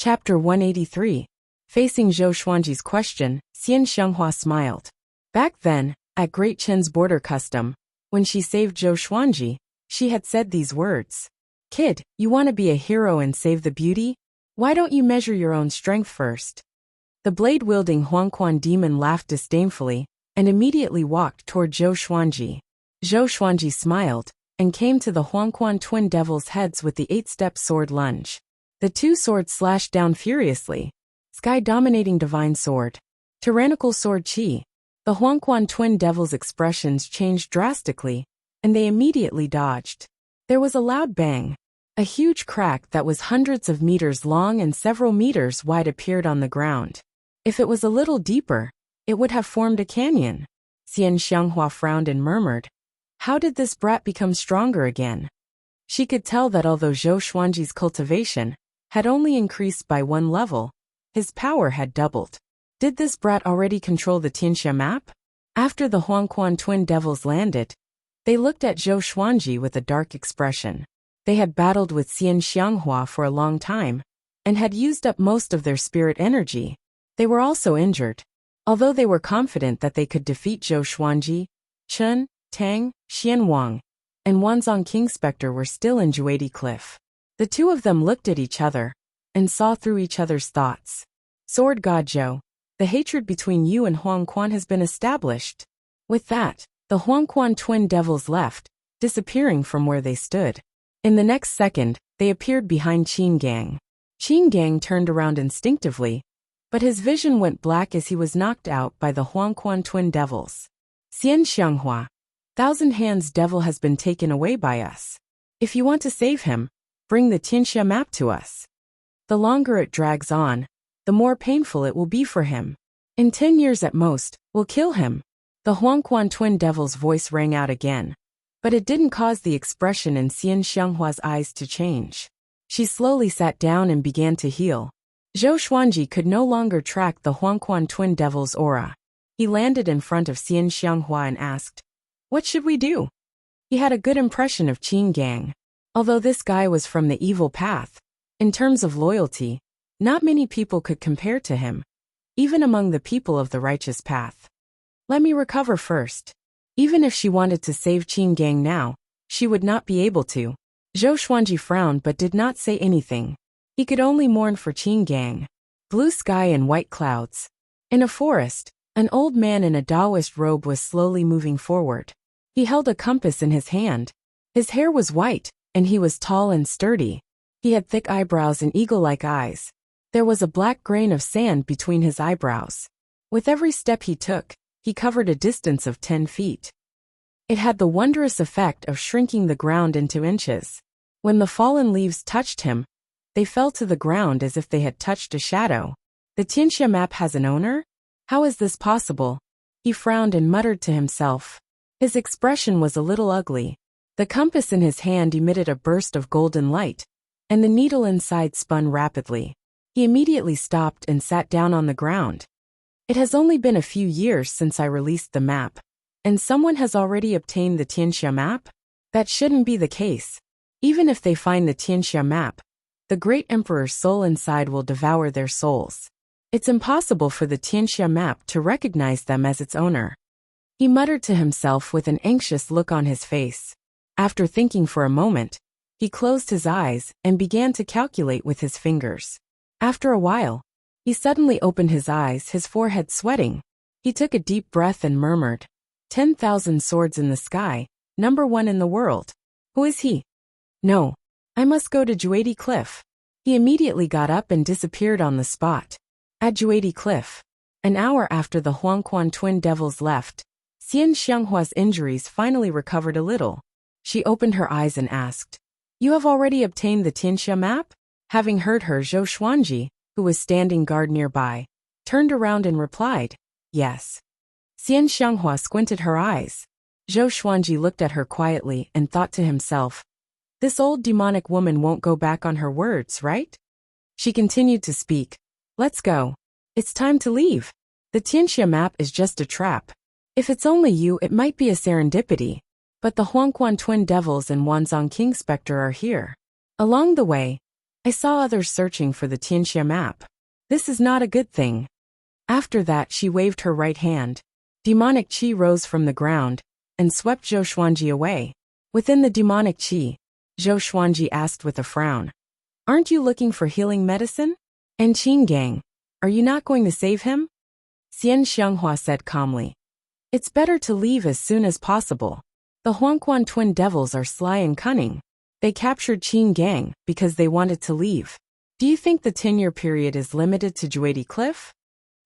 Chapter 183. Facing Zhou Xuanji's question, Xian Xianghua smiled. Back then, at Great Qin's border custom, when she saved Zhou Xuanji, she had said these words. Kid, you want to be a hero and save the beauty? Why don't you measure your own strength first? The blade-wielding Huangquan demon laughed disdainfully and immediately walked toward Zhou Xuanji. Zhou Xuanji smiled and came to the Huangquan twin devils' heads with the 8-step sword lunge. The two swords slashed down furiously. Sky-dominating divine sword. Tyrannical sword chi. The Huangquan twin devils' expressions changed drastically, and they immediately dodged. There was a loud bang. A huge crack that was hundreds of meters long and several meters wide appeared on the ground. If it was a little deeper, it would have formed a canyon. Xian Xianghua frowned and murmured, "How did this brat become stronger again?" She could tell that although Zhou Xuanji's cultivation had only increased by 1 level, his power had doubled. Did this brat already control the Tianxia map? After the Huangquan twin devils landed, they looked at Zhou Xuanji with a dark expression. They had battled with Xian Xianghua for a long time, and had used up most of their spirit energy. They were also injured. Although they were confident that they could defeat Zhou Xuanji, Chen, Tang, Xian Wang, and Wanzhong Kingspector were still in Juedi Cliff. The two of them looked at each other, and saw through each other's thoughts. Sword God Zhou, the hatred between you and Huangquan has been established. With that, the Huangquan twin devils left, disappearing from where they stood. In the next second, they appeared behind Qin Gang. Qin Gang turned around instinctively, but his vision went black as he was knocked out by the Huangquan twin devils. Xian Xianghua, Thousand Hands Devil has been taken away by us. If you want to save him, bring the Tianxia map to us. The longer it drags on, the more painful it will be for him. In 10 years at most, we'll kill him. The Huangquan twin devil's voice rang out again, but it didn't cause the expression in Xian Xianghua's eyes to change. She slowly sat down and began to heal. Zhou Xuanji could no longer track the Huangquan twin devil's aura. He landed in front of Xian Xianghua and asked, "What should we do?" He had a good impression of Qin Gang. Although this guy was from the evil path, in terms of loyalty, not many people could compare to him, even among the people of the righteous path. Let me recover first. Even if she wanted to save Qin Gang now, she would not be able to. Zhou Xuanji frowned but did not say anything. He could only mourn for Qin Gang. Blue sky and white clouds. In a forest, an old man in a Taoist robe was slowly moving forward. He held a compass in his hand. His hair was white, and he was tall and sturdy. He had thick eyebrows and eagle-like eyes. There was a black grain of sand between his eyebrows. With every step he took, he covered a distance of 10 feet. It had the wondrous effect of shrinking the ground into inches. When the fallen leaves touched him, they fell to the ground as if they had touched a shadow. The Tianxia map has an owner? How is this possible? He frowned and muttered to himself. His expression was a little ugly. The compass in his hand emitted a burst of golden light, and the needle inside spun rapidly. He immediately stopped and sat down on the ground. It has only been a few years since I released the map, and someone has already obtained the Tianxia map? That shouldn't be the case. Even if they find the Tianxia map, the great emperor's soul inside will devour their souls. It's impossible for the Tianxia map to recognize them as its owner. He muttered to himself with an anxious look on his face. After thinking for a moment, he closed his eyes and began to calculate with his fingers. After a while, he suddenly opened his eyes, his forehead sweating. He took a deep breath and murmured, 10,000 swords in the sky, #1 in the world. Who is he? No. I must go to Juedi Cliff. He immediately got up and disappeared on the spot. At Juedi Cliff, an hour after the Huangquan twin devils left, Xian Xianghua's injuries finally recovered a little. She opened her eyes and asked, "You have already obtained the Tianxia map?" Having heard her, Zhou Xuanji, who was standing guard nearby, turned around and replied, "Yes." Xian Xianghua squinted her eyes. Zhou Xuanji looked at her quietly and thought to himself, "This old demonic woman won't go back on her words, right?" She continued to speak. "Let's go. It's time to leave. The Tianxia map is just a trap. If it's only you, it might be a serendipity. But the Huangquan twin devils and Wanzhong Kingspector are here." Along the way, I saw others searching for the Tianxia map. This is not a good thing. After that she waved her right hand. Demonic qi rose from the ground and swept Zhou Xuanji away. Within the demonic qi, Zhou Xuanji asked with a frown, "Aren't you looking for healing medicine? And Qin Gang, are you not going to save him?" Xian Xianghua said calmly, "It's better to leave as soon as possible. The Huangquan twin devils are sly and cunning. They captured Qin Gang because they wanted to leave. Do you think the tenure period is limited to Juedi Cliff?"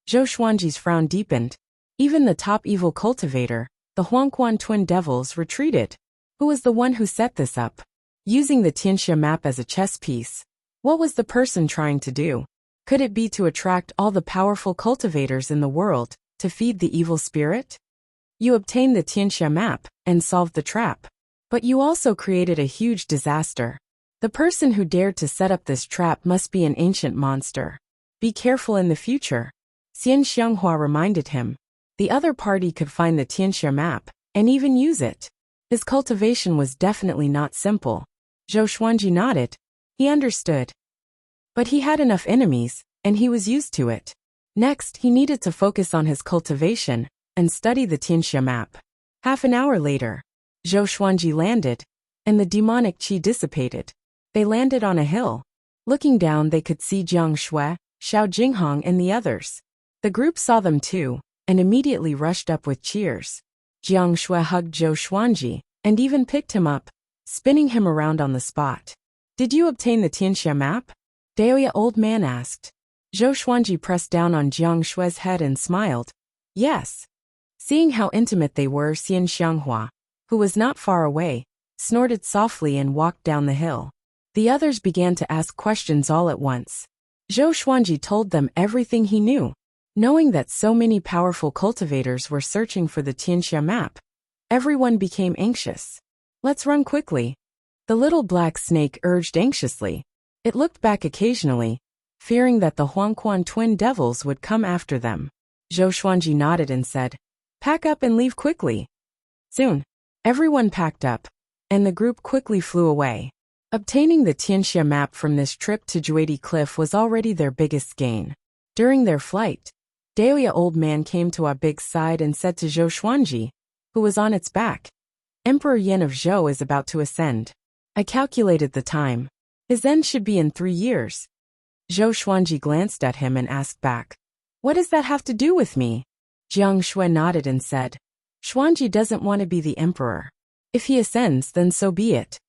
Zhou Xuanji's frown deepened. Even the top evil cultivator, the Huangquan twin devils, retreated. Who was the one who set this up? Using the Tianxia map as a chess piece. What was the person trying to do? Could it be to attract all the powerful cultivators in the world to feed the evil spirit? You obtained the Tianxia map and solved the trap. But you also created a huge disaster. The person who dared to set up this trap must be an ancient monster. Be careful in the future. Xian Xianghua reminded him. The other party could find the Tianxia map and even use it. His cultivation was definitely not simple. Zhou Xuanji nodded. He understood. But he had enough enemies, and he was used to it. Next, he needed to focus on his cultivation and study the Tianxia map. Half an hour later, Zhou Xuanji landed, and the demonic qi dissipated. They landed on a hill. Looking down, they could see Jiang Shui, Xiao Jinghong, and the others. The group saw them too, and immediately rushed up with cheers. Jiang Shui hugged Zhou Xuanji, and even picked him up, spinning him around on the spot. "Did you obtain the Tianxia map?" Daoya old man asked. Zhou Xuanji pressed down on Jiang Shui's head and smiled. "Yes." Seeing how intimate they were, Xian Xianghua, who was not far away, snorted softly and walked down the hill. The others began to ask questions all at once. Zhou Xuanji told them everything he knew. Knowing that so many powerful cultivators were searching for the Tianxia map, everyone became anxious. "Let's run quickly," the little black snake urged anxiously. It looked back occasionally, fearing that the Huangquan twin devils would come after them. Zhou Xuanji nodded and said, "Pack up and leave quickly." Soon, everyone packed up, and the group quickly flew away. Obtaining the Tianxia map from this trip to Juedi Cliff was already their biggest gain. During their flight, Daoya old man came to Big's side and said to Zhou Xuanji, who was on its back, "Emperor Yin of Zhou is about to ascend. I calculated the time. His end should be in 3 years." Zhou Xuanji glanced at him and asked back, "What does that have to do with me?" Jiang Shui nodded and said, "Xuanji doesn't want to be the emperor. If he ascends, then so be it."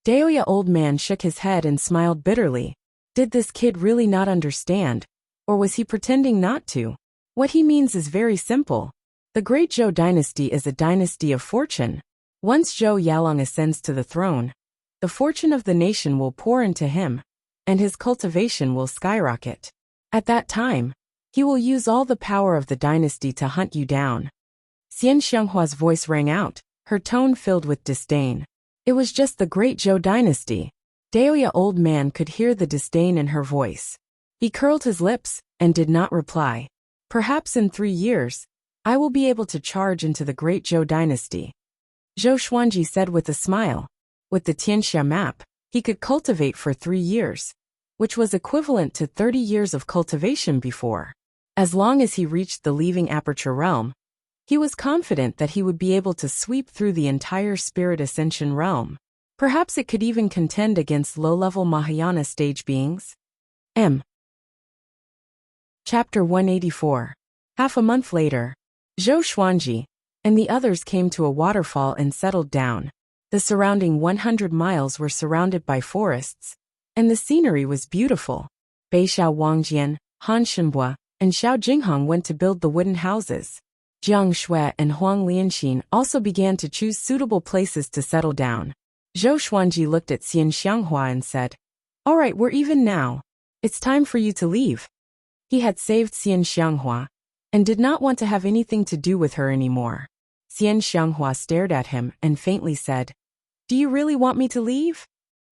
Daoya old man shook his head and smiled bitterly. Did this kid really not understand? Or was he pretending not to? What he means is very simple. The Great Zhou dynasty is a dynasty of fortune. Once Zhou Yalong ascends to the throne, the fortune of the nation will pour into him, and his cultivation will skyrocket. At that time, he will use all the power of the dynasty to hunt you down. Xian Xianghua's voice rang out, her tone filled with disdain. It was just the Great Zhou dynasty. Daoya old man could hear the disdain in her voice. He curled his lips and did not reply. "Perhaps in 3 years, I will be able to charge into the Great Zhou dynasty," Zhou Xuanji said with a smile. With the Tianxia map, he could cultivate for 3 years, which was equivalent to 30 years of cultivation before. As long as he reached the leaving aperture realm, he was confident that he would be able to sweep through the entire spirit ascension realm. Perhaps it could even contend against low-level Mahayana stage beings. Chapter 184. Half a month later, Zhou Xuanji and the others came to a waterfall and settled down. The surrounding 100 miles were surrounded by forests, and the scenery was beautiful. Beixiao Wangjian, Han Shenbua, and Xiao Jinghong went to build the wooden houses. Jiang Shui and Huang Lianxin also began to choose suitable places to settle down. Zhou Xuanji looked at Xian Xianghua and said, "All right, we're even now. It's time for you to leave." He had saved Xian Xianghua and did not want to have anything to do with her anymore. Xian Xianghua stared at him and faintly said, "Do you really want me to leave?"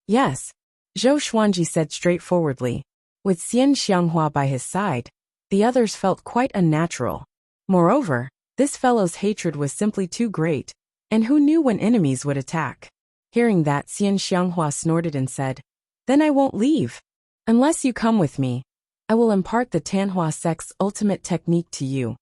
"Yes," Zhou Xuanji said straightforwardly. With Xian Xianghua by his side, the others felt quite unnatural. Moreover, this fellow's hatred was simply too great, and who knew when enemies would attack. Hearing that, Xian Xianghua snorted and said, "Then I won't leave." Unless you come with me, I will impart the Tanhua sect's ultimate technique to you,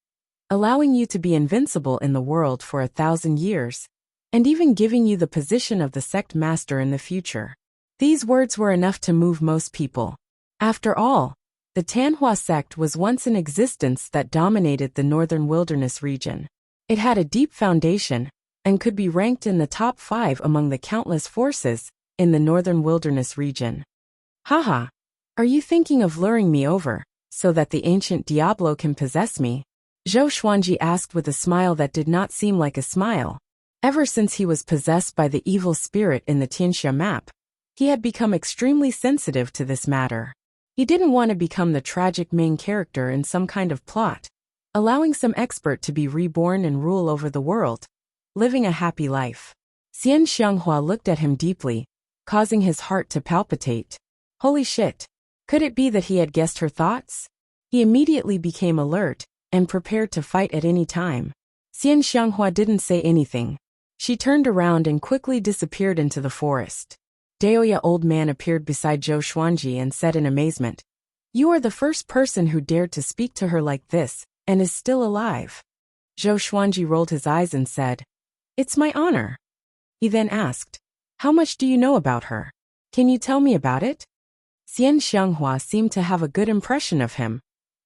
allowing you to be invincible in the world for 1,000 years, and even giving you the position of the sect master in the future. These words were enough to move most people. After all, the Tanhua sect was once in existence that dominated the northern wilderness region. It had a deep foundation, and could be ranked in the top 5 among the countless forces in the northern wilderness region. Haha, are you thinking of luring me over, so that the ancient Diablo can possess me? Zhou Xuanji asked with a smile that did not seem like a smile. Ever since he was possessed by the evil spirit in the Tianxia map, he had become extremely sensitive to this matter. He didn't want to become the tragic main character in some kind of plot, allowing some expert to be reborn and rule over the world, living a happy life. Xian Xianghua looked at him deeply, causing his heart to palpitate. Holy shit! Could it be that he had guessed her thoughts? He immediately became alert and prepared to fight at any time. Xian Xianghua didn't say anything. She turned around and quickly disappeared into the forest. Daoya old man appeared beside Zhou Xuanji and said in amazement, "You are the first person who dared to speak to her like this, and is still alive." Zhou Xuanji rolled his eyes and said, "It's my honor." He then asked, "How much do you know about her? Can you tell me about it?" Xian Xianghua seemed to have a good impression of him,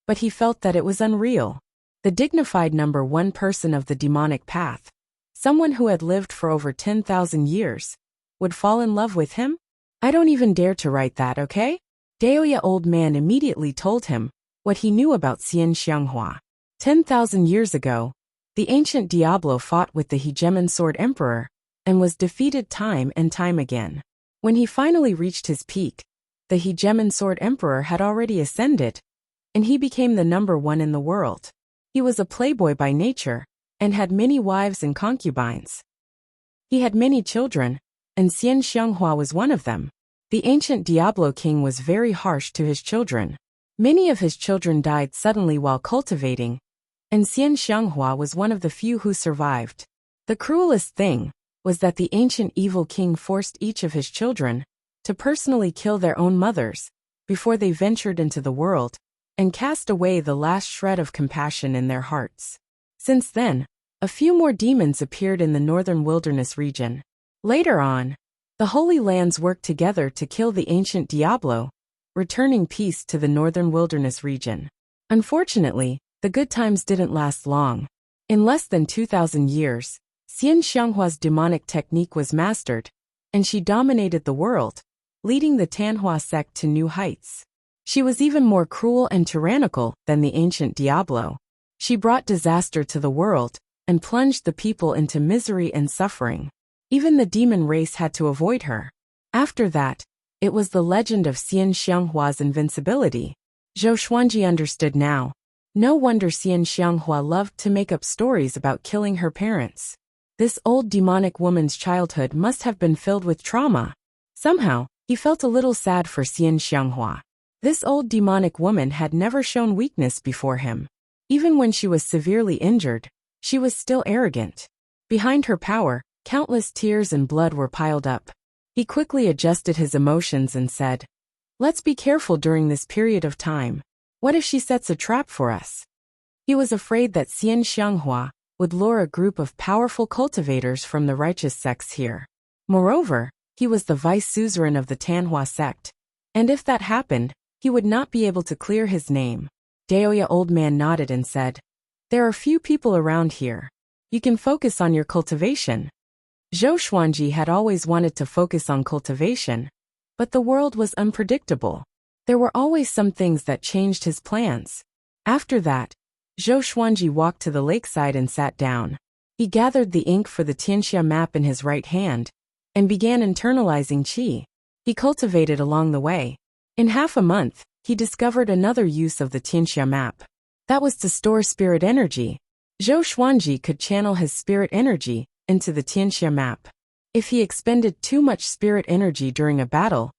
but he felt that it was unreal. The dignified number 1 person of the demonic path, someone who had lived for over 10,000 years, would fall in love with him? I don't even dare to write that, okay? Daoya old man immediately told him what he knew about Xian Xianghua. 10,000 years ago, the ancient Diablo fought with the Hegemon Sword Emperor, and was defeated time and time again. When he finally reached his peak, the Hegemon Sword Emperor had already ascended, and he became the number 1 in the world. He was a playboy by nature, and had many wives and concubines. He had many children, and Xian Xianghua was one of them. The ancient Diablo king was very harsh to his children. Many of his children died suddenly while cultivating, and Xian Xianghua was one of the few who survived. The cruelest thing was that the ancient evil king forced each of his children to personally kill their own mothers before they ventured into the world, and cast away the last shred of compassion in their hearts. Since then, a few more demons appeared in the northern wilderness region. Later on, the Holy Lands worked together to kill the ancient Diablo, returning peace to the northern wilderness region. Unfortunately, the good times didn't last long. In less than 2,000 years, Xian Xianghua's demonic technique was mastered, and she dominated the world, leading the Tanhua sect to new heights. She was even more cruel and tyrannical than the ancient Diablo. She brought disaster to the world, and plunged the people into misery and suffering. Even the demon race had to avoid her. After that, it was the legend of Xian Xianghua's invincibility. Zhou Xuanji understood now. No wonder Xian Xianghua loved to make up stories about killing her parents. This old demonic woman's childhood must have been filled with trauma. Somehow, he felt a little sad for Xian Xianghua. This old demonic woman had never shown weakness before him. Even when she was severely injured, she was still arrogant. Behind her power, countless tears and blood were piled up. He quickly adjusted his emotions and said, "Let's be careful during this period of time. What if she sets a trap for us?" He was afraid that Xian Xianghua would lure a group of powerful cultivators from the righteous sects here. Moreover, he was the vice suzerain of the Tanhua sect, and if that happened, he would not be able to clear his name. Daoya old man nodded and said, "There are few people around here. You can focus on your cultivation." Zhou Xuanji had always wanted to focus on cultivation, but the world was unpredictable. There were always some things that changed his plans. After that, Zhou Xuanji walked to the lakeside and sat down. He gathered the ink for the Tianxia map in his right hand, and began internalizing qi. He cultivated along the way. In half a month, he discovered another use of the Tianxia map. That was to store spirit energy. Zhou Xuanji could channel his spirit energy into the Tianxia map. If he expended too much spirit energy during a battle,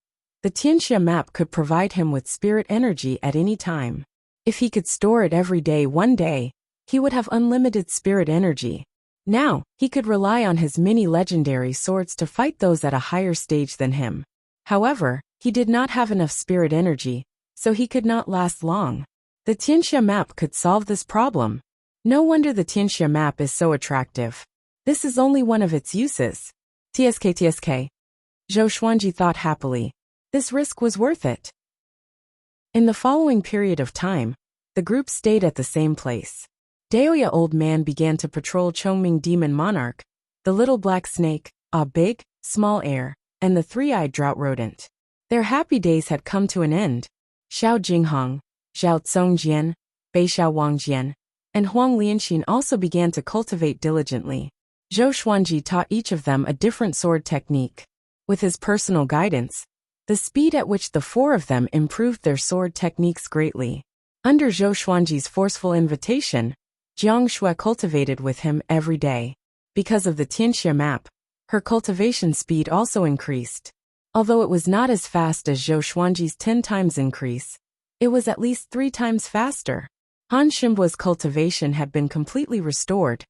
the Tianxia map could provide him with spirit energy at any time. If he could store it every day one day, he would have unlimited spirit energy. Now, he could rely on his mini legendary swords to fight those at a higher stage than him. However, He did not have enough spirit energy, so he could not last long. The Tianxia map could solve this problem. No wonder the Tianxia map is so attractive. This is only one of its uses. TSK. Zhou Xuanji thought happily. This risk was worth it. In the following period of time, the group stayed at the same place. Daoya old man began to patrol Chongming demon monarch, the little black snake, a big, small heir, and the three-eyed drought rodent. Their happy days had come to an end. Xiao Jinghong, Zhao Tsongjian, Bei Xiao Wangjian, and Huang Lianxin also began to cultivate diligently. Zhou Xuanji taught each of them a different sword technique. With his personal guidance, the speed at which the four of them improved their sword techniques greatly. Under Zhou Xuanji's forceful invitation, Jiang Shui cultivated with him every day. Because of the Tianxia map, her cultivation speed also increased. Although it was not as fast as Zhou Xuanji's 10 times increase, it was at least 3 times faster. Han Xinbu's cultivation had been completely restored,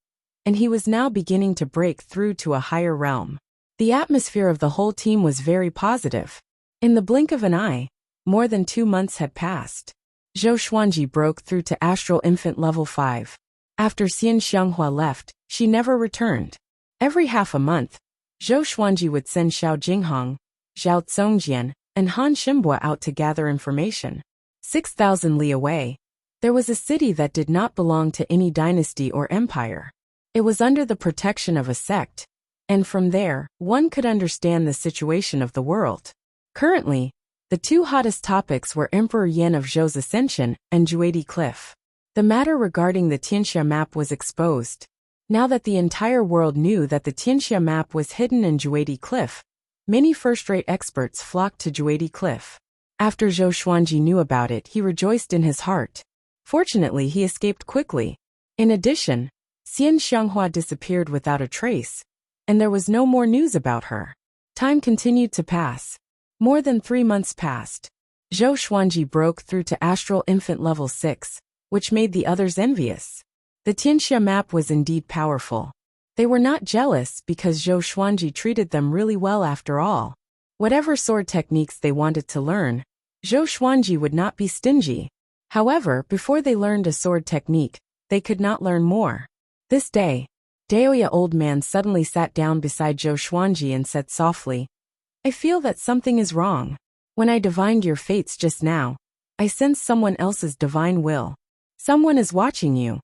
and he was now beginning to break through to a higher realm. The atmosphere of the whole team was very positive. In the blink of an eye, more than 2 months had passed. Zhou Xuanji broke through to Astral Infant Level 5. After Xian Xianghua left, she never returned. Every half a month, Zhou Xuanji would send Xiao Jinghong, Zhao Tsongjian, and Han Xinbu out to gather information. 6,000 li away, there was a city that did not belong to any dynasty or empire. It was under the protection of a sect, and from there, one could understand the situation of the world. Currently, the 2 hottest topics were Emperor Yan of Zhou's ascension and Juedi Cliff. The matter regarding the Tianxia map was exposed. Now that the entire world knew that the Tianxia map was hidden in Juedi Cliff, many first-rate experts flocked to Juedi Cliff. After Zhou Xuanji knew about it, he rejoiced in his heart. Fortunately, he escaped quickly. In addition, Xian Xianghua disappeared without a trace, and there was no more news about her. Time continued to pass. More than 3 months passed. Zhou Xuanji broke through to Astral Infant Level 6, which made the others envious. The Tianxia map was indeed powerful. They were not jealous because Zhou Xuanji treated them really well after all. Whatever sword techniques they wanted to learn, Zhou Xuanji would not be stingy. However, before they learned a sword technique, they could not learn more. This day, Daoya old man suddenly sat down beside Zhou Xuanji and said softly, "I feel that something is wrong. When I divined your fates just now, I sensed someone else's divine will. Someone is watching you."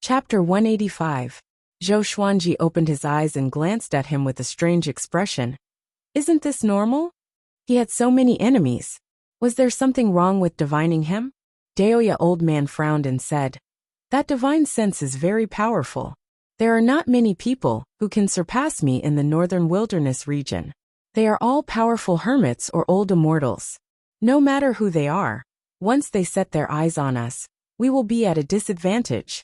Chapter 185. Zhou Xuanji opened his eyes and glanced at him with a strange expression. Isn't this normal? He had so many enemies. Was there something wrong with divining him? Daoya old man frowned and said, "That divine sense is very powerful. There are not many people who can surpass me in the northern wilderness region. They are all powerful hermits or old immortals. No matter who they are, once they set their eyes on us, we will be at a disadvantage."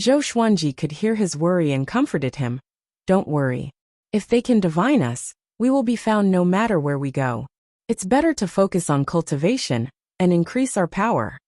Zhou Xuanji could hear his worry and comforted him. "Don't worry. If they can divine us, we will be found no matter where we go. It's better to focus on cultivation and increase our power."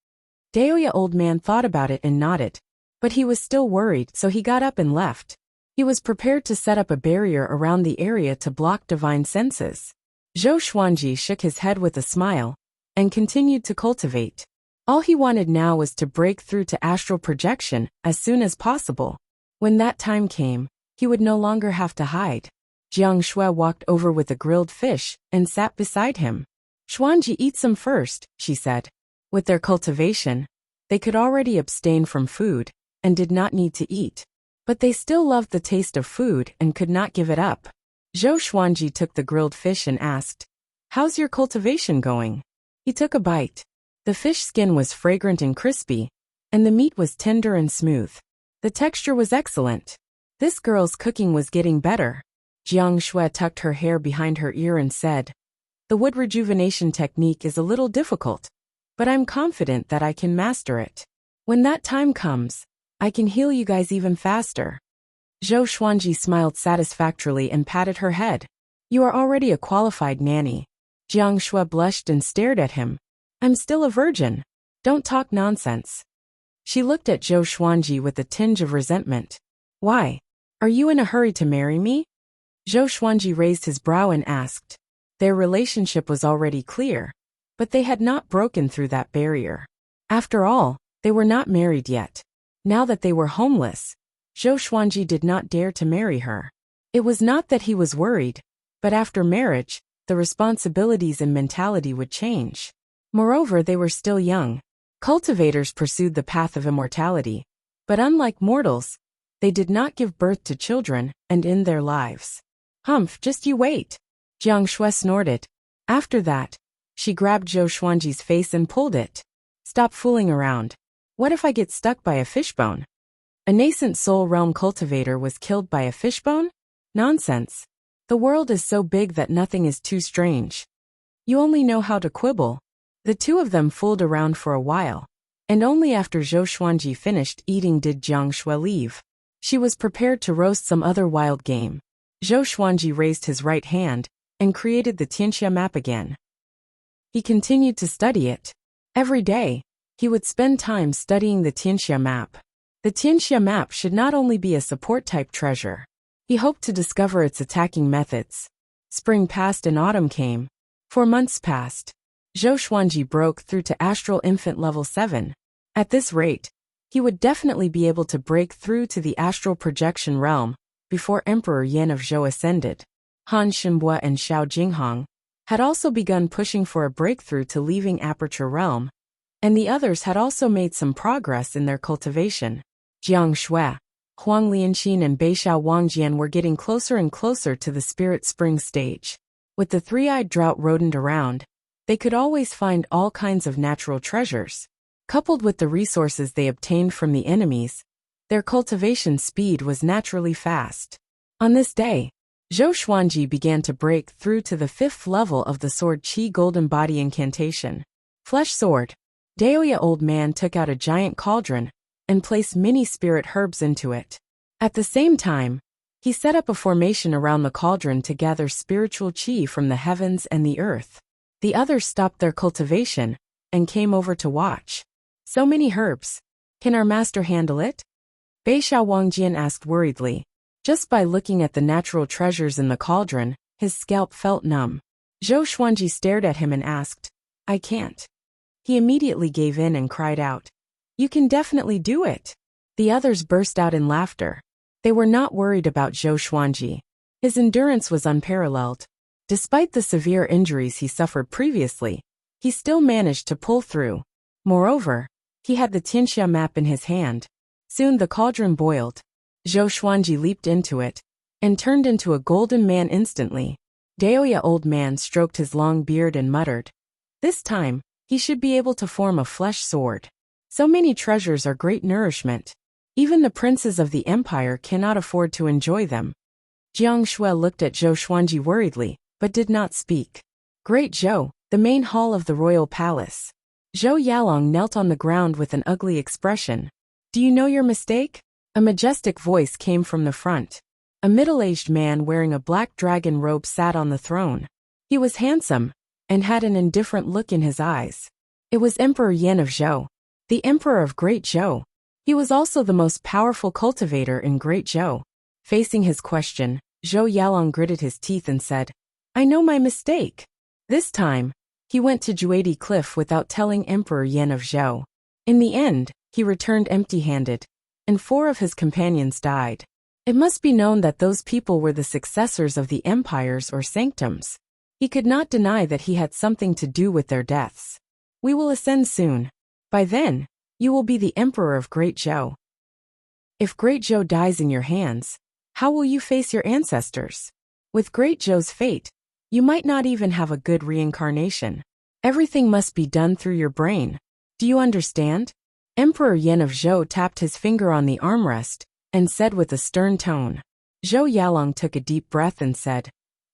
Daoya old man thought about it and nodded. But he was still worried, so he got up and left. He was prepared to set up a barrier around the area to block divine senses. Zhou Xuanji shook his head with a smile and continued to cultivate. All he wanted now was to break through to astral projection as soon as possible. When that time came, he would no longer have to hide. Jiang Shui walked over with a grilled fish and sat beside him. "Xuanji, eat some first," she said. With their cultivation, they could already abstain from food and did not need to eat. But they still loved the taste of food and could not give it up. Zhou Xuanji took the grilled fish and asked, "How's your cultivation going?" He took a bite. The fish skin was fragrant and crispy, and the meat was tender and smooth. The texture was excellent. This girl's cooking was getting better. Jiang Shui tucked her hair behind her ear and said, "The wood rejuvenation technique is a little difficult, but I'm confident that I can master it. When that time comes, I can heal you guys even faster." Zhou Xuanji smiled satisfactorily and patted her head. "You are already a qualified nanny." Jiang Shui blushed and stared at him. "I'm still a virgin. Don't talk nonsense." She looked at Zhou Xuanji with a tinge of resentment. "Why? Are you in a hurry to marry me?" Zhou Xuanji raised his brow and asked. Their relationship was already clear, but they had not broken through that barrier. After all, they were not married yet. Now that they were homeless, Zhou Xuanji did not dare to marry her. It was not that he was worried, but after marriage, the responsibilities and mentality would change. Moreover, they were still young. Cultivators pursued the path of immortality, but unlike mortals, they did not give birth to children and end their lives. Humph, just you wait. Jiang Shui snorted. After that, she grabbed Zhou Xuanji's face and pulled it. Stop fooling around. What if I get stuck by a fishbone? A nascent soul realm cultivator was killed by a fishbone? Nonsense. The world is so big that nothing is too strange. You only know how to quibble. The two of them fooled around for a while, and only after Zhou Xuanji finished eating did Jiang Shui leave. She was prepared to roast some other wild game. Zhou Xuanji raised his right hand and created the Tianxia map again. He continued to study it. Every day, he would spend time studying the Tianxia map. The Tianxia map should not only be a support-type treasure. He hoped to discover its attacking methods. Spring passed and autumn came. 4 months passed. Zhou Xuanji broke through to Astral Infant level 7. At this rate, he would definitely be able to break through to the Astral Projection realm before Emperor Yan of Zhou ascended. Han Shenbua and Xiao Jinghong had also begun pushing for a breakthrough to leaving Aperture realm, and the others had also made some progress in their cultivation. Jiang Shui, Huang Lianxin and Beixiao Wangjian were getting closer and closer to the Spirit Spring stage. With the three-eyed drought rodent around, they could always find all kinds of natural treasures. Coupled with the resources they obtained from the enemies, their cultivation speed was naturally fast. On this day, Zhou Xuanji began to break through to the 5th level of the Sword Qi Golden Body Incantation. Flesh Sword. Daoya Old Man took out a giant cauldron and placed many spirit herbs into it. At the same time, he set up a formation around the cauldron to gather spiritual qi from the heavens and the earth. The others stopped their cultivation and came over to watch. So many herbs. Can our master handle it? Beixiao Wangjian asked worriedly. Just by looking at the natural treasures in the cauldron, his scalp felt numb. Zhou Xuanji stared at him and asked, I can't. He immediately gave in and cried out, You can definitely do it. The others burst out in laughter. They were not worried about Zhou Xuanji. His endurance was unparalleled. Despite the severe injuries he suffered previously, he still managed to pull through. Moreover, he had the Tianxia map in his hand. Soon the cauldron boiled. Zhou Xuanji leaped into it and turned into a golden man instantly. Daoya Old Man stroked his long beard and muttered, This time, he should be able to form a flesh sword. So many treasures are great nourishment. Even the princes of the empire cannot afford to enjoy them. Jiang Shui looked at Zhou Xuanji worriedly, but did not speak. Great Zhou, the main hall of the royal palace. Zhou Yalong knelt on the ground with an ugly expression. Do you know your mistake? A majestic voice came from the front. A middle-aged man wearing a black dragon robe sat on the throne. He was handsome and had an indifferent look in his eyes. It was Emperor Yan of Zhou, the Emperor of Great Zhou. He was also the most powerful cultivator in Great Zhou. Facing his question, Zhou Yalong gritted his teeth and said, I know my mistake. This time, he went to Juadi Cliff without telling Emperor Yan of Zhou. In the end, he returned empty-handed, and 4 of his companions died. It must be known that those people were the successors of the empires or sanctums. He could not deny that he had something to do with their deaths. We will ascend soon. By then, you will be the Emperor of Great Zhou. If Great Zhou dies in your hands, how will you face your ancestors? With Great Zhou's fate, you might not even have a good reincarnation. Everything must be done through your brain. Do you understand? Emperor Yan of Zhou tapped his finger on the armrest and said with a stern tone. Zhou Yalong took a deep breath and said,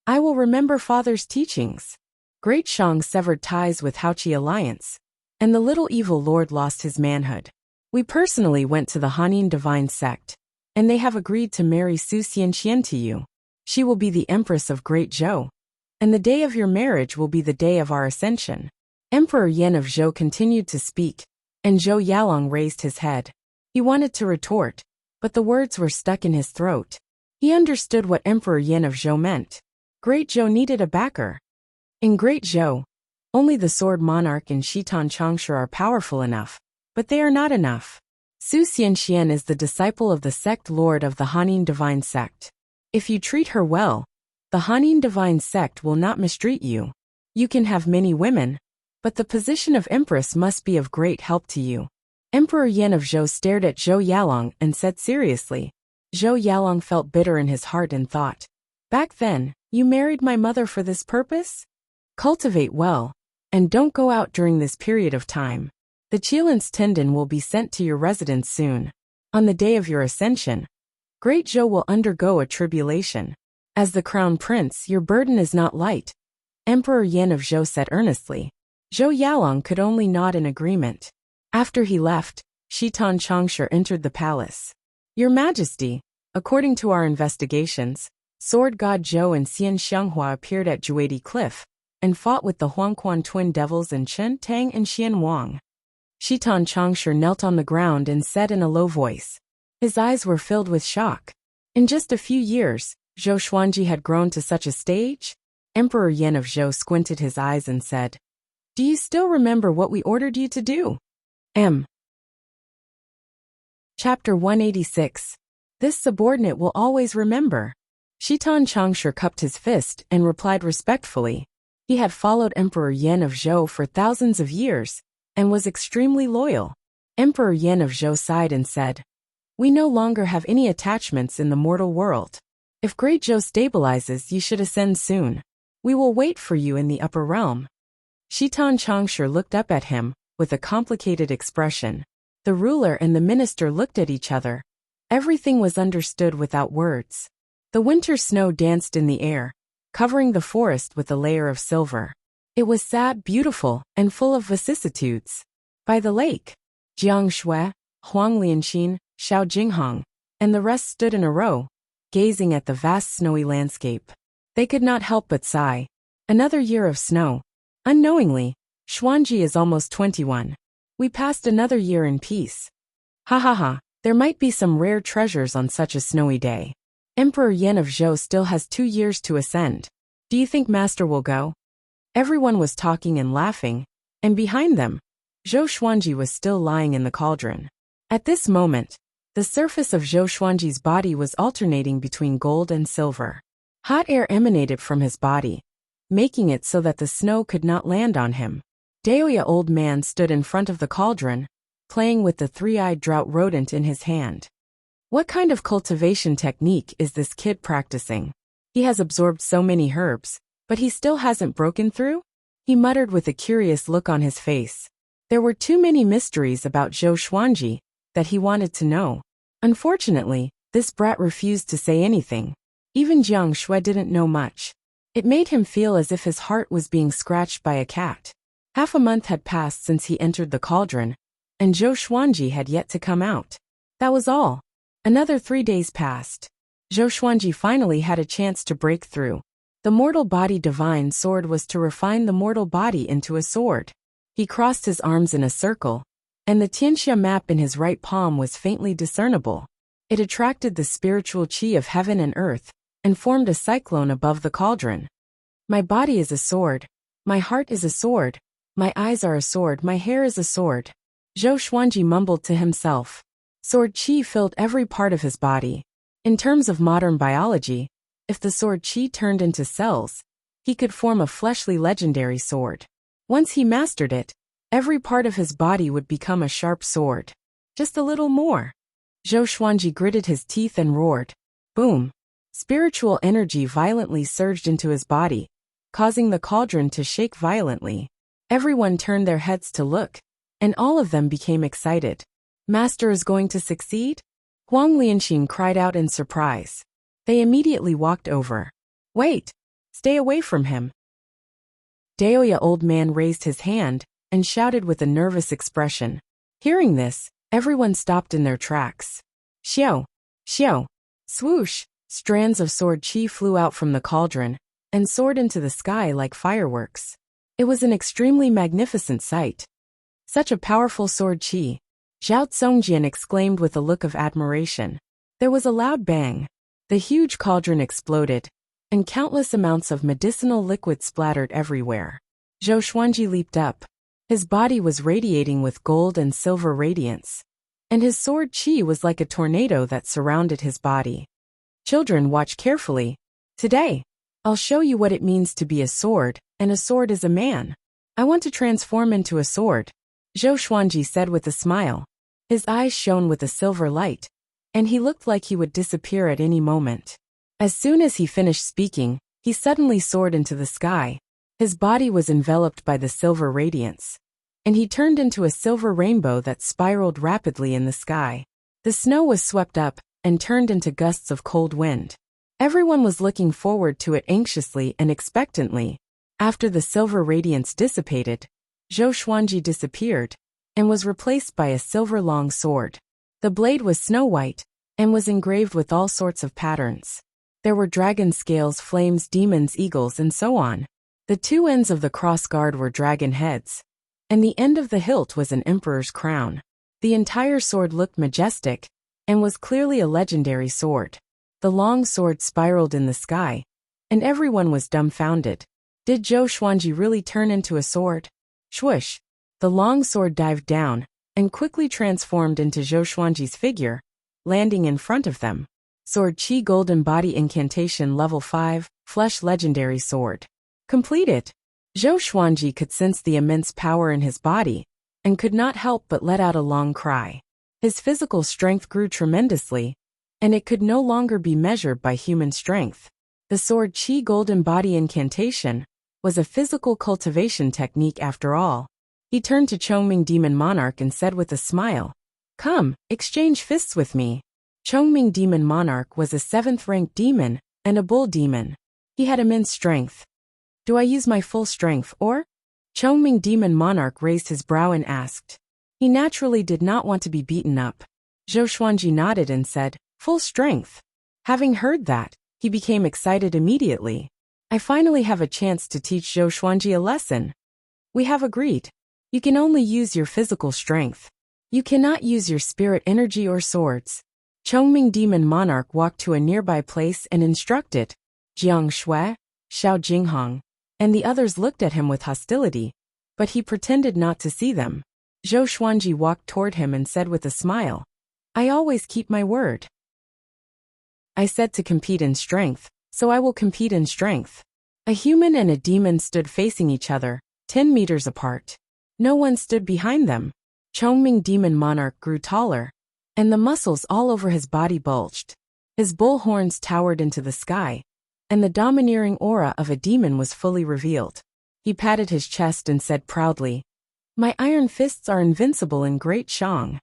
I will remember father's teachings. Great Shang severed ties with Haoqi alliance, and the little evil lord lost his manhood. We personally went to the Hanin divine sect, and they have agreed to marry Su Xianqian to you. She will be the empress of Great Zhou, and the day of your marriage will be the day of our ascension. Emperor Yan of Zhou continued to speak, and Zhou Yalong raised his head. He wanted to retort, but the words were stuck in his throat. He understood what Emperor Yin of Zhou meant. Great Zhou needed a backer. In Great Zhou, only the sword monarch and Shitan Changsha are powerful enough, but they are not enough. Su Xianxian is the disciple of the sect lord of the Hanin divine sect. If you treat her well, the Hanin divine sect will not mistreat you. You can have many women, but the position of empress must be of great help to you. Emperor Yin of Zhou stared at Zhou Yalong and said seriously. Zhou Yalong felt bitter in his heart and thought, back then, you married my mother for this purpose? Cultivate well, and don't go out during this period of time. The Qilins Tendon will be sent to your residence soon. On the day of your ascension, Great Zhou will undergo a tribulation. As the crown prince, your burden is not light. Emperor Yin of Zhou said earnestly. Zhou Yalong could only nod in agreement. After he left, Shitan Changsha entered the palace. Your Majesty, according to our investigations, Sword God Zhou and Xian Xianghua appeared at Juadi Cliff and fought with the Huangquan twin devils and Chen Tang and Xian Wang. Shitan Changsha knelt on the ground and said in a low voice. His eyes were filled with shock. In just a few years, Zhou Xuanji had grown to such a stage? Emperor Yin of Zhou squinted his eyes and said, do you still remember what we ordered you to do? Chapter 186. This subordinate will always remember. Shitan Changsha cupped his fist and replied respectfully. He had followed Emperor Yin of Zhou for thousands of years and was extremely loyal. Emperor Yin of Zhou sighed and said, we no longer have any attachments in the mortal world. If Great Zhou stabilizes, you should ascend soon. We will wait for you in the upper realm. Shitan Changsha looked up at him with a complicated expression. The ruler and the minister looked at each other. Everything was understood without words. The winter snow danced in the air, covering the forest with a layer of silver. It was sad, beautiful, and full of vicissitudes. By the lake, Jiang Shui, Huang Lianxin, Xiao Jinghong, and the rest stood in a row, gazing at the vast snowy landscape. They could not help but sigh. Another year of snow. Unknowingly, Xuanji is almost 21. We passed another year in peace. Ha ha ha, there might be some rare treasures on such a snowy day. Emperor Yin of Zhou still has 2 years to ascend. Do you think Master will go? Everyone was talking and laughing, and behind them, Zhou Xuanji was still lying in the cauldron. At this moment, the surface of Zhou Xuanji's body was alternating between gold and silver. Hot air emanated from his body, making it so that the snow could not land on him. Daoya old man stood in front of the cauldron, playing with the three-eyed drought rodent in his hand. What kind of cultivation technique is this kid practicing? He has absorbed so many herbs, but he still hasn't broken through? He muttered with a curious look on his face. There were too many mysteries about Zhou Xuanji that he wanted to know. Unfortunately, this brat refused to say anything. Even Jiang Shui didn't know much. It made him feel as if his heart was being scratched by a cat. Half a month had passed since he entered the cauldron, and Zhou Xuanji had yet to come out. That was all. Another 3 days passed. Zhou Xuanji finally had a chance to break through. The mortal body divine sword was to refine the mortal body into a sword. He crossed his arms in a circle, and the Tianxia map in his right palm was faintly discernible. It attracted the spiritual qi of heaven and earth, and formed a cyclone above the cauldron. My body is a sword. My heart is a sword. My eyes are a sword. My hair is a sword. Zhou Xuanji mumbled to himself. Sword qi filled every part of his body. In terms of modern biology, if the sword qi turned into cells, he could form a fleshly legendary sword. Once he mastered it, every part of his body would become a sharp sword. Just a little more. Zhou Xuanji gritted his teeth and roared. Boom! Spiritual energy violently surged into his body, causing the cauldron to shake violently. Everyone turned their heads to look, and all of them became excited. Master is going to succeed? Huang Lianxin cried out in surprise. They immediately walked over. Wait! Stay away from him. Daoya old man raised his hand and shouted with a nervous expression. Hearing this, everyone stopped in their tracks. Xiao! Xiao! Swoosh! Strands of sword qi flew out from the cauldron and soared into the sky like fireworks. It was an extremely magnificent sight. Such a powerful sword qi! Zhao Tsongjian exclaimed with a look of admiration. There was a loud bang. The huge cauldron exploded, and countless amounts of medicinal liquid splattered everywhere. Zhou Xuanji leaped up. His body was radiating with gold and silver radiance, and his sword qi was like a tornado that surrounded his body. Children, watch carefully. Today, I'll show you what it means to be a sword, and a sword is a man. I want to transform into a sword, Zhou Xuanji said with a smile. His eyes shone with a silver light, and he looked like he would disappear at any moment. As soon as he finished speaking, he suddenly soared into the sky. His body was enveloped by the silver radiance, and he turned into a silver rainbow that spiraled rapidly in the sky. The snow was swept up and turned into gusts of cold wind. Everyone was looking forward to it anxiously and expectantly. After the silver radiance dissipated, Zhou Xuanji disappeared and was replaced by a silver long sword. The blade was snow-white and was engraved with all sorts of patterns. There were dragon scales, flames, demons, eagles, and so on. The two ends of the cross-guard were dragon heads, and the end of the hilt was an emperor's crown. The entire sword looked majestic and was clearly a legendary sword. The long sword spiraled in the sky, and everyone was dumbfounded. Did Zhou Xuanji really turn into a sword? Swoosh! The long sword dived down and quickly transformed into Zhou Xuanji's figure, landing in front of them. Sword Qi Golden Body Incantation Level 5, Flesh Legendary Sword. Completed. Zhou Xuanji could sense the immense power in his body and could not help but let out a long cry. His physical strength grew tremendously, and it could no longer be measured by human strength. The Sword Qi Golden Body Incantation was a physical cultivation technique after all. He turned to Chongming Demon Monarch and said with a smile, "Come, exchange fists with me." Chongming Demon Monarch was a 7th-ranked demon and a bull demon. He had immense strength. Do I use my full strength or? Chongming Demon Monarch raised his brow and asked. He naturally did not want to be beaten up. Zhou Xuanji nodded and said, "Full strength." Having heard that, he became excited immediately. I finally have a chance to teach Zhou Xuanji a lesson. We have agreed. You can only use your physical strength. You cannot use your spirit energy or swords. Chongming Demon Monarch walked to a nearby place and instructed. Jiang Shui, Xiao Jinghong, and the others looked at him with hostility, but he pretended not to see them. Zhou Xuanji walked toward him and said with a smile, "I always keep my word. I said to compete in strength, so I will compete in strength." A human and a demon stood facing each other, 10 meters apart. No one stood behind them. Chongming Demon Monarch grew taller, and the muscles all over his body bulged. His bull horns towered into the sky, and the domineering aura of a demon was fully revealed. He patted his chest and said proudly, "My iron fists are invincible in Great Shang."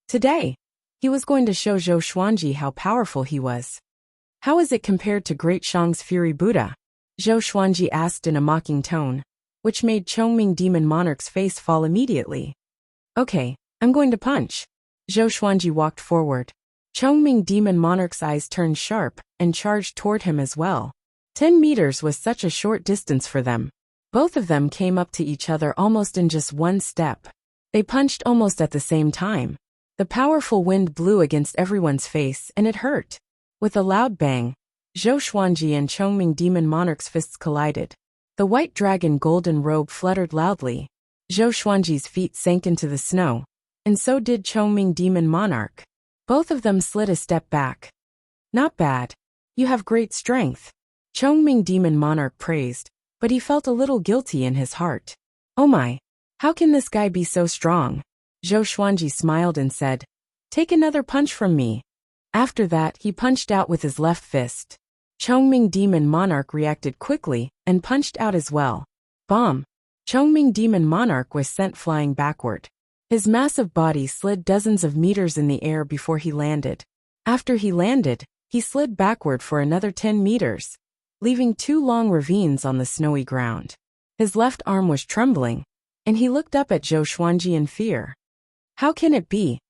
Today, he was going to show Zhou Xuanji how powerful he was. How is it compared to Great Shang's Fury Buddha? Zhou Xuanji asked in a mocking tone, which made Chongming Demon Monarch's face fall immediately. Okay, I'm going to punch. Zhou Xuanji walked forward. Chongming Demon Monarch's eyes turned sharp and charged toward him as well. 10 meters was such a short distance for them. Both of them came up to each other almost in just one step. They punched almost at the same time. The powerful wind blew against everyone's face and it hurt. With a loud bang, Zhou Xuanji and Chongming Demon Monarch's fists collided. The white dragon golden robe fluttered loudly. Zhou Xuanji's feet sank into the snow, and so did Chongming Demon Monarch. Both of them slid a step back. Not bad. You have great strength. Chongming Demon Monarch praised, but he felt a little guilty in his heart. Oh my, how can this guy be so strong? Zhou Xuanji smiled and said, "Take another punch from me." After that, he punched out with his left fist. Chongming Demon Monarch reacted quickly and punched out as well. Bomb! Chongming Demon Monarch was sent flying backward. His massive body slid dozens of meters in the air before he landed. After he landed, he slid backward for another 10 meters, leaving 2 long ravines on the snowy ground. His left arm was trembling, and he looked up at Zhou Xuanji in fear. How can it be?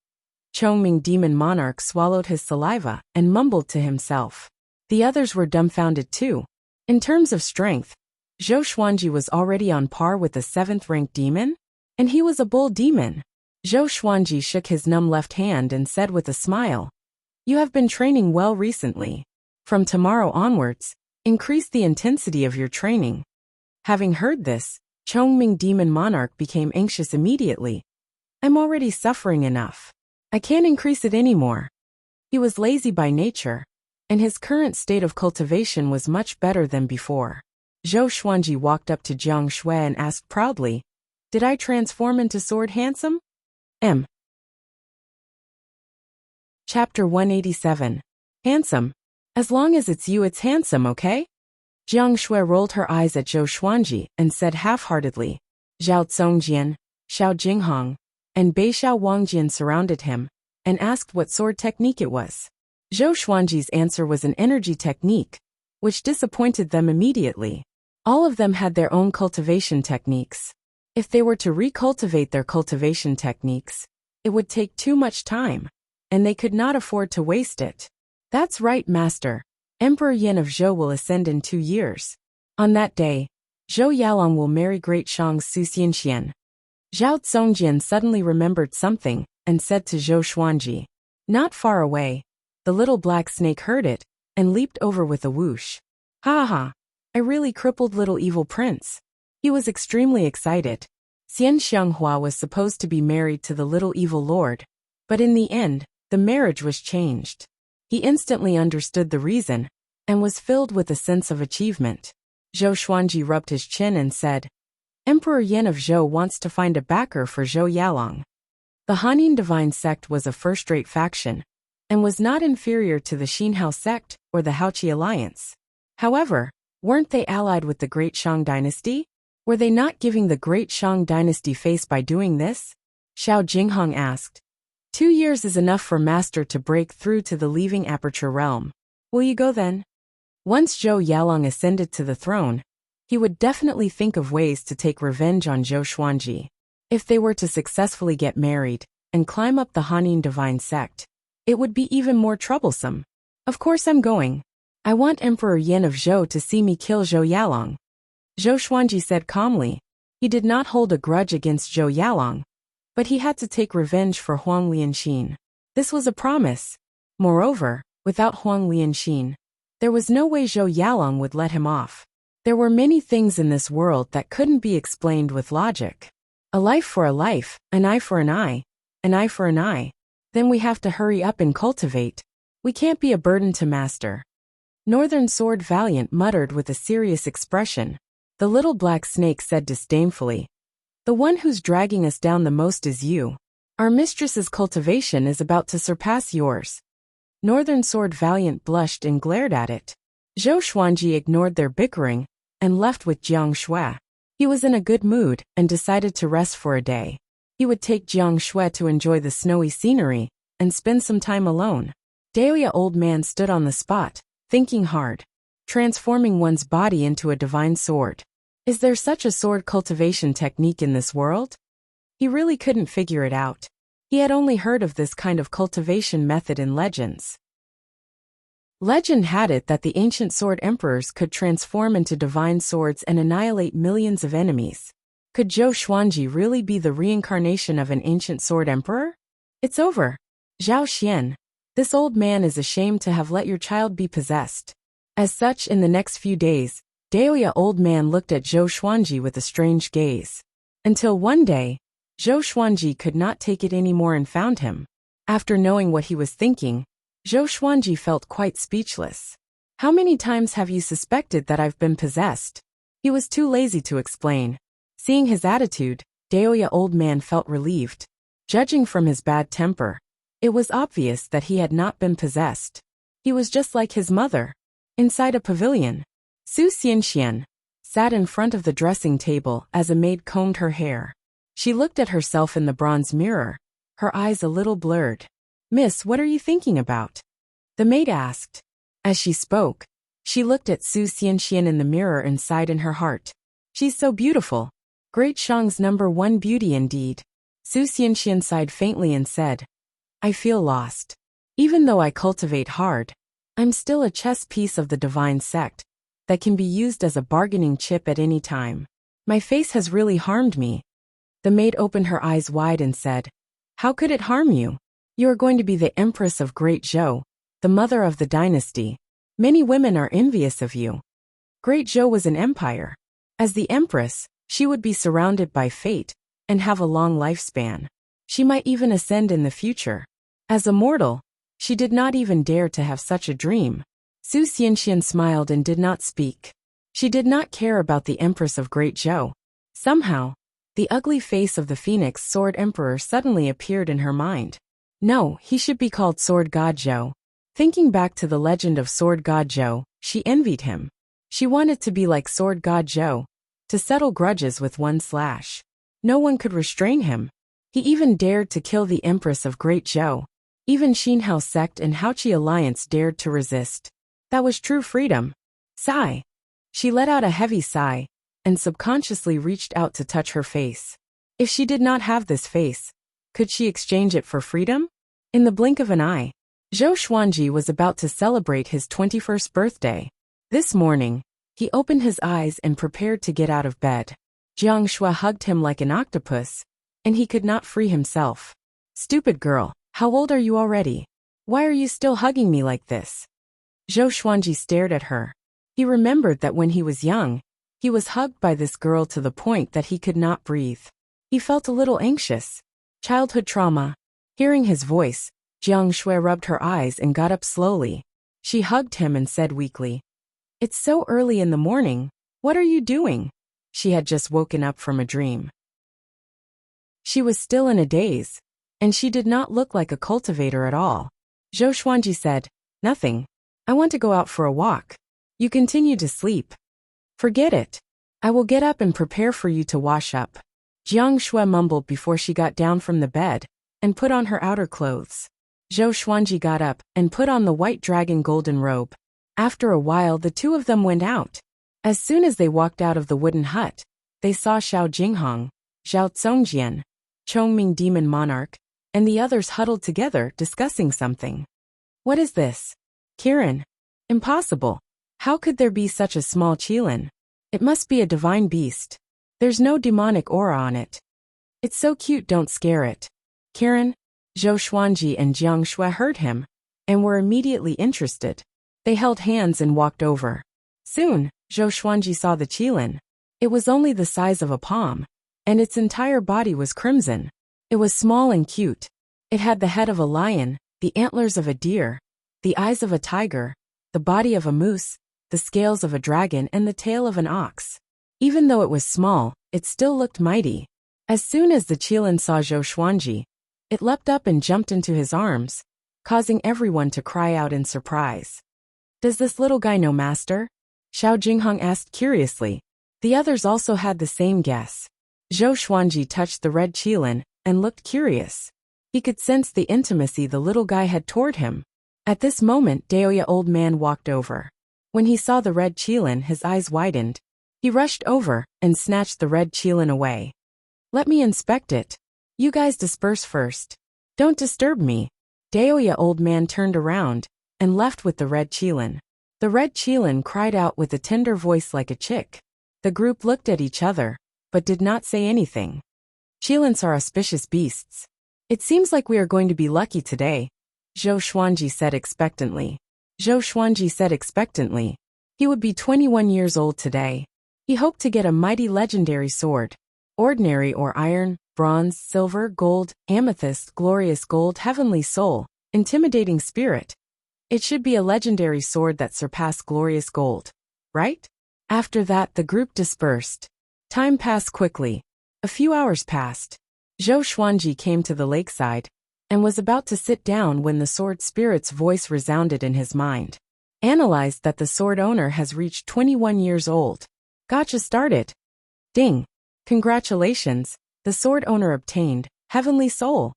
Chongming Demon Monarch swallowed his saliva and mumbled to himself. The others were dumbfounded too. In terms of strength, Zhou Xuanji was already on par with the 7th-ranked demon, and he was a bull demon. Zhou Xuanji shook his numb left hand and said with a smile, "You have been training well recently. From tomorrow onwards, increase the intensity of your training. Having heard this, Chongming Demon Monarch became anxious immediately. I'm already suffering enough. I can't increase it anymore. He was lazy by nature, and his current state of cultivation was much better than before. Zhou Xuanji walked up to Jiang Shui and asked proudly, "Did I transform into Sword Handsome?" M. Chapter 187. Handsome. As long as it's you, it's handsome, okay? Jiang Shui rolled her eyes at Zhou Xuanji and said half-heartedly. Zhao Congjian, Xiao Jinghong, and Bei Xiao Wangjian surrounded him and asked what sword technique it was. Zhou Xuanji's answer was an energy technique, which disappointed them immediately. All of them had their own cultivation techniques. If they were to recultivate their cultivation techniques, it would take too much time, and they could not afford to waste it. That's right, Master. Emperor Yin of Zhou will ascend in 2 years. On that day, Zhou Yalong will marry Great Shang's Su Xianxian. Zhao Congjian suddenly remembered something and said to Zhou Xuanji. Not far away, the little black snake heard it and leaped over with a whoosh. Ha ha! I really crippled little evil prince. He was extremely excited. Xian Xianghua was supposed to be married to the little evil lord, but in the end, the marriage was changed. He instantly understood the reason and was filled with a sense of achievement. Zhou Xuanji rubbed his chin and said, Emperor Yin of Zhou wants to find a backer for Zhou Yalong. The Hanin divine sect was a first-rate faction and was not inferior to the Xinhao sect or the Haoqi alliance. However, weren't they allied with the Great Shang dynasty? Were they not giving the Great Shang dynasty face by doing this? Xiao Jinghong asked. 2 years is enough for Master to break through to the leaving aperture realm. Will you go then? Once Zhou Yalong ascended to the throne, he would definitely think of ways to take revenge on Zhou Xuanji. If they were to successfully get married and climb up the Hanin divine sect, it would be even more troublesome. Of course I'm going. I want Emperor Yin of Zhou to see me kill Zhou Yalong. Zhou Xuanji said calmly. He did not hold a grudge against Zhou Yalong, but he had to take revenge for Huang Lianxin. This was a promise. Moreover, without Huang Lianxin, there was no way Zhou Yalong would let him off. There were many things in this world that couldn't be explained with logic. A life for a life, an eye for an eye for an eye. Then we have to hurry up and cultivate. We can't be a burden to Master. Northern Sword Valiant muttered with a serious expression. The little black snake said disdainfully. The one who's dragging us down the most is you. Our mistress's cultivation is about to surpass yours. Northern Sword Valiant blushed and glared at it. Zhou Xuanji ignored their bickering and left with Jiang Shui. He was in a good mood and decided to rest for a day. He would take Jiang Shui to enjoy the snowy scenery and spend some time alone. Dahlia Old Man stood on the spot, thinking hard. Transforming one's body into a divine sword. Is there such a sword cultivation technique in this world? He really couldn't figure it out. He had only heard of this kind of cultivation method in legends. Legend had it that the ancient sword emperors could transform into divine swords and annihilate millions of enemies. Could Zhou Xuanji really be the reincarnation of an ancient sword emperor? It's over. Zhao Xian, this old man is ashamed to have let your child be possessed. As such, in the next few days, Dahlia Old Man looked at Zhou Xuanji with a strange gaze. Until one day, Zhou Xuanji could not take it anymore and found him. After knowing what he was thinking, Zhou Xuanji felt quite speechless. How many times have you suspected that I've been possessed? He was too lazy to explain. Seeing his attitude, Dahlia Old Man felt relieved. Judging from his bad temper, it was obvious that he had not been possessed. He was just like his mother. Inside a pavilion, Su Xianxian sat in front of the dressing table as a maid combed her hair. She looked at herself in the bronze mirror, her eyes a little blurred. Miss, what are you thinking about? The maid asked. As she spoke, she looked at Su Xianxian in the mirror and sighed in her heart. She's so beautiful. Great Shang's #1 beauty indeed. Su Xianxian sighed faintly and said, I feel lost. Even though I cultivate hard, I'm still a chess piece of the divine sect that can be used as a bargaining chip at any time. My face has really harmed me. The maid opened her eyes wide and said, How could it harm you? You are going to be the Empress of Great Zhou, the mother of the dynasty. Many women are envious of you. Great Zhou was an empire. As the empress, she would be surrounded by fate and have a long lifespan. She might even ascend in the future. As a mortal, she did not even dare to have such a dream. Su Xianxian smiled and did not speak. She did not care about the empress of Great Zhou. Somehow, the ugly face of the Phoenix Sword Emperor suddenly appeared in her mind. No, he should be called Sword God Zhou. Thinking back to the legend of Sword God Zhou, she envied him. She wanted to be like Sword God Zhou, to settle grudges with one slash. No one could restrain him. He even dared to kill the Empress of Great Zhou. Even Xinhao sect and Haoqi alliance dared to resist. That was true freedom. Sigh. She let out a heavy sigh, and subconsciously reached out to touch her face. If she did not have this face, could she exchange it for freedom? In the blink of an eye, Zhou Xuanji was about to celebrate his 21st birthday. This morning, he opened his eyes and prepared to get out of bed. Jiang Shui hugged him like an octopus, and he could not free himself. Stupid girl, how old are you already? Why are you still hugging me like this? Zhou Xuanji stared at her. He remembered that when he was young, he was hugged by this girl to the point that he could not breathe. He felt a little anxious. Childhood trauma. Hearing his voice, Jiang Shui rubbed her eyes and got up slowly. She hugged him and said weakly, "It's so early in the morning. What are you doing?" She had just woken up from a dream. She was still in a daze, and she did not look like a cultivator at all. Zhou Xuanji said, "Nothing. I want to go out for a walk. You continue to sleep. Forget it. I will get up and prepare for you to wash up." Jiang Shui mumbled before she got down from the bed and put on her outer clothes. Zhou Xuanji got up and put on the white dragon golden robe. After a while the two of them went out. As soon as they walked out of the wooden hut, they saw Xiao Jinghong, Zhao Congjian, Chongming Demon Monarch, and the others huddled together discussing something. "What is this? Kirin? Impossible. How could there be such a small qilin? It must be a divine beast. There's no demonic aura on it. It's so cute, don't scare it." Kirin, Zhou Xuanji and Jiang Shui heard him, and were immediately interested. They held hands and walked over. Soon, Zhou Xuanji saw the qilin. It was only the size of a palm, and its entire body was crimson. It was small and cute. It had the head of a lion, the antlers of a deer, the eyes of a tiger, the body of a moose, the scales of a dragon and the tail of an ox. Even though it was small, it still looked mighty. As soon as the qilin saw Zhou Xuanji, it leapt up and jumped into his arms, causing everyone to cry out in surprise. "Does this little guy know master?" Xiao Jinghong asked curiously. The others also had the same guess. Zhou Xuanji touched the red qilin and looked curious. He could sense the intimacy the little guy had toward him. At this moment, Daoya old man walked over. When he saw the red qilin, his eyes widened. He rushed over and snatched the red qilin away. "Let me inspect it. You guys disperse first. Don't disturb me." Daoya old man turned around and left with the red qilin. The red qilin cried out with a tender voice like a chick. The group looked at each other, but did not say anything. "Qilins are auspicious beasts. It seems like we are going to be lucky today," Zhou Xuanji said expectantly. Zhou Xuanji said expectantly. He would be 21 years old today. He hoped to get a mighty legendary sword. Ordinary or iron, bronze, silver, gold, amethyst, glorious gold, heavenly soul, intimidating spirit. It should be a legendary sword that surpassed glorious gold, right? After that the group dispersed. Time passed quickly. A few hours passed. Zhou Xuanji came to the lakeside and was about to sit down when the sword spirit's voice resounded in his mind. Analyzed that the sword owner has reached 21 years old. Gotcha started. Ding. Congratulations, the sword owner obtained heavenly soul.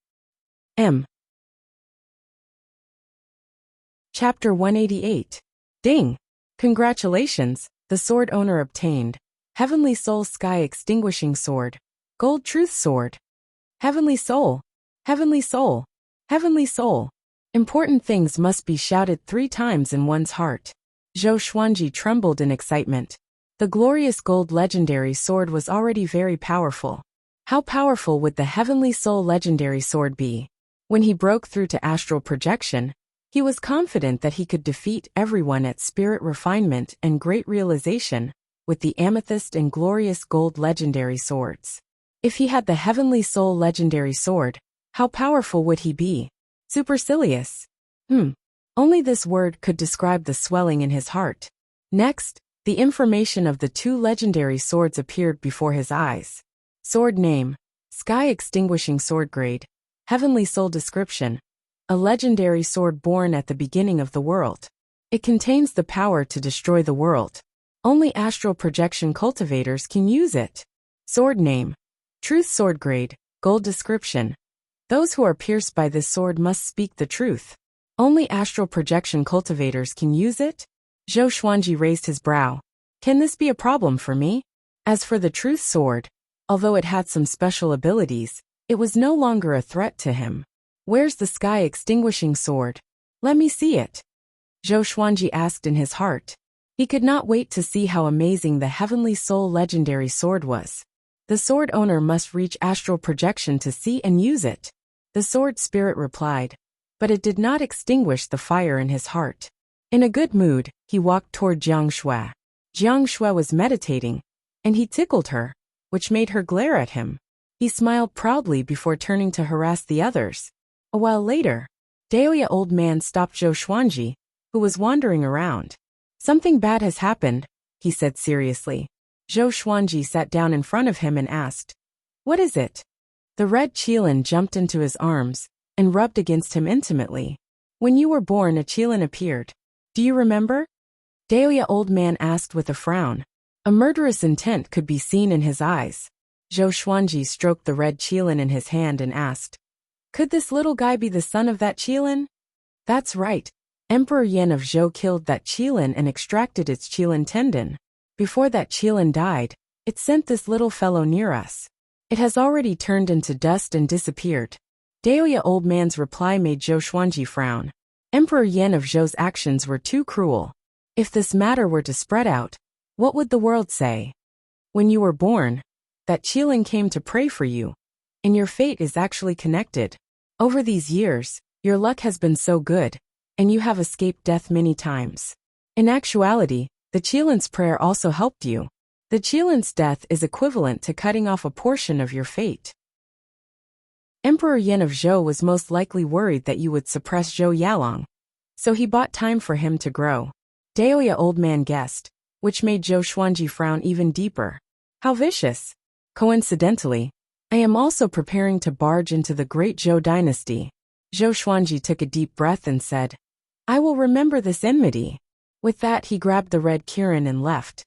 Chapter 188. Ding. Congratulations, the sword owner obtained heavenly soul sky extinguishing sword. Gold truth sword. Heavenly soul. Heavenly soul. Heavenly soul. Important things must be shouted 3 times in one's heart. Zhou Xuanji trembled in excitement. The glorious gold legendary sword was already very powerful. How powerful would the heavenly soul legendary sword be? When he broke through to astral projection, He was confident that he could defeat everyone at spirit refinement and great realization with the amethyst and glorious gold legendary swords. If he had the heavenly soul legendary sword, how powerful would he be? Supercilious. Only this word could describe the swelling in his heart. Next, the information of the two legendary swords appeared before his eyes. Sword name: Sky Extinguishing Sword Grade. Heavenly Soul description: a legendary sword born at the beginning of the world. It contains the power to destroy the world. Only astral projection cultivators can use it. Sword name: Truth Sword Grade. Gold description: those who are pierced by this sword must speak the truth. Only astral projection cultivators can use it? Zhou Xuanji raised his brow. Can this be a problem for me? As for the truth sword, although it had some special abilities, it was no longer a threat to him. Where's the sky extinguishing sword? Let me see it. Zhou Xuanji asked in his heart. He could not wait to see how amazing the heavenly soul legendary sword was. The sword owner must reach astral projection to see and use it. The sword spirit replied, but it did not extinguish the fire in his heart. In a good mood, he walked toward Jiang Shui. Jiang Shui was meditating, and he tickled her, which made her glare at him. He smiled proudly before turning to harass the others. A while later, Daoya old man stopped Zhou Xuanji, who was wandering around. Something bad has happened, he said seriously. Zhou Xuanji sat down in front of him and asked, what is it? The red Qilin jumped into his arms and rubbed against him intimately. When you were born, a Qilin appeared. Do you remember? Daoya old man asked with a frown. A murderous intent could be seen in his eyes. Zhou Xuanji stroked the red Qilin in his hand and asked, could this little guy be the son of that Qilin? That's right. Emperor Yan of Zhou killed that Qilin and extracted its Qilin tendon. Before that Qilin died, it sent this little fellow near us. It has already turned into dust and disappeared. Daoya old man's reply made Zhou Xuanji frown. Emperor Yan of Zhou's actions were too cruel. If this matter were to spread out, what would the world say? When you were born, that Qilin came to pray for you, and your fate is actually connected. Over these years, your luck has been so good, and you have escaped death many times. In actuality, the Qilin's prayer also helped you. The Qilin's death is equivalent to cutting off a portion of your fate. Emperor Yan of Zhou was most likely worried that you would suppress Zhou Yalong, so he bought time for him to grow. Daoya old man guessed, which made Zhou Xuanji frown even deeper. How vicious! Coincidentally, I am also preparing to barge into the great Zhou dynasty. Zhou Xuanji took a deep breath and said, I will remember this enmity. With that, he grabbed the red Kirin and left.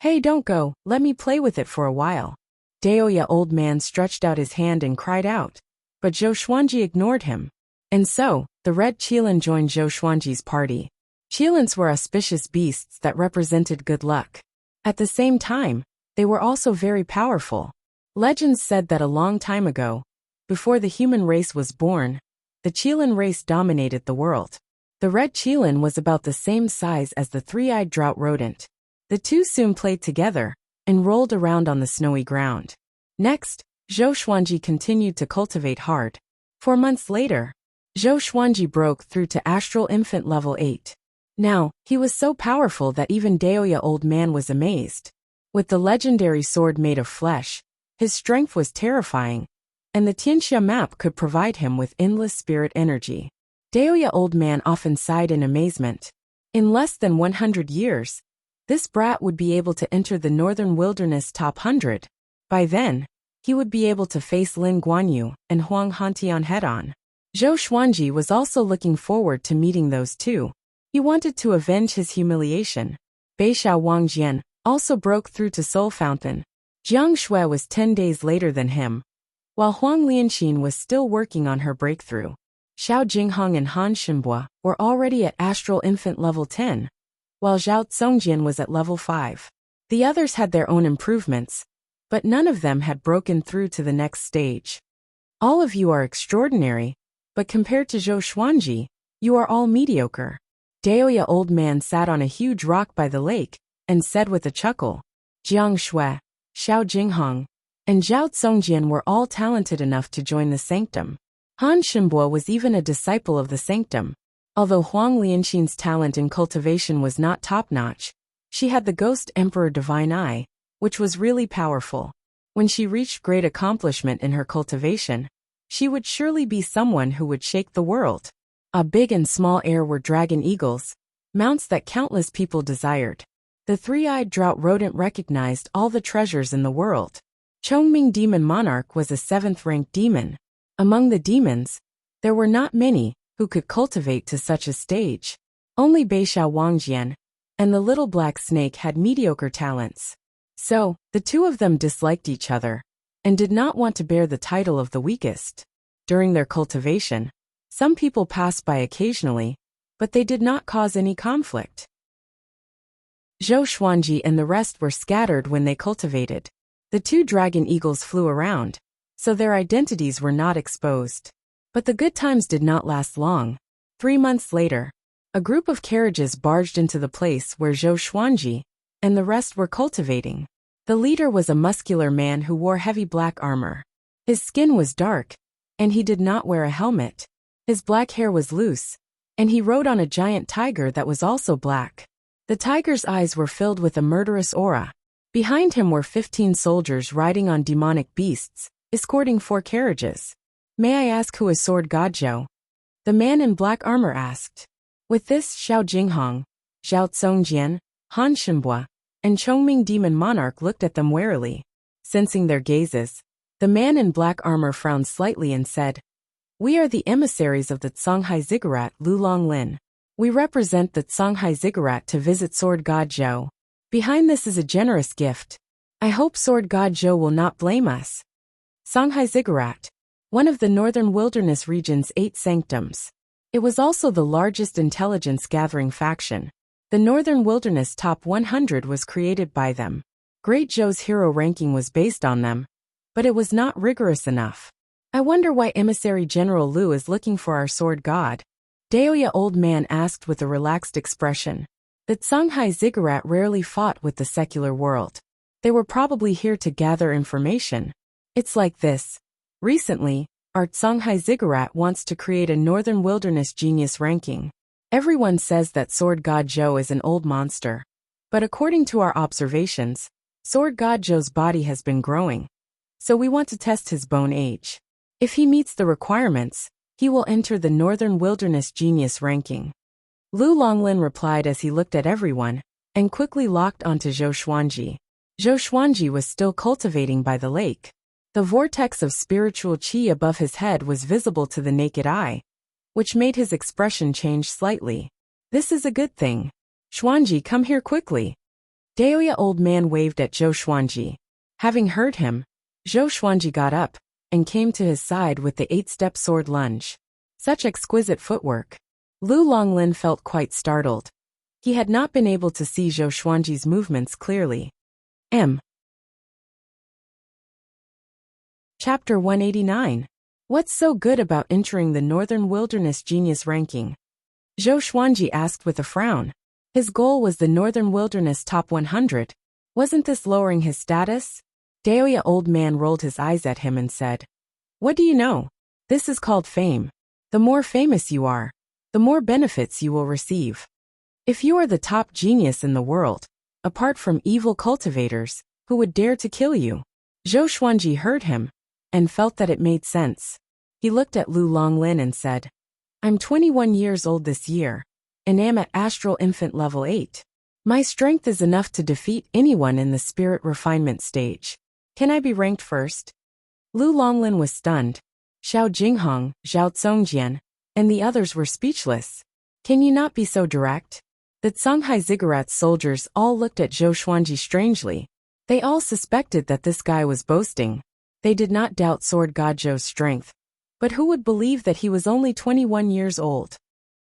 Hey, don't go, let me play with it for a while. Daoya old man stretched out his hand and cried out, but Zhou Xuanji ignored him. And so, the red Qilin joined Zhou Xuanji's party. Qilins were auspicious beasts that represented good luck. At the same time, they were also very powerful. Legends said that a long time ago, before the human race was born, the Qilin race dominated the world. The red Qilin was about the same size as the three-eyed drought rodent. The two soon played together and rolled around on the snowy ground. Next, Zhou Xuanji continued to cultivate hard. 4 months later, Zhou Xuanji broke through to Astral Infant level 8. Now, he was so powerful that even Daoya old man was amazed. With the legendary sword made of flesh, his strength was terrifying, and the Tianxia map could provide him with endless spirit energy. Daoya old man often sighed in amazement. In less than 100 years, this brat would be able to enter the northern wilderness top 100. By then, he would be able to face Lin Guanyu and Huang Hantian head-on. Zhou Xuanji was also looking forward to meeting those two. He wanted to avenge his humiliation. Beixiao Wangjian also broke through to Soul Fountain. Jiang Shui was 10 days later than him, while Huang Lianxin was still working on her breakthrough. Xiao Jinghong and Han Shenbua were already at Astral Infant level 10, while Zhao Tsongjian was at level 5. The others had their own improvements, but none of them had broken through to the next stage. All of you are extraordinary, but compared to Zhou Xuanji, you are all mediocre. Daoya old man sat on a huge rock by the lake and said with a chuckle, Jiang Shui, Xiao Jinghong, and Zhao Tsongjian were all talented enough to join the sanctum. Han Shenbua was even a disciple of the sanctum. Although Huang Lianxin's talent in cultivation was not top-notch, she had the Ghost Emperor Divine Eye, which was really powerful. When she reached great accomplishment in her cultivation, she would surely be someone who would shake the world. A big and small heir were dragon eagles, mounts that countless people desired. The three-eyed drought rodent recognized all the treasures in the world. Chongming Demon Monarch was a 7th-ranked demon. Among the demons, there were not many who could cultivate to such a stage. Only Beishao Wangjian and the little black snake had mediocre talents. So, the two of them disliked each other and did not want to bear the title of the weakest. During their cultivation, some people passed by occasionally, but they did not cause any conflict. Zhou Xuanji and the rest were scattered when they cultivated. The two dragon eagles flew around, so their identities were not exposed. But the good times did not last long. 3 months later, a group of carriages barged into the place where Zhou Xuanji and the rest were cultivating. The leader was a muscular man who wore heavy black armor. His skin was dark, and he did not wear a helmet. His black hair was loose, and he rode on a giant tiger that was also black. The tiger's eyes were filled with a murderous aura. Behind him were 15 soldiers riding on demonic beasts, escorting 4 carriages. "May I ask who is Sword God Zhou?" the man in black armor asked. With this, Xiao Jinghong, Zhao Tsongjian, Han Shenbua, and Chongming Demon Monarch looked at them warily. Sensing their gazes, the man in black armor frowned slightly and said, "We are the emissaries of the Songhai Ziggurat Lu Longlin. We represent the Songhai Ziggurat to visit Sword God Zhou. Behind this is a generous gift. I hope Sword God Zhou will not blame us." Songhai Ziggurat, one of the Northern Wilderness region's 8 sanctums. It was also the largest intelligence-gathering faction. The Northern Wilderness Top 100 was created by them. Great Zhou's hero ranking was based on them, but it was not rigorous enough. "I wonder why Emissary General Lu is looking for our sword god?" Daoya Old Man asked with a relaxed expression. The Songhai Ziggurat rarely fought with the secular world. They were probably here to gather information. It's like this. Recently, our Songhai Ziggurat wants to create a Northern Wilderness Genius ranking. Everyone says that Sword God Zhou is an old monster. But according to our observations, Sword God Zhou's body has been growing. So we want to test his bone age. If he meets the requirements, he will enter the Northern Wilderness Genius ranking. Lu Longlin replied as he looked at everyone, and quickly locked onto Zhou Xuanji. Zhou Xuanji was still cultivating by the lake. The vortex of spiritual qi above his head was visible to the naked eye, which made his expression change slightly. "This is a good thing. Xuanji, come here quickly." Daoya Old Man waved at Zhou Xuanji. Having heard him, Zhou Xuanji got up and came to his side with the 8-step sword lunge. Such exquisite footwork. Lu Longlin felt quite startled. He had not been able to see Zhou Xuanji's movements clearly. Chapter 189. What's so good about entering the Northern Wilderness Genius ranking? Zhou Xuanji asked with a frown. His goal was the Northern Wilderness Top 100. Wasn't this lowering his status? Daoya Old Man rolled his eyes at him and said, "What do you know? This is called fame. The more famous you are, the more benefits you will receive. If you are the top genius in the world, apart from evil cultivators, who would dare to kill you?" Zhou Xuanji heard him and felt that it made sense. He looked at Lu Longlin and said, "I'm 21 years old this year, and am at Astral Infant Level 8. My strength is enough to defeat anyone in the spirit refinement stage. Can I be ranked first?" Lu Longlin was stunned. Xiao Jinghong, Zhao Tsongjian, and the others were speechless. "Can you not be so direct?" The Songhai Ziggurat's soldiers all looked at Zhou Xuanji strangely. They all suspected that this guy was boasting. They did not doubt Sword God Zhou's strength. But who would believe that he was only 21 years old?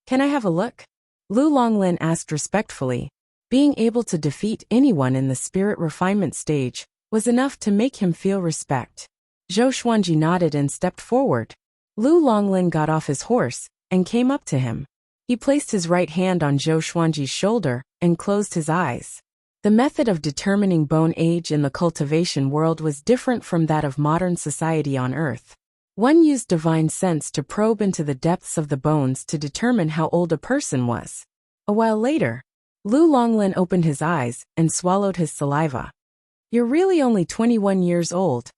"Can I have a look?" Lu Longlin asked respectfully. Being able to defeat anyone in the spirit refinement stage was enough to make him feel respect. Zhou Xuanji nodded and stepped forward. Lu Longlin got off his horse and came up to him. He placed his right hand on Zhou Xuanji's shoulder and closed his eyes. The method of determining bone age in the cultivation world was different from that of modern society on Earth. One used divine sense to probe into the depths of the bones to determine how old a person was. A while later, Lu Longlin opened his eyes and swallowed his saliva. You're really only 21 years old.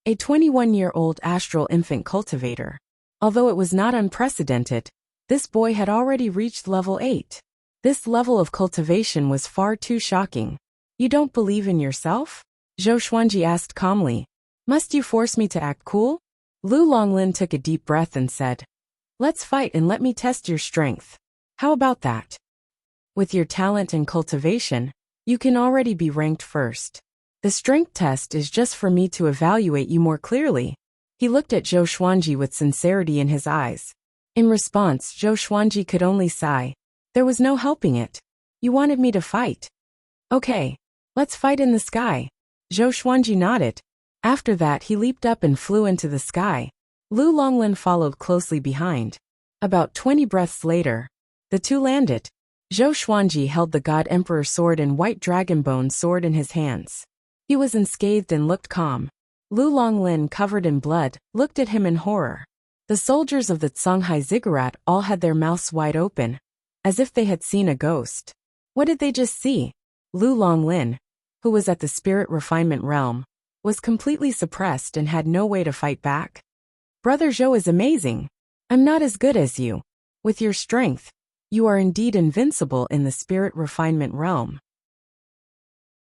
A 21-year-old astral infant cultivator. Although it was not unprecedented, this boy had already reached level 8. This level of cultivation was far too shocking. You don't believe in yourself? Zhou Xuanji asked calmly. Must you force me to act cool? Lu Longlin took a deep breath and said, Let's fight and let me test your strength. How about that? With your talent and cultivation, you can already be ranked first. The strength test is just for me to evaluate you more clearly. He looked at Zhou Xuanji with sincerity in his eyes. In response, Zhou Xuanji could only sigh. There was no helping it. You wanted me to fight. Okay, let's fight in the sky. Zhou Xuanji nodded. After that he leaped up and flew into the sky. Lu Longlin followed closely behind. About 20 breaths later, the two landed. Zhou Xuanji held the God Emperor sword and white dragonbone sword in his hands. He was unscathed and looked calm. Lu Longlin, covered in blood, looked at him in horror. The soldiers of the Songhai Ziggurat all had their mouths wide open, as if they had seen a ghost. What did they just see? Lu Longlin, who was at the spirit refinement realm, was completely suppressed and had no way to fight back. Brother Zhou is amazing. I'm not as good as you. With your strength, you are indeed invincible in the spirit refinement realm.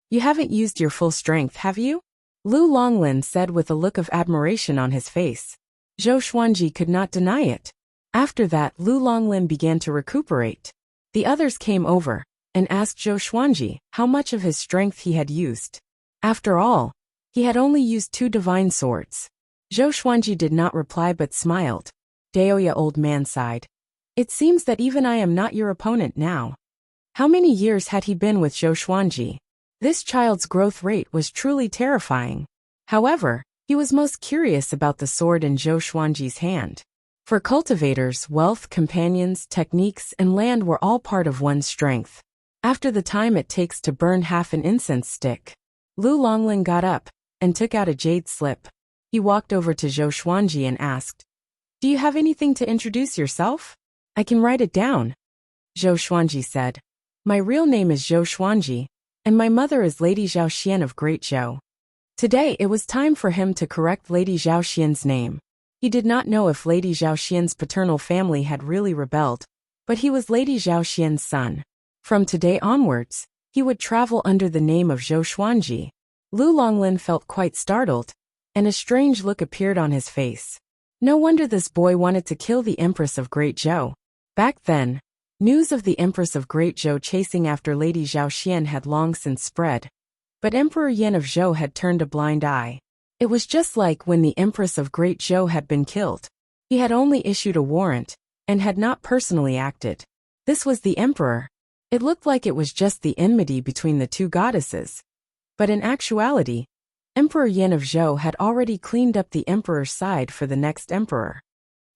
You haven't used your full strength, have you? Lu Longlin said with a look of admiration on his face. Zhou Xuanji could not deny it. After that, Lu Longlin began to recuperate. The others came over and asked Zhou Xuanji how much of his strength he had used. After all, he had only used 2 divine swords. Zhou Xuanji did not reply but smiled. Daoya old man sighed. It seems that even I am not your opponent now. How many years had he been with Zhou Xuanji? This child's growth rate was truly terrifying. However, he was most curious about the sword in Zhou Xuanji's hand. For cultivators, wealth, companions, techniques, and land were all part of one's strength. After the time it takes to burn half an incense stick, Lu Longlin got up and took out a jade slip. He walked over to Zhou Xuanji and asked, Do you have anything to introduce yourself? I can write it down. Zhou Xuanji said, My real name is Zhou Xuanji, and my mother is Lady Zhao Xian of Great Zhou. Today it was time for him to correct Lady Zhao Xian's name. He did not know if Lady Zhao Xian's paternal family had really rebelled, but he was Lady Zhao Xian's son. From today onwards, he would travel under the name of Zhou Xuanji. Lu Longlin felt quite startled, and a strange look appeared on his face. No wonder this boy wanted to kill the Empress of Great Zhou. Back then, news of the Empress of Great Zhou chasing after Lady Zhao Xian had long since spread. But Emperor Yan of Zhou had turned a blind eye. It was just like when the Empress of Great Zhou had been killed. He had only issued a warrant, and had not personally acted. This was the Emperor. It looked like it was just the enmity between the two goddesses. But in actuality, Emperor Yan of Zhou had already cleaned up the Emperor's side for the next emperor.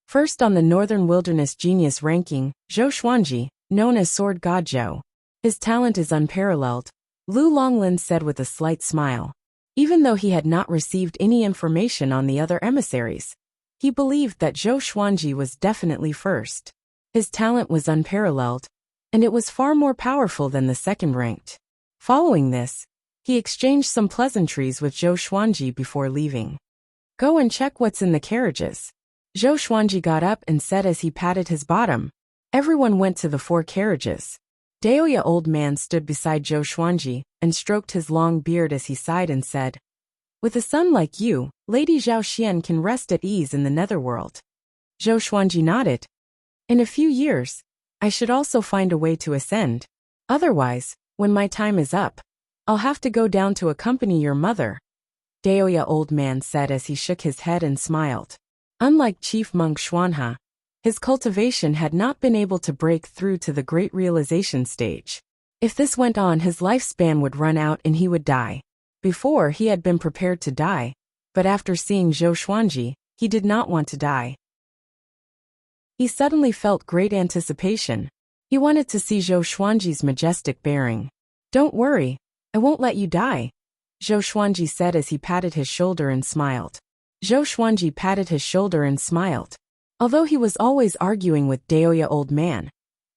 First on the Northern Wilderness Genius ranking, Zhou Xuanji, known as Sword God Zhou. His talent is unparalleled, Lu Longlin said with a slight smile. Even though he had not received any information on the other emissaries, he believed that Zhou Xuanji was definitely first. His talent was unparalleled, and it was far more powerful than the second-ranked. Following this, he exchanged some pleasantries with Zhou Xuanji before leaving. Go and check what's in the carriages. Zhou Xuanji got up and said as he patted his bottom. Everyone went to the 4 carriages. Daoya old man stood beside Zhou Xuanji and stroked his long beard as he sighed and said, With a son like you, Lady Zhao Xian can rest at ease in the netherworld. Zhou Xuanji nodded. In a few years, I should also find a way to ascend. Otherwise, when my time is up, I'll have to go down to accompany your mother. Daoya old man said as he shook his head and smiled. Unlike Chief Monk Xuanha, his cultivation had not been able to break through to the great realization stage. If this went on, his lifespan would run out and he would die. Before, he had been prepared to die, but after seeing Zhou Xuanji, he did not want to die. He suddenly felt great anticipation. He wanted to see Zhou Xuanji's majestic bearing. Don't worry, I won't let you die, Zhou Xuanji said as he patted his shoulder and smiled. Zhou Xuanji patted his shoulder and smiled. Although he was always arguing with Daoya old man,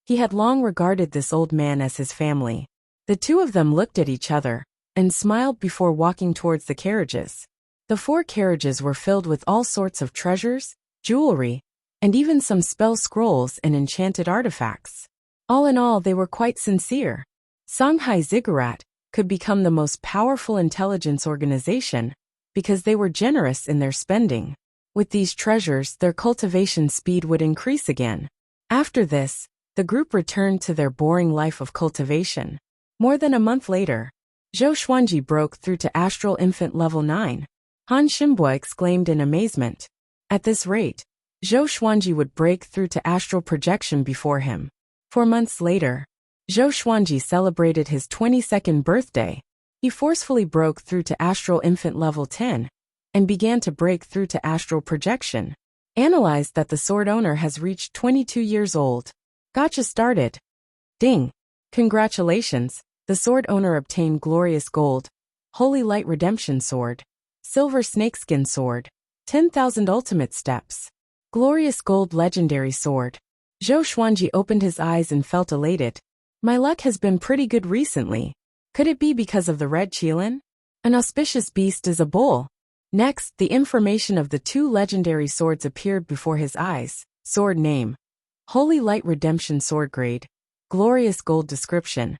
he had long regarded this old man as his family. The two of them looked at each other and smiled before walking towards the carriages. The 4 carriages were filled with all sorts of treasures, jewelry, and even some spell scrolls and enchanted artifacts. All in all, they were quite sincere. Shanghai Ziggurat could become the most powerful intelligence organization because they were generous in their spending. With these treasures, their cultivation speed would increase again. After this, the group returned to their boring life of cultivation. More than a month later, Zhou Xuanji broke through to Astral Infant Level 9. Han Xinbo exclaimed in amazement. At this rate, Zhou Xuanji would break through to astral projection before him. 4 months later, Zhou Xuanji celebrated his 22nd birthday. He forcefully broke through to Astral Infant Level 10 and began to break through to astral projection. Analyzed that the sword owner has reached 22 years old. Gotcha started. Ding! Congratulations, the sword owner obtained Glorious Gold, Holy Light Redemption Sword, Silver Snakeskin Sword, 10,000 Ultimate Steps, Glorious Gold Legendary Sword. Zhou Xuanji opened his eyes and felt elated. My luck has been pretty good recently. Could it be because of the red qilin? An auspicious beast is a bull. Next, the information of the 2 legendary swords appeared before his eyes. Sword name: Holy Light Redemption Sword grade, Glorious Gold description.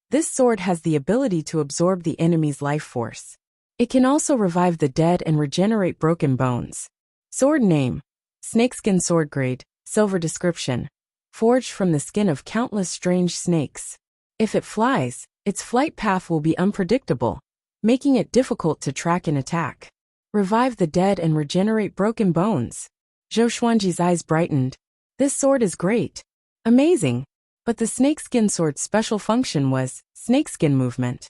This sword has the ability to absorb the enemy's life force. It can also revive the dead and regenerate broken bones. Sword name: Snakeskin Sword grade, Silver description. Forged from the skin of countless strange snakes. If it flies, its flight path will be unpredictable, making it difficult to track and attack. Revive the dead and regenerate broken bones. Zhou Xuanji's eyes brightened. This sword is great. Amazing. But the snakeskin sword's special function was snakeskin movement.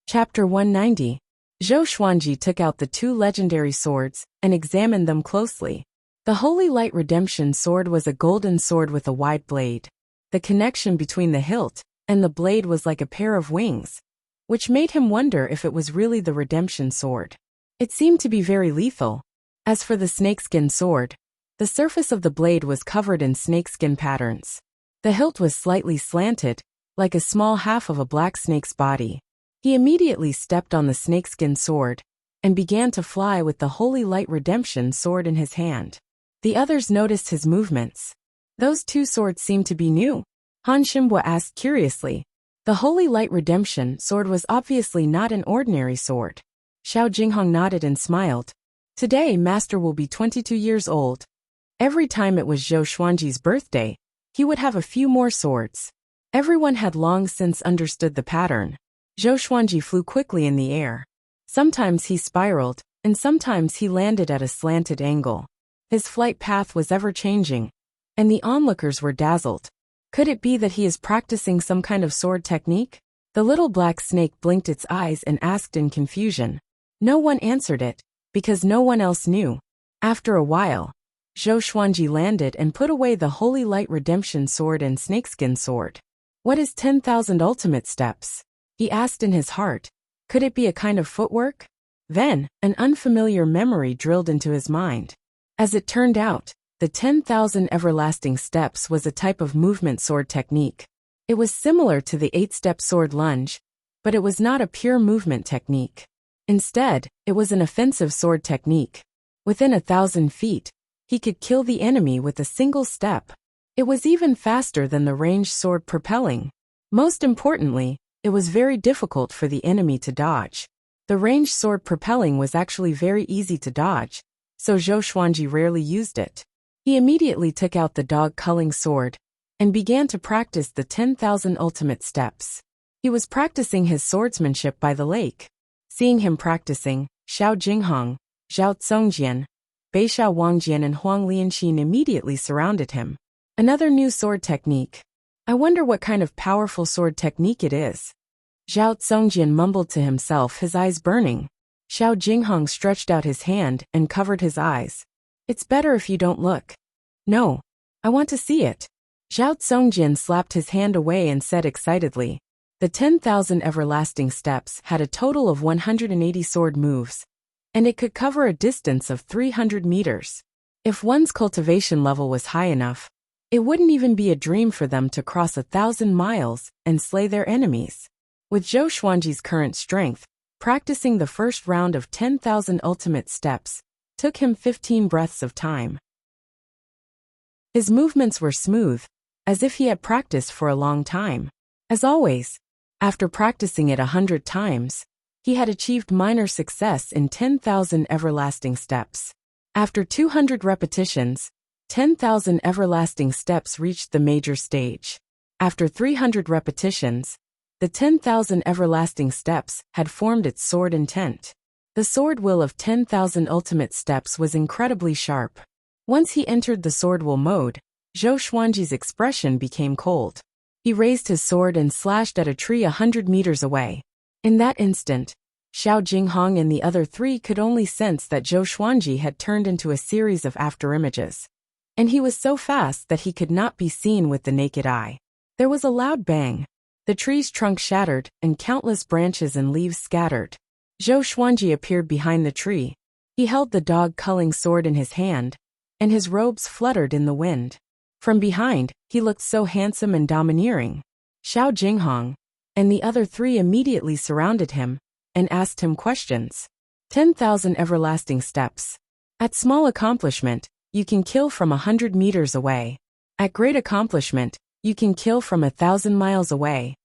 Chapter 190. Zhou Xuanji took out the 2 legendary swords and examined them closely. The Holy Light Redemption Sword was a golden sword with a wide blade. The connection between the hilt and the blade was like a pair of wings, which made him wonder if it was really the redemption sword. It seemed to be very lethal. As for the snakeskin sword, the surface of the blade was covered in snakeskin patterns. The hilt was slightly slanted, like a small half of a black snake's body. He immediately stepped on the snakeskin sword and began to fly with the Holy Light Redemption Sword in his hand. The others noticed his movements. Those 2 swords seemed to be new. Han Xinbo asked curiously. The Holy Light Redemption Sword was obviously not an ordinary sword. Xiao Jinghong nodded and smiled. Today, Master will be 22 years old. Every time it was Zhou Xuanji's birthday, he would have a few more swords. Everyone had long since understood the pattern. Zhou Xuanji flew quickly in the air. Sometimes he spiraled, and sometimes he landed at a slanted angle. His flight path was ever-changing, and the onlookers were dazzled. Could it be that he is practicing some kind of sword technique? The little black snake blinked its eyes and asked in confusion. No one answered it, because no one else knew. After a while, Zhou Xuanji landed and put away the Holy Light Redemption Sword and Snakeskin Sword. What is 10,000 ultimate steps? He asked in his heart. Could it be a kind of footwork? Then, an unfamiliar memory drilled into his mind. As it turned out, the 10,000 everlasting steps was a type of movement sword technique. It was similar to the 8-step sword lunge, but it was not a pure movement technique. Instead, it was an offensive sword technique. Within 1,000 feet, he could kill the enemy with a single step. It was even faster than the ranged sword propelling. Most importantly, it was very difficult for the enemy to dodge. The ranged sword propelling was actually very easy to dodge, so Zhou Xuanji rarely used it. He immediately took out the dog-culling sword and began to practice the 10,000 ultimate steps. He was practicing his swordsmanship by the lake. Seeing him practicing, Xiao Jinghong, Zhao Congjian, Beishao Wangjian and Huang Lianxin immediately surrounded him. Another new sword technique. I wonder what kind of powerful sword technique it is. Zhao Congjian mumbled to himself, his eyes burning. Xiao Jinghong stretched out his hand and covered his eyes. It's better if you don't look. No. I want to see it. Zhao Congjian slapped his hand away and said excitedly. The 10,000 everlasting steps had a total of 180 sword moves, and it could cover a distance of 300 meters. If one's cultivation level was high enough, it wouldn't even be a dream for them to cross 1,000 miles and slay their enemies. With Zhou Xuanji's current strength, practicing the first round of 10,000 ultimate steps took him 15 breaths of time. His movements were smooth, as if he had practiced for a long time. As always, after practicing it 100 times, he had achieved minor success in 10,000 everlasting steps. After 200 repetitions, 10,000 everlasting steps reached the major stage. After 300 repetitions, the 10,000 everlasting steps had formed its sword intent. The sword will of 10,000 ultimate steps was incredibly sharp. Once he entered the sword will mode, Zhou Xuanji's expression became cold. He raised his sword and slashed at a tree 100 meters away. In that instant, Xiao Jinghong and the other three could only sense that Zhou Xuanji had turned into a series of afterimages. And he was so fast that he could not be seen with the naked eye. There was a loud bang. The tree's trunk shattered, and countless branches and leaves scattered. Zhou Xuanji appeared behind the tree. He held the dog-culling sword in his hand, and his robes fluttered in the wind. From behind, he looked so handsome and domineering. Xiao Jinghong and the other three immediately surrounded him and asked him questions. 10,000 everlasting steps. At small accomplishment, you can kill from 100 meters away. At great accomplishment, you can kill from 1,000 miles away.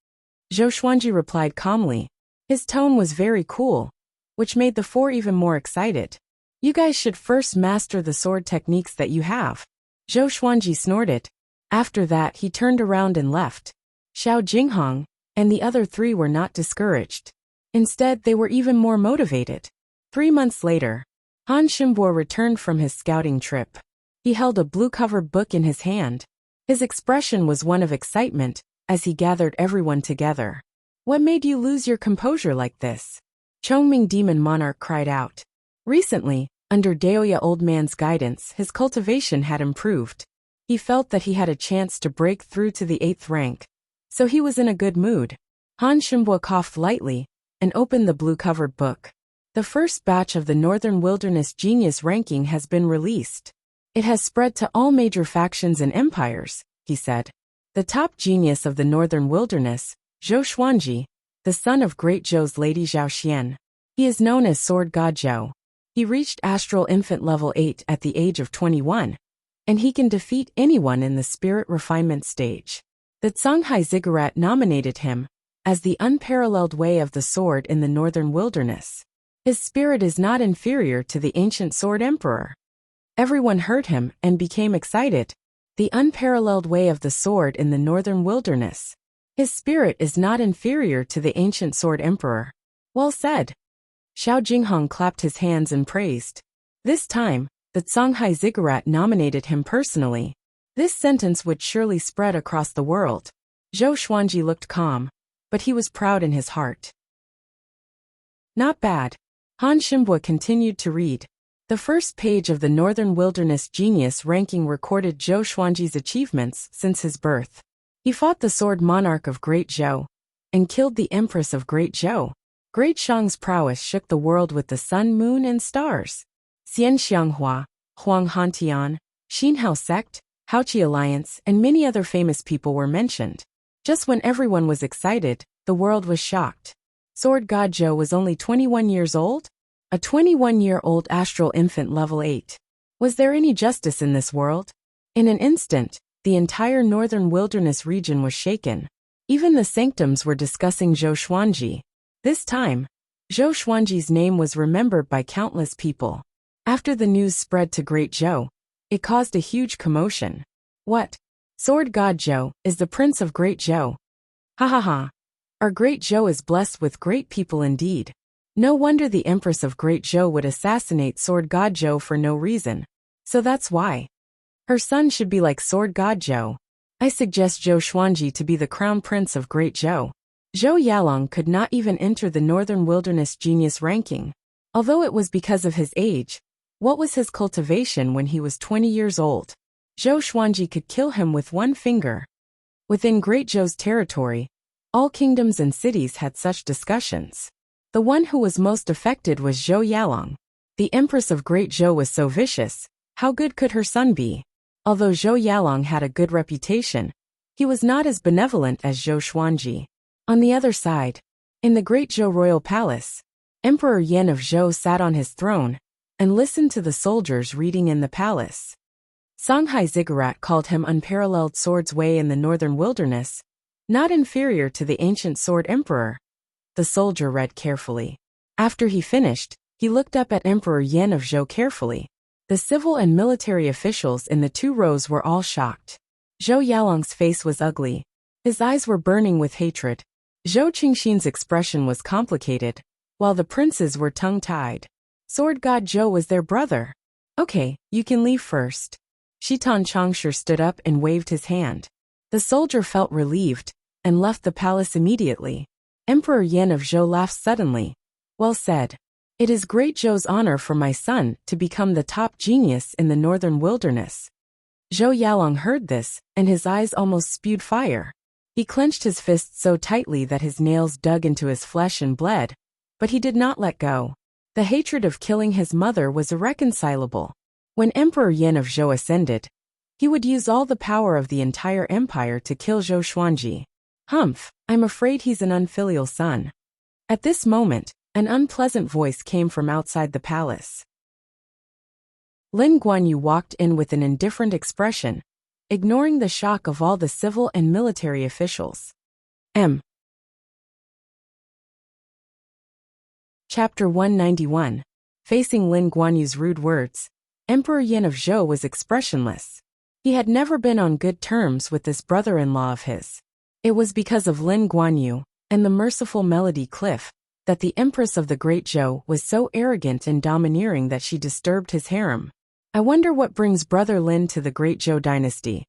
Zhou Xuanji replied calmly. His tone was very cool, which made the four even more excited. You guys should first master the sword techniques that you have. Zhou Xuanji snorted. After that he turned around and left. Xiao Jinghong and the other three were not discouraged. Instead, they were even more motivated. 3 months later, Han Xinbo returned from his scouting trip. He held a blue-covered book in his hand. His expression was one of excitement as he gathered everyone together. What made you lose your composure like this? Chongming Demon Monarch cried out. Recently, under Daoya Old Man's guidance, his cultivation had improved. He felt that he had a chance to break through to the 8th rank, so he was in a good mood. Han Xinbo coughed lightly and opened the blue-covered book. The first batch of the Northern Wilderness Genius ranking has been released. It has spread to all major factions and empires, he said. The top genius of the Northern Wilderness, Zhou Xuanji, the son of Great Zhou's Lady Zhao Xian. He is known as Sword God Zhou. He reached Astral Infant Level 8 at the age of 21, and he can defeat anyone in the Spirit Refinement stage. The Songhai Ziggurat nominated him as the unparalleled way of the sword in the Northern Wilderness. His spirit is not inferior to the ancient Sword Emperor. Everyone heard him and became excited. The unparalleled way of the sword in the Northern Wilderness. His spirit is not inferior to the ancient Sword Emperor. Well said. Xiao Jinghong clapped his hands and praised. This time, the Songhai Ziggurat nominated him personally. This sentence would surely spread across the world. Zhou Xuanji looked calm, but he was proud in his heart. Not bad. Han Xinbo continued to read. The first page of the Northern Wilderness Genius ranking recorded Zhou Xuanji's achievements since his birth. He fought the Sword Monarch of Great Zhou and killed the Empress of Great Zhou. Great Shang's prowess shook the world with the sun, moon, and stars. Xian Xianghua, Huang Hantian, Xinhao Sect, Haoqi Alliance, and many other famous people were mentioned. Just when everyone was excited, the world was shocked. Sword God Zhou was only 21 years old? A 21-year-old astral infant level 8. Was there any justice in this world? In an instant, the entire Northern Wilderness region was shaken. Even the sanctums were discussing Zhou Xuanji. This time, Zhou Xuanji's name was remembered by countless people. After the news spread to Great Zhou, it caused a huge commotion. What? Sword God Zhou is the Prince of Great Zhou. Ha ha ha. Our Great Zhou is blessed with great people indeed. No wonder the Empress of Great Zhou would assassinate Sword God Zhou for no reason. So that's why. Her son should be like Sword God Zhou. I suggest Zhou Xuanji to be the Crown Prince of Great Zhou. Zhou Yalong could not even enter the Northern Wilderness Genius ranking. Although it was because of his age, what was his cultivation when he was 20 years old? Zhou Xuanji could kill him with one finger. Within Great Zhou's territory, All kingdoms and cities had such discussions. The one who was most affected was Zhou Yalong. The Empress of Great Zhou was so vicious, how good could her son be? Although Zhou Yalong had a good reputation, he was not as benevolent as Zhou Xuanji. On the other side, in the Great Zhou royal palace, Emperor Yan of Zhou sat on his throne and listened to the soldiers reading in the palace. Songhai Ziggurat called him unparalleled sword's way in the northern wilderness, not inferior to the ancient sword emperor. The soldier read carefully. After he finished, he looked up at Emperor Yan of Zhou carefully. The civil and military officials in the 2 rows were all shocked. Zhou Yalong's face was ugly. His eyes were burning with hatred. Zhou Qingxin's expression was complicated, while the princes were tongue-tied. Sword God Zhou was their brother. Okay, you can leave first. Shitan Changshu stood up and waved his hand. The soldier felt relieved and left the palace immediately. Emperor Yan of Zhou laughed suddenly. Well said. It is great Zhou's honor for my son to become the top genius in the northern wilderness. Zhou Yalong heard this, and his eyes almost spewed fire. He clenched his fists so tightly that his nails dug into his flesh and bled, but he did not let go. The hatred of killing his mother was irreconcilable. When Emperor Yan of Zhou ascended, he would use all the power of the entire empire to kill Zhou Xuanji. Humph, I'm afraid he's an unfilial son. At this moment, an unpleasant voice came from outside the palace. Lin Guanyu walked in with an indifferent expression, ignoring the shock of all the civil and military officials. Chapter 191. Facing Lin Guanyu's rude words, Emperor Yan of Zhou was expressionless. He had never been on good terms with this brother-in-law of his. It was because of Lin Guanyu and the merciful Melody Cliff that the Empress of the Great Zhou was so arrogant and domineering that she disturbed his harem. I wonder what brings Brother Lin to the Great Zhou dynasty.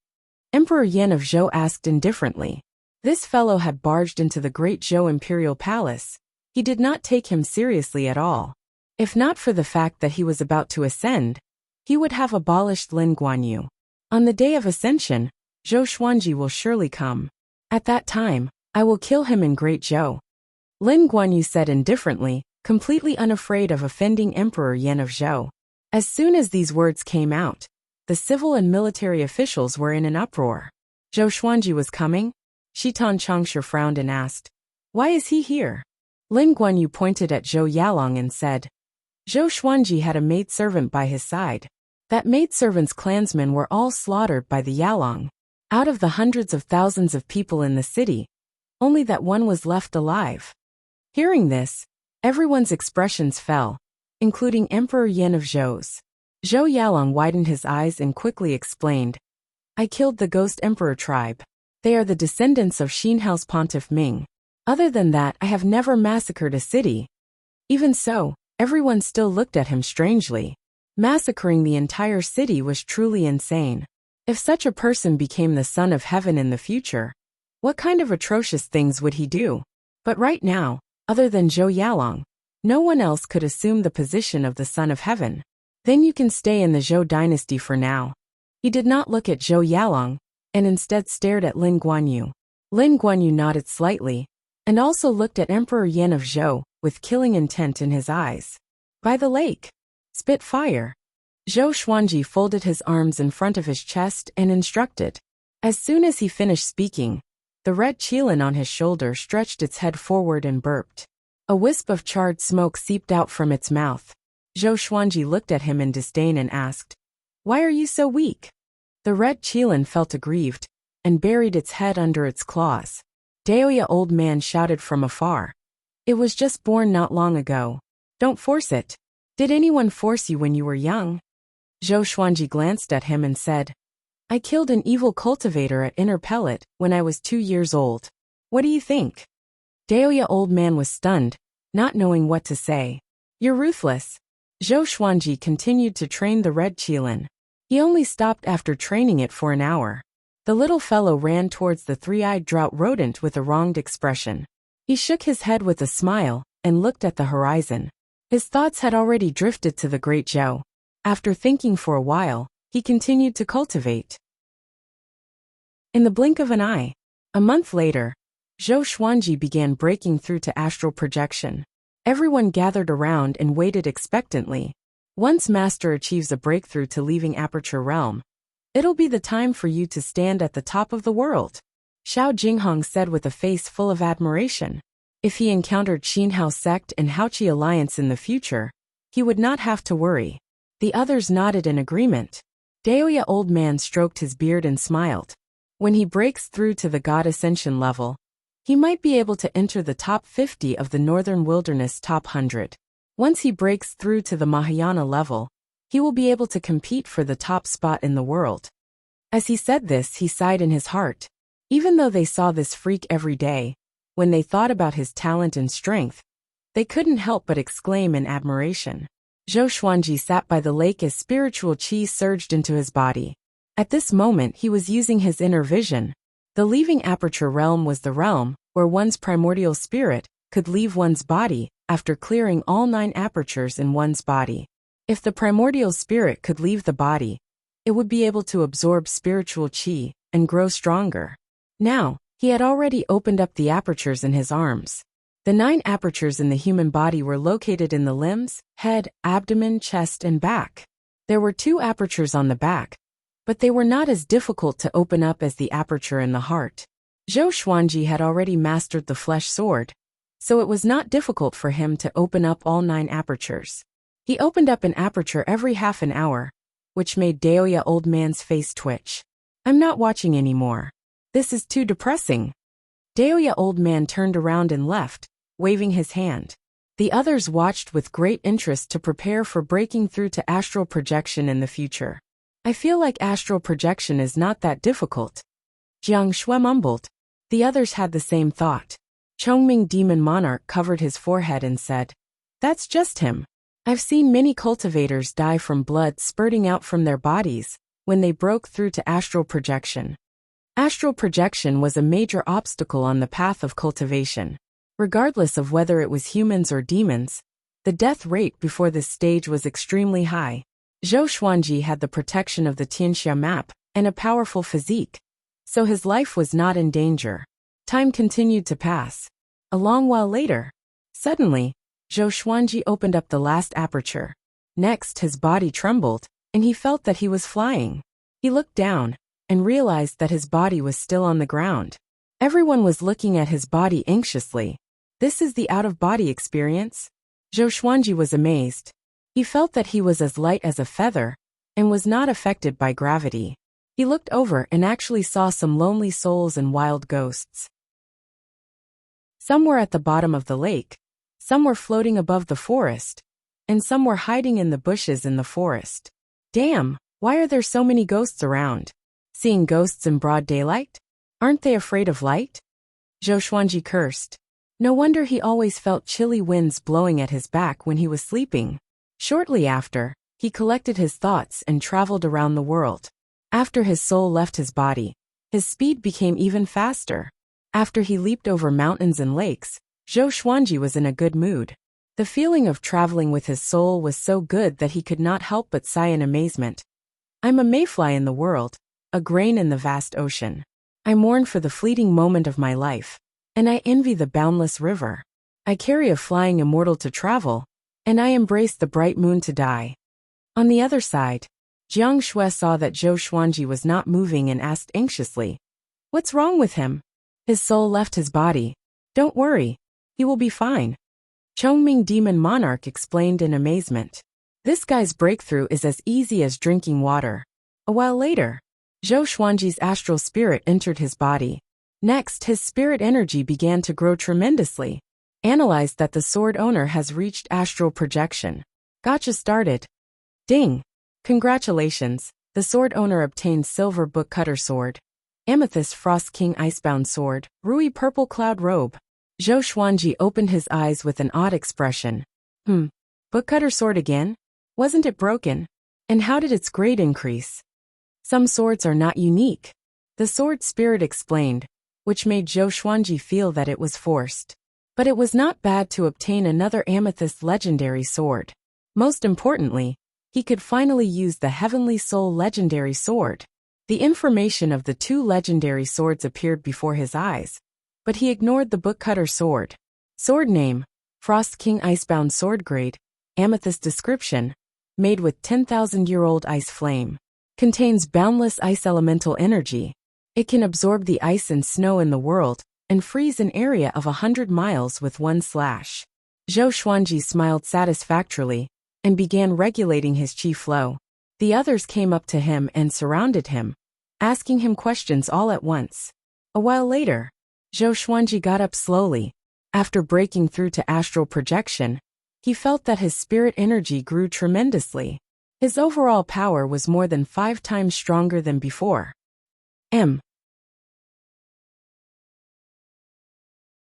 Emperor Yan of Zhou asked indifferently. This fellow had barged into the Great Zhou imperial palace. He did not take him seriously at all. If not for the fact that he was about to ascend, he would have abolished Lin Guanyu. On the day of ascension, Zhou Xuanji will surely come. At that time, I will kill him in Great Zhou. Lin Guanyu said indifferently, completely unafraid of offending Emperor Yan of Zhou. As soon as these words came out, the civil and military officials were in an uproar. Zhou Xuanji was coming? Shitan Changshu frowned and asked, why is he here? Lin Guanyu pointed at Zhou Yalong and said, Zhou Xuanji had a maidservant by his side. That maidservant's clansmen were all slaughtered by the Yalong. Out of the hundreds of thousands of people in the city, only that one was left alive. Hearing this, everyone's expressions fell, including Emperor Yan of Zhou's. Zhou Yalong widened his eyes and quickly explained, I killed the Ghost Emperor tribe. They are the descendants of Xinhao's Pontiff Ming. Other than that, I have never massacred a city. Even so, everyone still looked at him strangely. Massacring the entire city was truly insane. If such a person became the son of heaven in the future, what kind of atrocious things would he do? But right now, other than Zhou Yalong, no one else could assume the position of the son of heaven. Then you can stay in the Zhou dynasty for now. He did not look at Zhou Yalong, and instead stared at Lin Guanyu. Lin Guanyu nodded slightly, and also looked at Emperor Yan of Zhou, with killing intent in his eyes. By the lake. Spit fire. Zhou Xuanji folded his arms in front of his chest and instructed. As soon as he finished speaking, the red qilin on his shoulder stretched its head forward and burped. A wisp of charred smoke seeped out from its mouth. Zhou Xuanji looked at him in disdain and asked, why are you so weak? The red qilin felt aggrieved, and buried its head under its claws. Daoya old man shouted from afar. It was just born not long ago. Don't force it. Did anyone force you when you were young? Zhou Xuanji glanced at him and said, I killed an evil cultivator at Inner Pellet when I was 2 years old. What do you think? Daoya old man was stunned, not knowing what to say. You're ruthless. Zhou Xuanji continued to train the red qilin. He only stopped after training it for an hour. The little fellow ran towards the three-eyed drought rodent with a wronged expression. He shook his head with a smile and looked at the horizon. His thoughts had already drifted to the Great Zhou. After thinking for a while, he continued to cultivate. In the blink of an eye, a month later, Zhou Xuanji began breaking through to astral projection. Everyone gathered around and waited expectantly. Once Master achieves a breakthrough to leaving Aperture Realm, it'll be the time for you to stand at the top of the world, Xiao Jinghong said with a face full of admiration. If he encountered Xinhao sect and Haoqi alliance in the future, he would not have to worry. The others nodded in agreement. Daoya Old Man stroked his beard and smiled. When he breaks through to the God Ascension level, he might be able to enter the top 50 of the Northern Wilderness top 100. Once he breaks through to the Mahayana level, he will be able to compete for the top spot in the world. As he said this, he sighed in his heart. Even though they saw this freak every day, when they thought about his talent and strength, they couldn't help but exclaim in admiration. Zhou Xuanji sat by the lake as spiritual qi surged into his body. At this moment he was using his inner vision. The leaving Aperture Realm was the realm where one's primordial spirit could leave one's body after clearing all 9 apertures in one's body. If the primordial spirit could leave the body, it would be able to absorb spiritual qi and grow stronger. Now, he had already opened up the apertures in his arms. The 9 apertures in the human body were located in the limbs, head, abdomen, chest, and back. There were 2 apertures on the back, but they were not as difficult to open up as the aperture in the heart. Zhou Xuanji had already mastered the flesh sword, so it was not difficult for him to open up all 9 apertures. He opened up an aperture every half an hour, which made Daoya Old Man's face twitch. I'm not watching anymore. This is too depressing. Daoya Old Man turned around and left, waving his hand. The others watched with great interest to prepare for breaking through to astral projection in the future. I feel like astral projection is not that difficult, Jiang Shui mumbled. The others had the same thought. Chongming Demon Monarch covered his forehead and said, "That's just him. I've seen many cultivators die from blood spurting out from their bodies when they broke through to astral projection." Astral projection was a major obstacle on the path of cultivation. Regardless of whether it was humans or demons, the death rate before this stage was extremely high. Zhou Xuanji had the protection of the Tianxia map and a powerful physique, so his life was not in danger. Time continued to pass. A long while later, suddenly, Zhou Xuanji opened up the last aperture. Next, his body trembled, and he felt that he was flying. He looked down and realized that his body was still on the ground. Everyone was looking at his body anxiously. This is the out-of-body experience? Zhou Xuanji was amazed. He felt that he was as light as a feather and was not affected by gravity. He looked over and actually saw some lonely souls and wild ghosts. Some were at the bottom of the lake, some were floating above the forest, and some were hiding in the bushes in the forest. Damn, why are there so many ghosts around? Seeing ghosts in broad daylight? Aren't they afraid of light? Zhou Xuanji cursed. No wonder he always felt chilly winds blowing at his back when he was sleeping. Shortly after, he collected his thoughts and traveled around the world. After his soul left his body, his speed became even faster. After he leaped over mountains and lakes, Zhou Xuanji was in a good mood. The feeling of traveling with his soul was so good that he could not help but sigh in amazement. I'm a mayfly in the world, a grain in the vast ocean. I mourn for the fleeting moment of my life, and I envy the boundless river. I carry a flying immortal to travel, and I embrace the bright moon to die. On the other side, Jiang Shui saw that Zhou Xuanji was not moving and asked anxiously, "What's wrong with him?" His soul left his body. Don't worry, he will be fine. Chongming Demon Monarch explained in amazement. This guy's breakthrough is as easy as drinking water. A while later, Zhou Xuanji's astral spirit entered his body. Next, his spirit energy began to grow tremendously. Analyzed that the sword owner has reached astral projection. Gotcha started. Ding! Congratulations, the sword owner obtained Silver Book Cutter Sword, Amethyst Frost King Icebound Sword, Rui Purple Cloud Robe. Zhou Xuanji opened his eyes with an odd expression. Book Cutter Sword again? Wasn't it broken? And how did its grade increase? Some swords are not unique, the sword spirit explained, which made Zhou Xuanji feel that it was forced. But it was not bad to obtain another Amethyst Legendary Sword. Most importantly, he could finally use the Heavenly Soul Legendary Sword. The information of the 2 legendary swords appeared before his eyes. but he ignored the bookcutter sword. Sword name: Frost King Icebound Sword Grade, Amethyst description: made with 10,000-year-old ice flame. Contains boundless ice elemental energy. It can absorb the ice and snow in the world, and freeze an area of 100 miles with one slash. Zhou Xuanji smiled satisfactorily, and began regulating his chi flow. The others came up to him and surrounded him, asking him questions all at once. A while later, Zhou Xuanji got up slowly. After breaking through to astral projection, he felt that his spirit energy grew tremendously. His overall power was more than 5 times stronger than before.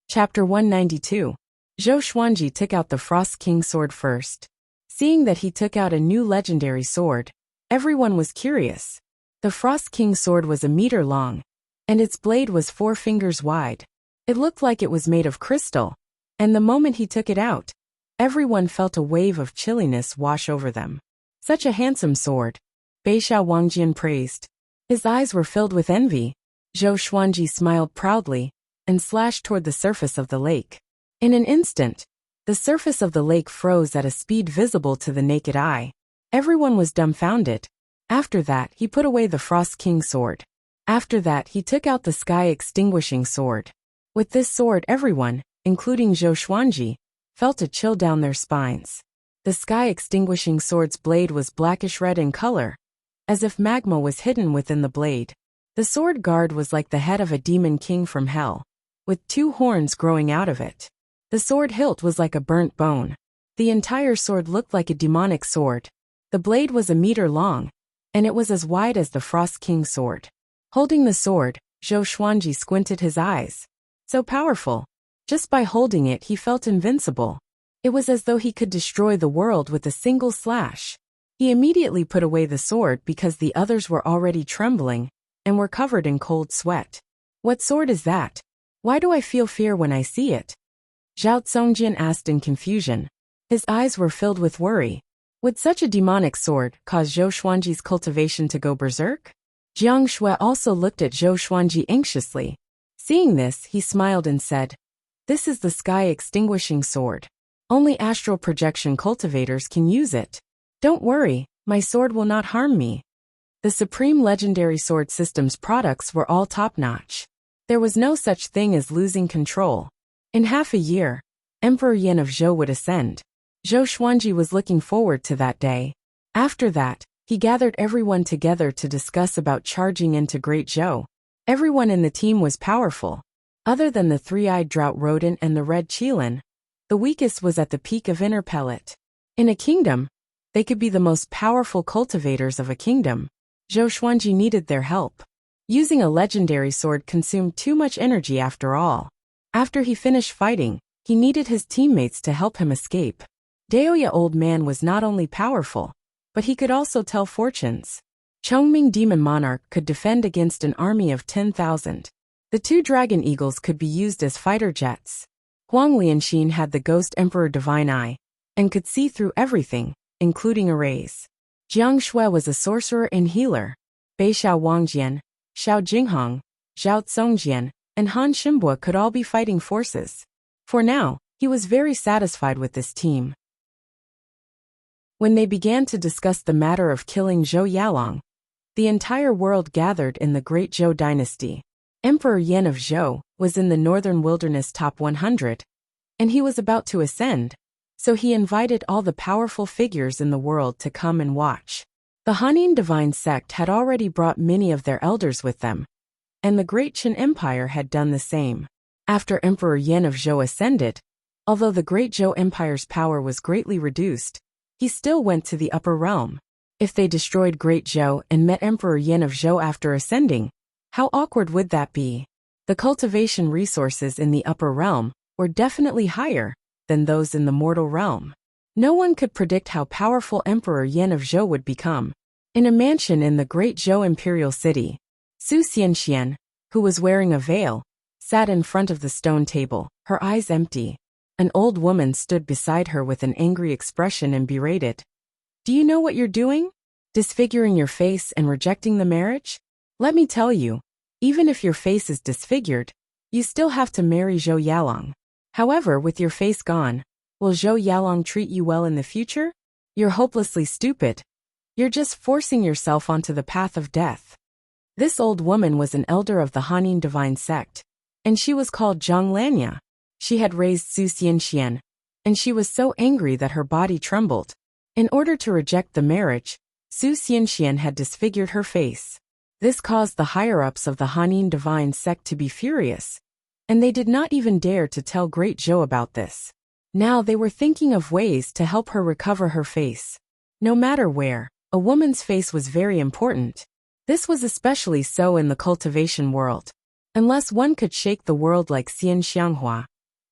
Chapter 192. Zhou Xuanji took out the Frost King sword first. Seeing that he took out a new legendary sword, everyone was curious. The Frost King sword was a meter long, and its blade was 4 fingers wide. It looked like it was made of crystal, and the moment he took it out, everyone felt a wave of chilliness wash over them. Such a handsome sword, Beishao Wangjian praised. His eyes were filled with envy. Zhou Xuanji smiled proudly and slashed toward the surface of the lake. In an instant, the surface of the lake froze at a speed visible to the naked eye. Everyone was dumbfounded. After that, he put away the Frost King sword. After that, he took out the Sky Extinguishing sword. With this sword, everyone, including Zhou Xuanji, felt a chill down their spines. The Sky Extinguishing sword's blade was blackish red in color, as if magma was hidden within the blade. The sword guard was like the head of a demon king from hell, with 2 horns growing out of it. The sword hilt was like a burnt bone. The entire sword looked like a demonic sword. The blade was a meter long, and it was as wide as the Frost King sword. Holding the sword, Zhou Xuanji squinted his eyes. So powerful. Just by holding it, he felt invincible. It was as though he could destroy the world with a single slash. He immediately put away the sword because the others were already trembling and were covered in cold sweat. What sword is that? Why do I feel fear when I see it? Zhao Zongjian asked in confusion. His eyes were filled with worry. Would such a demonic sword cause Zhou Xuanji's cultivation to go berserk? Jiang Shui also looked at Zhou Xuanji anxiously. Seeing this, he smiled and said, "This is the Sky Extinguishing sword. Only astral projection cultivators can use it. Don't worry, my sword will not harm me." The Supreme Legendary Sword System's products were all top-notch. There was no such thing as losing control. In half a year, Emperor Yin of Zhou would ascend. Zhou Xuanji was looking forward to that day. After that, he gathered everyone together to discuss about charging into Great Zhou. Everyone in the team was powerful. Other than the 3-eyed drought rodent and the red qilin, the weakest was at the peak of inner pellet. In a kingdom, they could be the most powerful cultivators of a kingdom. Zhou Xuanji needed their help. Using a legendary sword consumed too much energy after all. After he finished fighting, he needed his teammates to help him escape. Daoya Old Man was not only powerful, but he could also tell fortunes. Chongming Demon Monarch could defend against an army of 10,000. The 2 dragon eagles could be used as fighter jets. Huang Lianxin had the Ghost Emperor Divine Eye, and could see through everything, including arrays. Jiang Shui was a sorcerer and healer. Beishao Wangjian, Xiao Jinghong, Zhao Zongjian, and Han Ximbua could all be fighting forces. For now, he was very satisfied with this team. When they began to discuss the matter of killing Zhou Yalong, the entire world gathered in the Great Zhou dynasty. Emperor Yin of Zhou was in the northern wilderness top 100, and he was about to ascend, so he invited all the powerful figures in the world to come and watch. The Hanin divine sect had already brought many of their elders with them, and the Great Qin Empire had done the same. After Emperor Yin of Zhou ascended, although the Great Zhou Empire's power was greatly reduced, he still went to the upper realm. If they destroyed Great Zhou and met Emperor Yin of Zhou after ascending, how awkward would that be? The cultivation resources in the upper realm were definitely higher than those in the mortal realm. No one could predict how powerful Emperor Yin of Zhou would become. In a mansion in the Great Zhou Imperial City, Su Xianxian, who was wearing a veil, sat in front of the stone table, her eyes empty. An old woman stood beside her with an angry expression and berated. "Do you know what you're doing? Disfiguring your face and rejecting the marriage? Let me tell you, even if your face is disfigured, You still have to marry Zhou Yalong. However, with your face gone, will Zhou Yalong treat you well in the future? You're hopelessly stupid. You're just forcing yourself onto the path of death. This old woman was an elder of the Hanin divine sect, and she was called Zhang Lanya. She had raised Su Xianxian, and she was so angry that her body trembled. In order to reject the marriage, Su Xianxian had disfigured her face. This caused the higher-ups of the Hanin divine sect to be furious, and they did not even dare to tell Great Zhou about this. Now they were thinking of ways to help her recover her face. No matter where, a woman's face was very important. This was especially so in the cultivation world. Unless one could shake the world like Xian Xianghua,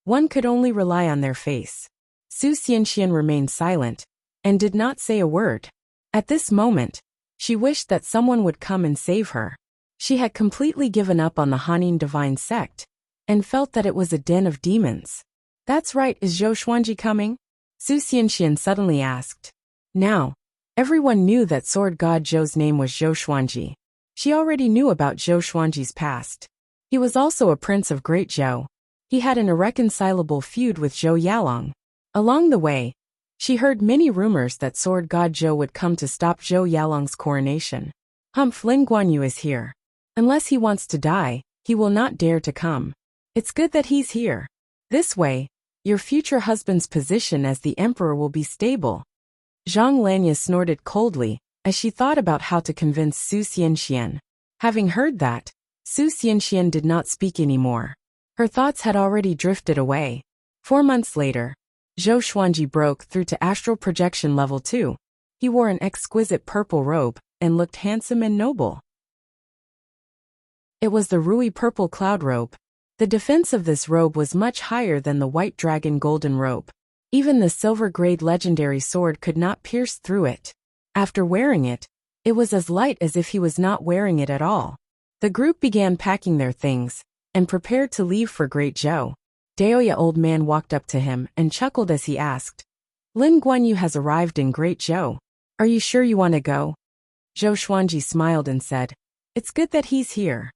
one could only rely on their face. Su Xianxian remained silent and did not say a word. At this moment, she wished that someone would come and save her. She had completely given up on the Hanin divine sect and felt that it was a den of demons. That's right, is Zhou Xuanji coming? Su Xianxian suddenly asked. Now, everyone knew that sword god Zhou's name was Zhou Xuanji. She already knew about Zhou Xuanji's past. He was also a prince of Great Zhou. He had an irreconcilable feud with Zhou Yalong. Along the way, she heard many rumors that sword god Zhou would come to stop Zhou Yalong's coronation. Humph, Lin Guanyu is here. Unless he wants to die, he will not dare to come. It's good that he's here. This way, your future husband's position as the emperor will be stable. Zhang Lanya snorted coldly as she thought about how to convince Su Xianxian. Having heard that, Su Xianxian did not speak anymore. Her thoughts had already drifted away. 4 months later, Zhou Xuanji broke through to astral projection level 2. He wore an exquisite purple robe and looked handsome and noble. It was the Rui purple cloud robe. The defense of this robe was much higher than the white dragon golden robe. Even the silver-grade legendary sword could not pierce through it. After wearing it, it was as light as if he was not wearing it at all. The group began packing their things and prepared to leave for Great Zhou. Daoya old man walked up to him and chuckled as he asked, Lin Guanyu has arrived in Great Zhou. Are you sure you want to go? Zhou Xuanji smiled and said, It's good that he's here.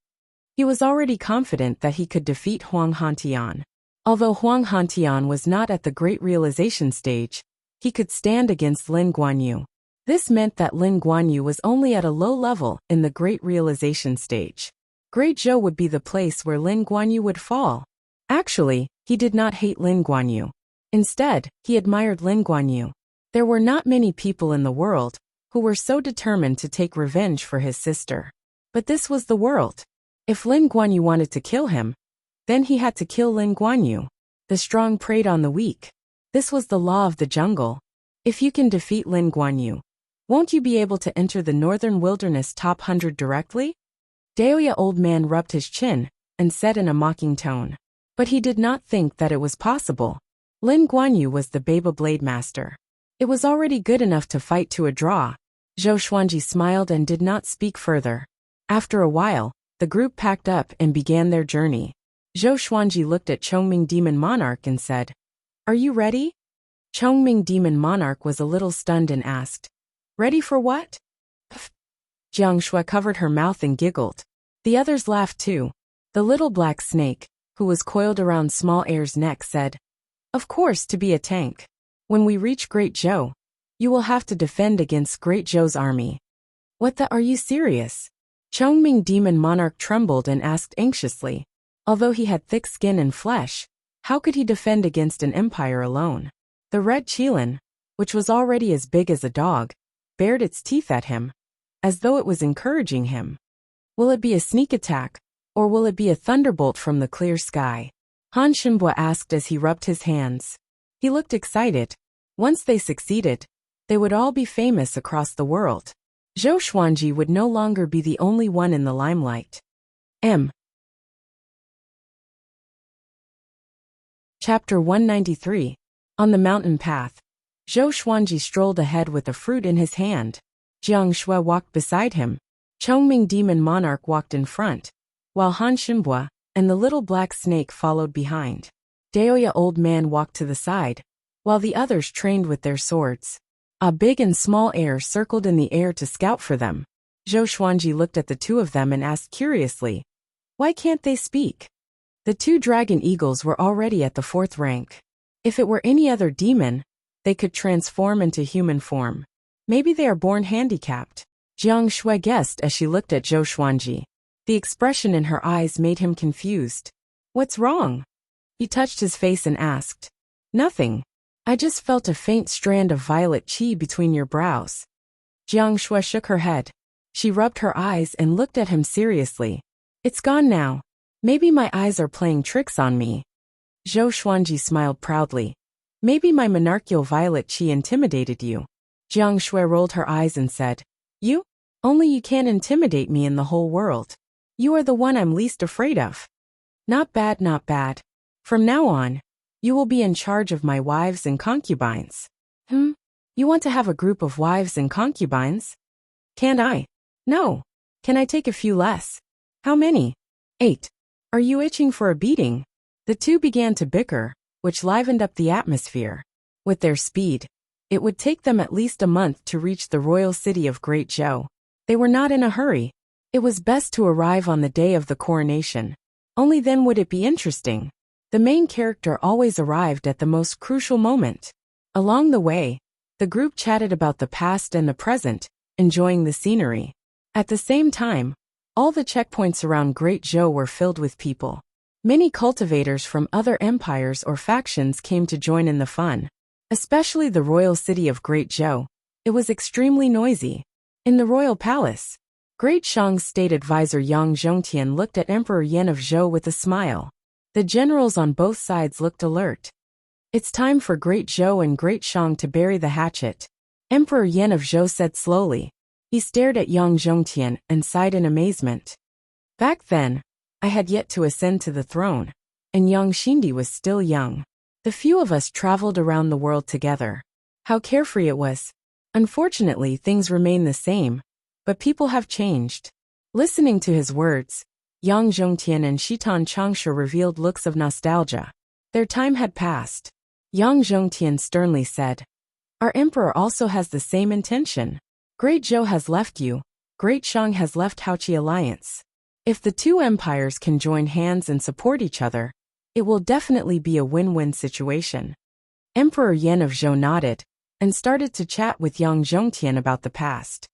He was already confident that he could defeat Huang Hantian. Although Huang Hantian was not at the great realization stage, he could stand against Lin Guanyu. This meant that Lin Guanyu was only at a low level in the great realization stage. Great Zhou would be the place where Lin Guanyu would fall. Actually, he did not hate Lin Guanyu. Instead, he admired Lin Guanyu. There were not many people in the world who were so determined to take revenge for his sister. But this was the world. If Lin Guanyu wanted to kill him, then he had to kill Lin Guanyu. The strong preyed on the weak. This was the law of the jungle. If you can defeat Lin Guanyu, won't you be able to enter the northern wilderness top 100 directly? Daoya old man rubbed his chin and said in a mocking tone. But he did not think that it was possible. Lin Guanyu was the Baba Blade Master. It was already good enough to fight to a draw. Zhou Xuanji smiled and did not speak further. After a while, the group packed up and began their journey. Zhou Xuanji looked at Chongming Demon Monarch and said, Are you ready? Chongming Demon Monarch was a little stunned and asked, Ready for what? Jiang Shui covered her mouth and giggled. The others laughed too. The little black snake, who was coiled around Small Air's neck, said, Of course, to be a tank. When we reach Great Zhou, you will have to defend against Great Zhou's army. What the, are you serious? Chongming Demon Monarch trembled and asked anxiously. Although he had thick skin and flesh, how could he defend against an empire alone? The red Qilin, which was already as big as a dog, bared its teeth at him, as though it was encouraging him. Will it be a sneak attack, or will it be a thunderbolt from the clear sky? Han Shenbua asked as he rubbed his hands. He looked excited. Once they succeeded, they would all be famous across the world. Zhou Xuanji would no longer be the only one in the limelight. Chapter 193. On the mountain path, Zhou Xuanji strolled ahead with a fruit in his hand. Jiang Shui walked beside him. Chongming Demon Monarch walked in front, while Han Shenbua and the little black snake followed behind. Daoya old man walked to the side, while the others trained with their swords. A big and small air circled in the air to scout for them. Zhou Xuanji looked at the two of them and asked curiously, Why can't they speak? The 2 dragon eagles were already at the 4th rank. If it were any other demon, they could transform into human form. Maybe they are born handicapped, Jiang Shui guessed as she looked at Zhou Xuanji. The expression in her eyes made him confused. What's wrong? He touched his face and asked. Nothing. I just felt a faint strand of violet qi between your brows. Jiang Shui shook her head. She rubbed her eyes and looked at him seriously. It's gone now. Maybe my eyes are playing tricks on me. Zhou Xuanji smiled proudly. Maybe my monarchical violet qi intimidated you. Jiang Shui rolled her eyes and said, You? Only you can't intimidate me in the whole world. You are the one I'm least afraid of. Not bad, not bad. From now on, you will be in charge of my wives and concubines. You want to have a group of wives and concubines? Can't I? No. Can I take a few less? How many? 8. Are you itching for a beating? The 2 began to bicker, which livened up the atmosphere. With their speed, it would take them at least a month to reach the royal city of Great Zhou. They were not in a hurry. It was best to arrive on the day of the coronation. Only then would it be interesting. The main character always arrived at the most crucial moment. Along the way, the group chatted about the past and the present, enjoying the scenery. At the same time, all the checkpoints around Great Zhou were filled with people. Many cultivators from other empires or factions came to join in the fun. Especially the royal city of Great Zhou. It was extremely noisy. In the royal palace, Great Shang's state advisor Yang Zhongtian looked at Emperor Yan of Zhou with a smile. The generals on both sides looked alert. It's time for Great Zhou and Great Shang to bury the hatchet, Emperor Yan of Zhou said slowly. He stared at Yang Zhongtian and sighed in amazement. Back then, I had yet to ascend to the throne, and Yang Xindi was still young. The few of us traveled around the world together. How carefree it was. Unfortunately, things remain the same, but people have changed. Listening to his words, Yang Zhongtian and Shitan Changsha revealed looks of nostalgia. Their time had passed. Yang Zhongtian sternly said, Our emperor also has the same intention. Great Zhou has left you. Great Shang has left Haoqi Alliance. If the 2 empires can join hands and support each other, it will definitely be a win-win situation. Emperor Yan of Zhou nodded and started to chat with Yang Zhongtian about the past.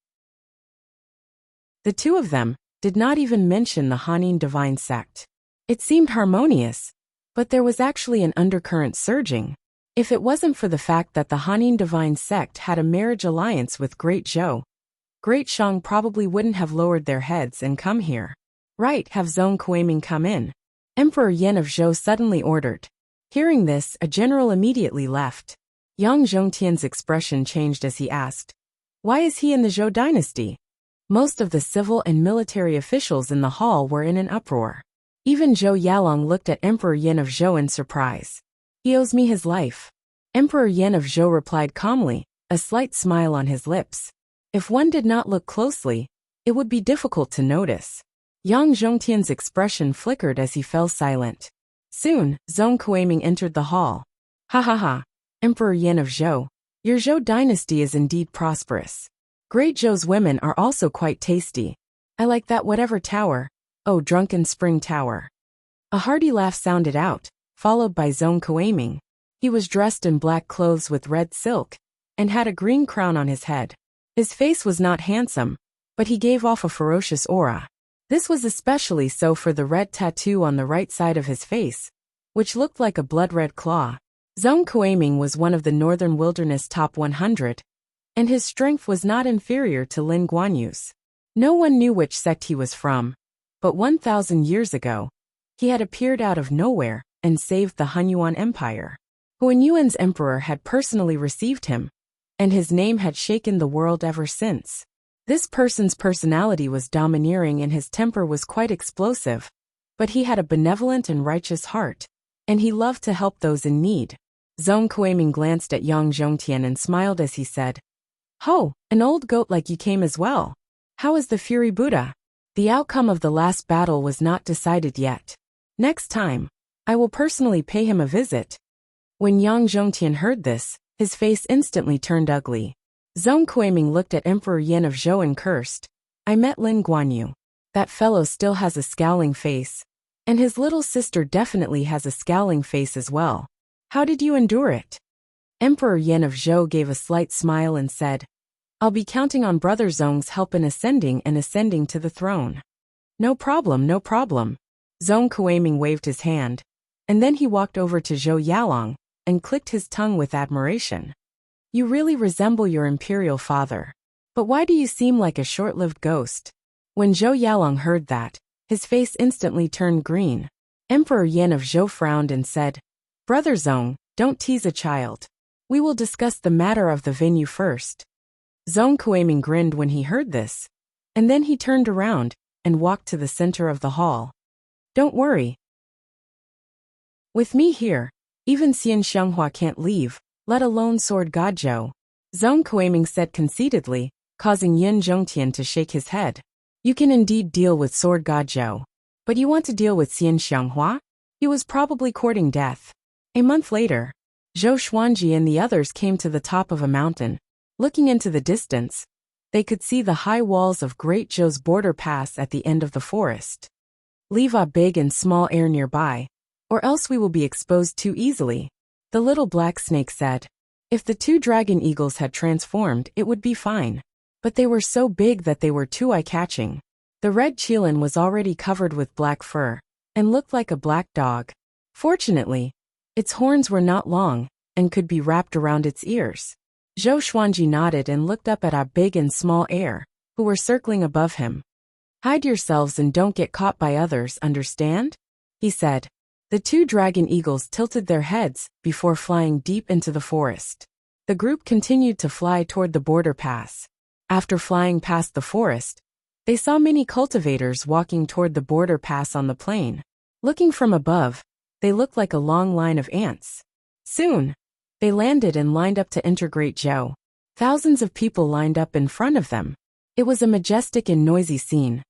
The 2 of them did not even mention the Hanin divine sect. It seemed harmonious, but there was actually an undercurrent surging. If it wasn't for the fact that the Hanin divine sect had a marriage alliance with Great Zhou, Great Shang probably wouldn't have lowered their heads and come here. Right, have Zhong Kueiming come in. Emperor Yan of Zhou suddenly ordered. Hearing this, a general immediately left. Yang Zhongtian's expression changed as he asked, Why is he in the Zhou dynasty? Most of the civil and military officials in the hall were in an uproar. Even Zhou Yalong looked at Emperor Yan of Zhou in surprise. He owes me his life. Emperor Yan of Zhou replied calmly, a slight smile on his lips. If one did not look closely, it would be difficult to notice. Yang Zhongtian's expression flickered as he fell silent. Soon, Zhong Kueiming entered the hall. Ha ha ha, Emperor Yan of Zhou, your Zhou dynasty is indeed prosperous. Great Zhou's women are also quite tasty. I like that whatever tower. Oh, drunken spring tower. A hearty laugh sounded out, followed by Zhong Kueiming. He was dressed in black clothes with red silk, and had a green crown on his head. His face was not handsome, but he gave off a ferocious aura. This was especially so for the red tattoo on the right side of his face, which looked like a blood-red claw. Zhong Kueiming was one of the Northern Wilderness top 100, and his strength was not inferior to Lin Guanyu's. No one knew which sect he was from, but 1,000 years ago, he had appeared out of nowhere and saved the Hunyuan Empire. Hunyuan's emperor had personally received him, and his name had shaken the world ever since. This person's personality was domineering and his temper was quite explosive, but he had a benevolent and righteous heart, and he loved to help those in need. Zhong Kueiming glanced at Yang Zhongtian and smiled as he said, Ho, an old goat like you came as well. How is the Fury Buddha? The outcome of the last battle was not decided yet. Next time, I will personally pay him a visit. When Yang Zhongtian heard this, his face instantly turned ugly. Zhong Kueiming looked at Emperor Yan of Zhou and cursed. I met Lin Guanyu. That fellow still has a scowling face. And his little sister definitely has a scowling face as well. How did you endure it? Emperor Yin of Zhou gave a slight smile and said, I'll be counting on Brother Zong's help in ascending to the throne. No problem, no problem. Zong Kueiming waved his hand, and then he walked over to Zhou Yalong and clicked his tongue with admiration. You really resemble your imperial father. But why do you seem like a short-lived ghost? When Zhou Yalong heard that, his face instantly turned green. Emperor Yin of Zhou frowned and said, Brother Zong, don't tease a child. We will discuss the matter of the venue first. Zong Kueiming grinned when he heard this, and then he turned around and walked to the center of the hall. Don't worry. With me here, even Xian Xianghua can't leave, let alone Sword God Zhou. Zong Kueiming said conceitedly, causing Yin Zhongtian to shake his head. You can indeed deal with Sword God Zhou. But you want to deal with Xian Xianghua? He was probably courting death. A month later, Zhou Xuanji and the others came to the top of a mountain. Looking into the distance, they could see the high walls of Great Zhou's border pass at the end of the forest. Leave a big and small air nearby, or else we will be exposed too easily, the little black snake said. If the two dragon eagles had transformed, it would be fine. But they were so big that they were too eye-catching. The red qilin was already covered with black fur, and looked like a black dog. Fortunately, its horns were not long, and could be wrapped around its ears. Zhou Xuanji nodded and looked up at a big and small air, who were circling above him. Hide yourselves and don't get caught by others, understand? He said. The two dragon eagles tilted their heads before flying deep into the forest. The group continued to fly toward the border pass. After flying past the forest, they saw many cultivators walking toward the border pass on the plain. Looking from above, they looked like a long line of ants. Soon, they landed and lined up to enter Great Zhou. Thousands of people lined up in front of them. It was a majestic and noisy scene.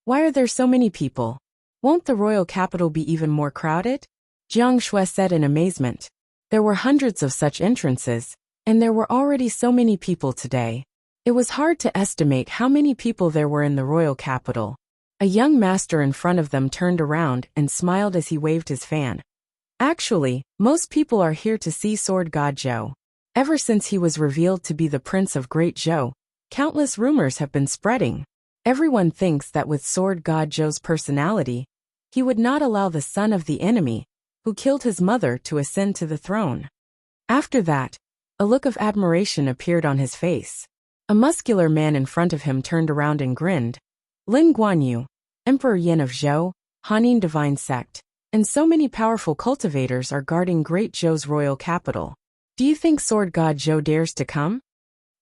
Why are there so many people? Won't the royal capital be even more crowded? Jiang Shui said in amazement. There were hundreds of such entrances, and there were already so many people today. It was hard to estimate how many people there were in the royal capital. A young master in front of them turned around and smiled as he waved his fan. Actually, most people are here to see Sword God Zhou. Ever since he was revealed to be the Prince of Great Zhou, countless rumors have been spreading. Everyone thinks that with Sword God Zhou's personality, he would not allow the son of the enemy, who killed his mother, to ascend to the throne. After that, a look of admiration appeared on his face. A muscular man in front of him turned around and grinned. Lin Guanyu, Emperor Yin of Zhou, Hanin Divine Sect, and so many powerful cultivators are guarding Great Zhou's royal capital. Do you think Sword God Zhou dares to come?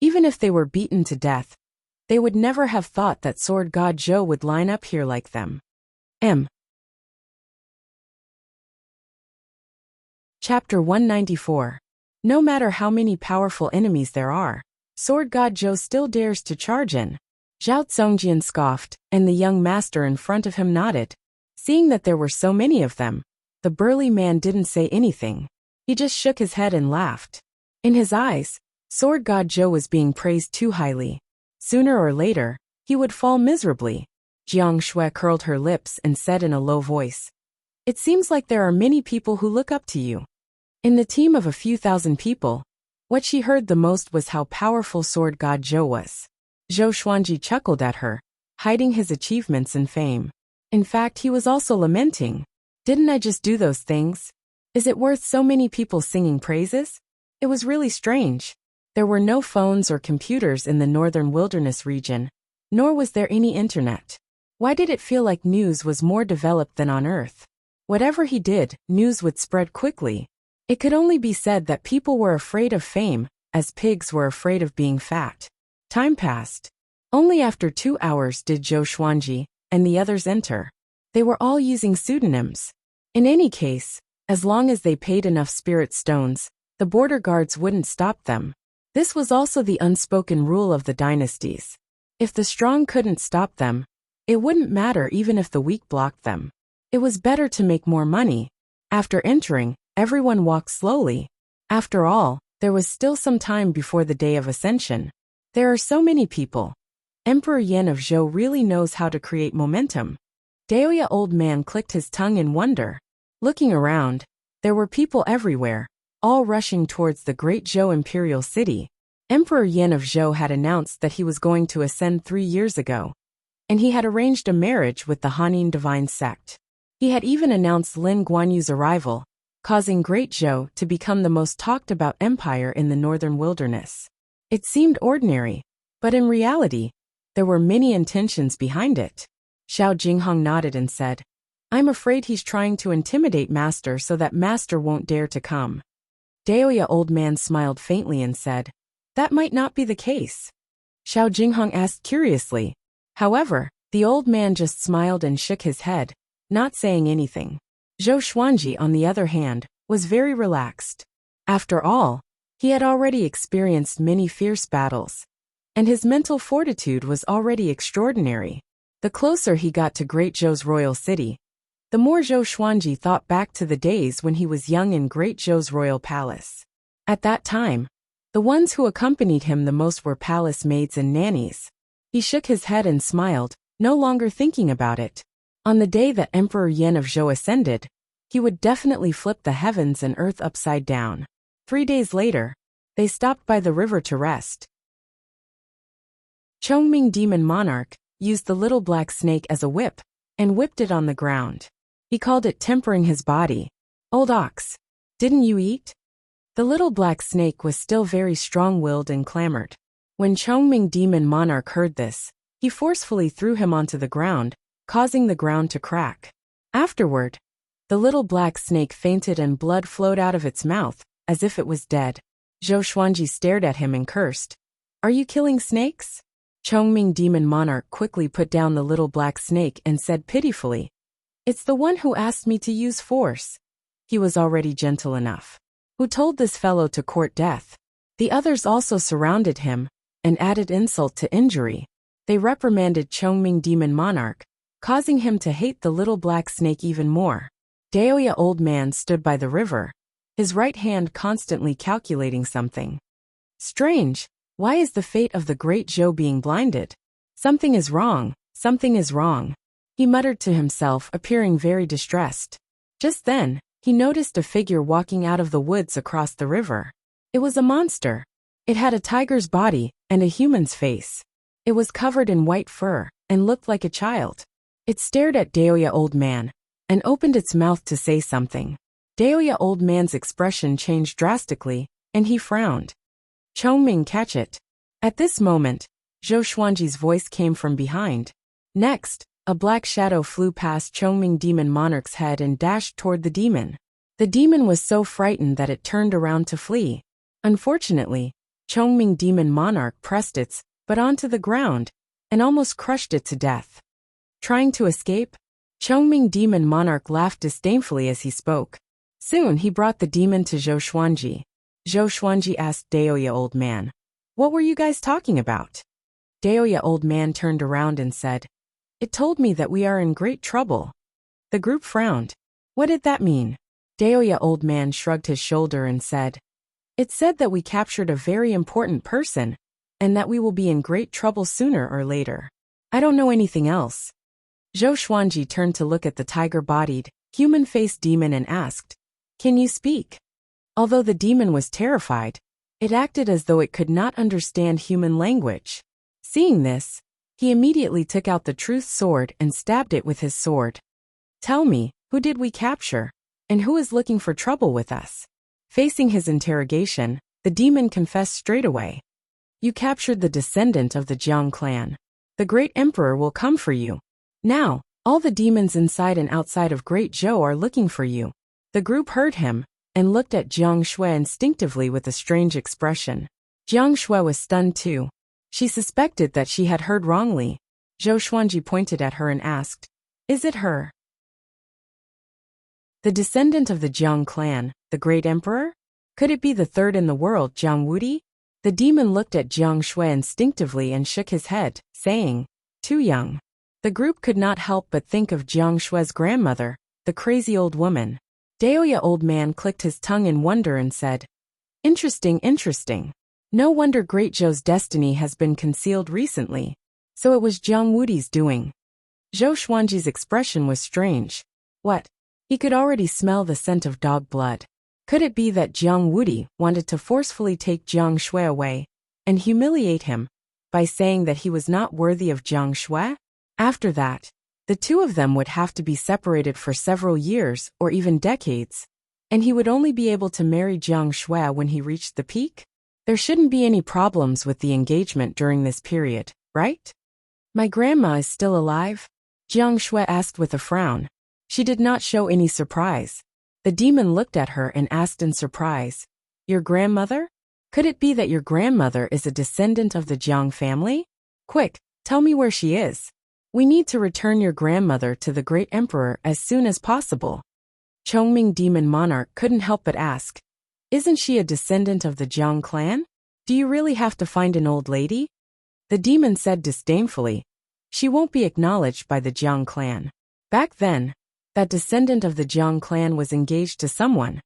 Even if they were beaten to death, they would never have thought that Sword God Zhou would line up here like them. Chapter 194. No matter how many powerful enemies there are, Sword God Zhou still dares to charge in. Zhao Zongjian scoffed, and the young master in front of him nodded. Seeing that there were so many of them, the burly man didn't say anything. He just shook his head and laughed. In his eyes, Sword God Zhou was being praised too highly. Sooner or later, he would fall miserably. Jiang Shui curled her lips and said in a low voice, It seems like there are many people who look up to you. In the team of a few thousand people, what she heard the most was how powerful Sword God Zhou was. Zhou Xuanji chuckled at her, hiding his achievements and fame. In fact, he was also lamenting. Didn't I just do those things? Is it worth so many people singing praises? It was really strange. There were no phones or computers in the northern wilderness region, nor was there any internet. Why did it feel like news was more developed than on Earth? Whatever he did, news would spread quickly. It could only be said that people were afraid of fame, as pigs were afraid of being fat. Time passed. Only after 2 hours did Zhou Xuanji and the others enter. They were all using pseudonyms. In any case, as long as they paid enough spirit stones, the border guards wouldn't stop them. This was also the unspoken rule of the dynasties. If the strong couldn't stop them, it wouldn't matter even if the weak blocked them. It was better to make more money. After entering, everyone walked slowly. After all, there was still some time before the day of ascension. There are so many people. Emperor Yin of Zhou really knows how to create momentum. Daoya old man clicked his tongue in wonder. Looking around, there were people everywhere, all rushing towards the great Zhou imperial city. Emperor Yin of Zhou had announced that he was going to ascend 3 years ago, and he had arranged a marriage with the Hanin divine sect. He had even announced Lin Guanyu's arrival, causing Great Zhou to become the most talked about empire in the northern wilderness. It seemed ordinary, but in reality, there were many intentions behind it. Xiao Jinghong nodded and said, "I'm afraid he's trying to intimidate Master so that Master won't dare to come." Daoya old man smiled faintly and said, "That might not be the case." Xiao Jinghong asked curiously. However, the old man just smiled and shook his head, not saying anything. Zhou Xuanji, on the other hand, was very relaxed. After all, he had already experienced many fierce battles, and his mental fortitude was already extraordinary. The closer he got to Great Zhou's royal city, the more Zhou Xuanji thought back to the days when he was young in Great Zhou's royal palace. At that time, the ones who accompanied him the most were palace maids and nannies. He shook his head and smiled, no longer thinking about it. On the day that Emperor Yin of Zhou ascended, he would definitely flip the heavens and earth upside down. 3 days later, they stopped by the river to rest. Chongming Demon Monarch used the little black snake as a whip and whipped it on the ground. He called it tempering his body. "Old ox, didn't you eat?" The little black snake was still very strong-willed and clamored. When Chongming Demon Monarch heard this, he forcefully threw him onto the ground, causing the ground to crack. Afterward, the little black snake fainted and blood flowed out of its mouth, as if it was dead. Zhou Xuanji stared at him and cursed. "Are you killing snakes?" Chongming Demon Monarch quickly put down the little black snake and said pitifully, "It's the one who asked me to use force." He was already gentle enough. Who told this fellow to court death? The others also surrounded him and added insult to injury. They reprimanded Chongming Demon Monarch, causing him to hate the little black snake even more. Daoya old man stood by the river, his right hand constantly calculating something. Strange, why is the fate of the great Zhou being blinded? Something is wrong, something is wrong. He muttered to himself, appearing very distressed. Just then, he noticed a figure walking out of the woods across the river. It was a monster. It had a tiger's body and a human's face. It was covered in white fur and looked like a child. It stared at Daoya old man and opened its mouth to say something. Daoya old man's expression changed drastically, and he frowned. "Chongming, catch it." At this moment, Zhou Xuanji's voice came from behind. Next, a black shadow flew past Chongming Demon Monarch's head and dashed toward the demon. The demon was so frightened that it turned around to flee. Unfortunately, Chongming Demon Monarch pressed its butt onto the ground and almost crushed it to death. Trying to escape, Chongming Demon Monarch laughed disdainfully as he spoke. Soon he brought the demon to Zhou Xuanji. Zhou Xuanji asked Daoya old man, "What were you guys talking about?" Daoya old man turned around and said, "It told me that we are in great trouble." The group frowned. What did that mean? Daoya old man shrugged his shoulder and said, "It said that we captured a very important person, and that we will be in great trouble sooner or later. I don't know anything else." Zhou Xuanji turned to look at the tiger-bodied, human-faced demon and asked, "Can you speak?" Although the demon was terrified, it acted as though it could not understand human language. Seeing this, he immediately took out the truth sword and stabbed it with his sword. "Tell me, who did we capture? And who is looking for trouble with us?" Facing his interrogation, the demon confessed straight away. "You captured the descendant of the Jiang clan. The great emperor will come for you. Now, all the demons inside and outside of Great Zhou are looking for you." The group heard him and looked at Jiang Shui instinctively with a strange expression. Jiang Shui was stunned too. She suspected that she had heard wrongly. Zhou Xuanji pointed at her and asked, "Is it her? The descendant of the Jiang clan, the great emperor? Could it be the third in the world, Jiang Wudi?" The demon looked at Jiang Shui instinctively and shook his head, saying, "Too young." The group could not help but think of Jiang Shui's grandmother, the crazy old woman. Daoya old man clicked his tongue in wonder and said, "Interesting, interesting. No wonder Great Zhou's destiny has been concealed recently. So it was Jiang Wudi's doing." Zhou Xuanji's expression was strange. What? He could already smell the scent of dog blood. Could it be that Jiang Wudi wanted to forcefully take Jiang Shui away and humiliate him by saying that he was not worthy of Jiang Shui? After that, the two of them would have to be separated for several years or even decades, and he would only be able to marry Jiang Shui when he reached the peak? There shouldn't be any problems with the engagement during this period, right? My grandma is still alive? Jiang Shui asked with a frown. She did not show any surprise. The demon looked at her and asked in surprise, "Your grandmother? Could it be that your grandmother is a descendant of the Jiang family? Quick, tell me where she is. We need to return your grandmother to the great emperor as soon as possible." Chongming demon monarch couldn't help but ask, "Isn't she a descendant of the Jiang clan? Do you really have to find an old lady?" The demon said disdainfully, "She won't be acknowledged by the Jiang clan." Back then, that descendant of the Jiang clan was engaged to someone,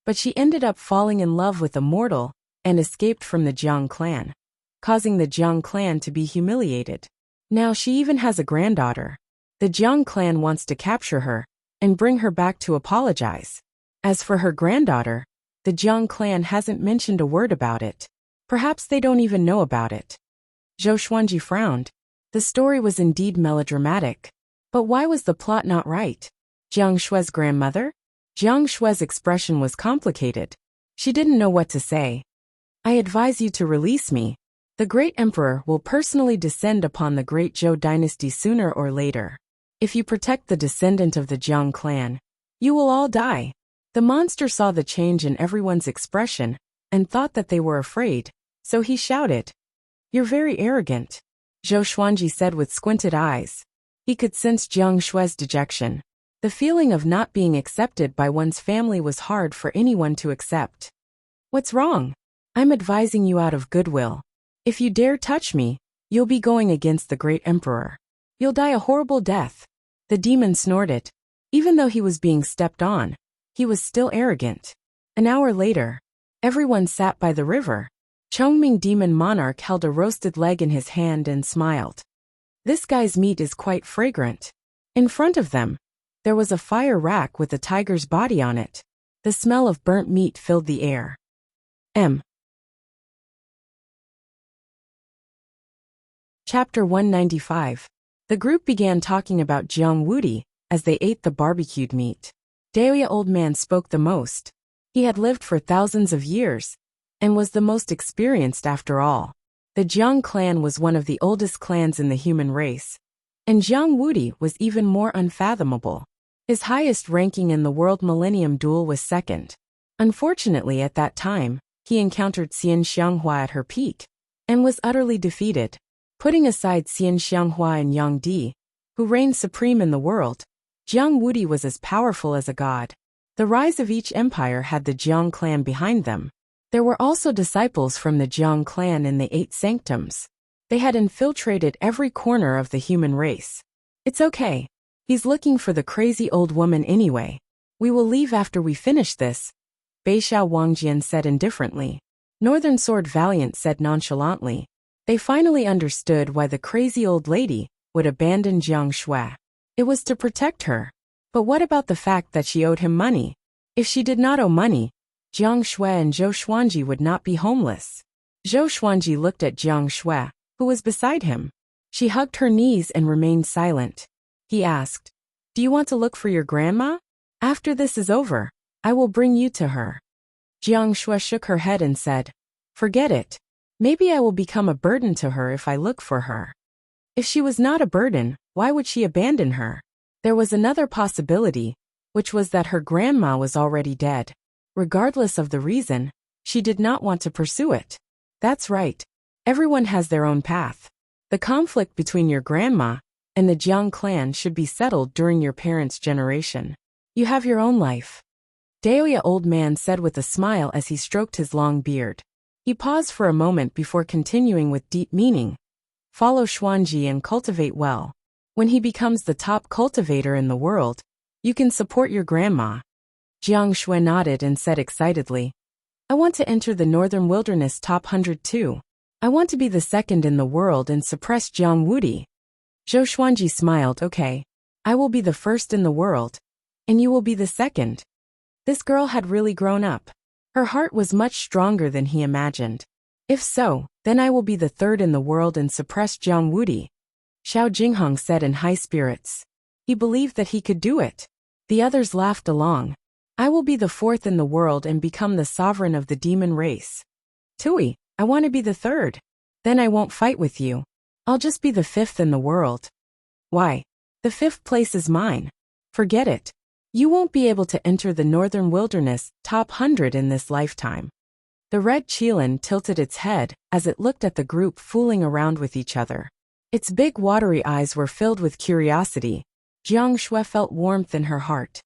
but she ended up falling in love with a mortal and escaped from the Jiang clan, causing the Jiang clan to be humiliated. Now she even has a granddaughter. The Jiang clan wants to capture her and bring her back to apologize. As for her granddaughter, the Jiang clan hasn't mentioned a word about it. Perhaps they don't even know about it. Zhou Xuanji frowned. The story was indeed melodramatic. But why was the plot not right? Jiang Shui's grandmother? Jiang Shui's expression was complicated. She didn't know what to say. "I advise you to release me. The great emperor will personally descend upon the great Zhou dynasty sooner or later. If you protect the descendant of the Jiang clan, you will all die." The monster saw the change in everyone's expression and thought that they were afraid, so he shouted, "You're very arrogant," Zhou Xuanji said with squinted eyes. He could sense Jiang Shui's dejection. The feeling of not being accepted by one's family was hard for anyone to accept. "What's wrong? I'm advising you out of goodwill. If you dare touch me, you'll be going against the great emperor. You'll die a horrible death." The demon snorted. Even though he was being stepped on, he was still arrogant. An hour later, everyone sat by the river. Chongming demon monarch held a roasted leg in his hand and smiled. "This guy's meat is quite fragrant." In front of them, there was a fire rack with a tiger's body on it. The smell of burnt meat filled the air. Chapter 195. The group began talking about Jiang Wudi as they ate the barbecued meat. Daya old man spoke the most. He had lived for thousands of years and was the most experienced after all. The Jiang clan was one of the oldest clans in the human race, and Jiang Wudi was even more unfathomable. His highest ranking in the World Millennium Duel was second. Unfortunately, at that time, he encountered Xian Xianghua at her peak and was utterly defeated. Putting aside Xian Xianghua and Yang Di, who reigned supreme in the world, Jiang Wudi was as powerful as a god. The rise of each empire had the Jiang clan behind them. There were also disciples from the Jiang clan in the Eight Sanctums. They had infiltrated every corner of the human race. "It's okay. He's looking for the crazy old woman anyway. We will leave after we finish this," Beixiao Wangjian said indifferently. Northern Sword Valiant said nonchalantly. They finally understood why the crazy old lady would abandon Jiang Shui. It was to protect her. But what about the fact that she owed him money? If she did not owe money, Jiang Shui and Zhou Xuanji would not be homeless. Zhou Xuanji looked at Jiang Shui, who was beside him. She hugged her knees and remained silent. He asked, "Do you want to look for your grandma? After this is over, I will bring you to her." Jiang Shui shook her head and said, "Forget it. Maybe I will become a burden to her if I look for her." If she was not a burden, why would she abandon her? There was another possibility, which was that her grandma was already dead. Regardless of the reason, she did not want to pursue it. That's right. Everyone has their own path. The conflict between your grandma and the Jiang clan should be settled during your parents' generation. You have your own life. Daoya old man said with a smile as he stroked his long beard. He paused for a moment before continuing with deep meaning. Follow Xuanji and cultivate well. When he becomes the top cultivator in the world, you can support your grandma. Jiang Shui nodded and said excitedly, "I want to enter the Northern Wilderness top 100 too. I want to be the second in the world and suppress Jiang Wudi." Zhou Xuanji smiled. Okay. I will be the first in the world. And you will be the second. This girl had really grown up. Her heart was much stronger than he imagined. If so, then I will be the third in the world and suppress Jiang Wudi, Xiao Jinghong said in high spirits. He believed that he could do it. The others laughed along. I will be the fourth in the world and become the sovereign of the demon race. Tui, I want to be the third. Then I won't fight with you. I'll just be the fifth in the world. Why? The fifth place is mine. Forget it. You won't be able to enter the northern wilderness top 100 in this lifetime. The red Qilin tilted its head as it looked at the group fooling around with each other. Its big watery eyes were filled with curiosity. Jiang Shui felt warmth in her heart.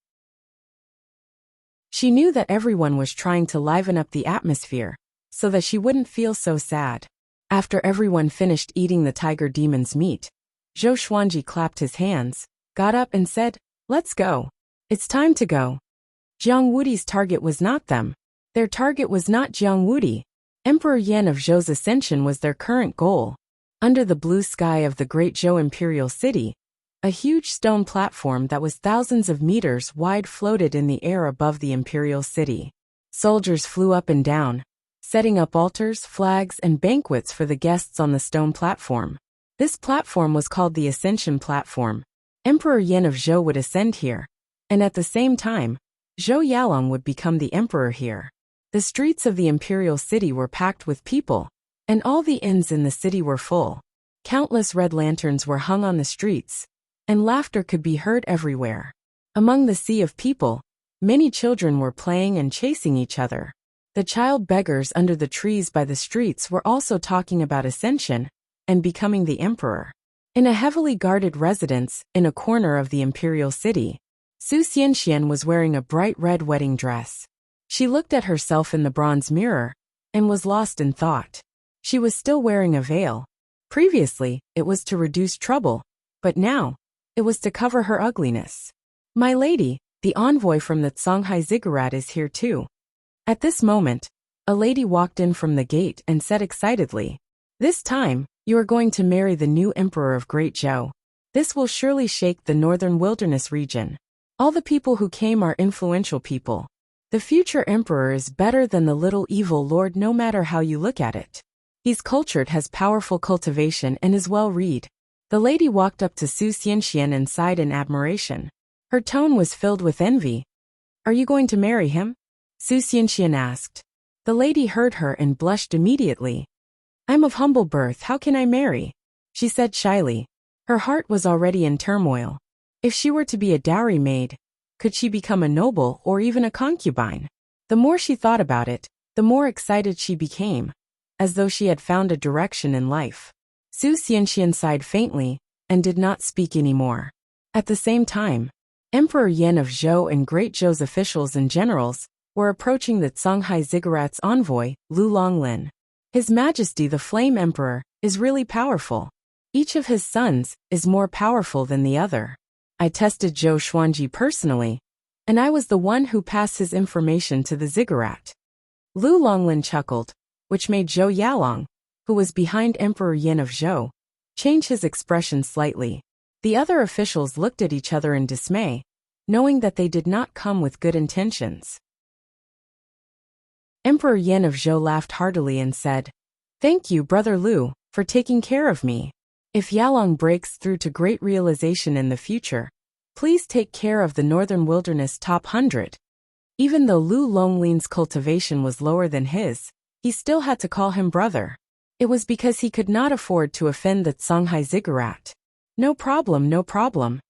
She knew that everyone was trying to liven up the atmosphere, so that she wouldn't feel so sad. After everyone finished eating the tiger demon's meat, Zhou Xuanji clapped his hands, got up and said, "Let's go. It's time to go." Jiang Wudi's target was not them. Their target was not Jiang Wudi. Emperor Yan of Zhou's ascension was their current goal. Under the blue sky of the Great Zhou Imperial City, a huge stone platform that was thousands of meters wide floated in the air above the Imperial City. Soldiers flew up and down, setting up altars, flags, and banquets for the guests on the stone platform. This platform was called the Ascension Platform. Emperor Yan of Zhou would ascend here, and at the same time, Zhou Yalong would become the emperor here. The streets of the Imperial City were packed with people, and all the inns in the city were full. Countless red lanterns were hung on the streets, and laughter could be heard everywhere. Among the sea of people, many children were playing and chasing each other. The child beggars under the trees by the streets were also talking about ascension and becoming the emperor. In a heavily guarded residence in a corner of the Imperial City, Su Xianxian was wearing a bright red wedding dress. She looked at herself in the bronze mirror and was lost in thought. She was still wearing a veil. Previously, it was to reduce trouble, but now, it was to cover her ugliness. My lady, the envoy from the Songhai Ziggurat is here too. At this moment, a lady walked in from the gate and said excitedly, "This time, you are going to marry the new emperor of Great Zhou. This will surely shake the northern wilderness region. All the people who came are influential people. The future emperor is better than the little evil lord no matter how you look at it. He's cultured, has powerful cultivation, and is well-read." The lady walked up to Su Xianxian and sighed in admiration. Her tone was filled with envy. "Are you going to marry him?" Su Xianxian asked. The lady heard her and blushed immediately. "I'm of humble birth, how can I marry?" she said shyly. Her heart was already in turmoil. If she were to be a dowry maid, could she become a noble or even a concubine? The more she thought about it, the more excited she became, as though she had found a direction in life. Su Xianxian sighed faintly and did not speak anymore. At the same time, Emperor Yan of Zhou and Great Zhou's officials and generals were approaching the Songhai Ziggurat's envoy, Lu Longlin. His Majesty the Flame Emperor is really powerful. Each of his sons is more powerful than the other. I tested Zhou Xuanji personally, and I was the one who passed his information to the ziggurat. Lu Longlin chuckled, which made Zhou Yalong, who was behind Emperor Yan of Zhou, change his expression slightly. The other officials looked at each other in dismay, knowing that they did not come with good intentions. Emperor Yan of Zhou laughed heartily and said, "Thank you, Brother Lu, for taking care of me. If Yalong breaks through to great realization in the future, please take care of the Northern Wilderness top 100. Even though Lu Longlin's cultivation was lower than his, he still had to call him brother. It was because he could not afford to offend the Songhai Ziggurat. No problem, no problem."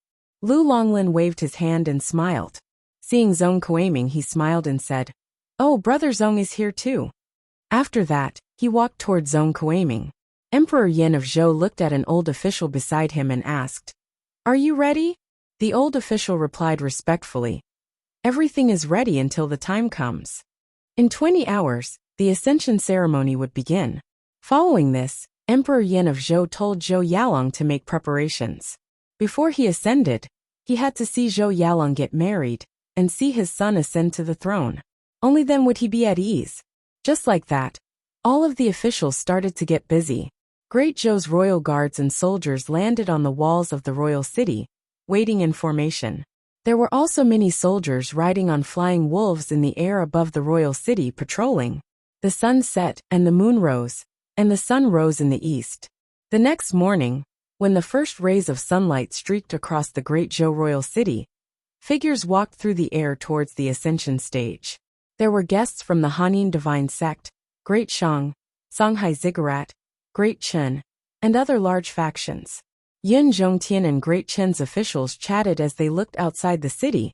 Lu Longlin waved his hand and smiled. Seeing Zhong Kuiming, he smiled and said, "Oh, Brother Zhong is here too." After that, he walked toward Zhong Kuiming. Emperor Yan of Zhou looked at an old official beside him and asked, "Are you ready?" The old official replied respectfully, "Everything is ready until the time comes." In 20 hours, the ascension ceremony would begin. Following this, Emperor Yan of Zhou told Zhou Yalong to make preparations. Before he ascended, he had to see Zhou Yalong get married and see his son ascend to the throne. Only then would he be at ease. Just like that, all of the officials started to get busy. Great Zhou's royal guards and soldiers landed on the walls of the royal city, waiting in formation. There were also many soldiers riding on flying wolves in the air above the royal city patrolling. The sun set, and the moon rose, and the sun rose in the east. The next morning, when the first rays of sunlight streaked across the Great Zhou royal city, figures walked through the air towards the ascension stage. There were guests from the Hanyin divine sect, Great Shang, Songhai Ziggurat, Great Chen, and other large factions. Yin Zhongtian and Great Chen's officials chatted as they looked outside the city,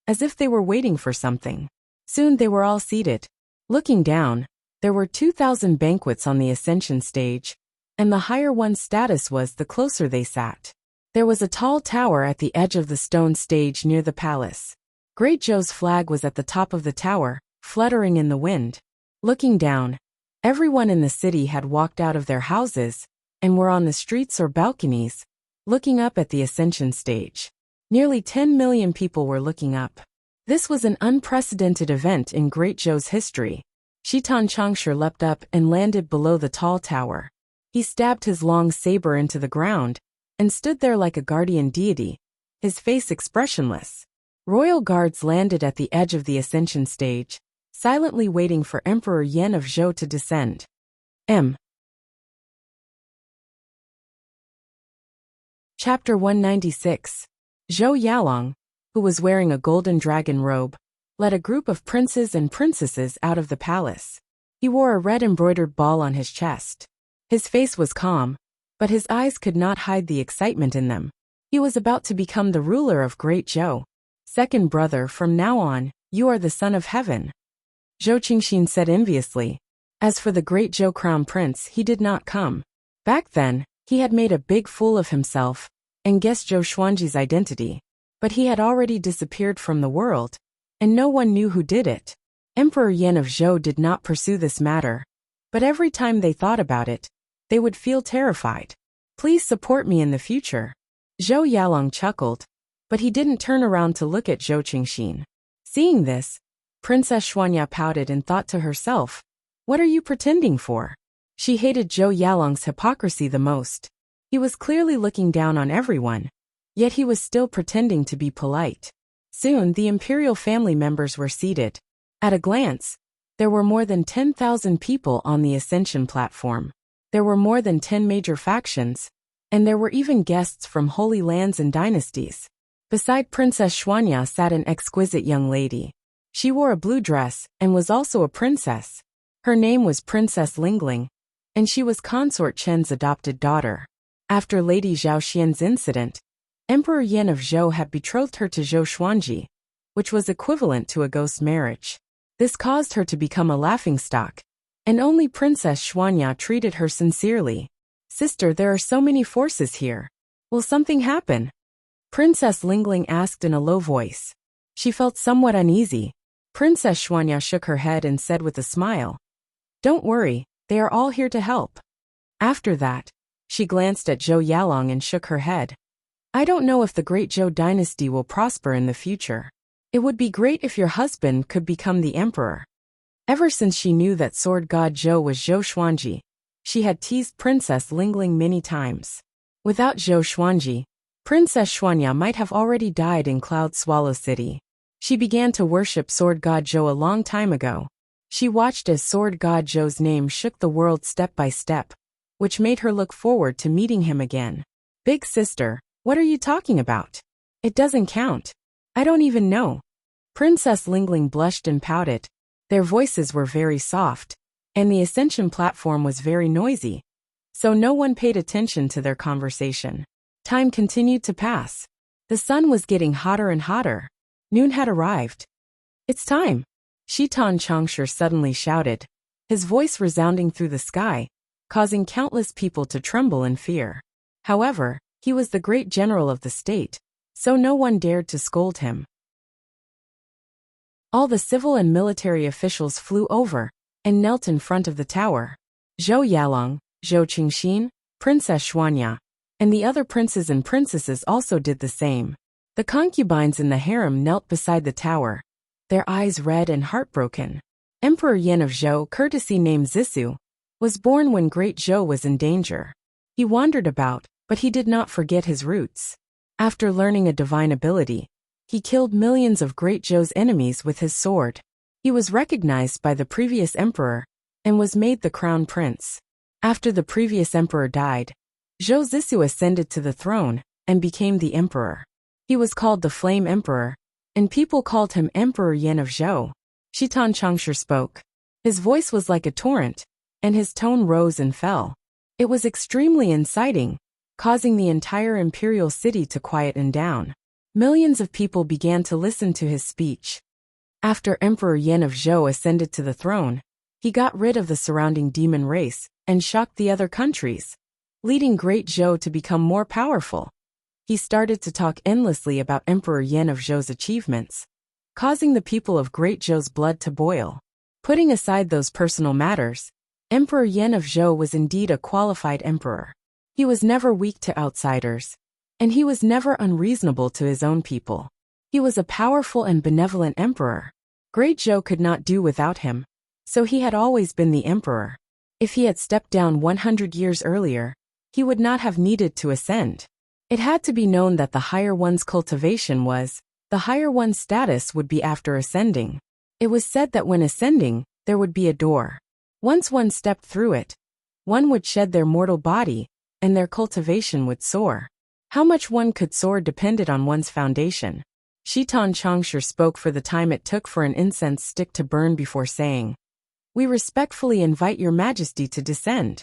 as if they were waiting for something. Soon they were all seated. Looking down, there were 2,000 banquets on the ascension stage, and the higher one's status was the closer they sat. There was a tall tower at the edge of the stone stage near the palace. Great Zhou's flag was at the top of the tower, fluttering in the wind. Looking down, everyone in the city had walked out of their houses and were on the streets or balconies, looking up at the ascension stage. Nearly 10 million people were looking up. This was an unprecedented event in Great Zhou's history. Shitan Changshu leapt up and landed below the tall tower. He stabbed his long saber into the ground and stood there like a guardian deity, his face expressionless. Royal guards landed at the edge of the ascension stage, silently waiting for Emperor Yan of Zhou to descend. Chapter 196. Zhou Yalong, who was wearing a golden dragon robe, led a group of princes and princesses out of the palace. He wore a red embroidered ball on his chest. His face was calm, but his eyes could not hide the excitement in them. He was about to become the ruler of Great Zhou. Second brother, from now on, you are the son of heaven. Zhou Qingxin said enviously. As for the Great Zhou crown prince, he did not come. Back then, he had made a big fool of himself and guessed Zhou Xuanji's identity. But he had already disappeared from the world, and no one knew who did it. Emperor Yan of Zhou did not pursue this matter, but every time they thought about it, they would feel terrified. Please support me in the future. Zhou Yalong chuckled, but he didn't turn around to look at Zhou Qingxin. Seeing this, Princess Xuanya pouted and thought to herself, what are you pretending for? She hated Zhou Yalong's hypocrisy the most. He was clearly looking down on everyone, yet he was still pretending to be polite. Soon the imperial family members were seated. At a glance, there were more than 10,000 people on the ascension platform. There were more than 10 major factions, and there were even guests from holy lands and dynasties. Beside Princess Xuanya sat an exquisite young lady. She wore a blue dress and was also a princess. Her name was Princess Lingling, and she was Consort Chen's adopted daughter. After Lady Zhao Xian's incident, Emperor Yan of Zhou had betrothed her to Zhou Xuanji, which was equivalent to a ghost marriage. This caused her to become a laughingstock, and only Princess Xuanya treated her sincerely. Sister, there are so many forces here. Will something happen? Princess Lingling asked in a low voice. She felt somewhat uneasy. Princess Xuanya shook her head and said with a smile, don't worry, they are all here to help. After that, she glanced at Zhou Yalong and shook her head. I don't know if the Great Zhou dynasty will prosper in the future. It would be great if your husband could become the emperor. Ever since she knew that sword god Zhou was Zhou Xuanji, she had teased Princess Lingling many times. Without Zhou Xuanji, Princess Xuanya might have already died in Cloud Swallow City. She began to worship sword god Zhou a long time ago. She watched as sword god Zhou's name shook the world step by step, which made her look forward to meeting him again. Big sister, what are you talking about? It doesn't count. I don't even know. Princess Lingling blushed and pouted. Their voices were very soft, and the ascension platform was very noisy, so no one paid attention to their conversation. Time continued to pass. The sun was getting hotter and hotter. Noon had arrived. It's time. Shitan Changshu suddenly shouted, his voice resounding through the sky, causing countless people to tremble in fear. However, he was the great general of the state, so no one dared to scold him. All the civil and military officials flew over and knelt in front of the tower. Zhou Yalong, Zhou Qingxin, Princess Xuanya, and the other princes and princesses also did the same. The concubines in the harem knelt beside the tower, their eyes red and heartbroken. Emperor Yan of Zhou, courtesy named Zissou, was born when Great Zhou was in danger. He wandered about, but he did not forget his roots. After learning a divine ability, he killed millions of Great Zhou's enemies with his sword. He was recognized by the previous emperor and was made the crown prince. After the previous emperor died, Zhou Zixu ascended to the throne and became the emperor. He was called the Flame Emperor, and people called him Emperor Yan of Zhou. Shitan Changshu spoke. His voice was like a torrent, and his tone rose and fell. It was extremely inciting, causing the entire imperial city to quieten down. Millions of people began to listen to his speech. After Emperor Yan of Zhou ascended to the throne, he got rid of the surrounding demon race and shocked the other countries, leading Great Zhou to become more powerful. He started to talk endlessly about Emperor Yan of Zhou's achievements, causing the people of Great Zhou's blood to boil. Putting aside those personal matters, Emperor Yan of Zhou was indeed a qualified emperor. He was never weak to outsiders, and he was never unreasonable to his own people. He was a powerful and benevolent emperor. Great Zhou could not do without him, so he had always been the emperor. If he had stepped down 100 years earlier, he would not have needed to ascend. It had to be known that the higher one's cultivation was, the higher one's status would be after ascending. It was said that when ascending, there would be a door. Once one stepped through it, one would shed their mortal body, and their cultivation would soar. How much one could soar depended on one's foundation. Shitan Changshu spoke for the time it took for an incense stick to burn before saying, "We respectfully invite your majesty to descend."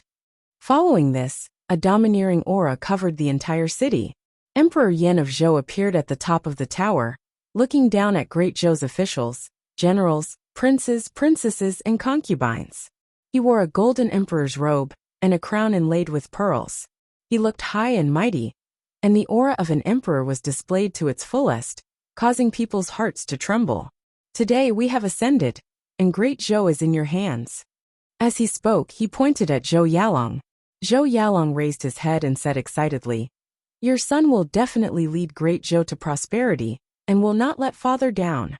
Following this, a domineering aura covered the entire city. Emperor Yan of Zhou appeared at the top of the tower, looking down at Great Zhou's officials, generals, princes, princesses, and concubines. He wore a golden emperor's robe and a crown inlaid with pearls. He looked high and mighty, and the aura of an emperor was displayed to its fullest, causing people's hearts to tremble. "Today we have ascended, and Great Zhou is in your hands." As he spoke, he pointed at Zhou Yalong. Zhou Yalong raised his head and said excitedly, "Your son will definitely lead Great Zhou to prosperity, and will not let father down."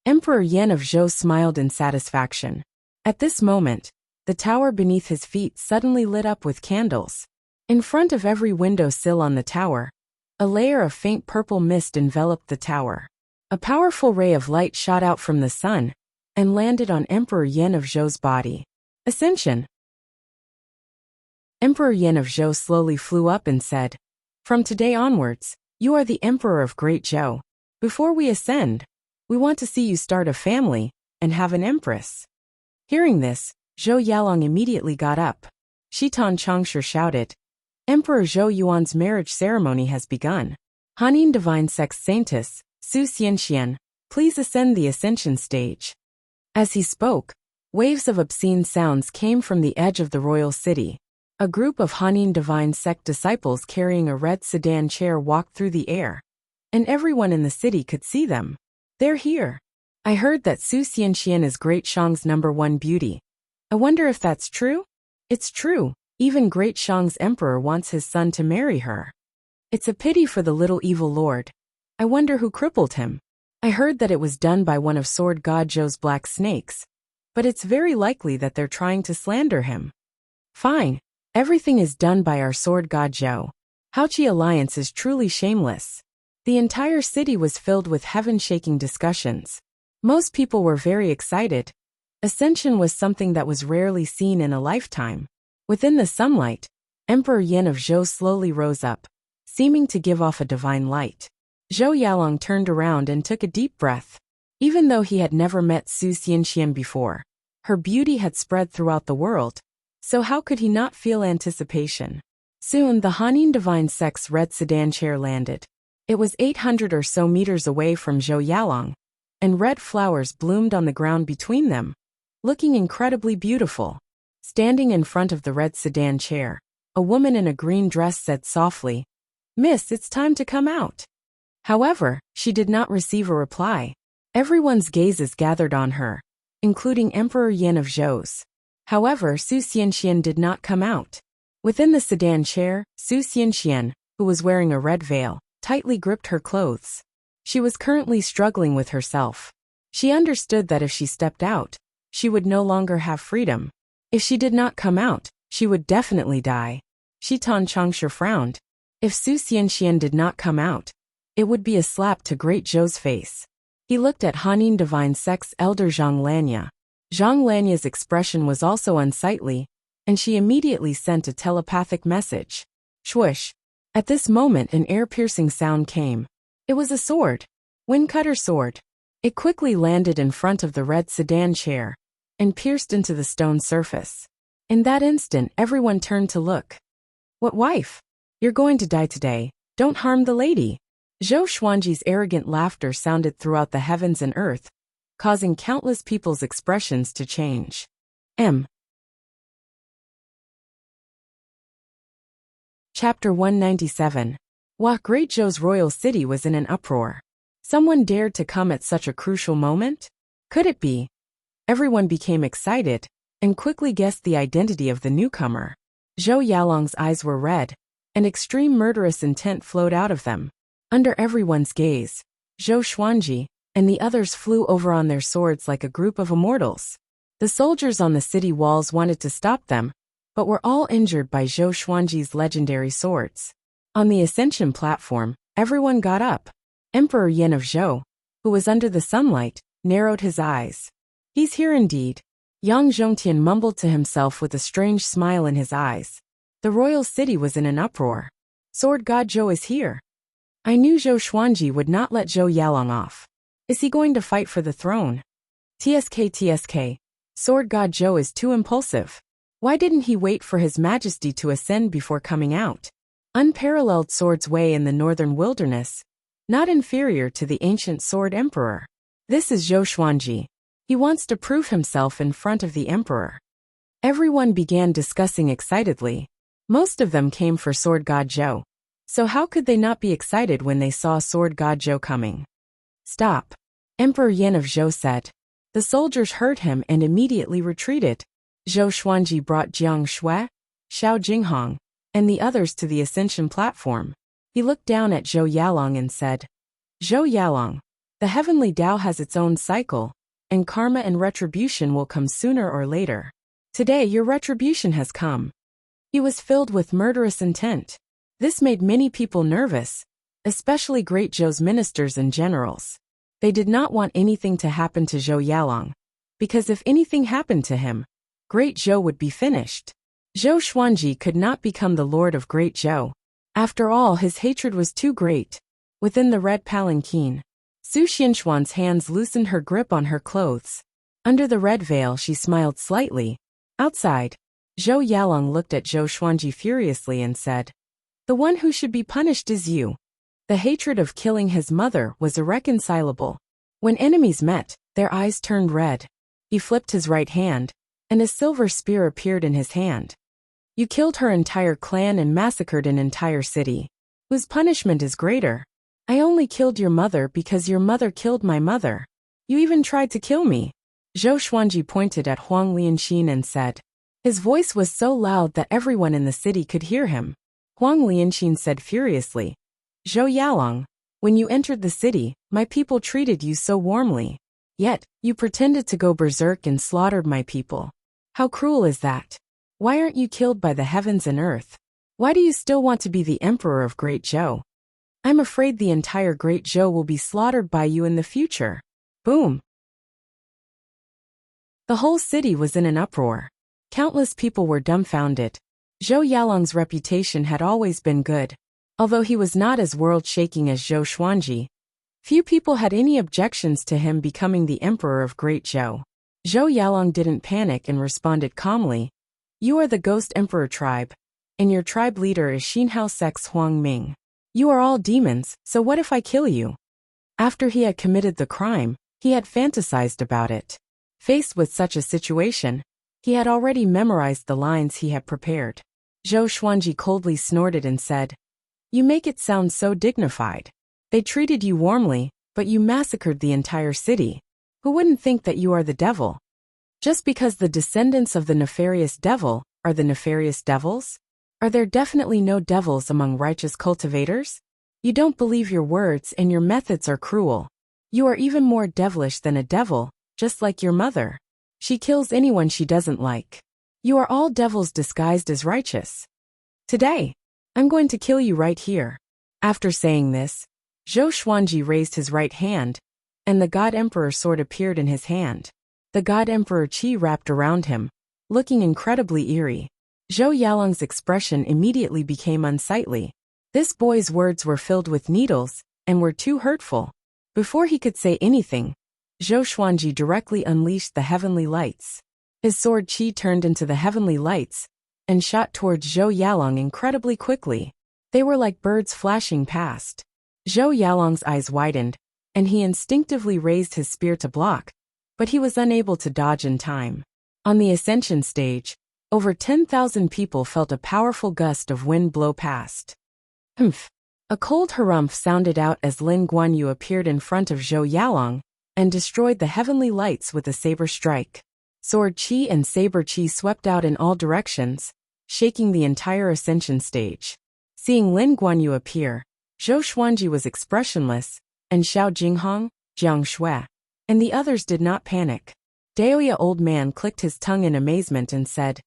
Emperor Yan of Zhou smiled in satisfaction. At this moment, the tower beneath his feet suddenly lit up with candles. In front of every window sill on the tower, a layer of faint purple mist enveloped the tower. A powerful ray of light shot out from the sun and landed on Emperor Yan of Zhou's body. Ascension. Emperor Yan of Zhou slowly flew up and said, "From today onwards, you are the Emperor of Great Zhou. Before we ascend, we want to see you start a family and have an empress." Hearing this, Zhou Yalong immediately got up. Shitan Changshu shouted, "Emperor Zhou Yuan's marriage ceremony has begun. Hanin Divine Sex Saintess, Su Xianxian, please ascend the ascension stage." As he spoke, waves of obscene sounds came from the edge of the royal city. A group of Hanin Divine Sect disciples carrying a red sedan chair walked through the air, and everyone in the city could see them. "They're here. I heard that Su Xianxian is Great Shang's #1 beauty. I wonder if that's true?" "It's true. Even Great Shang's emperor wants his son to marry her. It's a pity for the little evil lord. I wonder who crippled him. I heard that it was done by one of Sword God Zhou's black snakes, but it's very likely that they're trying to slander him." "Fine. Everything is done by our Sword God Zhou. Haoqi alliance is truly shameless." The entire city was filled with heaven-shaking discussions. Most people were very excited. Ascension was something that was rarely seen in a lifetime. Within the sunlight, Emperor Yan of Zhou slowly rose up, seeming to give off a divine light. Zhou Yalong turned around and took a deep breath. Even though he had never met Su Xianxian before, her beauty had spread throughout the world, so how could he not feel anticipation? Soon the Hanin Divine Sect's red sedan chair landed. It was 800 or so meters away from Zhou Yalong, and red flowers bloomed on the ground between them, looking incredibly beautiful. Standing in front of the red sedan chair, a woman in a green dress said softly, "Miss, it's time to come out." However, she did not receive a reply. Everyone's gazes gathered on her, including Emperor Yan of Zhou's. However, Su Xianxian did not come out. Within the sedan chair, Su Xianxian, who was wearing a red veil, tightly gripped her clothes. She was currently struggling with herself. She understood that if she stepped out, she would no longer have freedom. If she did not come out, she would definitely die. Shitan Changsha frowned. If Su Xianxian did not come out, it would be a slap to Great Zhou's face. He looked at Hanin Divine Sect's elder Zhang Lanya. Zhang Lanya's expression was also unsightly, and she immediately sent a telepathic message. Swoosh! At this moment an ear-piercing sound came. It was a sword. Windcutter sword. It quickly landed in front of the red sedan chair and pierced into the stone surface. In that instant everyone turned to look. What wife? You're going to die today. Don't harm the lady. Zhou Xuanji's arrogant laughter sounded throughout the heavens and earth, causing countless people's expressions to change. Chapter 197. Great Zhou's royal city was in an uproar. Someone dared to come at such a crucial moment? Could it be? Everyone became excited and quickly guessed the identity of the newcomer. Zhou Yalong's eyes were red, and extreme murderous intent flowed out of them. Under everyone's gaze, Zhou Xuanji and the others flew over on their swords like a group of immortals. The soldiers on the city walls wanted to stop them, but were all injured by Zhou Xuanji's legendary swords. On the ascension platform, everyone got up. Emperor Yin of Zhou, who was under the sunlight, narrowed his eyes. He's here indeed. Yang Zhongtian mumbled to himself with a strange smile in his eyes. The royal city was in an uproar. Sword God Zhou is here. I knew Zhou Xuanji would not let Zhou Yalong off. Is he going to fight for the throne? TSK. Sword God Zhou is too impulsive. Why didn't he wait for His Majesty to ascend before coming out? Unparalleled sword's way in the northern wilderness, not inferior to the ancient sword emperor. This is Zhou Xuanji. He wants to prove himself in front of the emperor. Everyone began discussing excitedly. Most of them came for Sword God Zhou. So how could they not be excited when they saw Sword God Zhou coming? Stop. Emperor Yin of Zhou said. The soldiers heard him and immediately retreated. Zhou Xuanji brought Jiang Shui, Xiao Jinghong, and the others to the ascension platform. He looked down at Zhou Yalong and said, Zhou Yalong, the heavenly Tao has its own cycle, and karma and retribution will come sooner or later. Today your retribution has come. He was filled with murderous intent. This made many people nervous, especially Great Zhou's ministers and generals. They did not want anything to happen to Zhou Yalong, because if anything happened to him, Great Zhou would be finished. Zhou Xuanji could not become the lord of Great Zhou. After all, his hatred was too great. Within the red palanquin, Su Xianxuan's hands loosened her grip on her clothes. Under the red veil she smiled slightly. Outside, Zhou Yalong looked at Zhou Xuanji furiously and said, The one who should be punished is you. The hatred of killing his mother was irreconcilable. When enemies met, their eyes turned red. He flipped his right hand, and a silver spear appeared in his hand. You killed her entire clan and massacred an entire city. Whose punishment is greater? I only killed your mother because your mother killed my mother. You even tried to kill me. Zhou Xuanji pointed at Huang Lianxin and said. His voice was so loud that everyone in the city could hear him. Huang Lianxin said furiously, Zhou Yalong, when you entered the city, my people treated you so warmly. Yet, you pretended to go berserk and slaughtered my people. How cruel is that? Why aren't you killed by the heavens and earth? Why do you still want to be the emperor of Great Zhou? I'm afraid the entire Great Zhou will be slaughtered by you in the future. Boom! The whole city was in an uproar. Countless people were dumbfounded. Zhou Yalong's reputation had always been good. Although he was not as world-shaking as Zhou Xuanji, few people had any objections to him becoming the emperor of Great Zhou. Zhou Yalong didn't panic and responded calmly. You are the Ghost Emperor tribe, and your tribe leader is Xinhao Sect's Huang Ming. You are all demons, so what if I kill you? After he had committed the crime, he had fantasized about it. Faced with such a situation, he had already memorized the lines he had prepared. Zhou Xuanji coldly snorted and said, You make it sound so dignified. They treated you warmly, but you massacred the entire city. Who wouldn't think that you are the devil? Just because the descendants of the nefarious devil are the nefarious devils? Are there definitely no devils among righteous cultivators? You don't believe your words and your methods are cruel. You are even more devilish than a devil, just like your mother. She kills anyone she doesn't like. You are all devils disguised as righteous. Today, I'm going to kill you right here. After saying this, Zhou Xuanji raised his right hand, and the God Emperor sword appeared in his hand. The God Emperor Qi wrapped around him, looking incredibly eerie. Zhou Yalong's expression immediately became unsightly. This boy's words were filled with needles, and were too hurtful. Before he could say anything, Zhou Xuanji directly unleashed the heavenly lights. His sword Qi turned into the heavenly lights, and shot towards Zhou Yalong incredibly quickly. They were like birds flashing past. Zhou Yalong's eyes widened, and he instinctively raised his spear to block, but he was unable to dodge in time. On the ascension stage, over 10,000 people felt a powerful gust of wind blow past. Humph! A cold harumph sounded out as Lin Guanyu appeared in front of Zhou Yalong, and destroyed the heavenly lights with a saber strike. Sword Qi and saber Qi swept out in all directions, shaking the entire ascension stage. Seeing Lin Guanyu appear, Zhou Xuanji was expressionless, and Xiao Jinghong, Jiang Shui, and the others did not panic. Daoya old man clicked his tongue in amazement and said,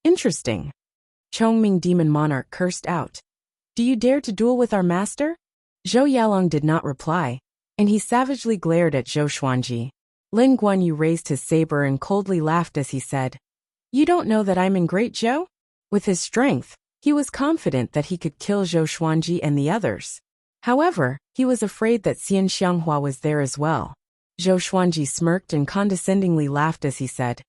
"Interesting." Chongming demon monarch cursed out, "Do you dare to duel with our master?" Zhou Yalong did not reply, and he savagely glared at Zhou Xuanji. Lin Guanyu raised his saber and coldly laughed as he said, "You don't know that I'm in Great Zhou?" With his strength, he was confident that he could kill Zhou Xuanji and the others. However, he was afraid that Xian Xianghua was there as well. Zhou Xuanji smirked and condescendingly laughed as he said,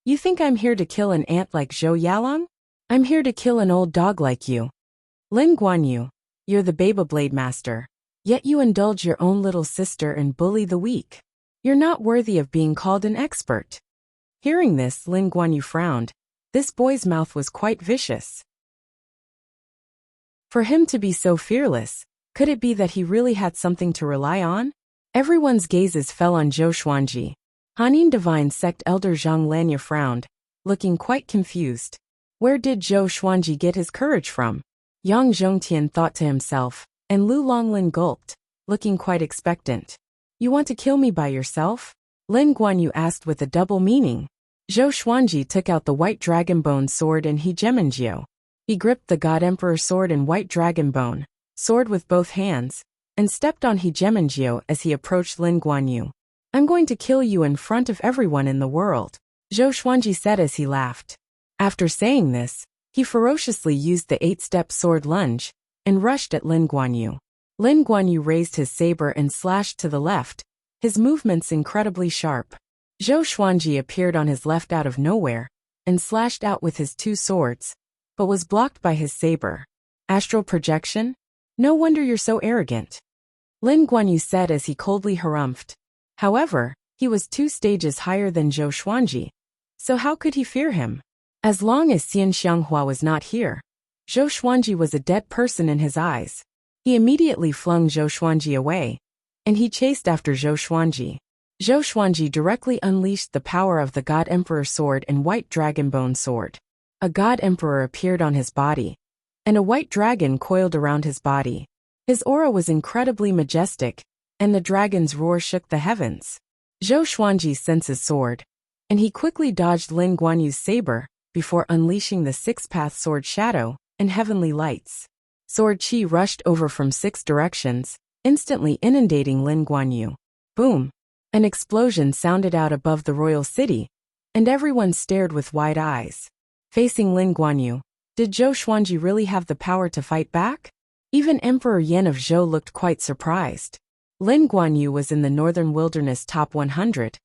"You think I'm here to kill an ant like Zhou Yalong? I'm here to kill an old dog like you. Lin Guanyu, you're the Beyblade master, yet you indulge your own little sister and bully the weak. You're not worthy of being called an expert." Hearing this, Lin Guanyu frowned. This boy's mouth was quite vicious. For him to be so fearless, could it be that he really had something to rely on? Everyone's gazes fell on Zhou Xuanji. Hanin Divine Sect Elder Zhang Lanya frowned, looking quite confused. Where did Zhou Xuanji get his courage from? Yang Zhongtian thought to himself, and Lu Longlin gulped, looking quite expectant. "You want to kill me by yourself?" Lin Guanyu asked with a double meaning. Zhou Xuanji took out the white dragon bone sword and Hegemonjio. He gripped the God Emperor sword and white dragon bone sword with both hands, and stepped on Hegemonjio as he approached Lin Guanyu. "I'm going to kill you in front of everyone in the world," Zhou Xuanji said as he laughed. After saying this, he ferociously used the 8-step sword lunge, and rushed at Lin Guanyu. Lin Guanyu raised his saber and slashed to the left, his movements incredibly sharp. Zhou Xuanji appeared on his left out of nowhere, and slashed out with his 2 swords, but was blocked by his saber. "Astral projection? No wonder you're so arrogant," Lin Guanyu said as he coldly harumphed. However, he was 2 stages higher than Zhou Xuanji, so how could he fear him? As long as Xian Xianghua was not here, Zhou Xuanji was a dead person in his eyes. He immediately flung Zhou Xuanji away, and he chased after Zhou Xuanji. Zhou Xuanji directly unleashed the power of the God Emperor sword and white dragon bone sword. A God Emperor appeared on his body, and a white dragon coiled around his body. His aura was incredibly majestic, and the dragon's roar shook the heavens. Zhou Xuanji sensed his sword, and he quickly dodged Lin Guanyu's saber, before unleashing the 6-path sword shadow and heavenly lights. Sword Qi rushed over from 6 directions, instantly inundating Lin Guanyu. Boom! An explosion sounded out above the royal city, and everyone stared with wide eyes. Facing Lin Guanyu, did Zhou Xuanji really have the power to fight back? Even Emperor Yan of Zhou looked quite surprised. Lin Guanyu was in the Northern Wilderness top 100,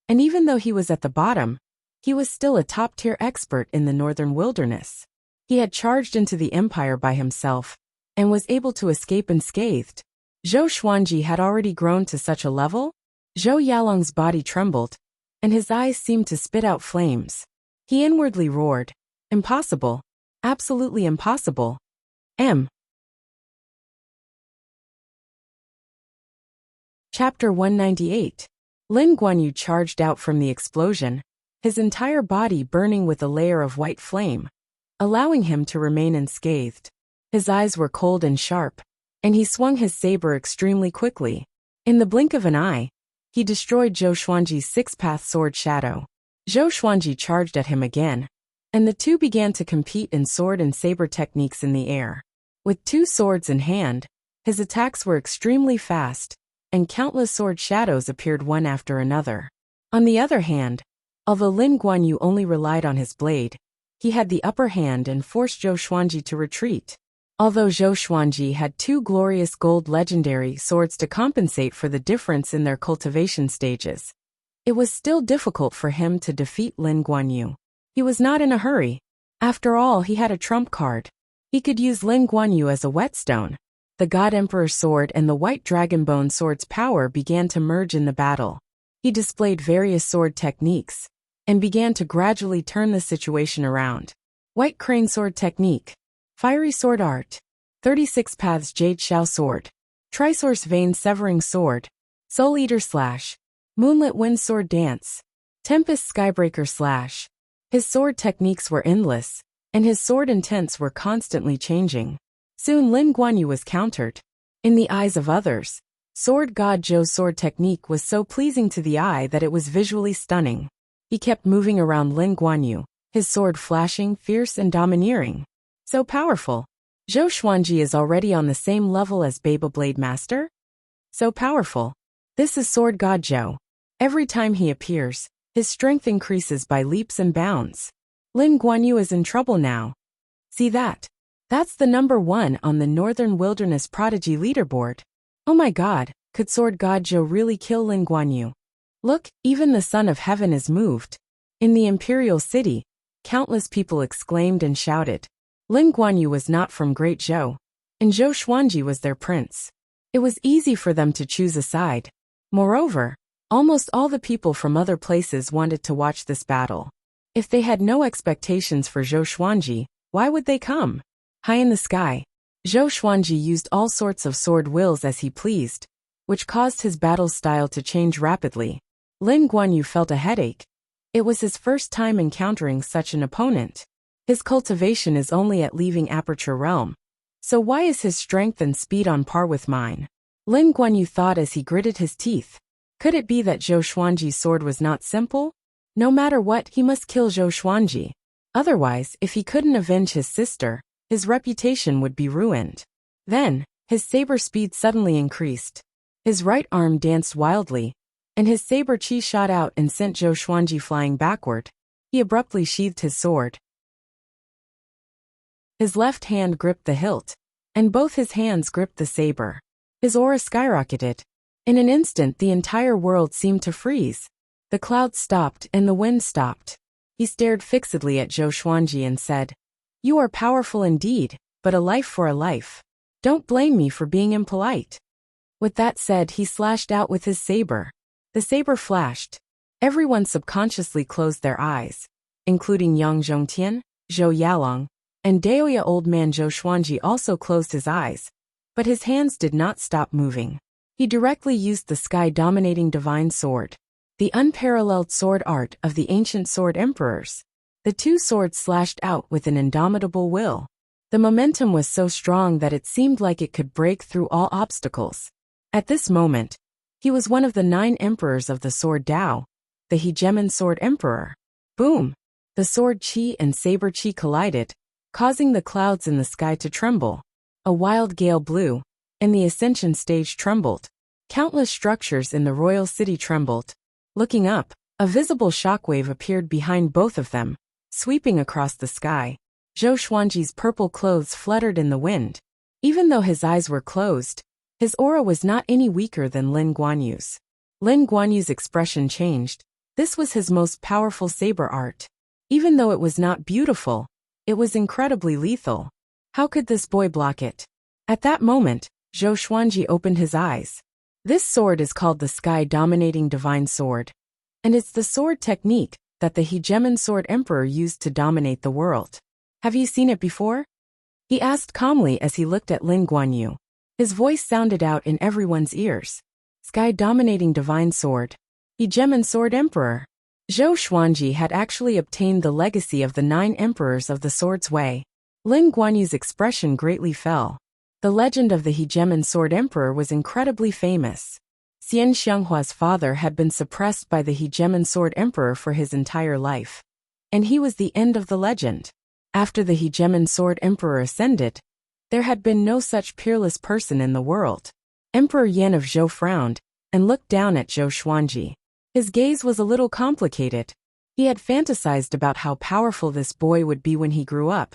and even though he was at the bottom, he was still a top-tier expert in the Northern Wilderness. He had charged into the empire by himself, and was able to escape unscathed. Zhou Xuanji had already grown to such a level? Zhou Yalong's body trembled, and his eyes seemed to spit out flames. He inwardly roared, "Impossible! Absolutely impossible!" Chapter 198. Lin Guanyu charged out from the explosion, his entire body burning with a layer of white flame, allowing him to remain unscathed. His eyes were cold and sharp, and he swung his saber extremely quickly. In the blink of an eye, he destroyed Zhou Xuanji's 6-path sword shadow. Zhou Xuanji charged at him again, and the two began to compete in sword and saber techniques in the air. With two swords in hand, his attacks were extremely fast, and countless sword shadows appeared one after another. On the other hand, although Lin Guanyu only relied on his blade, he had the upper hand and forced Zhou Xuanji to retreat. Although Zhou Xuanji had two glorious gold legendary swords to compensate for the difference in their cultivation stages, it was still difficult for him to defeat Lin Guanyu. He was not in a hurry. After all, he had a trump card. He could use Lin Guanyu as a whetstone. The God Emperor sword and the White Dragonbone sword's power began to merge in the battle. He displayed various sword techniques and began to gradually turn the situation around. White Crane sword technique, Fiery sword art, 36 paths Jade Shao sword, Trisource vein severing sword, Soul Eater slash, Moonlit wind sword dance, Tempest skybreaker slash. His sword techniques were endless, and his sword intents were constantly changing. Soon Lin Guanyu was countered. In the eyes of others, Sword God Zhou's sword technique was so pleasing to the eye that it was visually stunning. He kept moving around Lin Guanyu, his sword flashing, fierce and domineering. So powerful. Zhou Xuanji is already on the same level as Baba Blade Master? So powerful. This is Sword God Zhou. Every time he appears, his strength increases by leaps and bounds. Lin Guanyu is in trouble now. See that? That's the number 1 on the Northern Wilderness Prodigy leaderboard. Oh my god, could Sword God Zhou really kill Lin Guanyu? Look, even the Son of Heaven is moved. In the Imperial City, countless people exclaimed and shouted. Lin Guanyu was not from Great Zhou, and Zhou Xuanji was their prince. It was easy for them to choose a side. Moreover, almost all the people from other places wanted to watch this battle. If they had no expectations for Zhou Xuanji, why would they come? High in the sky, Zhou Xuanji used all sorts of sword wills as he pleased, which caused his battle style to change rapidly. Lin Guanyu felt a headache. It was his first time encountering such an opponent. His cultivation is only at leaving Aperture Realm. So why is his strength and speed on par with mine? Lin Guanyu thought as he gritted his teeth. Could it be that Zhou Xuanji's sword was not simple? No matter what, he must kill Zhou Xuanji. Otherwise, if he couldn't avenge his sister, his reputation would be ruined. Then, his saber speed suddenly increased. His right arm danced wildly, and his saber chi shot out and sent Zhou Xuanji flying backward. He abruptly sheathed his sword. His left hand gripped the hilt, and both his hands gripped the saber. His aura skyrocketed. In an instant, the entire world seemed to freeze. The clouds stopped and the wind stopped. He stared fixedly at Zhou Xuanji and said, "You are powerful indeed, but a life for a life. Don't blame me for being impolite." With that said, he slashed out with his saber. The saber flashed. Everyone subconsciously closed their eyes, including Yang Zhongtian, Zhou Yalong, and Daoya. Old man Zhou Xuanji also closed his eyes, but his hands did not stop moving. He directly used the sky-dominating divine sword, the unparalleled sword art of the ancient sword emperors. The two swords slashed out with an indomitable will. The momentum was so strong that it seemed like it could break through all obstacles. At this moment, he was one of the 9 emperors of the sword Dao, the hegemon sword emperor. Boom! The sword chi and saber chi collided, causing the clouds in the sky to tremble. A wild gale blew, and the ascension stage trembled. Countless structures in the royal city trembled. Looking up, a visible shockwave appeared behind both of them, sweeping across the sky. Zhou Xuanji's purple clothes fluttered in the wind. Even though his eyes were closed, his aura was not any weaker than Lin Guanyu's. Lin Guanyu's expression changed. This was his most powerful saber art. Even though it was not beautiful, it was incredibly lethal. How could this boy block it? At that moment, Zhou Xuanji opened his eyes. This sword is called the Sky-Dominating Divine Sword, and it's the sword technique that the hegemon sword emperor used to dominate the world. Have you seen it before? He asked calmly as he looked at Lin Guanyu. His voice sounded out in everyone's ears. Sky-Dominating Divine Sword. Hegemon Sword Emperor. Zhou Xuanji had actually obtained the legacy of the 9 emperors of the Sword's Way. Lin Guanyu's expression greatly fell. The legend of the hegemon sword emperor was incredibly famous. Xian Xianghua's father had been suppressed by the hegemon sword emperor for his entire life. and he was the end of the legend. After the hegemon sword emperor ascended, there had been no such peerless person in the world. Emperor Yan of Zhou frowned and looked down at Zhou Xuanji. His gaze was a little complicated. He had fantasized about how powerful this boy would be when he grew up,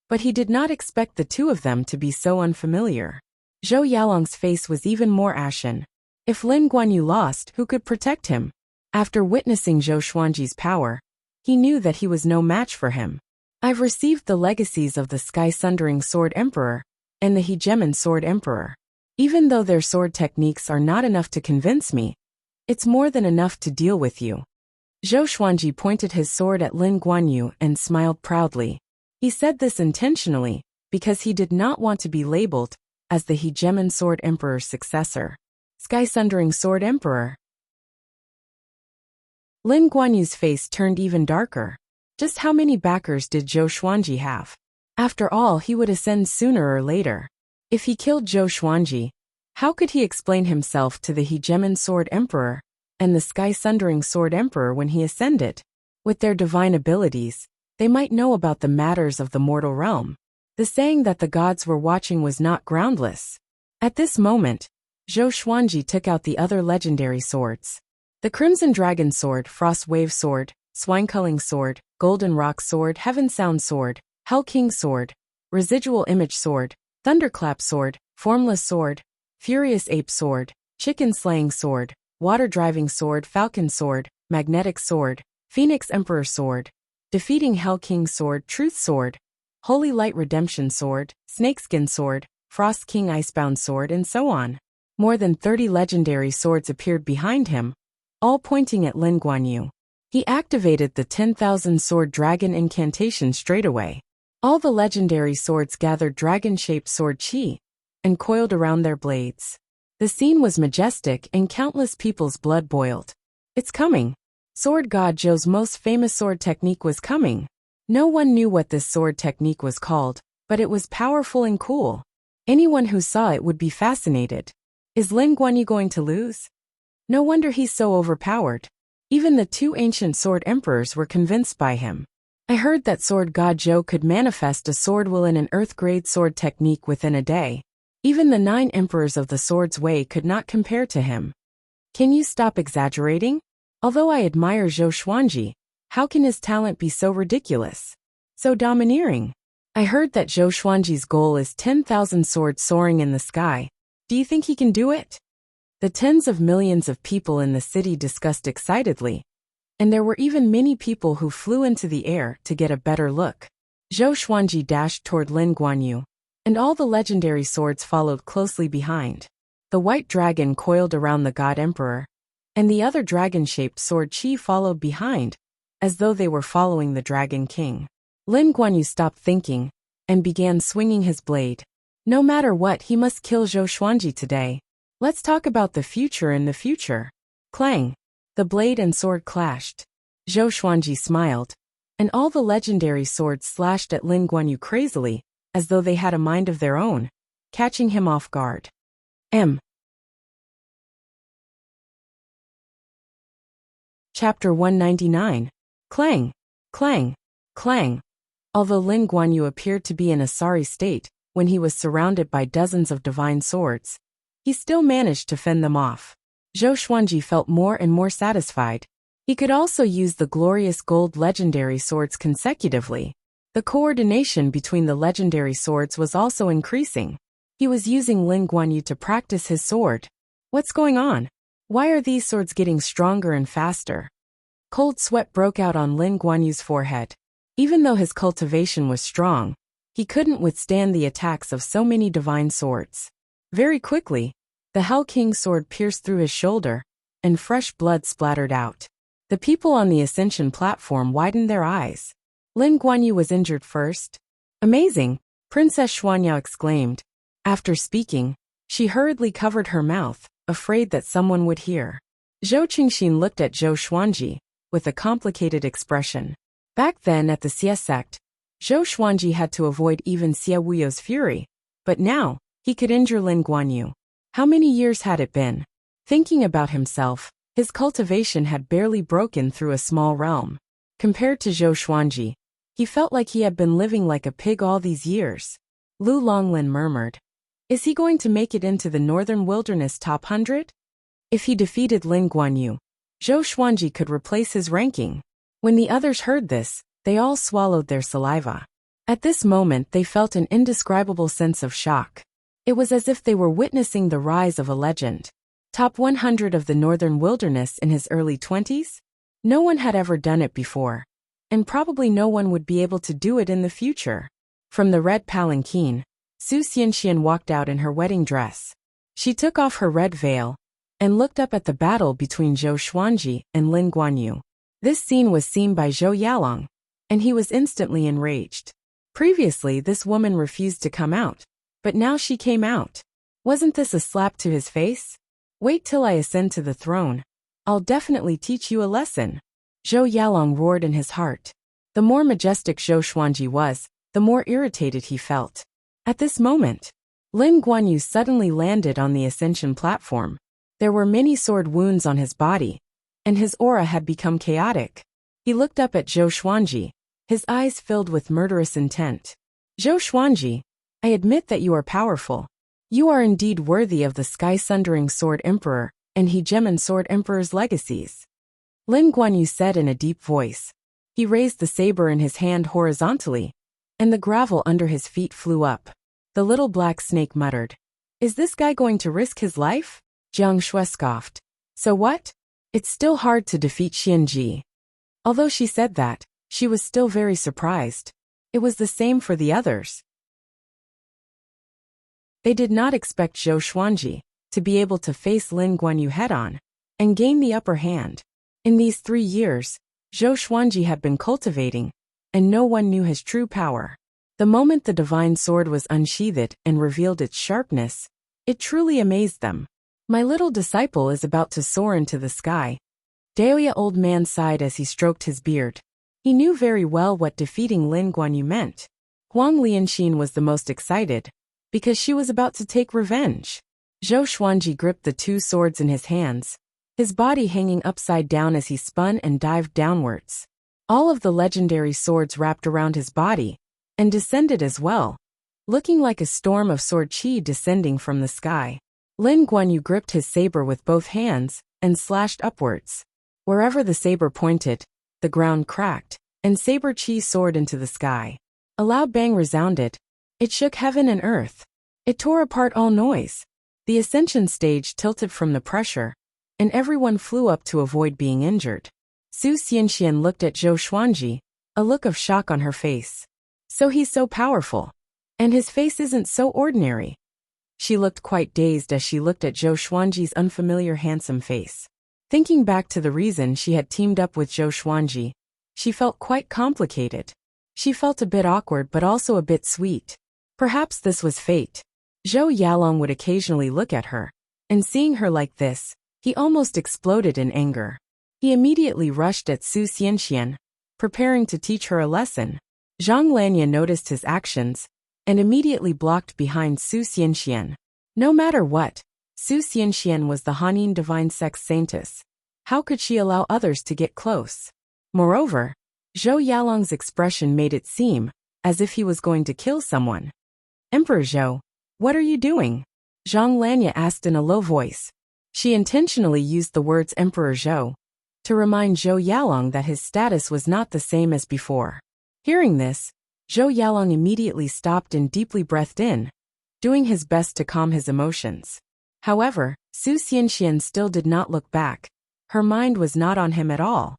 but he did not expect the two of them to be so unfamiliar. Zhou Yalong's face was even more ashen. If Lin Guanyu lost, who could protect him? After witnessing Zhou Xuanji's power, he knew that he was no match for him. I've received the legacies of the Sky-Sundering Sword Emperor and the Hegemon Sword Emperor. Even though their sword techniques are not enough to convince me, it's more than enough to deal with you. Zhou Xuanji pointed his sword at Lin Guanyu and smiled proudly. He said this intentionally, because he did not want to be labeled as the Hegemon Sword Emperor's successor. Sky-Sundering Sword Emperor. Lin Guanyu's face turned even darker. Just how many backers did Zhou Xuanji have? After all, he would ascend sooner or later. If he killed Zhou Xuanji, how could he explain himself to the Hegemon Sword Emperor and the Sky-Sundering Sword Emperor when he ascended? With their divine abilities, they might know about the matters of the mortal realm. The saying that the gods were watching was not groundless. At this moment, Zhou Xuanji took out the other legendary swords. The Crimson Dragon Sword, Frost Wave Sword, Swine-Culling Sword, Golden Rock Sword, Heaven Sound Sword, Hell King Sword, Residual Image Sword, Thunderclap Sword, Formless Sword, Furious Ape Sword, Chicken Slaying Sword, Water Driving Sword, Falcon Sword, Magnetic Sword, Phoenix Emperor Sword, Defeating Hell King Sword, Truth Sword, Holy Light Redemption Sword, Snakeskin Sword, Frost King Icebound Sword, and so on. More than 30 legendary swords appeared behind him, all pointing at Lin Guanyu. He activated the 10,000 Sword Dragon incantation straight away. All the legendary swords gathered dragon-shaped sword chi and coiled around their blades. The scene was majestic and countless people's blood boiled. It's coming. Sword God Zhou's most famous sword technique was coming. No one knew what this sword technique was called, but it was powerful and cool. Anyone who saw it would be fascinated. Is Lin Guanyu going to lose? No wonder he's so overpowered. Even the two ancient sword emperors were convinced by him. I heard that Sword God Zhou could manifest a sword will in an earth-grade sword technique within a day. Even the 9 emperors of the sword's way could not compare to him. Can you stop exaggerating? Although I admire Zhou Xuanji, how can his talent be so ridiculous? So domineering? I heard that Zhou Xuanji's goal is 10,000 swords soaring in the sky. Do you think he can do it? The tens of millions of people in the city discussed excitedly, and there were even many people who flew into the air to get a better look. Zhou Xuanji dashed toward Lin Guanyu, and all the legendary swords followed closely behind. The white dragon coiled around the God Emperor, and the other dragon-shaped sword chi followed behind, as though they were following the Dragon King. Lin Guanyu stopped thinking and began swinging his blade. No matter what, he must kill Zhou Xuanji today. Let's talk about the future in the future. Clang! The blade and sword clashed. Zhou Xuanji smiled, and all the legendary swords slashed at Lin Guanyu crazily, as though they had a mind of their own, catching him off guard. Chapter 199. Clang! Clang! Clang! Although Lin Guanyu appeared to be in a sorry state when he was surrounded by dozens of divine swords, he still managed to fend them off. Zhou Xuanji felt more and more satisfied. He could also use the glorious gold legendary swords consecutively. The coordination between the legendary swords was also increasing. He was using Lin Guanyu to practice his sword. What's going on? Why are these swords getting stronger and faster? Cold sweat broke out on Lin Guanyu's forehead. Even though his cultivation was strong, he couldn't withstand the attacks of so many divine swords. Very quickly, the Hell King sword pierced through his shoulder, and fresh blood splattered out. The people on the ascension platform widened their eyes. Lin Guanyu was injured first. Amazing, Princess Xuanyao exclaimed. After speaking, she hurriedly covered her mouth, afraid that someone would hear. Zhou Qingxin looked at Zhou Xuanji with a complicated expression. Back then at the Xie sect, Zhou Xuanji had to avoid even Xie Wuyo's fury, but now, he could injure Lin Guanyu. How many years had it been? Thinking about himself, his cultivation had barely broken through a small realm. Compared to Zhou Xuanji, he felt like he had been living like a pig all these years. Lu Longlin murmured. Is he going to make it into the Northern Wilderness top 100? If he defeated Lin Guanyu, Zhou Xuanji could replace his ranking. When the others heard this, they all swallowed their saliva. At this moment they felt an indescribable sense of shock. It was as if they were witnessing the rise of a legend. Top 100 of the Northern Wilderness in his early 20s? No one had ever done it before. And probably no one would be able to do it in the future. From the red palanquin, Su Xianxian walked out in her wedding dress. She took off her red veil and looked up at the battle between Zhou Xuanji and Lin Guanyu. This scene was seen by Zhou Yalong, and he was instantly enraged. Previously, this woman refused to come out, but now she came out. Wasn't this a slap to his face? Wait till I ascend to the throne. I'll definitely teach you a lesson. Zhou Yalong roared in his heart. The more majestic Zhou Xuanji was, the more irritated he felt. At this moment, Lin Guanyu suddenly landed on the ascension platform. There were many sword wounds on his body, and his aura had become chaotic. He looked up at Zhou Xuanji, his eyes filled with murderous intent. Zhou Xuanji, I admit that you are powerful. You are indeed worthy of the sky-sundering Sword Emperor and Hegemon Sword Emperor's legacies. Lin Guanyu said in a deep voice. He raised the saber in his hand horizontally, and the gravel under his feet flew up. The little black snake muttered. Is this guy going to risk his life? Jiang Shui scoffed. So what? It's still hard to defeat Xianji. Although she said that, she was still very surprised. It was the same for the others. They did not expect Zhou Xuanji to be able to face Lin Guanyu head-on and gain the upper hand. In these 3 years, Zhou Xuanji had been cultivating, and no one knew his true power. The moment the divine sword was unsheathed and revealed its sharpness, it truly amazed them. My little disciple is about to soar into the sky. Daoya old man sighed as he stroked his beard. He knew very well what defeating Lin Guanyu meant. Huang Lianxin was the most excited, because she was about to take revenge. Zhou Xuanji gripped the 2 swords in his hands, his body hanging upside down as he spun and dived downwards. All of the legendary swords wrapped around his body, and descended as well, looking like a storm of sword qi descending from the sky. Lin Guanyu gripped his saber with both hands, and slashed upwards. Wherever the saber pointed, the ground cracked, and saber qi soared into the sky. A loud bang resounded. It shook heaven and earth. It tore apart all noise. The ascension stage tilted from the pressure, and everyone flew up to avoid being injured. Su Xianxian looked at Zhou Xuanji, a look of shock on her face. So he's so powerful. And his face isn't so ordinary. She looked quite dazed as she looked at Zhou Xuanji's unfamiliar handsome face. Thinking back to the reason she had teamed up with Zhou Xuanji, she felt quite complicated. She felt a bit awkward but also a bit sweet. Perhaps this was fate. Zhou Yalong would occasionally look at her, and seeing her like this, he almost exploded in anger. He immediately rushed at Su Xianxian, preparing to teach her a lesson. Zhang Lanya noticed his actions, and immediately blocked behind Su Xianxian. No matter what, Su Xianxian was the Hanin divine sex saintess. How could she allow others to get close? Moreover, Zhou Yalong's expression made it seem as if he was going to kill someone. Emperor Zhou, what are you doing? Zhang Lanya asked in a low voice. She intentionally used the words Emperor Zhou to remind Zhou Yalong that his status was not the same as before. Hearing this, Zhou Yalong immediately stopped and deeply breathed in, doing his best to calm his emotions. However, Su Xianxian still did not look back. Her mind was not on him at all.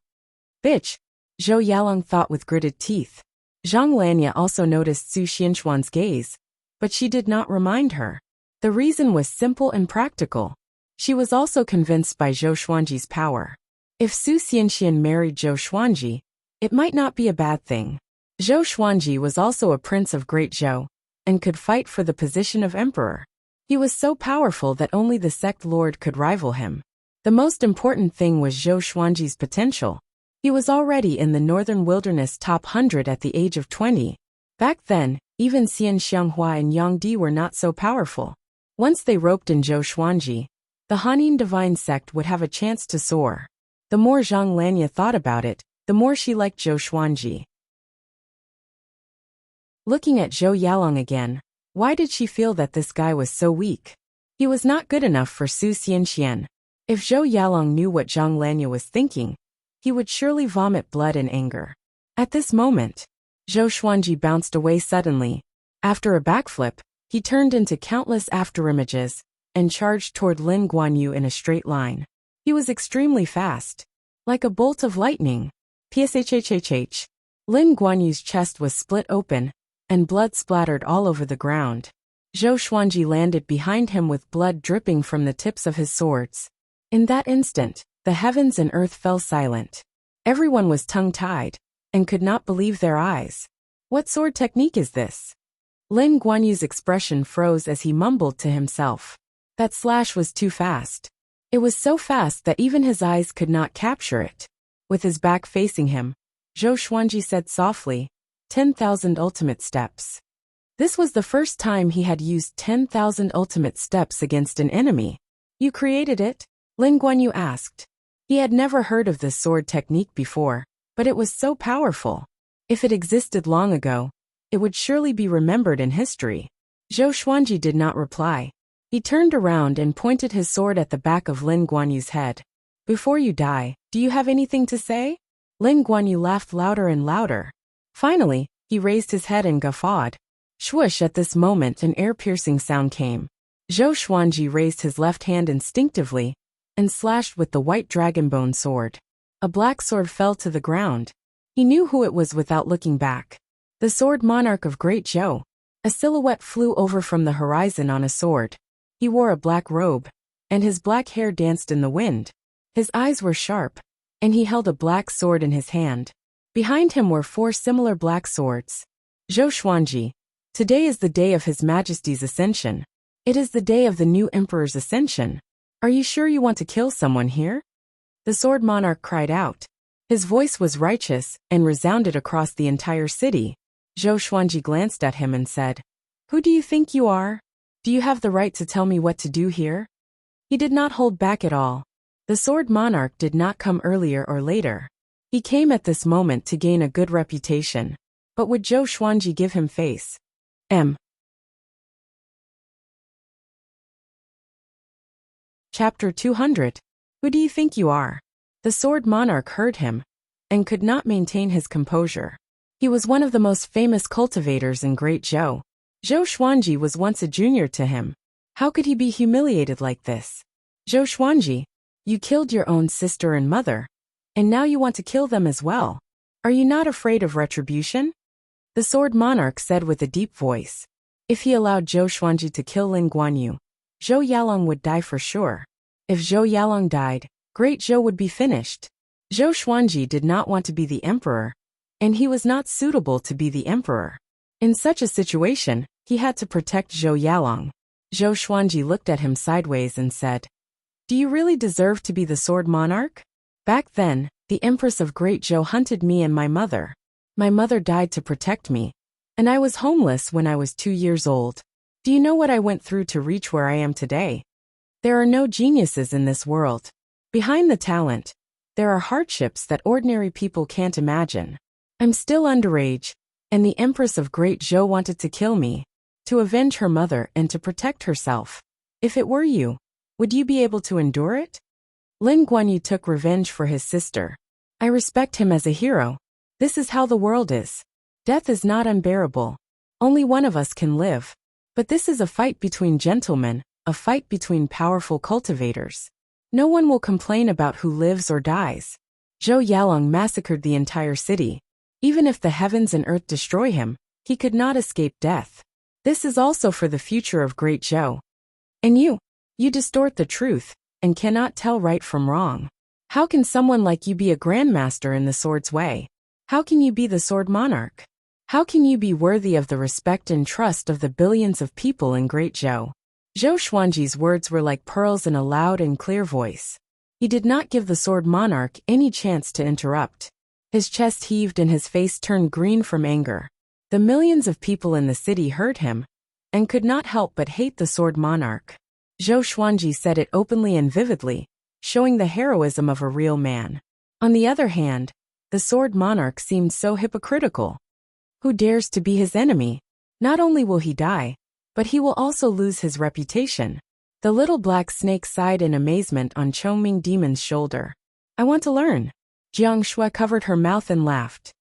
Bitch, Zhou Yalong thought with gritted teeth. Zhang Lanya also noticed Su Xianxuan's gaze, but she did not remind her. The reason was simple and practical. She was also convinced by Zhou Xuanji's power. If Su Xianxian married Zhou Xuanji, it might not be a bad thing. Zhou Xuanji was also a prince of Great Zhou, and could fight for the position of emperor. He was so powerful that only the sect lord could rival him. The most important thing was Zhou Xuanji's potential. He was already in the Northern Wilderness top 100 at the age of 20. Back then, even Xian Xianghua and Yang Di were not so powerful. Once they roped in Zhou Xuanji, the Hanin divine sect would have a chance to soar. The more Zhang Lanya thought about it, the more she liked Zhou Xuanji. Looking at Zhou Yalong again, why did she feel that this guy was so weak? He was not good enough for Su Xianxian. If Zhou Yalong knew what Zhang Lanya was thinking, he would surely vomit blood in anger. At this moment, Zhou Xuanji bounced away suddenly. After a backflip, he turned into countless afterimages and charged toward Lin Guanyu in a straight line. He was extremely fast. Like a bolt of lightning. Pshhhh. Lin Guanyu's chest was split open, and blood splattered all over the ground. Zhou Xuanji landed behind him with blood dripping from the tips of his swords. In that instant, the heavens and earth fell silent. Everyone was tongue-tied, and could not believe their eyes. What sword technique is this? Lin Guanyu's expression froze as he mumbled to himself. That slash was too fast. It was so fast that even his eyes could not capture it. With his back facing him, Zhou Xuanji said softly, 10,000 ultimate steps. This was the first time he had used 10,000 ultimate steps against an enemy. You created it? Lin Guanyu asked. He had never heard of this sword technique before, but it was so powerful. If it existed long ago, it would surely be remembered in history. Zhou Xuanji did not reply. He turned around and pointed his sword at the back of Lin Guanyu's head. Before you die, do you have anything to say? Lin Guanyu laughed louder and louder. Finally, he raised his head and guffawed. Swoosh! At this moment an ear-piercing sound came. Zhou Xuanji raised his left hand instinctively and slashed with the white dragonbone sword. A black sword fell to the ground. He knew who it was without looking back. The sword monarch of Great Zhou. A silhouette flew over from the horizon on a sword. He wore a black robe, and his black hair danced in the wind. His eyes were sharp, and he held a black sword in his hand. Behind him were 4 similar black swords. Zhou Xuanji. Today is the day of His Majesty's ascension. It is the day of the new emperor's ascension. Are you sure you want to kill someone here? The sword monarch cried out. His voice was righteous and resounded across the entire city. Zhou Xuanji glanced at him and said, Who do you think you are? Do you have the right to tell me what to do here? He did not hold back at all. The sword monarch did not come earlier or later. He came at this moment to gain a good reputation. But would Zhou Xuanji give him face? Chapter 200. Who do you think you are? The sword monarch heard him, and could not maintain his composure. He was one of the most famous cultivators in Great Zhou. Zhou Xuanji was once a junior to him. How could he be humiliated like this? Zhou Xuanji, you killed your own sister and mother, and now you want to kill them as well. Are you not afraid of retribution? The sword monarch said with a deep voice. If he allowed Zhou Xuanji to kill Lin Guanyu, Zhou Yalong would die for sure. If Zhou Yalong died, Great Zhou would be finished. Zhou Xuanji did not want to be the emperor, and he was not suitable to be the emperor. In such a situation, he had to protect Zhou Yalong. Zhou Xuanji looked at him sideways and said, Do you really deserve to be the sword monarch? Back then, the Empress of Great Zhou hunted me and my mother. My mother died to protect me, and I was homeless when I was 2 years old. Do you know what I went through to reach where I am today? There are no geniuses in this world. Behind the talent, there are hardships that ordinary people can't imagine. I'm still underage, and the Empress of Great Zhou wanted to kill me, to avenge her mother and to protect herself. If it were you, would you be able to endure it? Lin Guanyu took revenge for his sister. I respect him as a hero. This is how the world is. Death is not unbearable. Only one of us can live. But this is a fight between gentlemen, a fight between powerful cultivators. No one will complain about who lives or dies. Zhou Yalong massacred the entire city. Even if the heavens and earth destroy him, he could not escape death. This is also for the future of Great Zhou. And you distort the truth, and cannot tell right from wrong. How can someone like you be a grandmaster in the sword's way? How can you be the sword monarch? How can you be worthy of the respect and trust of the billions of people in Great Zhou? Zhou Xuanji's words were like pearls in a loud and clear voice. He did not give the sword monarch any chance to interrupt. His chest heaved and his face turned green from anger. The millions of people in the city heard him, and could not help but hate the sword monarch. Zhou Xuanji said it openly and vividly, showing the heroism of a real man. On the other hand, The sword monarch seemed so hypocritical. Who dares to be his enemy? Not only will he die, but he will also lose his reputation. The little black snake sighed in amazement on Chongming Demon's shoulder. I want to learn. Jiang Shui covered her mouth and laughed.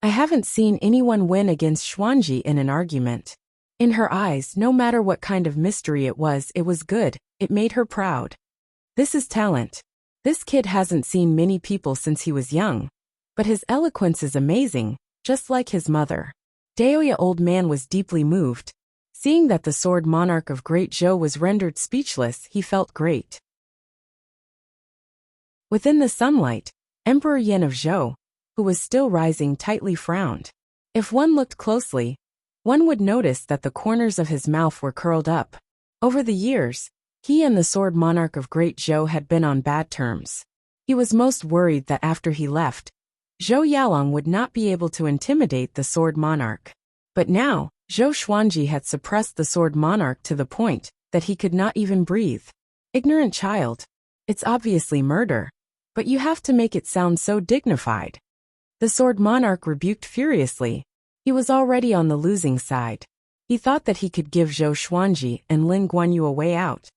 I haven't seen anyone win against Xuanji in an argument. In her eyes, no matter what kind of mystery it was good, it made her proud. This is talent. This kid hasn't seen many people since he was young, but his eloquence is amazing, just like his mother. Daoya old man was deeply moved. Seeing that the sword monarch of Great Zhou was rendered speechless, he felt great. Within the sunlight, Emperor Yin of Zhou, who was still rising, tightly frowned. If one looked closely, one would notice that the corners of his mouth were curled up. Over the years, he and the sword monarch of Great Zhou had been on bad terms. He was most worried that after he left, Zhou Yalong would not be able to intimidate the sword monarch. But now, Zhou Xuanji had suppressed the sword monarch to the point that he could not even breathe. Ignorant child. It's obviously murder, but you have to make it sound so dignified. The sword monarch rebuked furiously. He was already on the losing side. He thought that he could give Zhou Xuanji and Lin Guanyu a way out,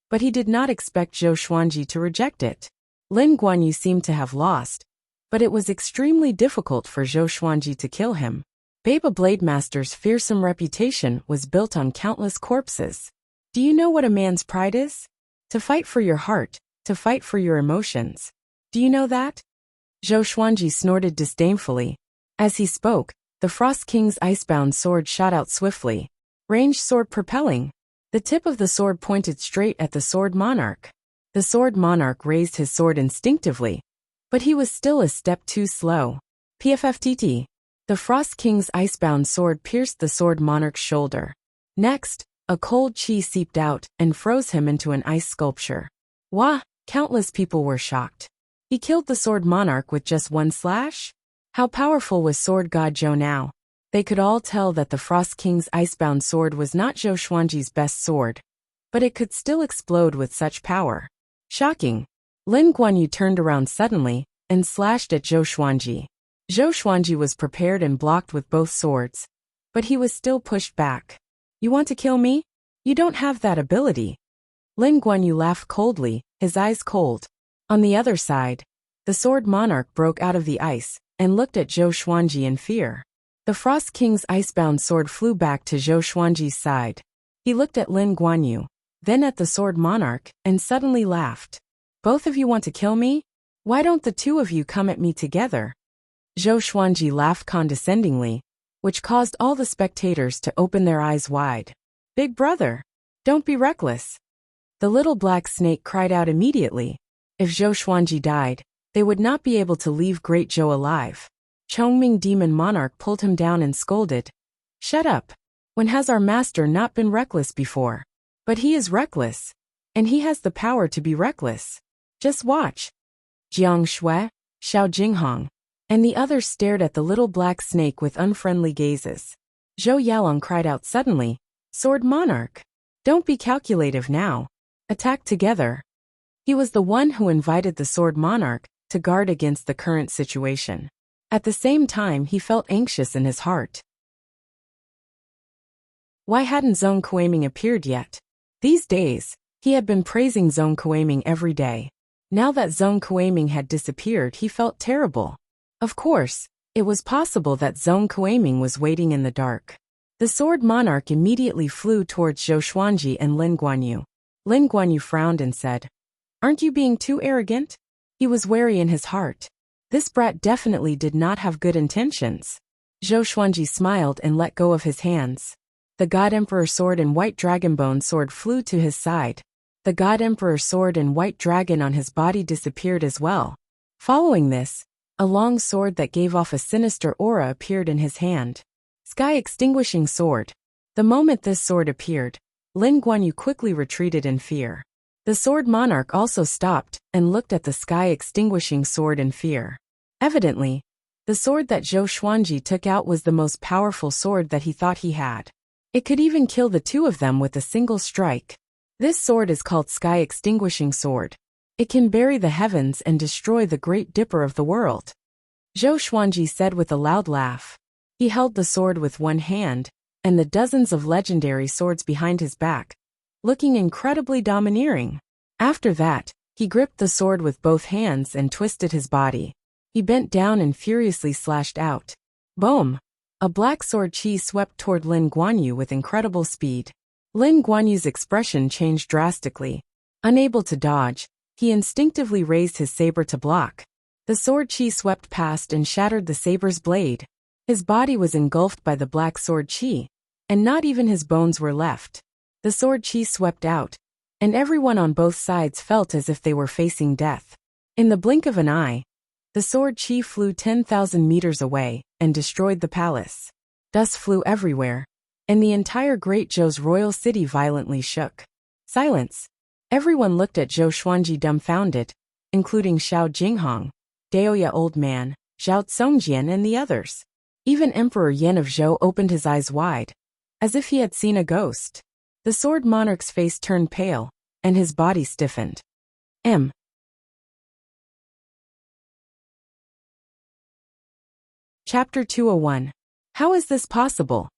but he did not expect Zhou Xuanji to reject it. Lin Guanyu seemed to have lost, but it was extremely difficult for Zhou Xuanji to kill him. Baba Blade Master's fearsome reputation was built on countless corpses. Do you know what a man's pride is? To fight for your heart, to fight for your emotions. Do you know that? Zhou Xuanji snorted disdainfully. As he spoke, the Frost King's icebound sword shot out swiftly. Ranged sword propelling. The tip of the sword pointed straight at the sword monarch. The sword monarch raised his sword instinctively, but he was still a step too slow. PFFTT. The Frost King's icebound sword pierced the sword monarch's shoulder. Next, a cold chi seeped out and froze him into an ice sculpture. Wah! Countless people were shocked. He killed the sword monarch with just one slash? How powerful was sword god Zhou now? They could all tell that the Frost King's icebound sword was not Zhou Xuanji's best sword, but it could still explode with such power. Shocking. Lin Guanyu turned around suddenly and slashed at Zhou Xuanji. Zhou Xuanji was prepared and blocked with both swords, but he was still pushed back. You want to kill me? You don't have that ability. Lin Guanyu laughed coldly, his eyes cold. On the other side, the sword monarch broke out of the ice and looked at Zhou Xuanji in fear. The Frost King's icebound sword flew back to Zhou Xuanji's side. He looked at Lin Guanyu, then at the sword monarch, and suddenly laughed. Both of you want to kill me? Why don't the two of you come at me together? Zhou Xuanji laughed condescendingly, which caused all the spectators to open their eyes wide. Big brother, don't be reckless. The little black snake cried out immediately. If Zhou Xuanji died, they would not be able to leave Great Zhou alive. Chongming Demon Monarch pulled him down and scolded. Shut up. When has our master not been reckless before? But he is reckless, and he has the power to be reckless. Just watch. Jiang Shui, Xiao Jinghong, and the others stared at the little black snake with unfriendly gazes. Zhou Yalong cried out suddenly, Sword Monarch! Don't be calculative now. Attack together. He was the one who invited the Sword Monarch to guard against the current situation. At the same time, he felt anxious in his heart. Why hadn't Zhong Kueiming appeared yet? These days, he had been praising Zhong Kueiming every day. Now that Zhong Kueiming had disappeared, he felt terrible. Of course, it was possible that Zhong Kueiming was waiting in the dark. The Sword Monarch immediately flew towards Zhou Xuanji and Lin Guanyu. Lin Guanyu frowned and said, Aren't you being too arrogant? He was wary in his heart. This brat definitely did not have good intentions. Zhou Xuanji smiled and let go of his hands. The God Emperor sword and white dragonbone sword flew to his side. The God Emperor sword and white dragon on his body disappeared as well. Following this, a long sword that gave off a sinister aura appeared in his hand. Sky Extinguishing Sword. The moment this sword appeared, Lin Guanyu quickly retreated in fear. The Sword Monarch also stopped and looked at the Sky Extinguishing Sword in fear. Evidently, the sword that Zhou Xuanji took out was the most powerful sword that he thought he had. It could even kill the two of them with a single strike. This sword is called Sky Extinguishing Sword. It can bury the heavens and destroy the Great Dipper of the world. Zhou Xuanji said with a loud laugh. He held the sword with one hand, and the dozens of legendary swords behind his back, looking incredibly domineering. After that, he gripped the sword with both hands and twisted his body. He bent down and furiously slashed out. Boom! A black sword chi swept toward Lin Guanyu with incredible speed. Lin Guanyu's expression changed drastically. Unable to dodge, he instinctively raised his saber to block. The sword chi swept past and shattered the saber's blade. His body was engulfed by the black sword chi, and not even his bones were left. The sword chi swept out, and everyone on both sides felt as if they were facing death. In the blink of an eye, the sword chi flew 10,000 meters away and destroyed the palace. Dust flew everywhere, and the entire Great Zhou's royal city violently shook. Silence. Everyone looked at Zhou Xuanji dumbfounded, including Xiao Jinghong, Daoya Old Man, Zhao Tsongjian and the others. Even Emperor Yan of Zhou opened his eyes wide, as if he had seen a ghost. The sword monarch's face turned pale, and his body stiffened. Chapter 201. How is this possible?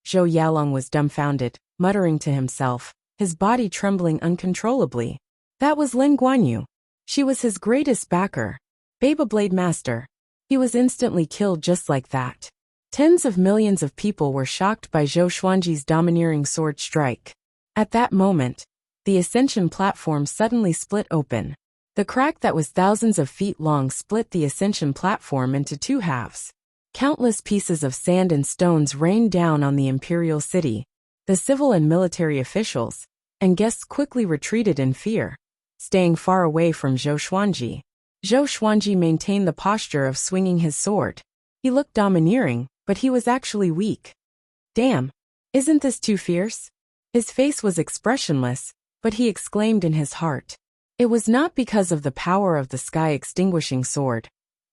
Zhou Yalong was dumbfounded, muttering to himself, his body trembling uncontrollably. That was Lin Guanyu. She was his greatest backer. Beyblade Master. He was instantly killed just like that. Tens of millions of people were shocked by Zhou Xuanji's domineering sword strike. At that moment, the ascension platform suddenly split open. The crack that was thousands of feet long split the ascension platform into two halves. Countless pieces of sand and stones rained down on the imperial city. The civil and military officials and guests quickly retreated in fear, staying far away from Zhou Xuanji. Zhou Xuanji maintained the posture of swinging his sword. He looked domineering, but he was actually weak. Damn! Isn't this too fierce? His face was expressionless, but he exclaimed in his heart. It was not because of the power of the sky-extinguishing sword,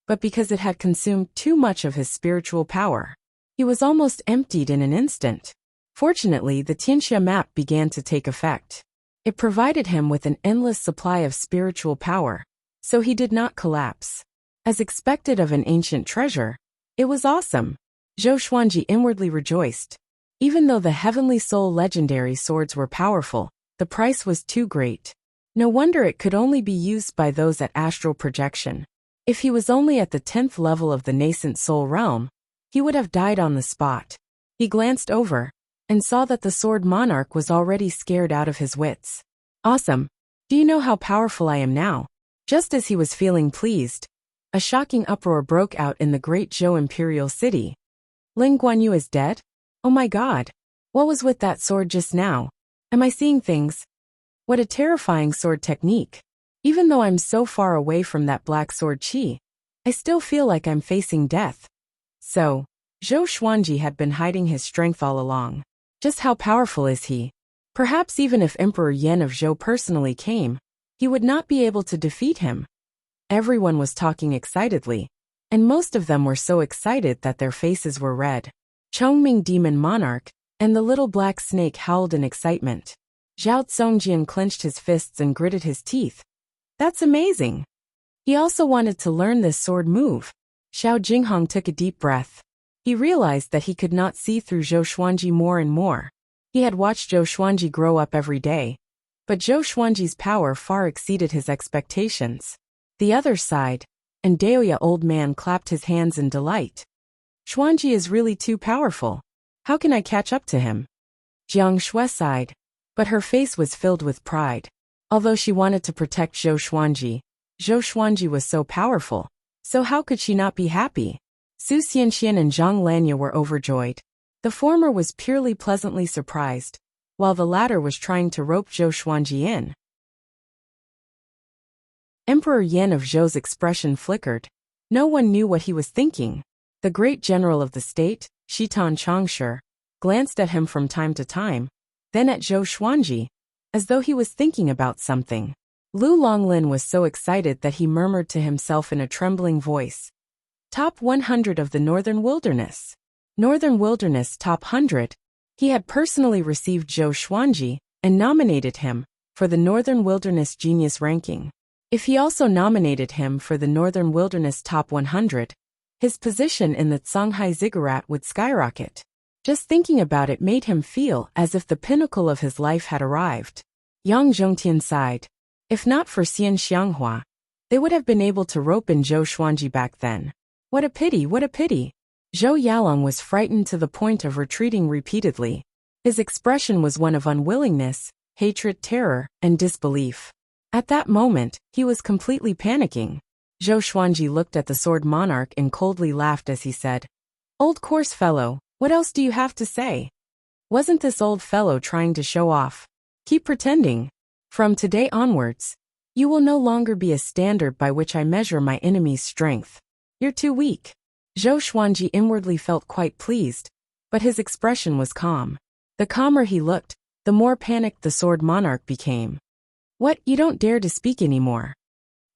but because it had consumed too much of his spiritual power. He was almost emptied in an instant. Fortunately, the Tianxia map began to take effect. It provided him with an endless supply of spiritual power, so he did not collapse. As expected of an ancient treasure, it was awesome. Zhou Xuanji inwardly rejoiced. Even though the Heavenly Soul legendary swords were powerful, the price was too great. No wonder it could only be used by those at astral projection. If he was only at the 10th level of the nascent soul realm, he would have died on the spot. He glanced over and saw that the sword monarch was already scared out of his wits. Awesome! Do you know how powerful I am now? Just as he was feeling pleased, a shocking uproar broke out in the Great Zhou Imperial City. Lin Guanyu is dead? Oh my god! What was with that sword just now? Am I seeing things? What a terrifying sword technique! Even though I'm so far away from that black sword chi, I still feel like I'm facing death. So, Zhou Xuanji had been hiding his strength all along. Just how powerful is he? Perhaps even if Emperor Yan of Zhou personally came, he would not be able to defeat him. Everyone was talking excitedly, and most of them were so excited that their faces were red. Chongming Demon Monarch and the little black snake howled in excitement. Zhao Tsongjian clenched his fists and gritted his teeth. That's amazing! He also wanted to learn this sword move. Xiao Jinghong took a deep breath. He realized that he could not see through Zhou Xuanji more and more. He had watched Zhou Xuanji grow up every day, but Zhou Xuanji's power far exceeded his expectations. The other side, and Daoya Old Man clapped his hands in delight. Xuanji is really too powerful. How can I catch up to him? Jiang Shui sighed, but her face was filled with pride. Although she wanted to protect Zhou Xuanji was so powerful, so how could she not be happy? Su Xianxian and Zhang Lanya were overjoyed. The former was purely pleasantly surprised, while the latter was trying to rope Zhou Xuanji in. Emperor Yan of Zhou's expression flickered. No one knew what he was thinking. The great general of the state, Shitan Changshi, glanced at him from time to time, then at Zhou Xuanji, as though he was thinking about something. Lu Longlin was so excited that he murmured to himself in a trembling voice. Top 100 of the Northern Wilderness. Northern Wilderness Top 100. He had personally received Zhou Xuanji and nominated him for the Northern Wilderness Genius ranking. If he also nominated him for the Northern Wilderness Top 100, his position in the Shanghai ziggurat would skyrocket. Just thinking about it made him feel as if the pinnacle of his life had arrived. Yang Zhongtian sighed. If not for Xian Xianghua, they would have been able to rope in Zhou Xuanji back then. What a pity, what a pity. Zhou Yalong was frightened to the point of retreating repeatedly. His expression was one of unwillingness, hatred, terror, and disbelief. At that moment, he was completely panicking. Zhou Xuanji looked at the sword monarch and coldly laughed as he said, "Old coarse fellow, what else do you have to say? Wasn't this old fellow trying to show off? Keep pretending. From today onwards, you will no longer be a standard by which I measure my enemy's strength. You're too weak." Zhou Xuanji inwardly felt quite pleased, but his expression was calm. The calmer he looked, the more panicked the sword monarch became. "What, you don't dare to speak anymore?"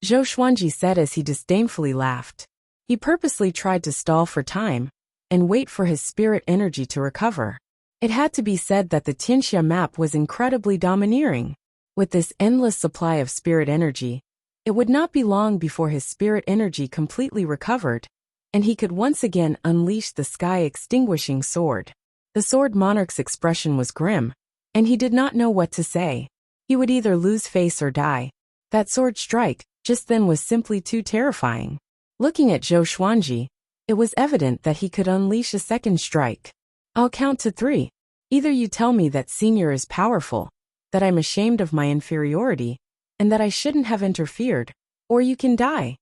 Zhou Xuanji said as he disdainfully laughed. He purposely tried to stall for time and wait for his spirit energy to recover. It had to be said that the Tianxia map was incredibly domineering. With this endless supply of spirit energy, it would not be long before his spirit energy completely recovered, and he could once again unleash the sky-extinguishing sword. The sword monarch's expression was grim, and he did not know what to say. He would either lose face or die. That sword strike, just then, was simply too terrifying. Looking at Zhou Xuanji, it was evident that he could unleash a second strike. "I'll count to 3. Either you tell me that Senior is powerful, that I'm ashamed of my inferiority, and that I shouldn't have interfered, or you can die,"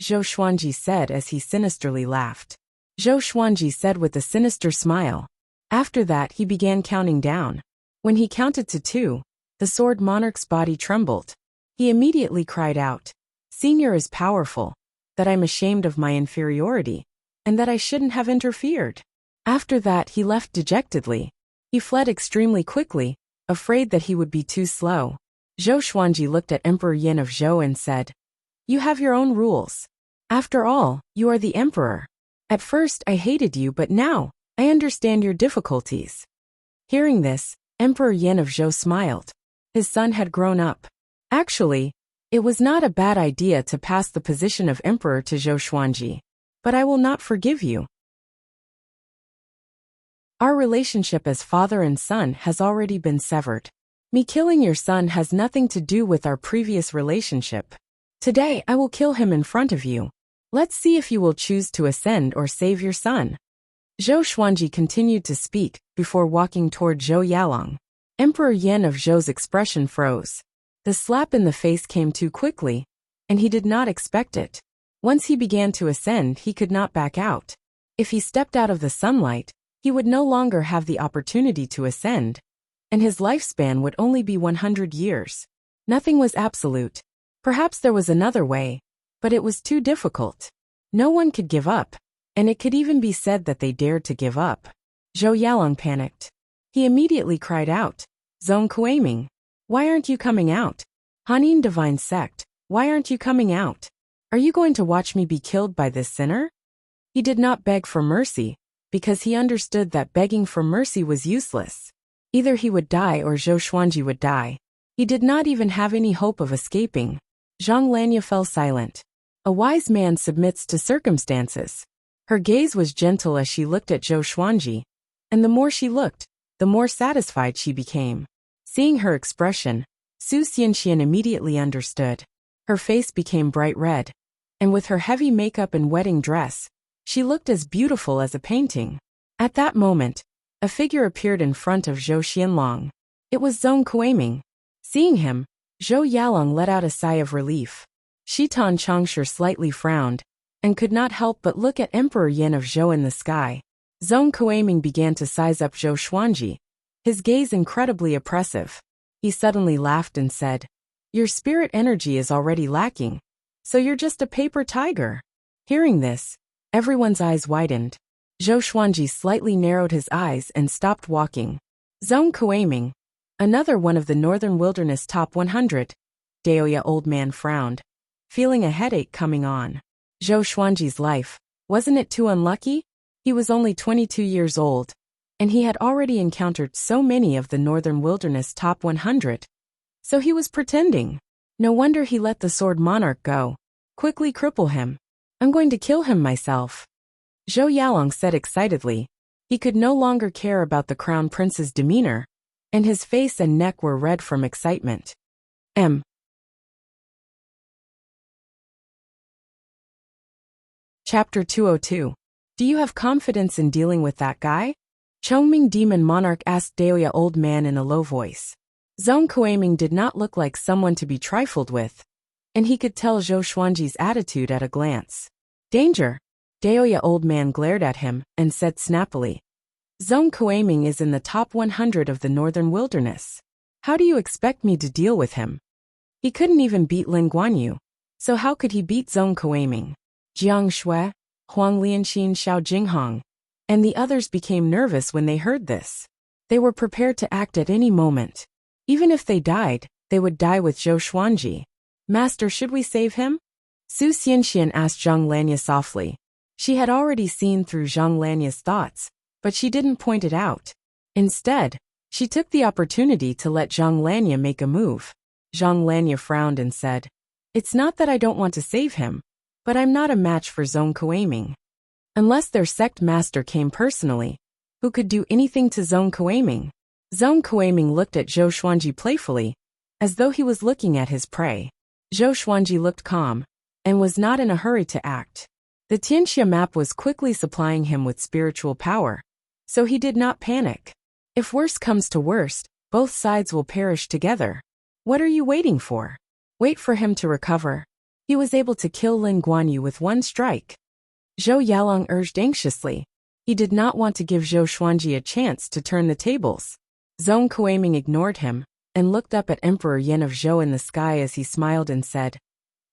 Zhou Xuanji said as he sinisterly laughed. Zhou Xuanji said with a sinister smile. After that he began counting down. When he counted to 2, the sword monarch's body trembled. He immediately cried out, "Senior is powerful, that I'm ashamed of my inferiority, and that I shouldn't have interfered." After that he left dejectedly. He fled extremely quickly, afraid that he would be too slow. Zhou Xuanji looked at Emperor Yin of Zhou and said, "You have your own rules. After all, you are the emperor. At first I hated you, but now I understand your difficulties." Hearing this, Emperor Yin of Zhou smiled. His son had grown up. Actually, it was not a bad idea to pass the position of emperor to Zhou Xuanji. But I will not forgive you. Our relationship as father and son has already been severed. Me killing your son has nothing to do with our previous relationship. Today I will kill him in front of you. Let's see if you will choose to ascend or save your son. Zhou Xuanji continued to speak before walking toward Zhou Yalong. Emperor Yin of Zhou's expression froze. The slap in the face came too quickly, and he did not expect it. Once he began to ascend, he could not back out. If he stepped out of the sunlight, he would no longer have the opportunity to ascend, and his lifespan would only be 100 years. Nothing was absolute. Perhaps there was another way, but it was too difficult. No one could give up, and it could even be said that they dared to give up. Zhou Yalong panicked. He immediately cried out, "Zong Kueiming, why aren't you coming out? Hanin Divine Sect, why aren't you coming out? Are you going to watch me be killed by this sinner?" He did not beg for mercy, because he understood that begging for mercy was useless. Either he would die or Zhou Xuanji would die. He did not even have any hope of escaping. Zhang Lanya fell silent. A wise man submits to circumstances. Her gaze was gentle as she looked at Zhou Xuanji, and the more she looked, the more satisfied she became. Seeing her expression, Su Xianxian immediately understood. Her face became bright red, and with her heavy makeup and wedding dress, she looked as beautiful as a painting. At that moment, a figure appeared in front of Zhou Xianlong. It was Zong Kueiming. Seeing him, Zhou Yalong let out a sigh of relief. Shitan Changsher slightly frowned, and could not help but look at Emperor Yin of Zhou in the sky. Zong Kueiming began to size up Zhou Xuanji, his gaze incredibly oppressive. He suddenly laughed and said, "Your spirit energy is already lacking, so you're just a paper tiger." Hearing this, everyone's eyes widened. Zhou Xuanji slightly narrowed his eyes and stopped walking. Zong Kueiming, another one of the Northern Wilderness Top 100. Daoya old man frowned, feeling a headache coming on. Zhou Xuanji's life, wasn't it too unlucky? He was only 22 years old, and he had already encountered so many of the Northern Wilderness Top 100. So he was pretending. No wonder he let the sword monarch go. Quickly cripple him. I'm going to kill him myself. Zhou Yalong said excitedly. He could no longer care about the crown prince's demeanor, and his face and neck were red from excitement. Chapter 202. Do you have confidence in dealing with that guy? Chongming Demon Monarch asked Daoya Old Man in a low voice. Zhong Kueiming did not look like someone to be trifled with, and he could tell Zhou Xuanji's attitude at a glance. Danger! Daoya Old Man glared at him and said snappily. Zhong Kueiming is in the top 100 of the northern wilderness. How do you expect me to deal with him? He couldn't even beat Lin Guanyu, so how could he beat Zhong Kueiming? Jiang Shui, Huang Lianqin, Xiao Jinghong, and the others became nervous when they heard this. They were prepared to act at any moment. Even if they died, they would die with Zhou Xuanji. Master, should we save him? Su Xianxian asked Zhang Lanya softly. She had already seen through Zhang Lanya's thoughts, but she didn't point it out. Instead, she took the opportunity to let Zhang Lanya make a move. Zhang Lanya frowned and said, It's not that I don't want to save him, but I'm not a match for Zhong Kueiming. Unless their sect master came personally, who could do anything to Zhong Kueiming? Zhong Kueiming looked at Zhou Xuanji playfully, as though he was looking at his prey. Zhou Xuanji looked calm, and was not in a hurry to act. The Tianxia map was quickly supplying him with spiritual power, so he did not panic. If worse comes to worst, both sides will perish together. What are you waiting for? Wait for him to recover. He was able to kill Lin Guanyu with one strike. Zhou Yalong urged anxiously. He did not want to give Zhou Xuanji a chance to turn the tables. Zhong Kueiming ignored him, and looked up at Emperor Yin of Zhou in the sky as he smiled and said,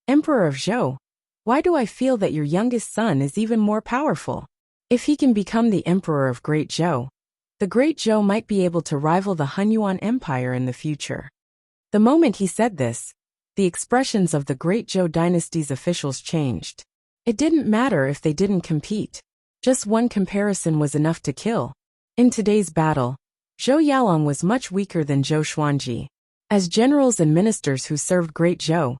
Emperor of Zhou, why do I feel that your youngest son is even more powerful? If he can become the Emperor of Great Zhou, the Great Zhou might be able to rival the Hunyuan Empire in the future. The moment he said this, the expressions of the Great Zhou dynasty's officials changed. It didn't matter if they didn't compete. Just one comparison was enough to kill. In today's battle, Zhou Yalong was much weaker than Zhou Xuanji. As generals and ministers who served Great Zhou,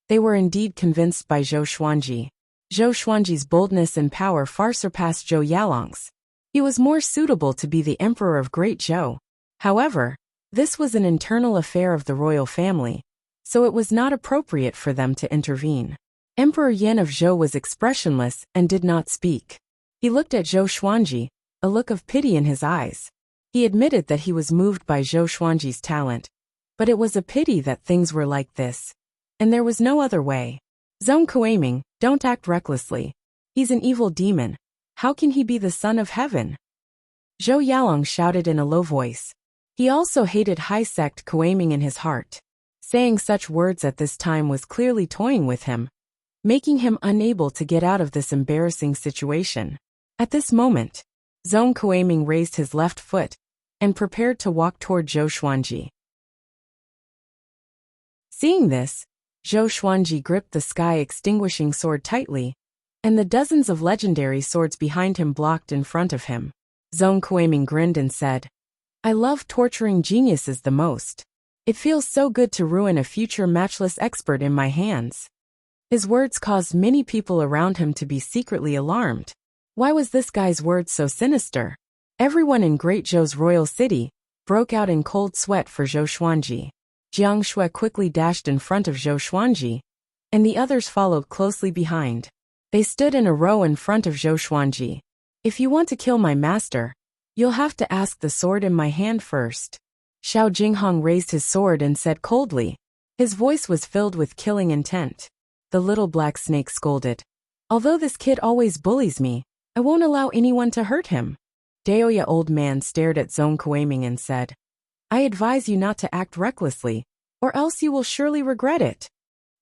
they were indeed convinced by Zhou Xuanji. Zhou Xuanji's boldness and power far surpassed Zhou Yalong's. He was more suitable to be the emperor of Great Zhou. However, this was an internal affair of the royal family, so it was not appropriate for them to intervene. Emperor Yan of Zhou was expressionless and did not speak. He looked at Zhou Xuanji, a look of pity in his eyes. He admitted that he was moved by Zhou Xuanji's talent, but it was a pity that things were like this, and there was no other way. Zhong Kueiming, don't act recklessly. He's an evil demon. How can he be the son of heaven? Zhou Yalong shouted in a low voice. He also hated high sect Kueiming in his heart. Saying such words at this time was clearly toying with him, making him unable to get out of this embarrassing situation. At this moment, Zhong Kueiming raised his left foot and prepared to walk toward Zhou Xuanji. Seeing this, Zhou Xuanji gripped the sky-extinguishing sword tightly, and the dozens of legendary swords behind him blocked in front of him. Zhong Kueiming grinned and said, I love torturing geniuses the most. It feels so good to ruin a future matchless expert in my hands. His words caused many people around him to be secretly alarmed. Why was this guy's words so sinister? Everyone in Great Zhou's royal city broke out in cold sweat for Zhou Xuanji. Jiang Shui quickly dashed in front of Zhou Xuanji, and the others followed closely behind. They stood in a row in front of Zhou Xuanji. If you want to kill my master, you'll have to ask the sword in my hand first. Xiao Jinghong raised his sword and said coldly. His voice was filled with killing intent. The little black snake scolded. Although this kid always bullies me, I won't allow anyone to hurt him. Daoya Old Man stared at Zhong Kueiming and said, I advise you not to act recklessly, or else you will surely regret it.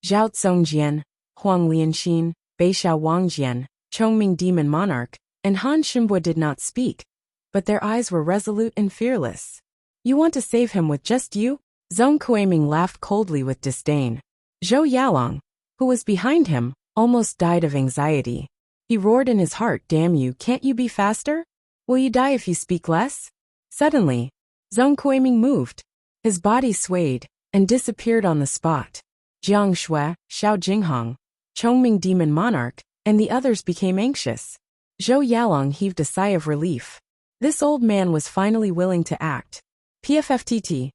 Zhao Tsongjian, Huang Lianqin, Beixiao Wangjian, Chongming Demon Monarch, and Han Xinbo did not speak, but their eyes were resolute and fearless. You want to save him with just you? Zhong Kueiming laughed coldly with disdain. Zhou Yalong, who was behind him, almost died of anxiety. He roared in his heart, damn you, can't you be faster? Will you die if you speak less? Suddenly, Zhong Kueiming moved. His body swayed and disappeared on the spot. Jiang Shui, Xiao Jinghong, Chongming Demon Monarch, and the others became anxious. Zhou Yalong heaved a sigh of relief. This old man was finally willing to act. PFFTT.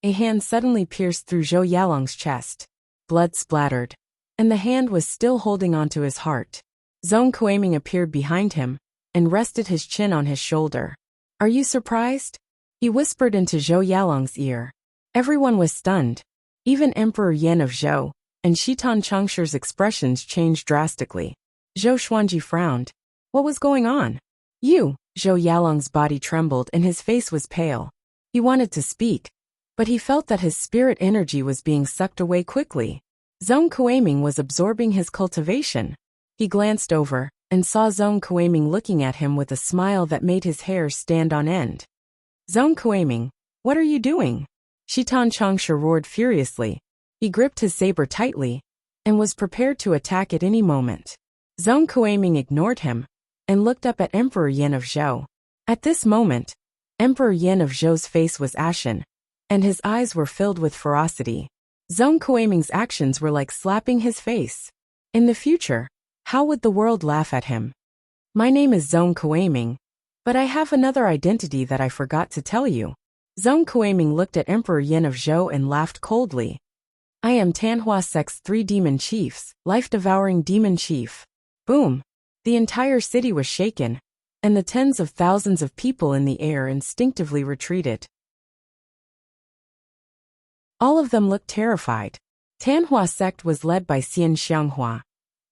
A hand suddenly pierced through Zhou Yalong's chest. Blood splattered. And the hand was still holding onto his heart. Zhong Kuiming appeared behind him and rested his chin on his shoulder. Are you surprised? He whispered into Zhou Yalong's ear. Everyone was stunned. Even Emperor Yan of Zhou and Shitan Changshi's expressions changed drastically. Zhou Xuanji frowned. What was going on? You, Zhou Yalong's body trembled and his face was pale. He wanted to speak, but he felt that his spirit energy was being sucked away quickly. Zhong Kuiming was absorbing his cultivation. He glanced over and saw Zhong Kuiming looking at him with a smile that made his hair stand on end. Zhong Kuiming, what are you doing? Shitan Changsha roared furiously. He gripped his saber tightly and was prepared to attack at any moment. Zhong Kuiming ignored him and looked up at Emperor Yan of Zhou. At this moment, Emperor Yan of Zhou's face was ashen, and his eyes were filled with ferocity. Zhong Kuiming's actions were like slapping his face. In the future, how would the world laugh at him? My name is Zhong Kuiming, but I have another identity that I forgot to tell you. Zhong Kuiming looked at Emperor Yan of Zhou and laughed coldly. I am Tanhua Sect's 3 demon chiefs, life-devouring demon chief. Boom! The entire city was shaken, and the tens of thousands of people in the air instinctively retreated. All of them looked terrified. Tanhua sect was led by Xian Xianghua,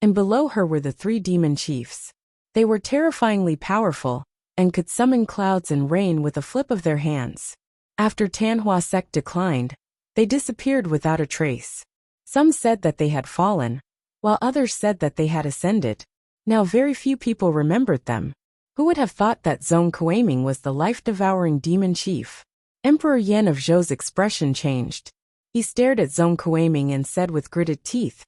and below her were the 3 demon chiefs. They were terrifyingly powerful, and could summon clouds and rain with a flip of their hands. After Tanhua sect declined, they disappeared without a trace. Some said that they had fallen, while others said that they had ascended. Now very few people remembered them. Who would have thought that Zhong Kuiming was the life-devouring demon chief? Emperor Yan of Zhou's expression changed. He stared at Zhong Kuiming and said with gritted teeth,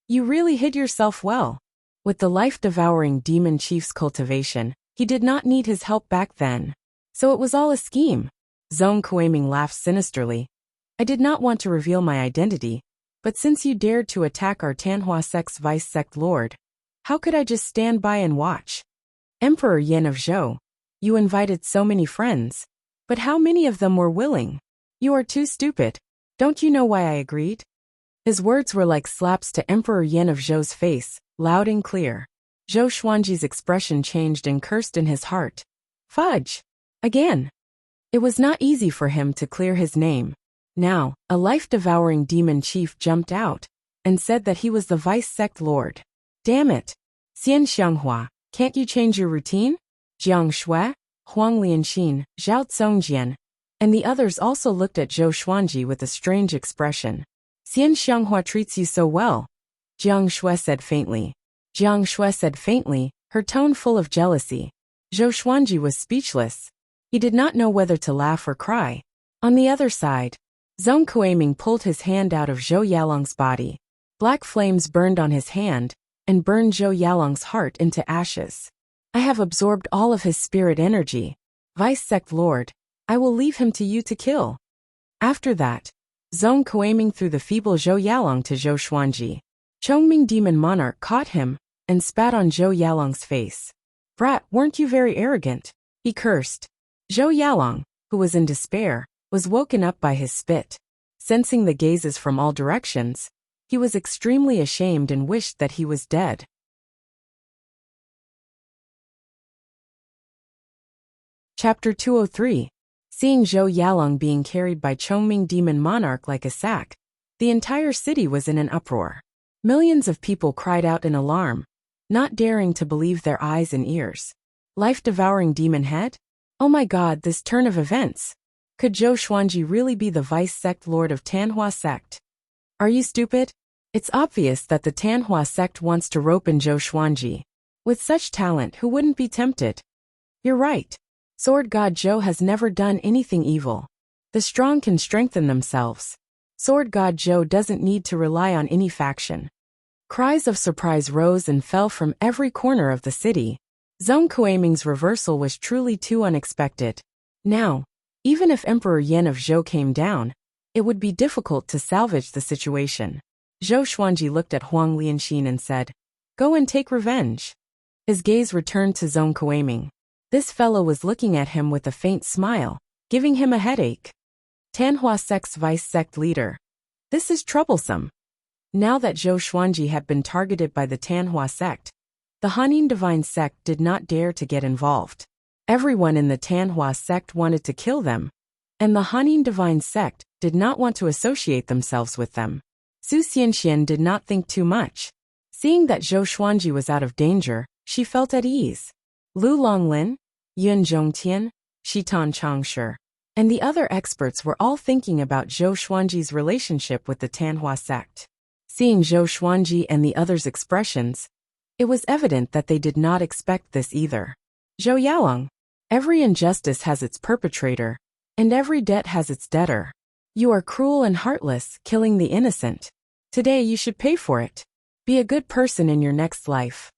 You really hid yourself well. With the life-devouring demon chief's cultivation, he did not need his help back then. So it was all a scheme. Zhong Kuiming laughed sinisterly. I did not want to reveal my identity, but since you dared to attack our Tanhua sect's vice-sect lord, how could I just stand by and watch? Emperor Yan of Zhou, you invited so many friends, but how many of them were willing? You are too stupid. Don't you know why I agreed? His words were like slaps to Emperor Yan of Zhou's face, loud and clear. Zhou Xuanji's expression changed and cursed in his heart. Fudge! Again! It was not easy for him to clear his name. Now, a life-devouring demon chief jumped out and said that he was the vice-sect lord. Damn it! Xian Xianghua, can't you change your routine? Jiang Shui, Huang Lianxin, Zhao Tsongjian, and the others also looked at Zhou Xuanji with a strange expression. Xian Xianghua treats you so well, Jiang Shui said faintly. Jiang Shui said faintly, her tone full of jealousy. Zhou Xuanji was speechless. He did not know whether to laugh or cry. On the other side, Zhong Kuiming pulled his hand out of Zhou Yalong's body. Black flames burned on his hand and burned Zhou Yalong's heart into ashes. I have absorbed all of his spirit energy. Vice-sect lord, I will leave him to you to kill. After that, Zhong Kuiming threw the feeble Zhou Yalong to Zhou Xuanji. Chongming demon monarch caught him and spat on Zhou Yalong's face. Brat, weren't you very arrogant? He cursed. Zhou Yalong, who was in despair, was woken up by his spit. Sensing the gazes from all directions, he was extremely ashamed and wished that he was dead. Chapter 203. Seeing Zhou Yalong being carried by Chongming demon monarch like a sack, the entire city was in an uproar. Millions of people cried out in alarm, not daring to believe their eyes and ears. Life-devouring demon head? Oh my god, this turn of events! Could Zhou Xuanji really be the vice-sect lord of Tanhua sect? Are you stupid? It's obvious that the Tanhua sect wants to rope in Zhou Xuanji. With such talent, who wouldn't be tempted? You're right. Sword God Zhou has never done anything evil. The strong can strengthen themselves. Sword God Zhou doesn't need to rely on any faction. Cries of surprise rose and fell from every corner of the city. Zhong Kuiming's reversal was truly too unexpected. Now, even if Emperor Yan of Zhou came down, it would be difficult to salvage the situation. Zhou Xuanji looked at Huang Lianxin and said, Go and take revenge. His gaze returned to Zhong Kuiming. This fellow was looking at him with a faint smile, giving him a headache. Tanhua sect's vice sect leader. This is troublesome. Now that Zhou Xuanji had been targeted by the Tanhua sect, the Hanin divine sect did not dare to get involved. Everyone in the Tanhua sect wanted to kill them, and the Hanin divine sect did not want to associate themselves with them. Su Xianxian did not think too much. Seeing that Zhou Xuanji was out of danger, she felt at ease. Lu Longlin, Yun Zhongtian, Shitan Changshi, and the other experts were all thinking about Zhou Xuanji's relationship with the Tanhua sect. Seeing Zhou Xuanji and the others' expressions, it was evident that they did not expect this either. Zhou Yalong, every injustice has its perpetrator, and every debt has its debtor. You are cruel and heartless, killing the innocent. Today you should pay for it. Be a good person in your next life.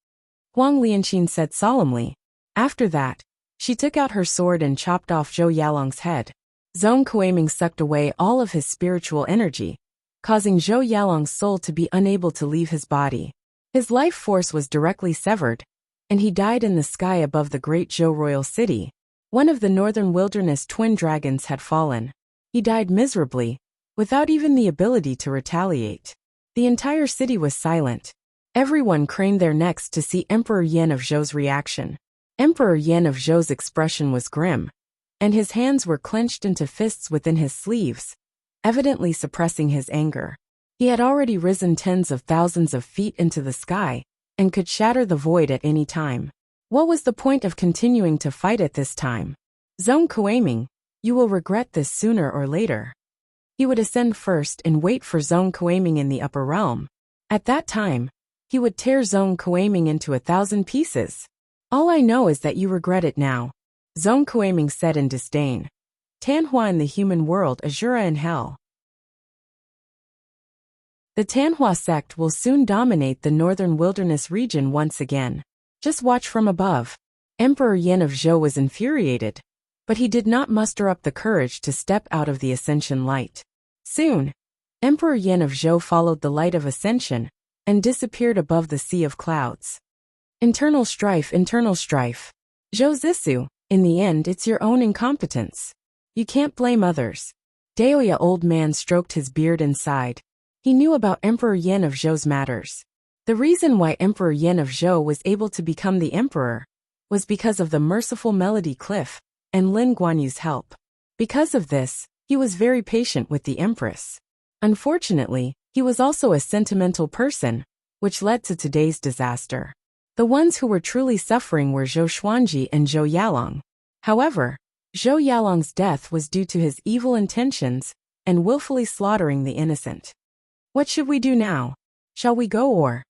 Huang Lianqin said solemnly. After that, she took out her sword and chopped off Zhou Yalong's head. Zhong Kuiming sucked away all of his spiritual energy, causing Zhou Yalong's soul to be unable to leave his body. His life force was directly severed, and he died in the sky above the great Zhou royal city. One of the northern wilderness twin dragons had fallen. He died miserably, without even the ability to retaliate. The entire city was silent. Everyone craned their necks to see Emperor Yan of Zhou's reaction. Emperor Yan of Zhou's expression was grim, and his hands were clenched into fists within his sleeves, evidently suppressing his anger. He had already risen tens of thousands of feet into the sky, and could shatter the void at any time. What was the point of continuing to fight at this time? Zhong Kuiming, you will regret this sooner or later. He would ascend first and wait for Zhong Kuiming in the upper realm. At that time, he would tear Zhong Kuiming into 1,000 pieces. All I know is that you regret it now, Zhong Kuiming said in disdain. Tanhua in the human world, Azura in hell. The Tanhua sect will soon dominate the northern wilderness region once again. Just watch from above. Emperor Yan of Zhou was infuriated, but he did not muster up the courage to step out of the ascension light. Soon, Emperor Yan of Zhou followed the light of ascension and disappeared above the sea of clouds. Internal strife. Zhou Zissou, in the end it's your own incompetence. You can't blame others. Daoya old man stroked his beard and sighed. He knew about Emperor Yan of Zhou's matters. The reason why Emperor Yan of Zhou was able to become the emperor was because of the merciful Melody Cliff and Lin Guanyu's help. Because of this, he was very patient with the empress. Unfortunately, he was also a sentimental person, which led to today's disaster. The ones who were truly suffering were Zhou Xuanji and Zhou Yalong. However, Zhou Yalong's death was due to his evil intentions and willfully slaughtering the innocent. What should we do now? Shall we go or?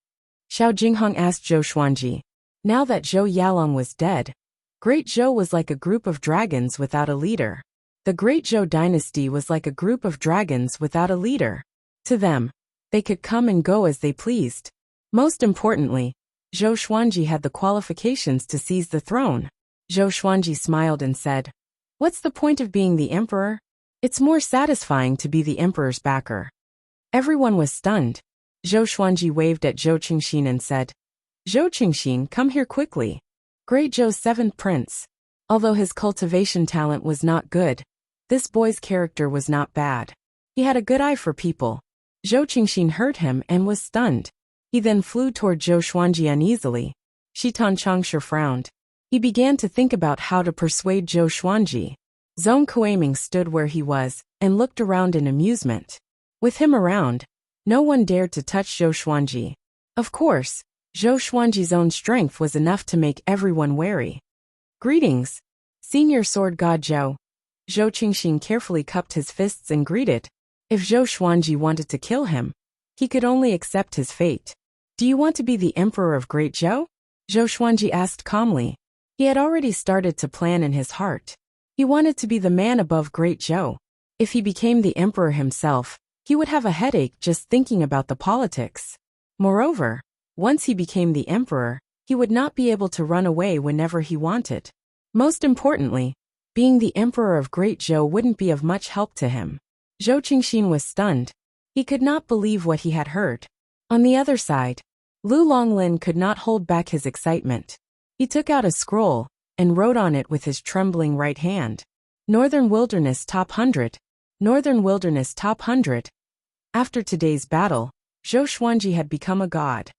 Xiao Jinghong asked Zhou Xuanji. Now that Zhou Yalong was dead, Great Zhou was like a group of dragons without a leader. The Great Zhou dynasty was like a group of dragons without a leader. To them, they could come and go as they pleased. Most importantly, Zhou Xuanji had the qualifications to seize the throne. Zhou Xuanji smiled and said, "What's the point of being the emperor? It's more satisfying to be the emperor's backer." Everyone was stunned. Zhou Xuanji waved at Zhou Qingxin and said, "Zhou Qingxin, come here quickly." Great Zhou's seventh prince. Although his cultivation talent was not good, this boy's character was not bad. He had a good eye for people. Zhou Qingxin heard him and was stunned. He then flew toward Zhou Xuanji uneasily. Shitan Changshi frowned. He began to think about how to persuade Zhou Xuanji. Zhong Kuiming stood where he was and looked around in amusement. With him around, no one dared to touch Zhou Xuanji. Of course, Zhou Xuanji's own strength was enough to make everyone wary. "Greetings, Senior Sword God Zhou." Zhou Qingxin carefully cupped his fists and greeted. If Zhou Xuanji wanted to kill him, he could only accept his fate. "Do you want to be the emperor of Great Zhou?" Zhou Xuanji asked calmly. He had already started to plan in his heart. He wanted to be the man above Great Zhou. If he became the emperor himself, he would have a headache just thinking about the politics. Moreover, once he became the emperor, he would not be able to run away whenever he wanted. Most importantly, being the emperor of Great Zhou wouldn't be of much help to him. Zhou Qingxin was stunned. He could not believe what he had heard. On the other side, Lu Longlin could not hold back his excitement. He took out a scroll and wrote on it with his trembling right hand. Northern Wilderness Top 100. Northern Wilderness Top 100. After today's battle, Zhou Xuanji had become a god.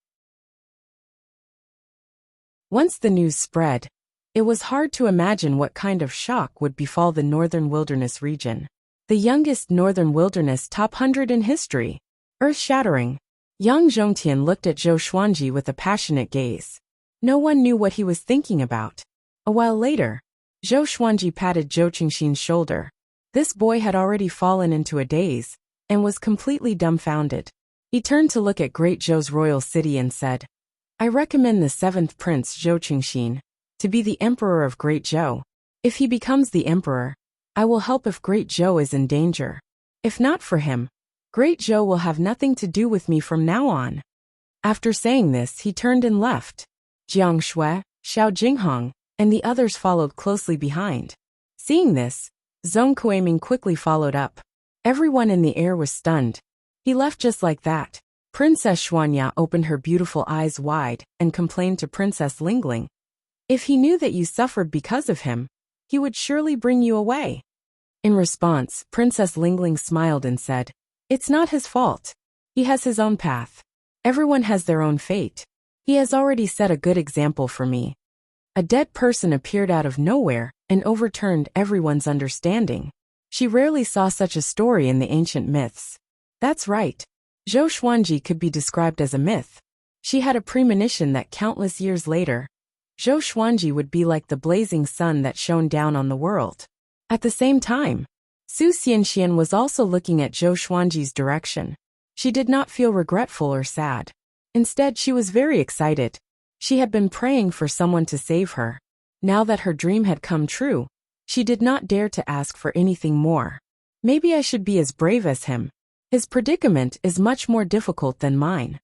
Once the news spread, it was hard to imagine what kind of shock would befall the Northern Wilderness region. The youngest Northern Wilderness Top 100 in history. Earth-shattering. Yang Zhongtian looked at Zhou Xuanji with a passionate gaze. No one knew what he was thinking about. A while later, Zhou Xuanji patted Zhou Qingxin's shoulder. This boy had already fallen into a daze and was completely dumbfounded. He turned to look at Great Zhou's royal city and said, I recommend the 7th Prince Zhou Qingxin to be the Emperor of Great Zhou. If he becomes the Emperor, I will help if Great Zhou is in danger. If not for him, Great Zhou will have nothing to do with me from now on. After saying this, he turned and left. Jiang Shui, Xiao Jinghong, and the others followed closely behind. Seeing this, Zhong Kuiming quickly followed up. Everyone in the air was stunned. He left just like that. Princess Xuanya opened her beautiful eyes wide and complained to Princess Lingling. If he knew that you suffered because of him, he would surely bring you away. In response, Princess Lingling smiled and said, It's not his fault. He has his own path. Everyone has their own fate. He has already set a good example for me. A dead person appeared out of nowhere and overturned everyone's understanding. She rarely saw such a story in the ancient myths. That's right. Zhou Xuanji could be described as a myth. She had a premonition that countless years later, Zhou Xuanji would be like the blazing sun that shone down on the world. At the same time, Su Xianxian was also looking at Zhou Xuanji's direction. She did not feel regretful or sad. Instead, she was very excited. She had been praying for someone to save her. Now that her dream had come true, she did not dare to ask for anything more. Maybe I should be as brave as him. His predicament is much more difficult than mine.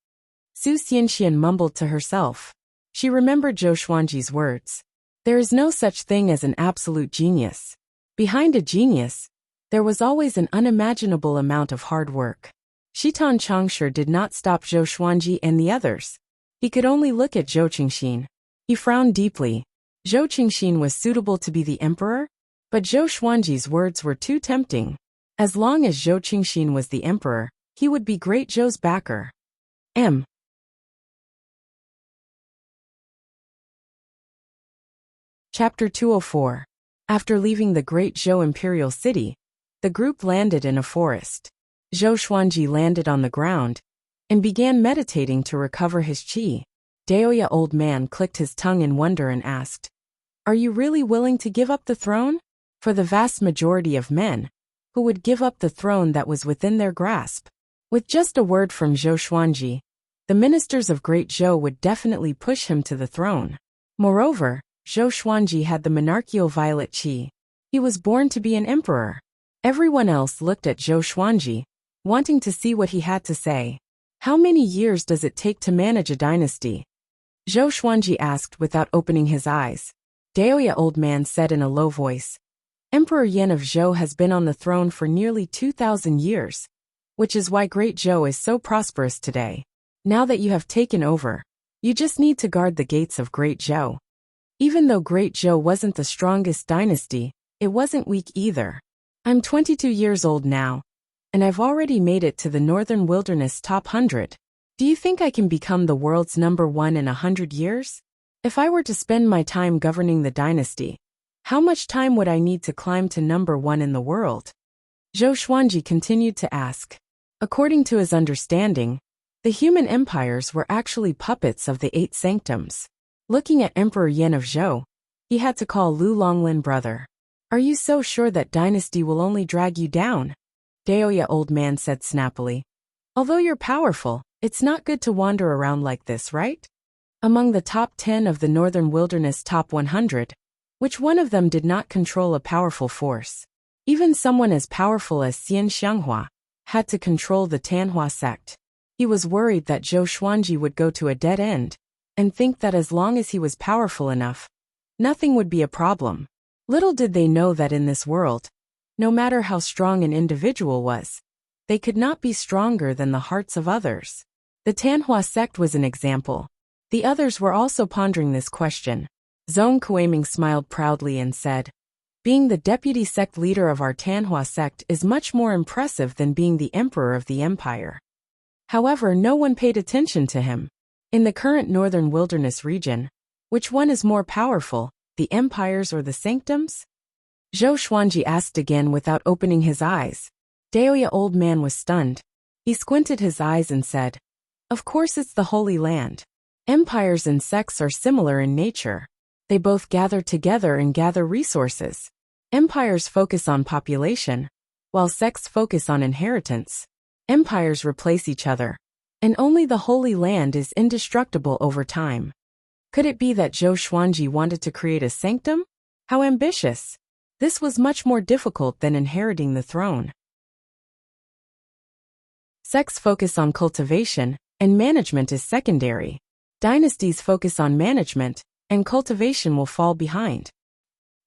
Su Xianxian mumbled to herself. She remembered Zhou Xuanji's words. There is no such thing as an absolute genius. Behind a genius, there was always an unimaginable amount of hard work. Shitan Changshe did not stop Zhou Xuanji and the others. He could only look at Zhou Qingxin. He frowned deeply. Zhou Qingxin was suitable to be the emperor, but Zhou Xuanji's words were too tempting. As long as Zhou Qingxin was the emperor, he would be Great Zhou's backer. Chapter 204. After leaving the Great Zhou Imperial City, the group landed in a forest. Zhou Xuanji landed on the ground and began meditating to recover his qi. Daoya old man clicked his tongue in wonder and asked, Are you really willing to give up the throne? For the vast majority of men, who would give up the throne that was within their grasp. With just a word from Zhou Xuanji, the ministers of Great Zhou would definitely push him to the throne. Moreover, Zhou Xuanji had the monarchical violet qi. He was born to be an emperor. Everyone else looked at Zhou Xuanji, wanting to see what he had to say. How many years does it take to manage a dynasty? Zhou Xuanji asked without opening his eyes. Daoya old man said in a low voice, Emperor Yan of Zhou has been on the throne for nearly 2,000 years, which is why Great Zhou is so prosperous today. Now that you have taken over, you just need to guard the gates of Great Zhou. Even though Great Zhou wasn't the strongest dynasty, it wasn't weak either. I'm 22 years old now, and I've already made it to the Northern Wilderness Top 100. Do you think I can become the world's #1 in 100 years? If I were to spend my time governing the dynasty, how much time would I need to climb to #1 in the world? Zhou Xuanji continued to ask. According to his understanding, the human empires were actually puppets of the 8 sanctums. Looking at Emperor Yan of Zhou, he had to call Lu Longlin brother. Are you so sure that dynasty will only drag you down? Daoya old man said snappily. Although you're powerful, it's not good to wander around like this, right? Among the top 10 of the Northern Wilderness Top 100, which one of them did not control a powerful force? Even someone as powerful as Xian Xianghua had to control the Tanhua sect. He was worried that Zhou Xuanji would go to a dead end, and think that as long as he was powerful enough, nothing would be a problem. Little did they know that in this world, no matter how strong an individual was, they could not be stronger than the hearts of others. The Tanhua sect was an example. The others were also pondering this question. Zhong Kuiming smiled proudly and said, "Being the deputy sect leader of our Tanhua sect is much more impressive than being the emperor of the empire." However, no one paid attention to him. In the current northern wilderness region, which one is more powerful, the empires or the sanctums? Zhou Xuanji asked again without opening his eyes. Daoya old man was stunned. He squinted his eyes and said, "Of course it's the Holy Land. Empires and sects are similar in nature. They both gather together and gather resources. Empires focus on population, while sects focus on inheritance. Empires replace each other, and only the Holy Land is indestructible over time." Could it be that Zhou Xuanji wanted to create a sanctum? How ambitious! This was much more difficult than inheriting the throne. Sects focus on cultivation, and management is secondary. Dynasties focus on management, and cultivation will fall behind.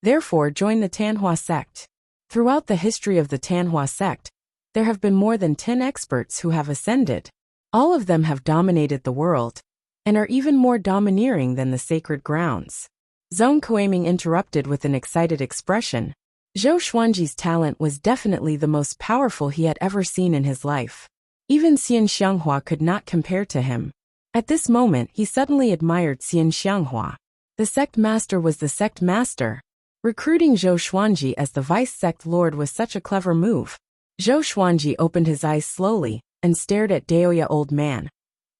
Therefore, join the Tanhua sect. Throughout the history of the Tanhua sect, there have been more than 10 experts who have ascended. All of them have dominated the world, and are even more domineering than the sacred grounds. Zhong Kuiming interrupted with an excited expression. Zhou Xuanji's talent was definitely the most powerful he had ever seen in his life. Even Xian Xianghua could not compare to him. At this moment, he suddenly admired Xian Xianghua. The sect master was the sect master. Recruiting Zhou Xuanji as the vice sect lord was such a clever move. Zhou Xuanji opened his eyes slowly and stared at Daoya old man,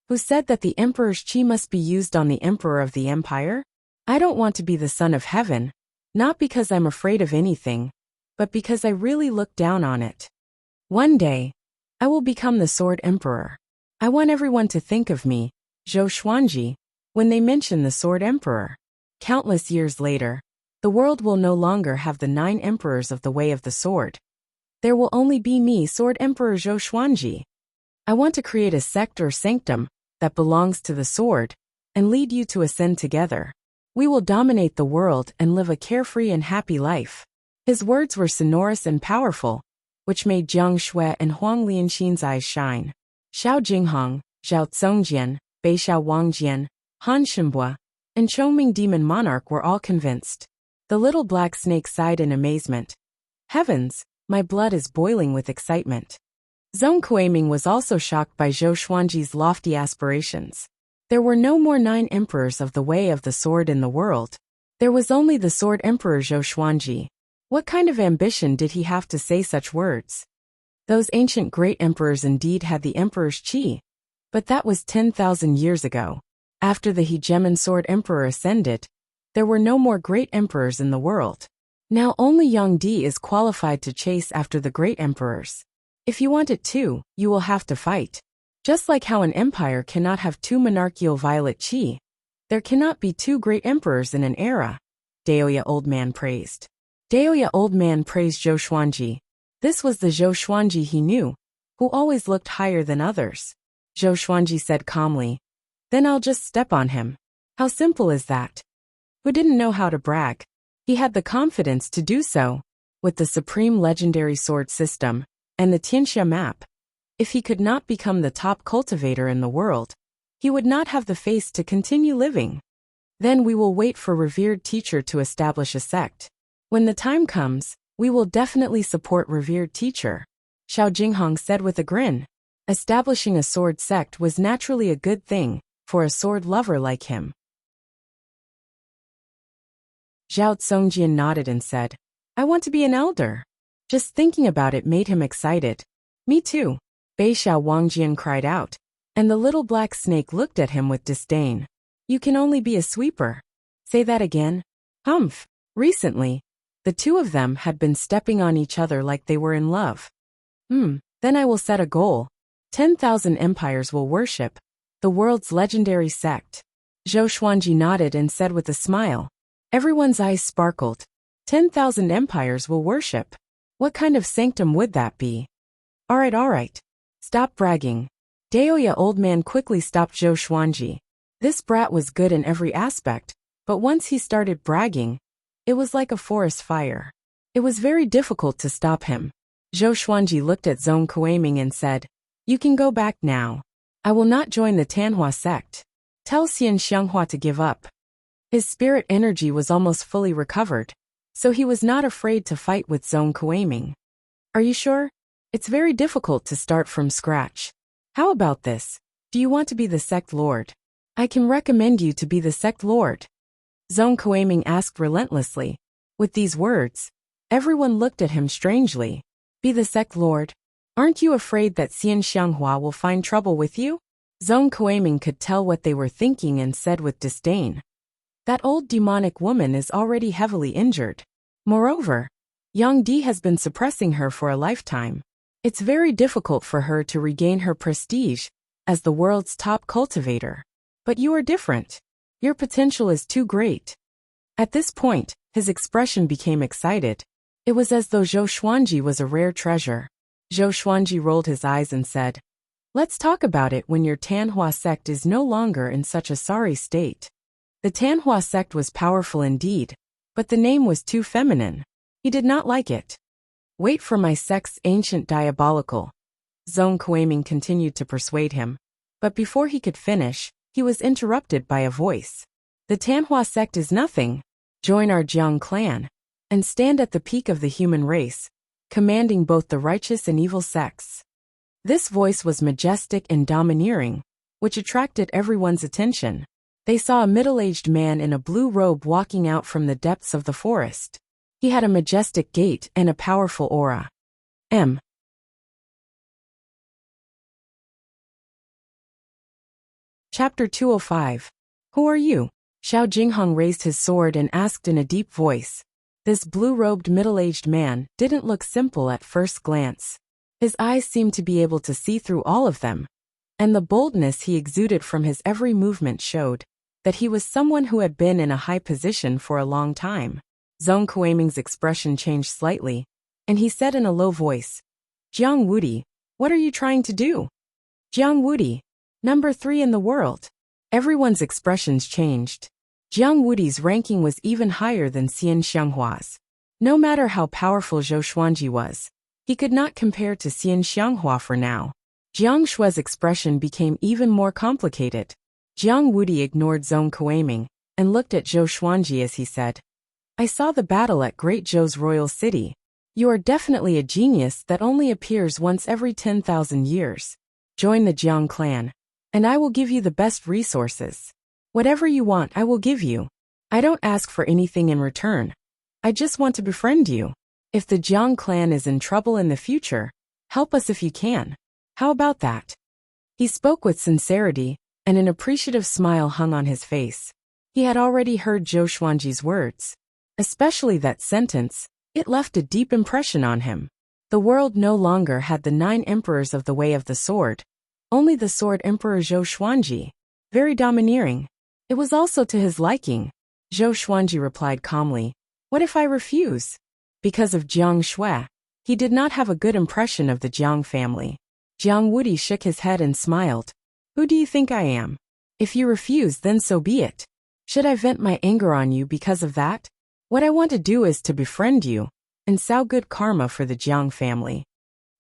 who said that the emperor's qi must be used on the emperor of the empire. I don't want to be the son of heaven, not because I'm afraid of anything, but because I really look down on it. One day, I will become the sword emperor. I want everyone to think of me, Zhou Xuanji, when they mention the sword emperor. Countless years later, the world will no longer have the 9 emperors of the way of the sword. There will only be me, sword emperor Zhou Xuanji. I want to create a sect or sanctum that belongs to the sword, and lead you to ascend together. We will dominate the world and live a carefree and happy life. His words were sonorous and powerful, which made Jiang Shui and Huang Lianxin's eyes shine. Xiao Jinghong, Zhao Zongjian, Bei Xiao Wangjian, Han Shenbua, and Chongming Demon Monarch were all convinced. The little black snake sighed in amazement. Heavens, my blood is boiling with excitement. Zhong Kuiming was also shocked by Zhou Xuanji's lofty aspirations. There were no more 9 emperors of the way of the sword in the world. There was only the sword emperor Zhou Xuanji. What kind of ambition did he have to say such words? Those ancient great emperors indeed had the emperor's qi, but that was 10,000 years ago. After the hegemon sword emperor ascended, there were no more great emperors in the world. Now only Yang Di is qualified to chase after the great emperors. If you want it too, you will have to fight. Just like how an empire cannot have 2 monarchical violet qi, there cannot be 2 great emperors in an era. Daoya old man praised. Daoya old man praised Zhou Xuanji. This was the Zhou Xuanji he knew, who always looked higher than others. Zhou Xuanji said calmly, "Then I'll just step on him." How simple is that? Who didn't know how to brag? He had the confidence to do so. With the supreme legendary sword system, and the Tianxia map, if he could not become the top cultivator in the world, he would not have the face to continue living. Then we will wait for revered teacher to establish a sect. When the time comes, we will definitely support revered teacher, Xiao Jinghong said with a grin. Establishing a sword sect was naturally a good thing for a sword lover like him. Zhao Zongjian nodded and said, "I want to be an elder." Just thinking about it made him excited. "Me too," Bei Xiao Wangjian cried out, and the little black snake looked at him with disdain. "You can only be a sweeper." "Say that again." "Humph." Recently, the two of them had been stepping on each other like they were in love. Then I will set a goal. 10,000 empires will worship the world's legendary sect." Zhou Xuanji nodded and said with a smile. Everyone's eyes sparkled. 10,000 empires will worship. What kind of sanctum would that be? All right. Stop bragging. Daoya old man quickly stopped Zhou Xuanji. This brat was good in every aspect, but once he started bragging, it was like a forest fire. It was very difficult to stop him. Zhou Xuanji looked at Zhong Kuiming and said, "You can go back now. I will not join the Tanhua sect. Tell Xian Xianghua to give up." His spirit energy was almost fully recovered, so he was not afraid to fight with Zhong Kuiming. Are you sure? It's very difficult to start from scratch. How about this? Do you want to be the sect lord? I can recommend you to be the sect lord. Zhong Kuiming asked relentlessly. With these words, everyone looked at him strangely. Be the sect lord? Aren't you afraid that Xian Xianghua will find trouble with you? Zhong Kuiming could tell what they were thinking and said with disdain. That old demonic woman is already heavily injured. Moreover, Yang Di has been suppressing her for a lifetime. It's very difficult for her to regain her prestige as the world's top cultivator. But you are different. Your potential is too great. At this point, his expression became excited. It was as though Zhou Xuanji was a rare treasure. Zhou Xuanji rolled his eyes and said, "Let's talk about it when your Tanhua sect is no longer in such a sorry state." The Tanhua sect was powerful indeed, but the name was too feminine. He did not like it. Wait for my sect's ancient diabolical. Zhong Kuiming continued to persuade him. But before he could finish, he was interrupted by a voice. The Tanhua sect is nothing. Join our Jiang clan, and stand at the peak of the human race, commanding both the righteous and evil sects. This voice was majestic and domineering, which attracted everyone's attention. They saw a middle-aged man in a blue robe walking out from the depths of the forest. He had a majestic gait and a powerful aura. Chapter 205. Who are you? Xiao Jinghong raised his sword and asked in a deep voice. This blue-robed middle-aged man didn't look simple at first glance. His eyes seemed to be able to see through all of them, and the boldness he exuded from his every movement showed that he was someone who had been in a high position for a long time. Zhong Kuiming's expression changed slightly, and he said in a low voice, "Jiang Wudi, what are you trying to do?" Jiang Wudi, number 3 in the world. Everyone's expressions changed. Jiang Wudi's ranking was even higher than Xian Xianghua's. No matter how powerful Zhou Xuanji was, he could not compare to Xian Xianghua for now. Jiang Shue's expression became even more complicated. Jiang Wudi ignored Zhong Kuiming and looked at Zhou Xuanji as he said, "I saw the battle at Great Zhou's royal city. You are definitely a genius that only appears once every 10,000 years. Join the Jiang clan, and I will give you the best resources. Whatever you want, I will give you. I don't ask for anything in return. I just want to befriend you. If the Jiang clan is in trouble in the future, help us if you can. How about that?" He spoke with sincerity, and an appreciative smile hung on his face. He had already heard Zhou Xuanji's words. Especially that sentence, it left a deep impression on him. The world no longer had the 9 emperors of the Way of the Sword, only the Sword Emperor Zhou Xuanji. Very domineering. It was also to his liking. Zhou Xuanji replied calmly, "What if I refuse?" Because of Jiang Shui, he did not have a good impression of the Jiang family. Jiang Wudi shook his head and smiled. "Who do you think I am? If you refuse, then so be it. Should I vent my anger on you because of that? What I want to do is to befriend you and sow good karma for the Jiang family."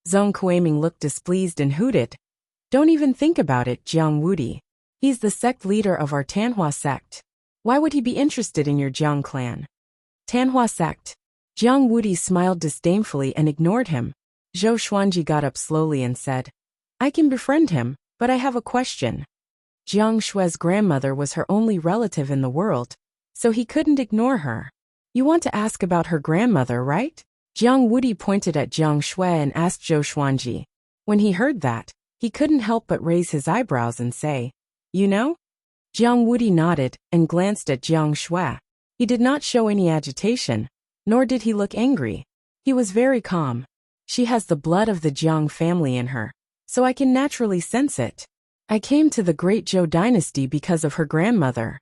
Zhong Kuiming looked displeased and hooted. "Don't even think about it, Jiang Wudi. He's the sect leader of our Tanhua sect. Why would he be interested in your Jiang clan?" Tanhua sect. Jiang Wudi smiled disdainfully and ignored him. Zhou Xuanji got up slowly and said, "I can befriend him, but I have a question." Jiang Shue's grandmother was her only relative in the world, so he couldn't ignore her. "You want to ask about her grandmother, right?" Jiang Wudi pointed at Jiang Shui and asked Zhou Xuanji. When he heard that, he couldn't help but raise his eyebrows and say, "You know?" Jiang Wudi nodded and glanced at Jiang Shui. He did not show any agitation, nor did he look angry. He was very calm. "She has the blood of the Jiang family in her, so I can naturally sense it. I came to the Great Zhou dynasty because of her grandmother.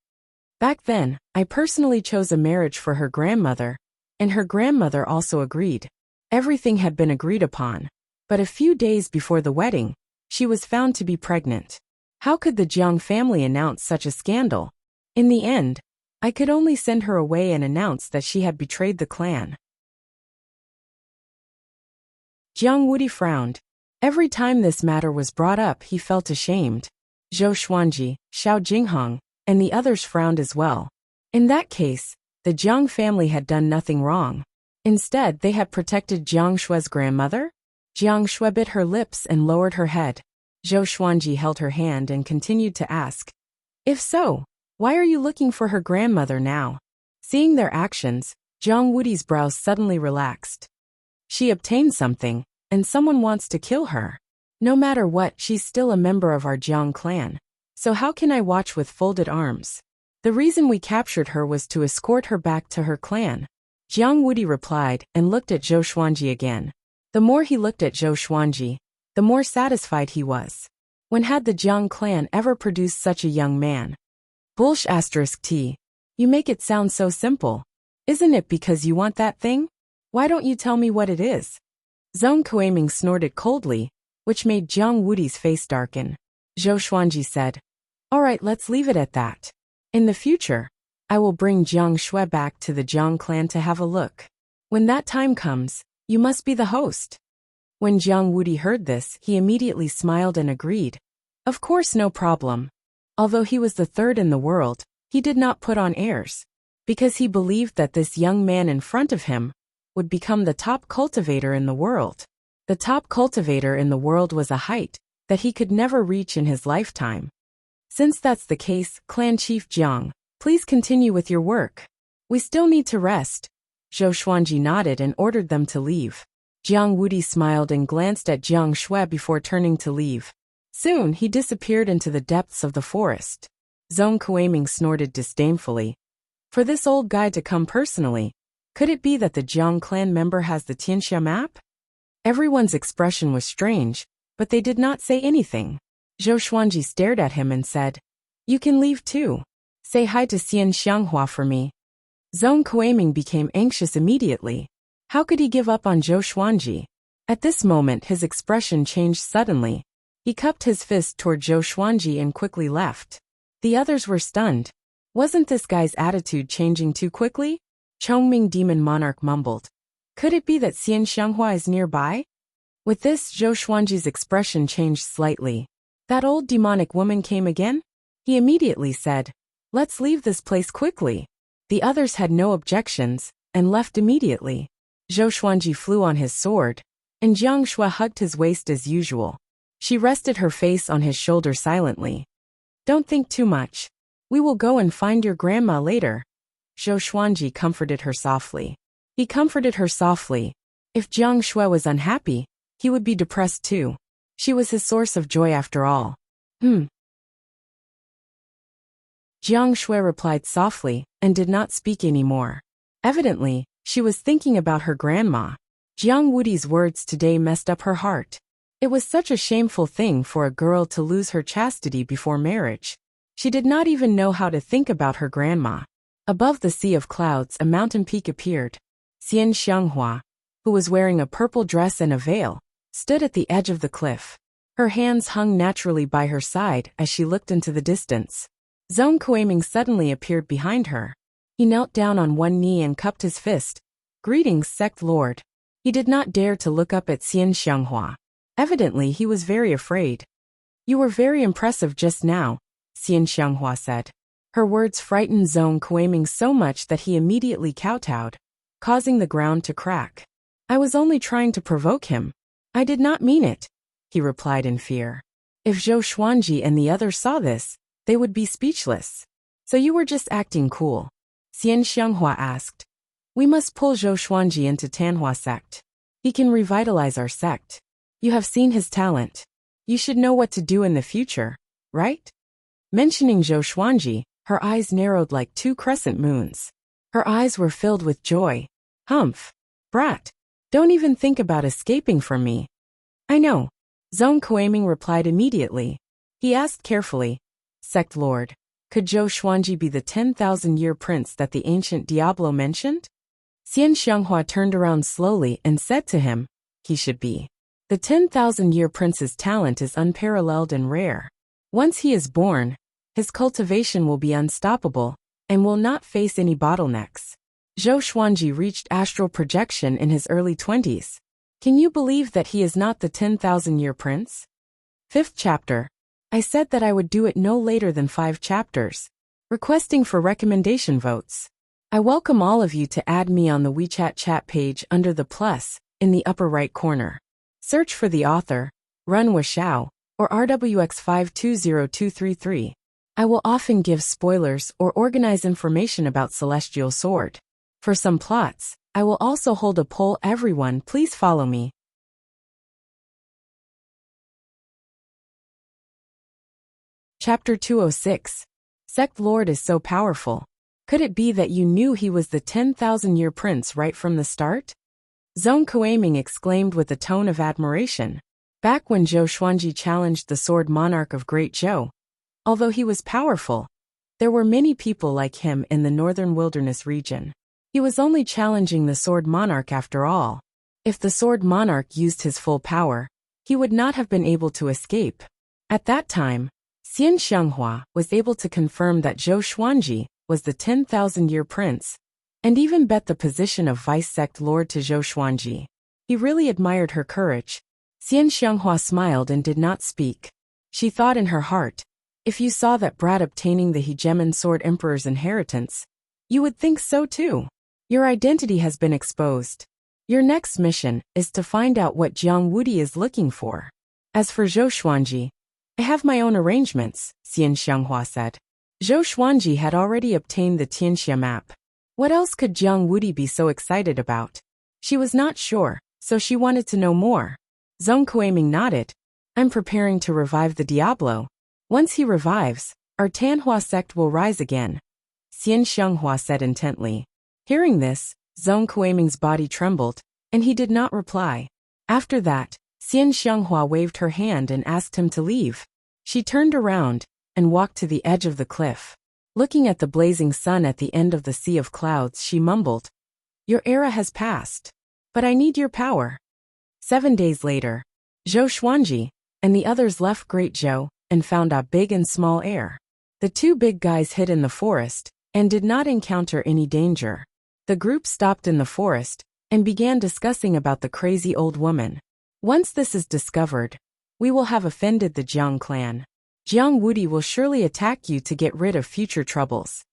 Back then, I personally chose a marriage for her grandmother, and her grandmother also agreed. Everything had been agreed upon, but a few days before the wedding, she was found to be pregnant. How could the Jiang family announce such a scandal? In the end, I could only send her away and announce that she had betrayed the clan." Jiang Wudi frowned. Every time this matter was brought up, he felt ashamed. Zhou Xuanji, Xiao Jinghong, and the others frowned as well. In that case, the Jiang family had done nothing wrong. Instead, they had protected Jiang Shue's grandmother? Jiang Shui bit her lips and lowered her head. Zhou Xuanji held her hand and continued to ask, "If so, why are you looking for her grandmother now?" Seeing their actions, Jiang Wudi's brows suddenly relaxed. She obtained something, and someone wants to kill her. No matter what, she's still a member of our Jiang clan. So how can I watch with folded arms? The reason we captured her was to escort her back to her clan. Jiang Wudi replied and looked at Zhou Xuanji again. The more he looked at Zhou Xuanji, the more satisfied he was. When had the Jiang clan ever produced such a young man? *T. You make it sound so simple. Isn't it because you want that thing? Why don't you tell me what it is? Zhong Kuiming snorted coldly, which made Jiang Wudi's face darken. Zhou Xuanji said, "All right, let's leave it at that. In the future, I will bring Jiang Shui back to the Jiang clan to have a look. When that time comes, you must be the host." When Jiang Wudi heard this, he immediately smiled and agreed. Of course, no problem. Although he was the third in the world, he did not put on airs, because he believed that this young man in front of him would become the top cultivator in the world. The top cultivator in the world was a height that he could never reach in his lifetime. Since that's the case, Clan Chief Jiang, please continue with your work. We still need to rest. Zhou Xuanji nodded and ordered them to leave. Jiang Wudi smiled and glanced at Jiang Shui before turning to leave. Soon he disappeared into the depths of the forest. Zhong Kuiming snorted disdainfully. For this old guy to come personally, could it be that the Jiang clan member has the Tianxia map? Everyone's expression was strange, but they did not say anything. Zhou Xuanji stared at him and said, "You can leave too. Say hi to Xian Xianghua for me." Zhong Kuiming became anxious immediately. How could he give up on Zhou Xuanji? At this moment his expression changed suddenly. He cupped his fist toward Zhou Xuanji and quickly left. The others were stunned. Wasn't this guy's attitude changing too quickly? Chongming Demon Monarch mumbled. Could it be that Xian Xianghua is nearby? With this, Zhou Xuanji's expression changed slightly. That old demonic woman came again? He immediately said, "Let's leave this place quickly." The others had no objections, and left immediately. Zhou Xuanji flew on his sword, and Jiang Shui hugged his waist as usual. She rested her face on his shoulder silently. "Don't think too much. We will go and find your grandma later." Zhou Xuanji comforted her softly. He comforted her softly. If Jiang Shui was unhappy, he would be depressed too. She was his source of joy after all. Jiang Shui replied softly, and did not speak anymore. Evidently, she was thinking about her grandma. Jiang Wudi's words today messed up her heart. It was such a shameful thing for a girl to lose her chastity before marriage. She did not even know how to think about her grandma. Above the sea of clouds, a mountain peak appeared. Xian Xianghua, who was wearing a purple dress and a veil, stood at the edge of the cliff. Her hands hung naturally by her side as she looked into the distance. Zhong Kuiming suddenly appeared behind her. He knelt down on one knee and cupped his fist. "Greetings, sect lord." He did not dare to look up at Xian Xianghua. Evidently, he was very afraid. "You were very impressive just now," Xian Xianghua said. Her words frightened Zhong Kuiming so much that he immediately kowtowed, causing the ground to crack. "I was only trying to provoke him. I did not mean it," he replied in fear. If Zhou Xuanji and the others saw this, they would be speechless. "So you were just acting cool?" Xian Xianghua asked. "We must pull Zhou Xuanji into Tanhua sect. He can revitalize our sect. You have seen his talent. You should know what to do in the future, right?" Mentioning Zhou Xuanji, her eyes narrowed like two crescent moons. Her eyes were filled with joy. "Humph! Brat! Don't even think about escaping from me." "I know," Zhong Kuiming replied immediately. He asked carefully, "Sect Lord, could Zhou Xuanji be the 10,000-year prince that the ancient Diablo mentioned?" Xian Xianghua turned around slowly and said to him, "He should be. The 10,000-year prince's talent is unparalleled and rare. Once he is born, his cultivation will be unstoppable, and will not face any bottlenecks." Zhou Xuanji reached astral projection in his early 20s. Can you believe that he is not the 10,000-year prince? 5th chapter. I said that I would do it no later than 5 chapters. Requesting for recommendation votes. I welcome all of you to add me on the WeChat chat page under the plus in the upper right corner. Search for the author, Run Washao, or RWX520233. I will often give spoilers or organize information about Celestial Sword. For some plots, I will also hold a poll. Everyone, please follow me. Chapter 206. Sect Lord is so powerful. Could it be that you knew he was the 10,000-year prince right from the start? Zhong Kuiming exclaimed with a tone of admiration. Back when Zhou Xuanji challenged the sword monarch of Great Zhou, although he was powerful, there were many people like him in the northern wilderness region. He was only challenging the sword monarch after all. If the sword monarch used his full power, he would not have been able to escape. At that time, Xian Xianghua was able to confirm that Zhou Xuanji was the 10,000-year prince, and even bet the position of vice sect lord to Zhou Xuanji. He really admired her courage. Xian Xianghua smiled and did not speak. She thought in her heart, if you saw that brat obtaining the hegemon sword emperor's inheritance, you would think so too. Your identity has been exposed. Your next mission is to find out what Jiang Wudi is looking for. As for Zhou Xuanji, I have my own arrangements, Xian Xianghua said. Zhou Xuanji had already obtained the Tianxia map. What else could Jiang Wudi be so excited about? She was not sure, so she wanted to know more. Zhong Kuiming nodded. I'm preparing to revive the Diablo. Once he revives, our Tanhua sect will rise again, Xian Xianghua said intently. Hearing this, Zhong Kuiming's body trembled, and he did not reply. After that, Xian Xianghua waved her hand and asked him to leave. She turned around and walked to the edge of the cliff. Looking at the blazing sun at the end of the sea of clouds, she mumbled, Your era has passed. But I need your power. 7 days later, Zhou Xuanji and the others left Great Zhou and found a big and small heir. The two big guys hid in the forest and did not encounter any danger. The group stopped in the forest and began discussing about the crazy old woman. Once this is discovered, we will have offended the Jiang clan. Jiang Wudi will surely attack you to get rid of future troubles.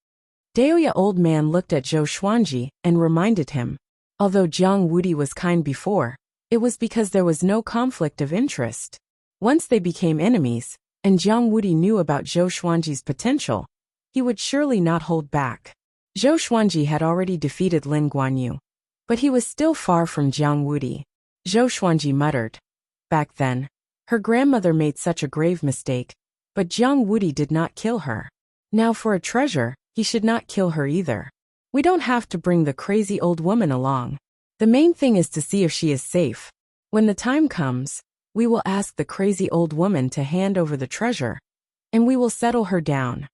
Daoya old man looked at Zhou Xuanji and reminded him. Although Jiang Wudi was kind before, it was because there was no conflict of interest. Once they became enemies, and Jiang Wudi knew about Zhou Xuanji's potential, he would surely not hold back. Zhou Xuanji had already defeated Lin Guanyu, but he was still far from Jiang Wudi. Zhou Xuanji muttered. Back then, her grandmother made such a grave mistake, but Jiang Wudi did not kill her. Now for a treasure, he should not kill her either. We don't have to bring the crazy old woman along. The main thing is to see if she is safe. When the time comes, we will ask the crazy old woman to hand over the treasure, and we will settle her down.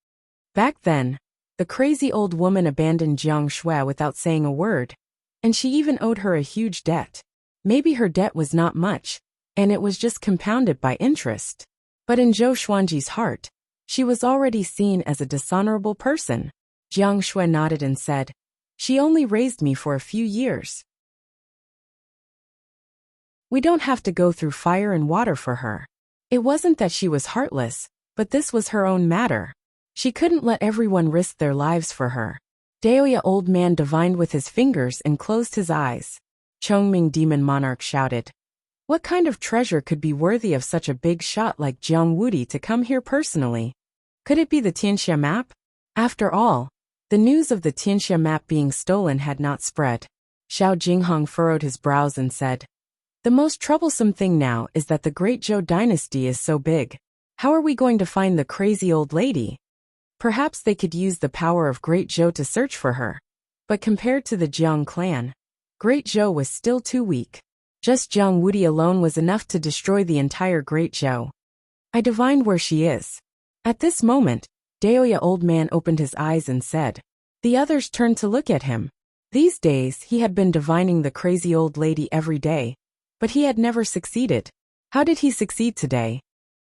Back then, the crazy old woman abandoned Jiang Shui without saying a word, and she even owed her a huge debt. Maybe her debt was not much, and it was just compounded by interest. But in Zhou Xuanji's heart, she was already seen as a dishonorable person. Jiang Shui nodded and said, She only raised me for a few years. We don't have to go through fire and water for her. It wasn't that she was heartless, but this was her own matter. She couldn't let everyone risk their lives for her. Daoya old man divined with his fingers and closed his eyes. Chongming demon monarch shouted. What kind of treasure could be worthy of such a big shot like Jiang Wudi to come here personally? Could it be the Tianxia map? After all, the news of the Tianxia map being stolen had not spread. Xiao Jinghong furrowed his brows and said, The most troublesome thing now is that the Great Zhou dynasty is so big. How are we going to find the crazy old lady? Perhaps they could use the power of Great Zhou to search for her. But compared to the Jiang clan, Great Zhou was still too weak. Just Jiang Wudi alone was enough to destroy the entire Great Zhou. I divined where she is. At this moment, Daoya old man opened his eyes and said. The others turned to look at him. These days he had been divining the crazy old lady every day, but he had never succeeded. How did he succeed today?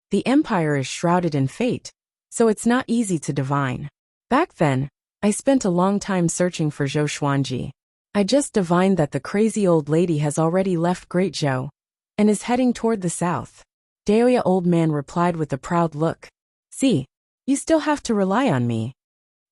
The empire is shrouded in fate, so it's not easy to divine. Back then, I spent a long time searching for Zhou Xuanji. I just divined that the crazy old lady has already left Great Zhou and is heading toward the south. Daoya old man replied with a proud look. See, you still have to rely on me.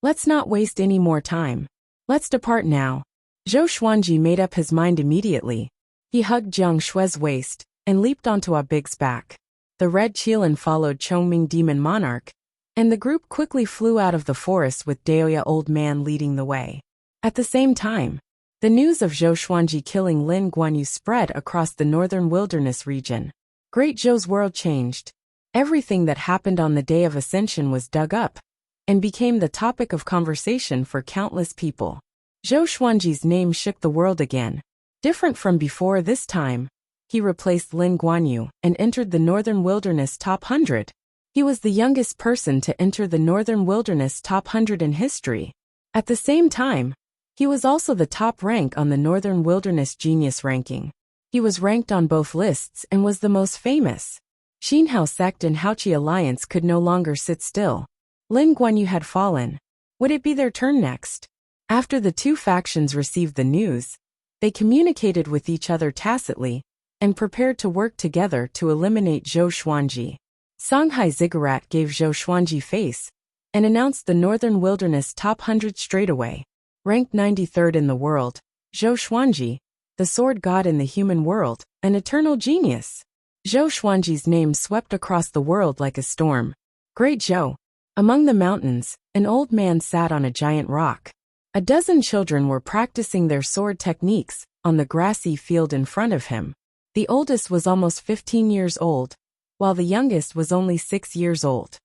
Let's not waste any more time. Let's depart now. Zhou Xuanji made up his mind immediately. He hugged Jiang Shui's waist and leaped onto A Big's back. The red Qilin followed Chongming Demon Monarch, and the group quickly flew out of the forest with Daoya Old Man leading the way. At the same time, the news of Zhou Xuanji killing Lin Guanyu spread across the northern wilderness region. Great Zhou's world changed. Everything that happened on the day of Ascension was dug up and became the topic of conversation for countless people. Zhou Xuanji's name shook the world again. Different from before this time, he replaced Lin Guanyu and entered the Northern Wilderness Top 100. He was the youngest person to enter the Northern Wilderness Top 100 in history. At the same time, he was also the top rank on the Northern Wilderness Genius ranking. He was ranked on both lists and was the most famous. Xinhao sect and Haoqi alliance could no longer sit still. Lin Guanyu had fallen. Would it be their turn next? After the two factions received the news, they communicated with each other tacitly and prepared to work together to eliminate Zhou Xuanji. Songhai Ziggurat gave Zhou Xuanji face and announced the Northern Wilderness Top 100 straightaway. Ranked 93rd in the world, Zhou Xuanji, the sword god in the human world, an eternal genius. Zhou Xuanji's name swept across the world like a storm. Great Zhou. Among the mountains, an old man sat on a giant rock. A dozen children were practicing their sword techniques on the grassy field in front of him. The oldest was almost 15 years old, while the youngest was only 6 years old.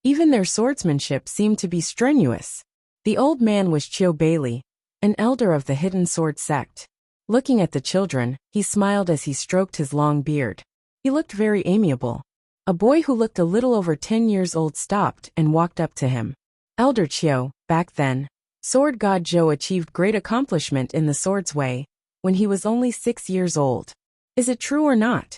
Even their swordsmanship seemed to be strenuous. The old man was Qiu Bailey, an elder of the Hidden Sword sect. Looking at the children, he smiled as he stroked his long beard. He looked very amiable. A boy who looked a little over 10 years old stopped and walked up to him. Elder Qiu, back then, sword god Zhou achieved great accomplishment in the sword's way when he was only 6 years old. Is it true or not?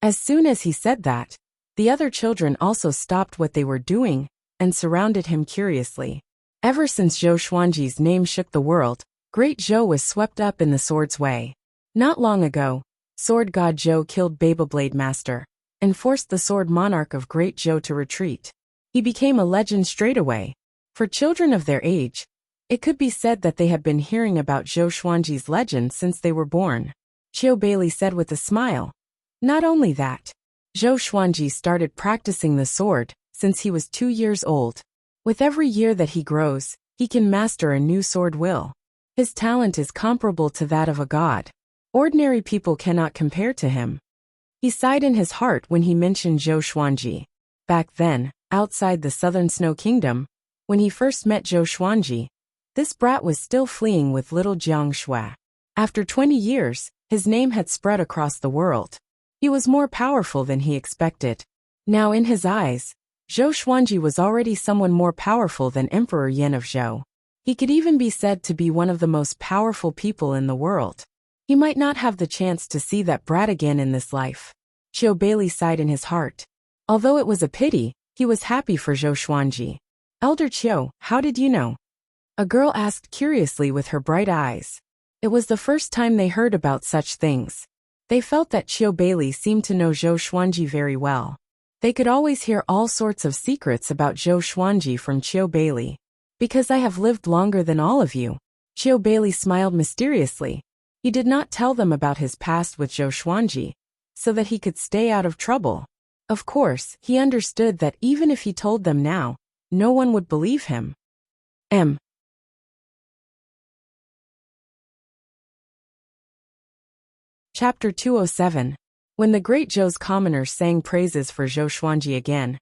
As soon as he said that, the other children also stopped what they were doing and surrounded him curiously. Ever since Zhou Xuanji's name shook the world, Great Zhou was swept up in the sword's way. Not long ago, sword god Zhou killed Blade Master and forced the sword monarch of Great Zhou to retreat. He became a legend straightaway. For children of their age, it could be said that they had been hearing about Zhou Xuanji's legend since they were born. Qiu Bailey said with a smile. Not only that, Zhou Xuanji started practicing the sword since he was 2 years old. With every year that he grows, he can master a new sword will. His talent is comparable to that of a god. Ordinary people cannot compare to him. He sighed in his heart when he mentioned Zhou Xuanji. Back then, outside the Southern Snow Kingdom, when he first met Zhou Xuanji, this brat was still fleeing with little Jiang Shui. After 20 years, his name had spread across the world. He was more powerful than he expected. Now in his eyes, Zhou Xuanji was already someone more powerful than Emperor Yan of Zhou. He could even be said to be one of the most powerful people in the world. He might not have the chance to see that brat again in this life. Qiu Bailey sighed in his heart. Although it was a pity, he was happy for Zhou Xuanji. Elder Qiu, how did you know? A girl asked curiously with her bright eyes. It was the first time they heard about such things. They felt that Qiu Bailey seemed to know Zhou Xuanji very well. They could always hear all sorts of secrets about Zhou Xuanji from Qiu Bailey. Because I have lived longer than all of you. Qiu Bailey smiled mysteriously. He did not tell them about his past with Zhou Xuanji, so that he could stay out of trouble. Of course, he understood that even if he told them now, no one would believe him. Chapter 207. When the Great Zhou's commoners sang praises for Zhou Xuanji again,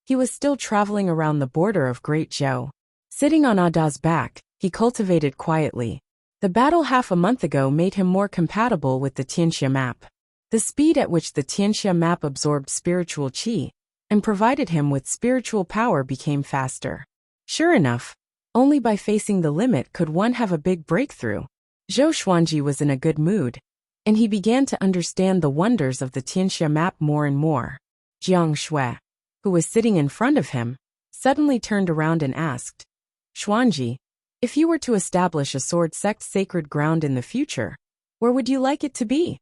he was still traveling around the border of Great Zhou. Sitting on Ada's back, he cultivated quietly. The battle half a month ago made him more compatible with the Tianxia map. The speed at which the Tianxia map absorbed spiritual qi and provided him with spiritual power became faster. Sure enough, only by facing the limit could one have a big breakthrough. Zhou Xuanji was in a good mood, and he began to understand the wonders of the Tianxia map more and more. Jiang Shui, who was sitting in front of him, suddenly turned around and asked, Xuanji, if you were to establish a sword sect sacred ground in the future, where would you like it to be?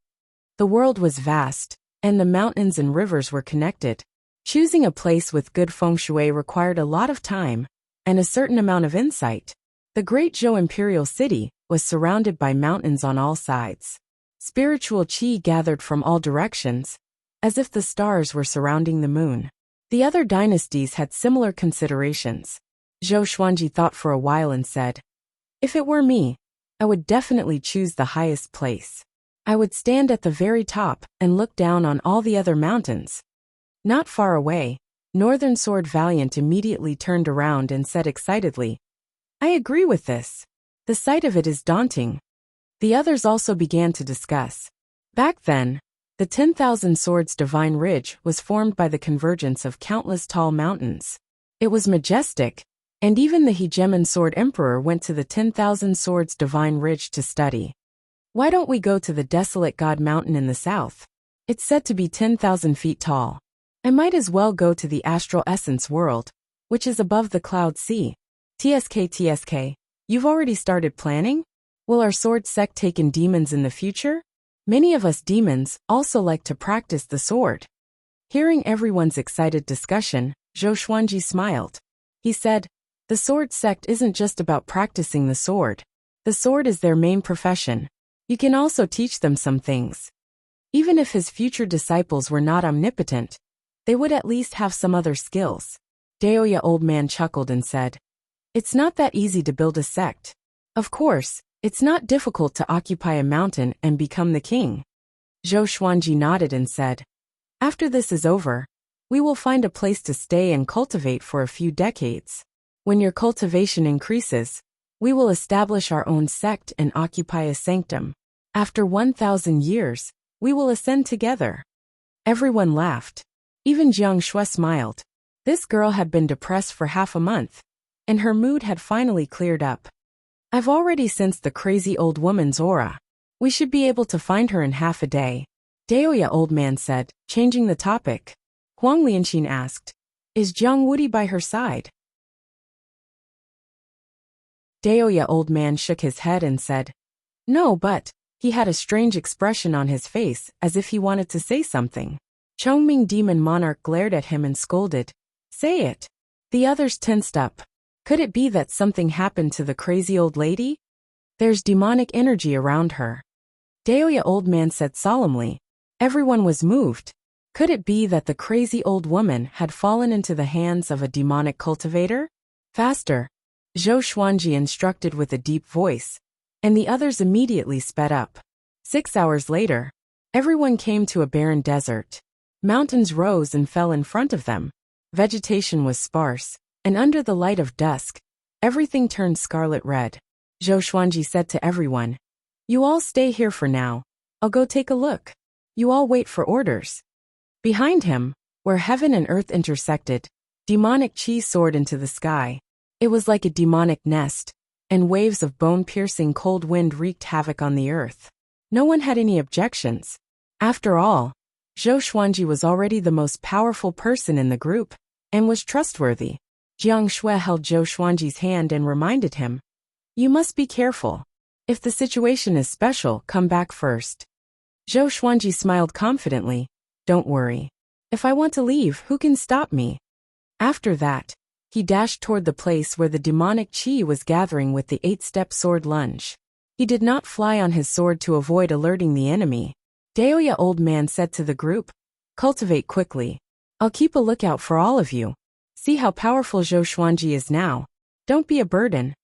The world was vast, and the mountains and rivers were connected. Choosing a place with good feng shui required a lot of time and a certain amount of insight. The Great Zhou Imperial City was surrounded by mountains on all sides. Spiritual qi gathered from all directions, as if the stars were surrounding the moon. The other dynasties had similar considerations. Zhou Xuanji thought for a while and said, "If it were me, I would definitely choose the highest place. I would stand at the very top and look down on all the other mountains." Not far away, Northern Sword Valiant immediately turned around and said excitedly, "I agree with this. The sight of it is daunting." The others also began to discuss. Back then, the 10,000 Swords Divine Ridge was formed by the convergence of countless tall mountains. It was majestic, and even the Hegemon Sword Emperor went to the 10,000 Swords Divine Ridge to study. "Why don't we go to the Desolate God Mountain in the south? It's said to be 10,000 feet tall. I might as well go to the Astral Essence World, which is above the Cloud Sea." TSK, you've already started planning? Will our sword sect take in demons in the future? Many of us demons also like to practice the sword. Hearing everyone's excited discussion, Zhou Xuanji smiled. He said, "The sword sect isn't just about practicing the sword. The sword is their main profession. You can also teach them some things." Even if his future disciples were not omnipotent, they would at least have some other skills. Daoya Old Man chuckled and said, "It's not that easy to build a sect. Of course, it's not difficult to occupy a mountain and become the king." Zhou Xuanji nodded and said, "After this is over, we will find a place to stay and cultivate for a few decades. When your cultivation increases, we will establish our own sect and occupy a sanctum. After 1,000 years, we will ascend together." Everyone laughed. Even Jiang Shui smiled. This girl had been depressed for half a month, and her mood had finally cleared up. "I've already sensed the crazy old woman's aura. We should be able to find her in half a day," Daoya Old Man said, changing the topic. Huang Lianqin asked, "Is Jiang Wudi by her side?" Daoya Old Man shook his head and said, "No, but..." He had a strange expression on his face as if he wanted to say something. Chongming Demon Monarch glared at him and scolded, "Say it." The others tensed up. Could it be that something happened to the crazy old lady? "There's demonic energy around her," Daoya Old Man said solemnly. Everyone was moved. Could it be that the crazy old woman had fallen into the hands of a demonic cultivator? "Faster," Zhou Xuanji instructed with a deep voice, and the others immediately sped up. 6 hours later, everyone came to a barren desert. Mountains rose and fell in front of them. Vegetation was sparse, and under the light of dusk, everything turned scarlet red. Zhou Xuanji said to everyone, "You all stay here for now. I'll go take a look. You all wait for orders." Behind him, where heaven and earth intersected, demonic qi soared into the sky. It was like a demonic nest, and waves of bone-piercing cold wind wreaked havoc on the earth. No one had any objections. After all, Zhou Xuanji was already the most powerful person in the group, and was trustworthy. Jiang Shui held Zhou Xuanji's hand and reminded him, "You must be careful. If the situation is special, come back first." Zhou Xuanji smiled confidently, "Don't worry. If I want to leave, who can stop me?" After that, he dashed toward the place where the demonic qi was gathering with the 8-step sword lunge. He did not fly on his sword to avoid alerting the enemy. Daoya Old Man said to the group, "Cultivate quickly. I'll keep a lookout for all of you. See how powerful Zhou Xuanji is now. Don't be a burden."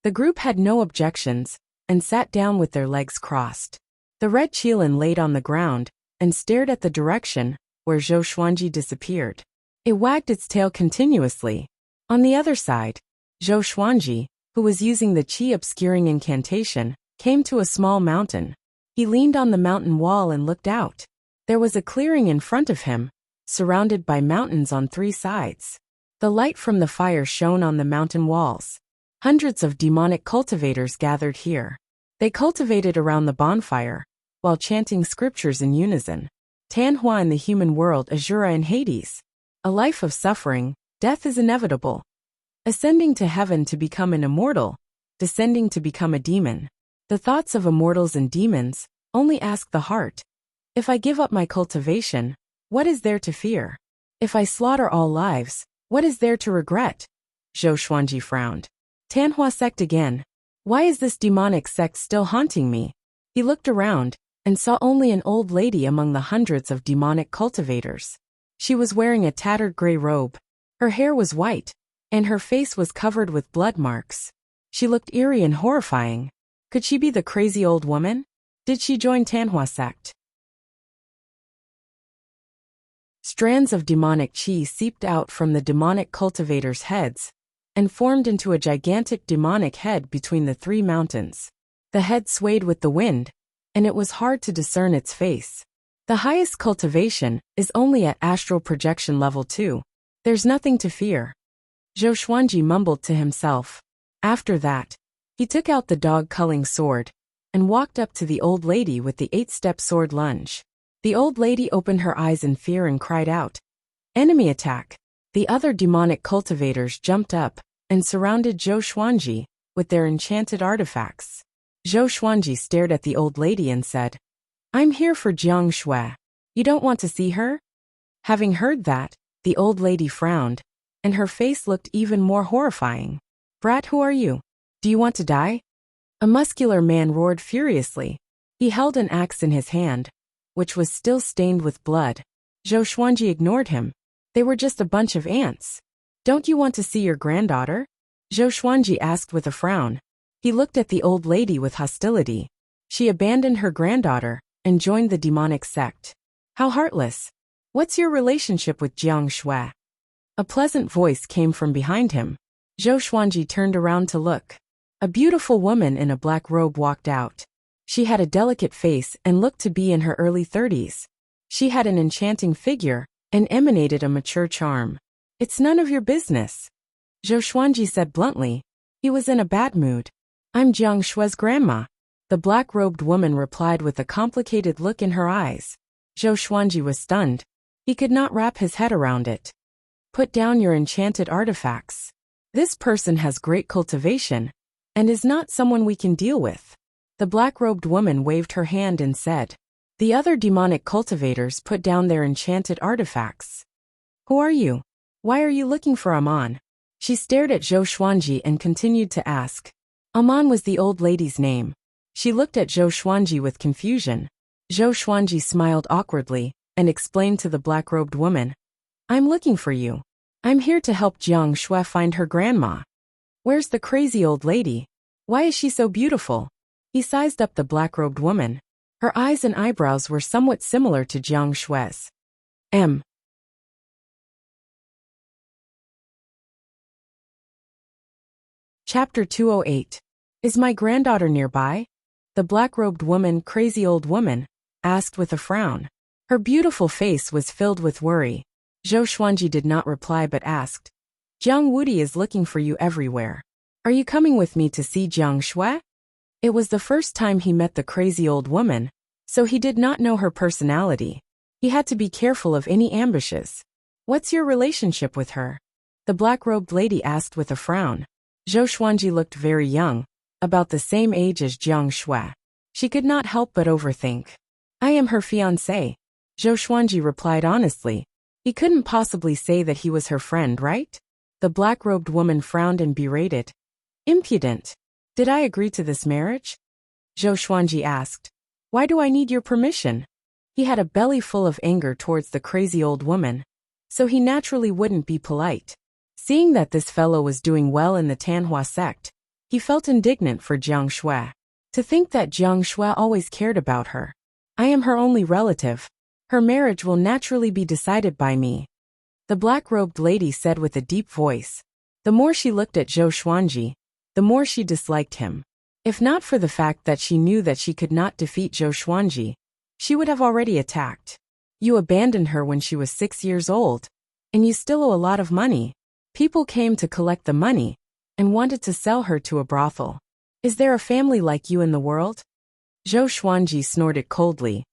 The group had no objections, and sat down with their legs crossed. The red qilin laid on the ground, and stared at the direction where Zhou Xuanji disappeared. It wagged its tail continuously. On the other side, Zhou Xuanji, who was using the qi-obscuring incantation, came to a small mountain. He leaned on the mountain wall and looked out. There was a clearing in front of him, surrounded by mountains on 3 sides. The light from the fire shone on the mountain walls. Hundreds of demonic cultivators gathered here. They cultivated around the bonfire, while chanting scriptures in unison. Tanhua in the human world, Azura in Hades. A life of suffering, death is inevitable. Ascending to heaven to become an immortal, descending to become a demon. The thoughts of immortals and demons only ask the heart, "If I give up my cultivation, what is there to fear?" If I slaughter all lives, what is there to regret? Zhou Xuanji frowned. Tanhua sect again. Why is this demonic sect still haunting me? He looked around and saw only an old lady among the hundreds of demonic cultivators. She was wearing a tattered gray robe. Her hair was white, and her face was covered with blood marks. She looked eerie and horrifying. Could she be the crazy old woman? Did she join Tanhua sect? Strands of demonic chi seeped out from the demonic cultivators' heads and formed into a gigantic demonic head between the three mountains. The head swayed with the wind, and it was hard to discern its face. The highest cultivation is only at astral projection level 2. There's nothing to fear. Zhou Xuanji mumbled to himself. After that, he took out the dog-culling sword and walked up to the old lady with the 8-step sword lunge. The old lady opened her eyes in fear and cried out, "Enemy attack!" The other demonic cultivators jumped up and surrounded Zhou Xuanji with their enchanted artifacts. Zhou Xuanji stared at the old lady and said, "I'm here for Jiang Shui. You don't want to see her?" Having heard that, the old lady frowned, and her face looked even more horrifying. "Brat, who are you? Do you want to die?" A muscular man roared furiously. He held an axe in his hand, which was still stained with blood. Zhou Xuanji ignored him. They were just a bunch of ants. "Don't you want to see your granddaughter?" Zhou Xuanji asked with a frown. He looked at the old lady with hostility. She abandoned her granddaughter and joined the demonic sect. How heartless. What's your relationship with Jiang Shui? A pleasant voice came from behind him. Zhou Xuanji turned around to look. A beautiful woman in a black robe walked out. She had a delicate face and looked to be in her early 30s. She had an enchanting figure and emanated a mature charm. "It's none of your business," Zhou Xuanji said bluntly. He was in a bad mood. "I'm Jiang Shui's grandma," the black-robed woman replied with a complicated look in her eyes. Zhou Xuanji was stunned. He could not wrap his head around it. "Put down your enchanted artifacts. This person has great cultivation and is not someone we can deal with." The black-robed woman waved her hand and said. The other demonic cultivators put down their enchanted artifacts. "Who are you? Why are you looking for Aman?" She stared at Zhou Xuanji and continued to ask. Aman was the old lady's name. She looked at Zhou Xuanji with confusion. Zhou Xuanji smiled awkwardly and explained to the black-robed woman, "I'm looking for you. I'm here to help Jiang Shui find her grandma." "Where's the crazy old lady? Why is she so beautiful?" He sized up the black-robed woman. Her eyes and eyebrows were somewhat similar to Jiang Shui's. Chapter 208. Is my granddaughter nearby? The black-robed woman, crazy old woman, asked with a frown. Her beautiful face was filled with worry. Zhou Xuanji did not reply but asked, "Jiang Wudi is looking for you everywhere. Are you coming with me to see Jiang Shui?" It was the first time he met the crazy old woman, so he did not know her personality. He had to be careful of any ambushes. "What's your relationship with her?" the black-robed lady asked with a frown. Zhou Xuanji looked very young, about the same age as Jiang Shui. She could not help but overthink. "I am her fiancé," Zhou Xuanji replied honestly. He couldn't possibly say that he was her friend, right? The black-robed woman frowned and berated. "Impudent. Did I agree to this marriage?" Zhou Xuanji asked. "Why do I need your permission?" He had a belly full of anger towards the crazy old woman, so he naturally wouldn't be polite. Seeing that this fellow was doing well in the Tanhua sect, he felt indignant for Jiang Shui. To think that Jiang Shui always cared about her. "I am her only relative. Her marriage will naturally be decided by me," the black-robed lady said with a deep voice. The more she looked at Zhou Xuanji, the more she disliked him. If not for the fact that she knew that she could not defeat Zhou Xuanji, she would have already attacked. "You abandoned her when she was 6 years old, and you still owe a lot of money. People came to collect the money and wanted to sell her to a brothel. Is there a family like you in the world?" Zhou Xuanji snorted coldly.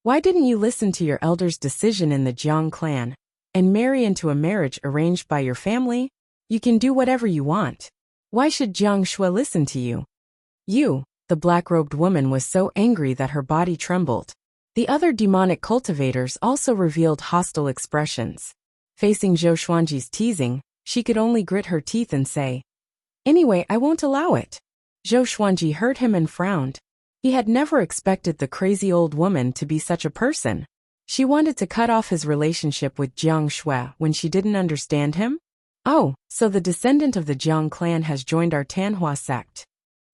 "Why didn't you listen to your elder's decision in the Jiang clan and marry into a marriage arranged by your family? You can do whatever you want. Why should Jiang Shui listen to you?" The black-robed woman was so angry that her body trembled. The other demonic cultivators also revealed hostile expressions. Facing Zhou Xuanji's teasing, she could only grit her teeth and say, "Anyway, I won't allow it." Zhou Xuanji heard him and frowned. He had never expected the crazy old woman to be such a person. She wanted to cut off his relationship with Jiang Shui when she didn't understand him? Oh, so the descendant of the Jiang clan has joined our Tanhua sect.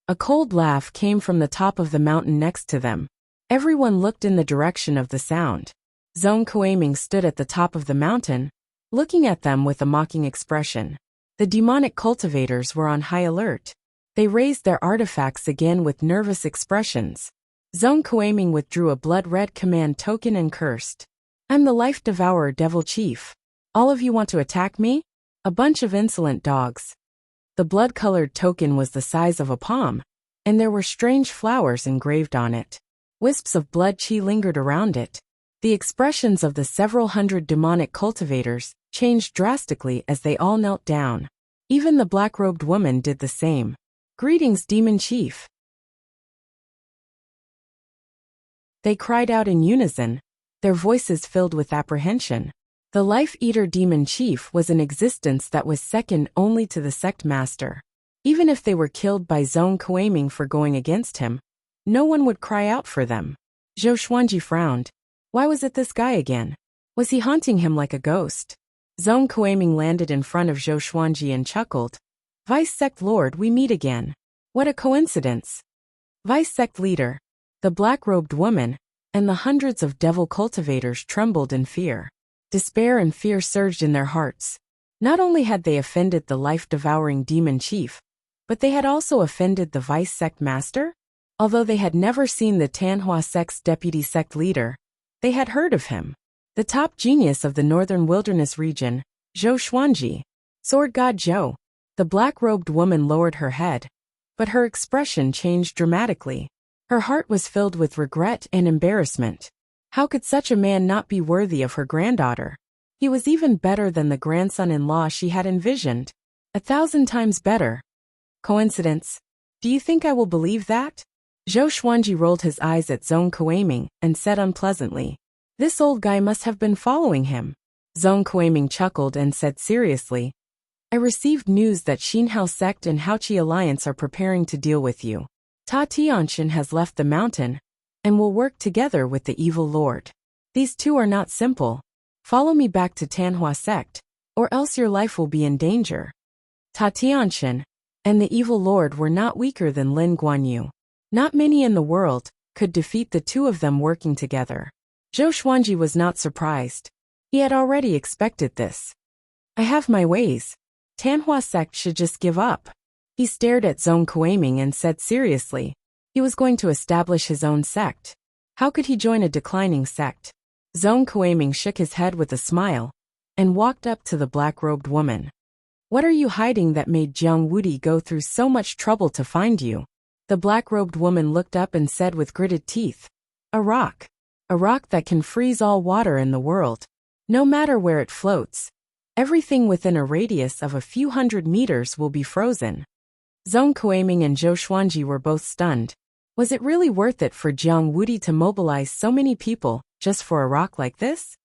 A cold laugh came from the top of the mountain next to them. Everyone looked in the direction of the sound. Zhong Kueiming stood at the top of the mountain, looking at them with a mocking expression. The demonic cultivators were on high alert. They raised their artifacts again with nervous expressions. Zhong Kueiming withdrew a blood-red command token and cursed. "I'm the Life Devourer Devil Chief. All of you want to attack me? A bunch of insolent dogs." The blood-colored token was the size of a palm, and there were strange flowers engraved on it. Wisps of blood chi lingered around it. The expressions of the several hundred demonic cultivators changed drastically as they all knelt down. Even the black-robed woman did the same. "Greetings, Demon Chief." They cried out in unison, their voices filled with apprehension. The Life-Eater Demon Chief was an existence that was second only to the sect master. Even if they were killed by Zhong Kueiming for going against him, no one would cry out for them. Zhou Xuanji frowned. Why was it this guy again? Was he haunting him like a ghost? Zhong Kueiming landed in front of Zhou Xuanji and chuckled. "Vice Sect Lord, we meet again. What a coincidence." Vice Sect Leader, the black-robed woman, and the hundreds of devil cultivators trembled in fear. Despair and fear surged in their hearts. Not only had they offended the life-devouring demon chief, but they had also offended the vice sect master? Although they had never seen the Tanhua sect's deputy sect leader, they had heard of him. The top genius of the northern wilderness region, Zhou Xuanji. Sword God Zhou. The black-robed woman lowered her head, but her expression changed dramatically. Her heart was filled with regret and embarrassment. How could such a man not be worthy of her granddaughter? He was even better than the grandson-in-law she had envisioned. 1,000 times better. Coincidence? Do you think I will believe that? Zhou Xuanji rolled his eyes at Zhong Kueiming and said unpleasantly, "This old guy must have been following him." Zhong Kueiming chuckled and said seriously, "I received news that Xinhao sect and Haoqi alliance are preparing to deal with you. Ta Tianxin has left the mountain and will work together with the evil lord. These two are not simple. Follow me back to Tanhua sect, or else your life will be in danger." Ta Tianxin and the evil lord were not weaker than Lin Guanyu. Not many in the world could defeat the two of them working together. Zhou Xuanji was not surprised. He had already expected this. "I have my ways. Tanhua sect should just give up." He stared at Zhong Kueiming and said seriously, he was going to establish his own sect. How could he join a declining sect? Zhong Kueiming shook his head with a smile and walked up to the black-robed woman. "What are you hiding that made Jiang Wudi go through so much trouble to find you?" The black-robed woman looked up and said with gritted teeth, "A rock. A rock that can freeze all water in the world. No matter where it floats. Everything within a radius of a few hundred meters will be frozen." Zhong Kueiming and Zhou Xuanji were both stunned. Was it really worth it for Jiang Wudi to mobilize so many people just for a rock like this?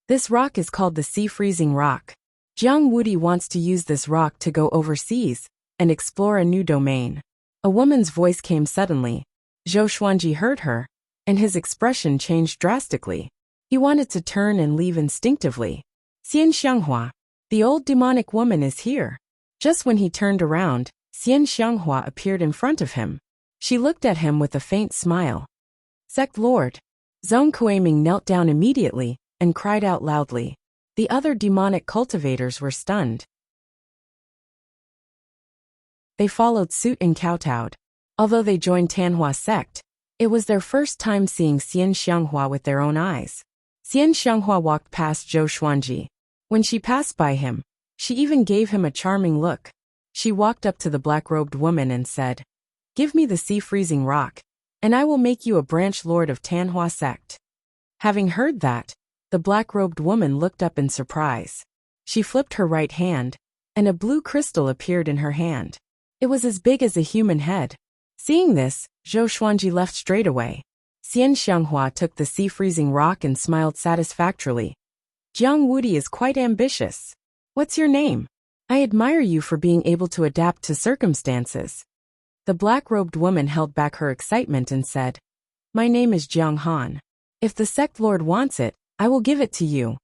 "This rock is called the Sea Freezing Rock. Jiang Wudi wants to use this rock to go overseas and explore a new domain." A woman's voice came suddenly. Zhou Xuanji heard her, and his expression changed drastically. He wanted to turn and leave instinctively. "Xian Xianghua, the old demonic woman is here." Just when he turned around, Xian Xianghua appeared in front of him. She looked at him with a faint smile. "Sect Lord." Zhong Kueiming knelt down immediately and cried out loudly. The other demonic cultivators were stunned. They followed suit and kowtowed. Although they joined Tanhua sect, it was their first time seeing Xian Xianghua with their own eyes. Xian Xianghua walked past Zhou Xuanji. When she passed by him, she even gave him a charming look. She walked up to the black-robed woman and said, "Give me the sea-freezing rock, and I will make you a branch lord of Tanhua sect." Having heard that, the black-robed woman looked up in surprise. She flipped her right hand, and a blue crystal appeared in her hand. It was as big as a human head. Seeing this, Zhou Xuanji left straight away. Xian Xianghua took the sea-freezing rock and smiled satisfactorily. Jiang Wudi is quite ambitious. What's your name? I admire you for being able to adapt to circumstances. The black-robed woman held back her excitement and said, My name is Jiang Han. If the sect lord wants it, I will give it to you.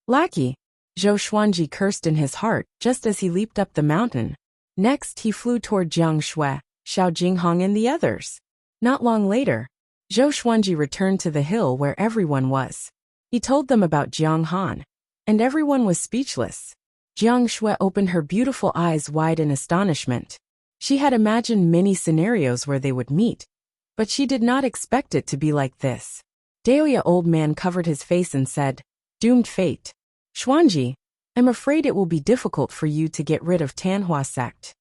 Lackey, Zhou Xuanji cursed in his heart just as he leaped up the mountain. Next he flew toward Jiang Shui, Xiao Jinghong and the others. Not long later, Zhou Xuanji returned to the hill where everyone was. He told them about Jiang Han. And everyone was speechless. Jiang Shui opened her beautiful eyes wide in astonishment. She had imagined many scenarios where they would meet, but she did not expect it to be like this. Daoya old man covered his face and said, Doomed fate. Xuanji, I'm afraid it will be difficult for you to get rid of Tanhua sect.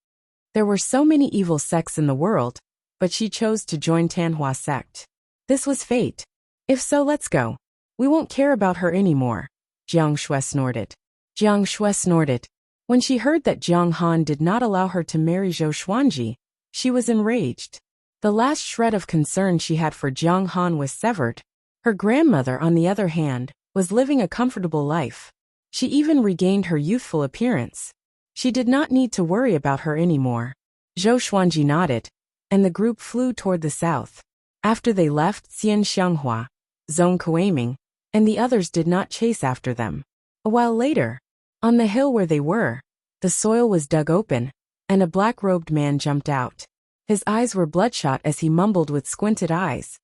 There were so many evil sects in the world, but she chose to join Tanhua sect. This was fate. If so, let's go. We won't care about her anymore. Jiang Shui snorted. Jiang Shui snorted. When she heard that Jiang Han did not allow her to marry Zhou Xuanji, she was enraged. The last shred of concern she had for Jiang Han was severed. Her grandmother, on the other hand, was living a comfortable life. She even regained her youthful appearance. She did not need to worry about her anymore. Zhou Xuanji nodded, and the group flew toward the south. After they left, Xian Xianghua, Zhong Kuiming, and the others did not chase after them. A while later, on the hill where they were, the soil was dug open, and a black-robed man jumped out. His eyes were bloodshot as he mumbled with squinted eyes.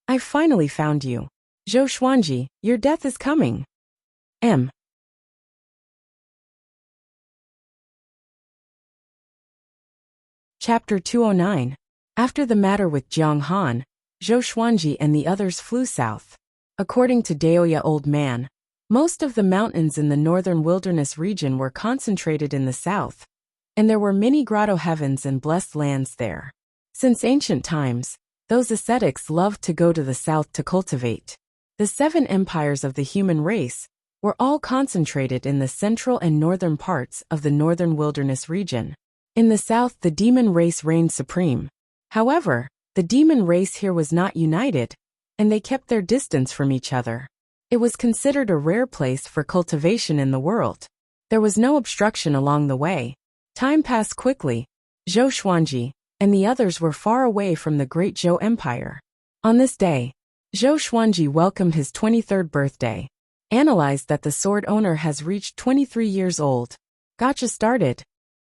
I finally found you. Zhou Xuanji, your death is coming. M. Chapter 209. After the matter with Jiang Han, Zhou Xuanji and the others flew south. According to Daoya old man, most of the mountains in the northern wilderness region were concentrated in the south, and there were many grotto heavens and blessed lands there. Since ancient times, those ascetics loved to go to the south to cultivate. The 7 empires of the human race were all concentrated in the central and northern parts of the northern wilderness region. In the south, the demon race reigned supreme. However, the demon race here was not united, and they kept their distance from each other. It was considered a rare place for cultivation in the world. There was no obstruction along the way. Time passed quickly. Zhou Xuanji and the others were far away from the great Zhou Empire. On this day, Zhou Xuanji welcomed his 23rd birthday. Analyzed that the sword owner has reached 23 years old. Gotcha started.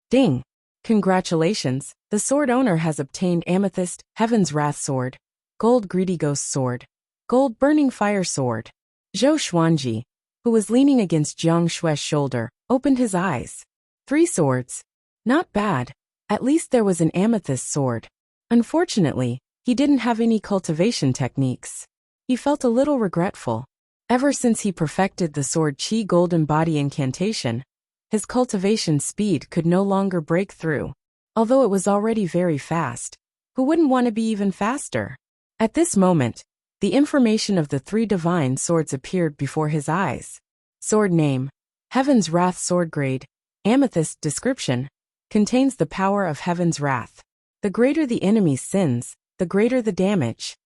Ding. Congratulations, the sword owner has obtained Amethyst, Heaven's Wrath Sword, Gold Greedy Ghost Sword, Gold Burning Fire Sword. Zhou Xuanji, who was leaning against Jiang Shui's shoulder, opened his eyes. 3 swords. Not bad. At least there was an amethyst sword. Unfortunately, he didn't have any cultivation techniques. He felt a little regretful. Ever since he perfected the sword Qi Golden Body incantation, his cultivation speed could no longer break through. Although it was already very fast, who wouldn't want to be even faster? At this moment, the information of the 3 divine swords appeared before his eyes. Sword name, Heaven's Wrath Sword Grade, Amethyst description, contains the power of Heaven's Wrath. The greater the enemy's sins, the greater the damage.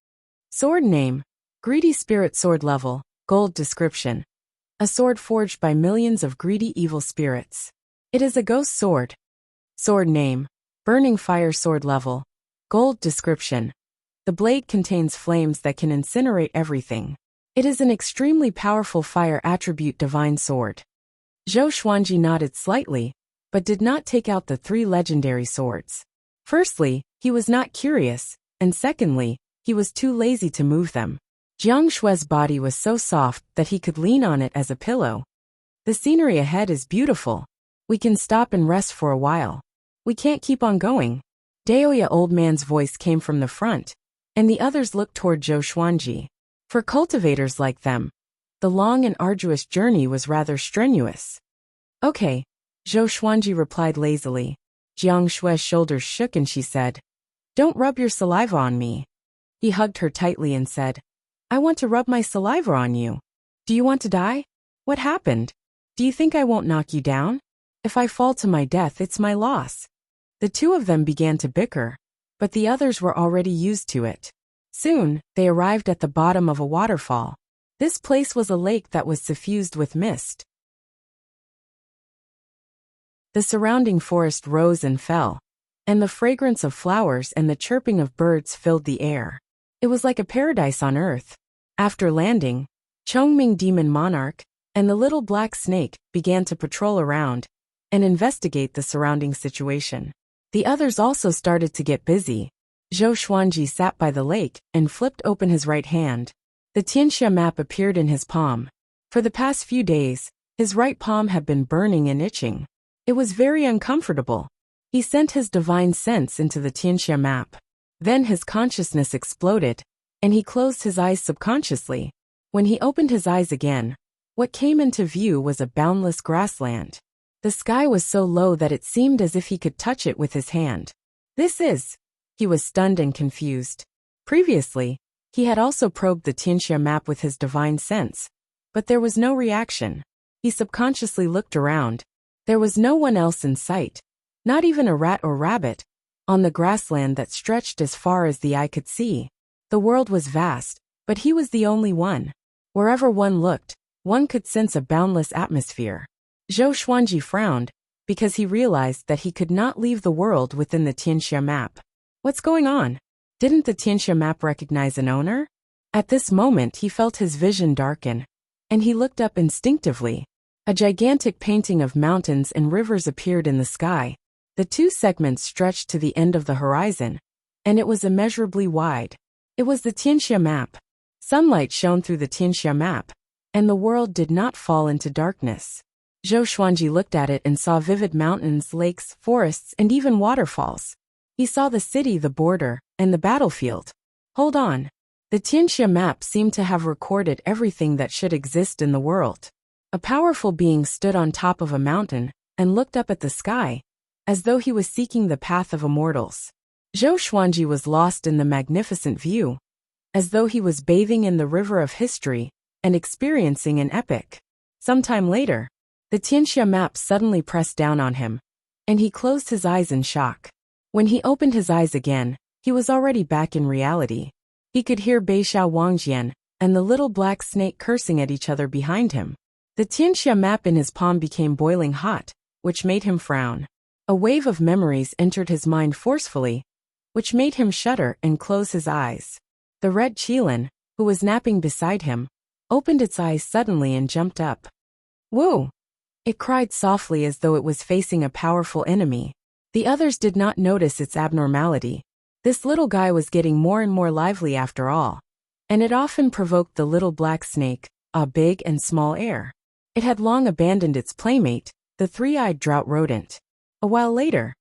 Sword name, Greedy Spirit Sword Level, Gold description. A sword forged by millions of greedy evil spirits. It is a ghost sword. Sword name, Burning Fire Sword Level, Gold description. The blade contains flames that can incinerate everything. It is an extremely powerful fire attribute divine sword. Zhou Xuanji nodded slightly, but did not take out the 3 legendary swords. Firstly, he was not curious, and secondly, he was too lazy to move them. Jiang Shui's body was so soft that he could lean on it as a pillow. The scenery ahead is beautiful. We can stop and rest for a while. We can't keep on going. Daoya old man's voice came from the front, and the others looked toward Zhou Xuanji. For cultivators like them, the long and arduous journey was rather strenuous. Okay, Zhou Xuanji replied lazily. Jiang Shui's shoulders shook and she said, Don't rub your saliva on me. He hugged her tightly and said, I want to rub my saliva on you. Do you want to die? What happened? Do you think I won't knock you down? If I fall to my death, it's my loss. The 2 of them began to bicker, but the others were already used to it. Soon, they arrived at the bottom of a waterfall. This place was a lake that was suffused with mist. The surrounding forest rose and fell, and the fragrance of flowers and the chirping of birds filled the air. It was like a paradise on earth. After landing, Chongming Demon Monarch and the little black snake began to patrol around and investigate the surrounding situation. The others also started to get busy. Zhou Xuanji sat by the lake and flipped open his right hand. The Tianxia map appeared in his palm. For the past few days, his right palm had been burning and itching. It was very uncomfortable. He sent his divine sense into the Tianxia map. Then his consciousness exploded, and he closed his eyes subconsciously. When he opened his eyes again, what came into view was a boundless grassland. The sky was so low that it seemed as if he could touch it with his hand. He was stunned and confused. Previously, he had also probed the Tianxia map with his divine sense, but there was no reaction. He subconsciously looked around. There was no one else in sight, not even a rat or rabbit, on the grassland that stretched as far as the eye could see. The world was vast, but he was the only one. Wherever one looked, one could sense a boundless atmosphere. Zhou Xuanji frowned, because he realized that he could not leave the world within the Tianxia map. What's going on? Didn't the Tianxia map recognize an owner? At this moment he felt his vision darken, and he looked up instinctively. A gigantic painting of mountains and rivers appeared in the sky. The two segments stretched to the end of the horizon, and it was immeasurably wide. It was the Tianxia map. Sunlight shone through the Tianxia map, and the world did not fall into darkness. Zhou Xuanji looked at it and saw vivid mountains, lakes, forests, and even waterfalls. He saw the city, the border, and the battlefield. Hold on. The Tianxia map seemed to have recorded everything that should exist in the world. A powerful being stood on top of a mountain and looked up at the sky, as though he was seeking the path of immortals. Zhou Xuanji was lost in the magnificent view, as though he was bathing in the river of history and experiencing an epic. Sometime later, the Tianxia map suddenly pressed down on him, and he closed his eyes in shock. When he opened his eyes again, he was already back in reality. He could hear Beixiao Wangjian and the little black snake cursing at each other behind him. The Tianxia map in his palm became boiling hot, which made him frown. A wave of memories entered his mind forcefully, which made him shudder and close his eyes. The red Qilin, who was napping beside him, opened its eyes suddenly and jumped up. Woo! It cried softly as though it was facing a powerful enemy. The others did not notice its abnormality. This little guy was getting more and more lively after all, and it often provoked the little black snake, a big and small heir. It had long abandoned its playmate, the three-eyed drought rodent. A while later,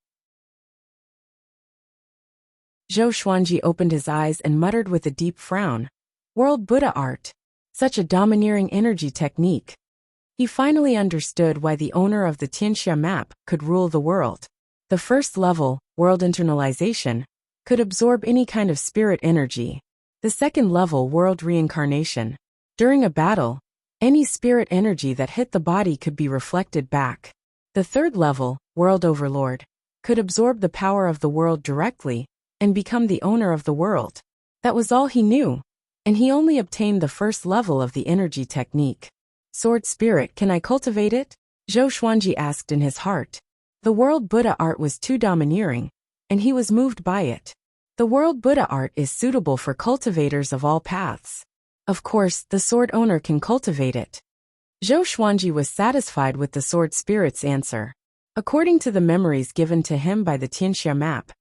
Zhou Xuanji opened his eyes and muttered with a deep frown, "World Buddha art. Such a domineering energy technique." He finally understood why the owner of the Tianxia map could rule the world. The first level, world internalization, could absorb any kind of spirit energy. The second level, world reincarnation. During a battle, any spirit energy that hit the body could be reflected back. The third level, world overlord, could absorb the power of the world directly and become the owner of the world. That was all he knew, and he only obtained the first level of the energy technique. Sword spirit, can I cultivate it? Zhou Xuanji asked in his heart. The world Buddha art was too domineering, and he was moved by it. The world Buddha art is suitable for cultivators of all paths. Of course, the sword owner can cultivate it. Zhou Xuanji was satisfied with the sword spirit's answer. According to the memories given to him by the Tianxia map,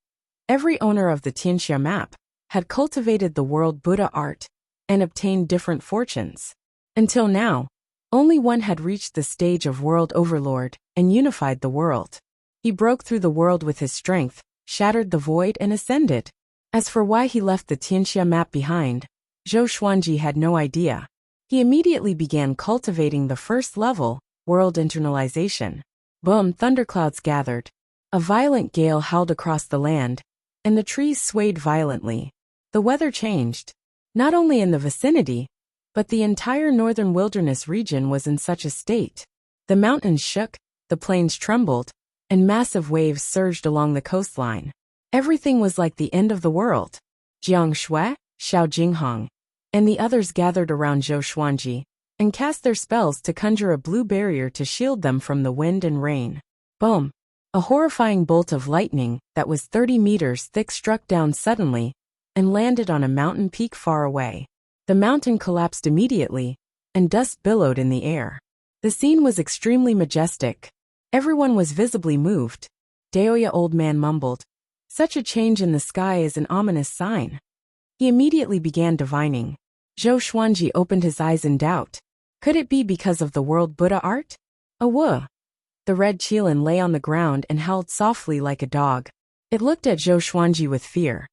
every owner of the Tianxia map had cultivated the world Buddha art and obtained different fortunes. Until now, only one had reached the stage of world overlord and unified the world. He broke through the world with his strength, shattered the void and ascended. As for why he left the Tianxia map behind, Zhou Xuanji had no idea. He immediately began cultivating the first level, world internalization. Boom, thunderclouds gathered. A violent gale howled across the land, and the trees swayed violently. The weather changed. Not only in the vicinity, but the entire northern wilderness region was in such a state. The mountains shook, the plains trembled, and massive waves surged along the coastline. Everything was like the end of the world. Jiang Shui, Xiao Jinghong, and the others gathered around Zhou Xuanji and cast their spells to conjure a blue barrier to shield them from the wind and rain. Boom! A horrifying bolt of lightning that was 30 meters thick struck down suddenly and landed on a mountain peak far away. The mountain collapsed immediately, and dust billowed in the air. The scene was extremely majestic. Everyone was visibly moved. Daoya old man mumbled, "Such a change in the sky is an ominous sign." He immediately began divining. Zhou Xuanji opened his eyes in doubt. Could it be because of the world Buddha art? Awoo! The red Qilin lay on the ground and howled softly like a dog. It looked at Zhou Xuanji with fear.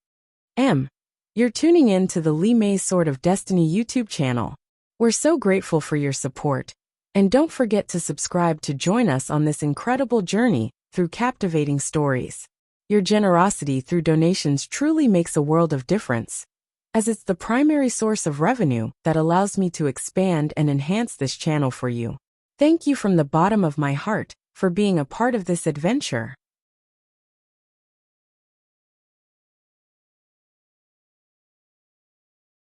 You're tuning in to the Li Mei Sword of Destiny YouTube channel. We're so grateful for your support. And don't forget to subscribe to join us on this incredible journey through captivating stories. Your generosity through donations truly makes a world of difference, as it's the primary source of revenue that allows me to expand and enhance this channel for you. Thank you from the bottom of my heart for being a part of this adventure.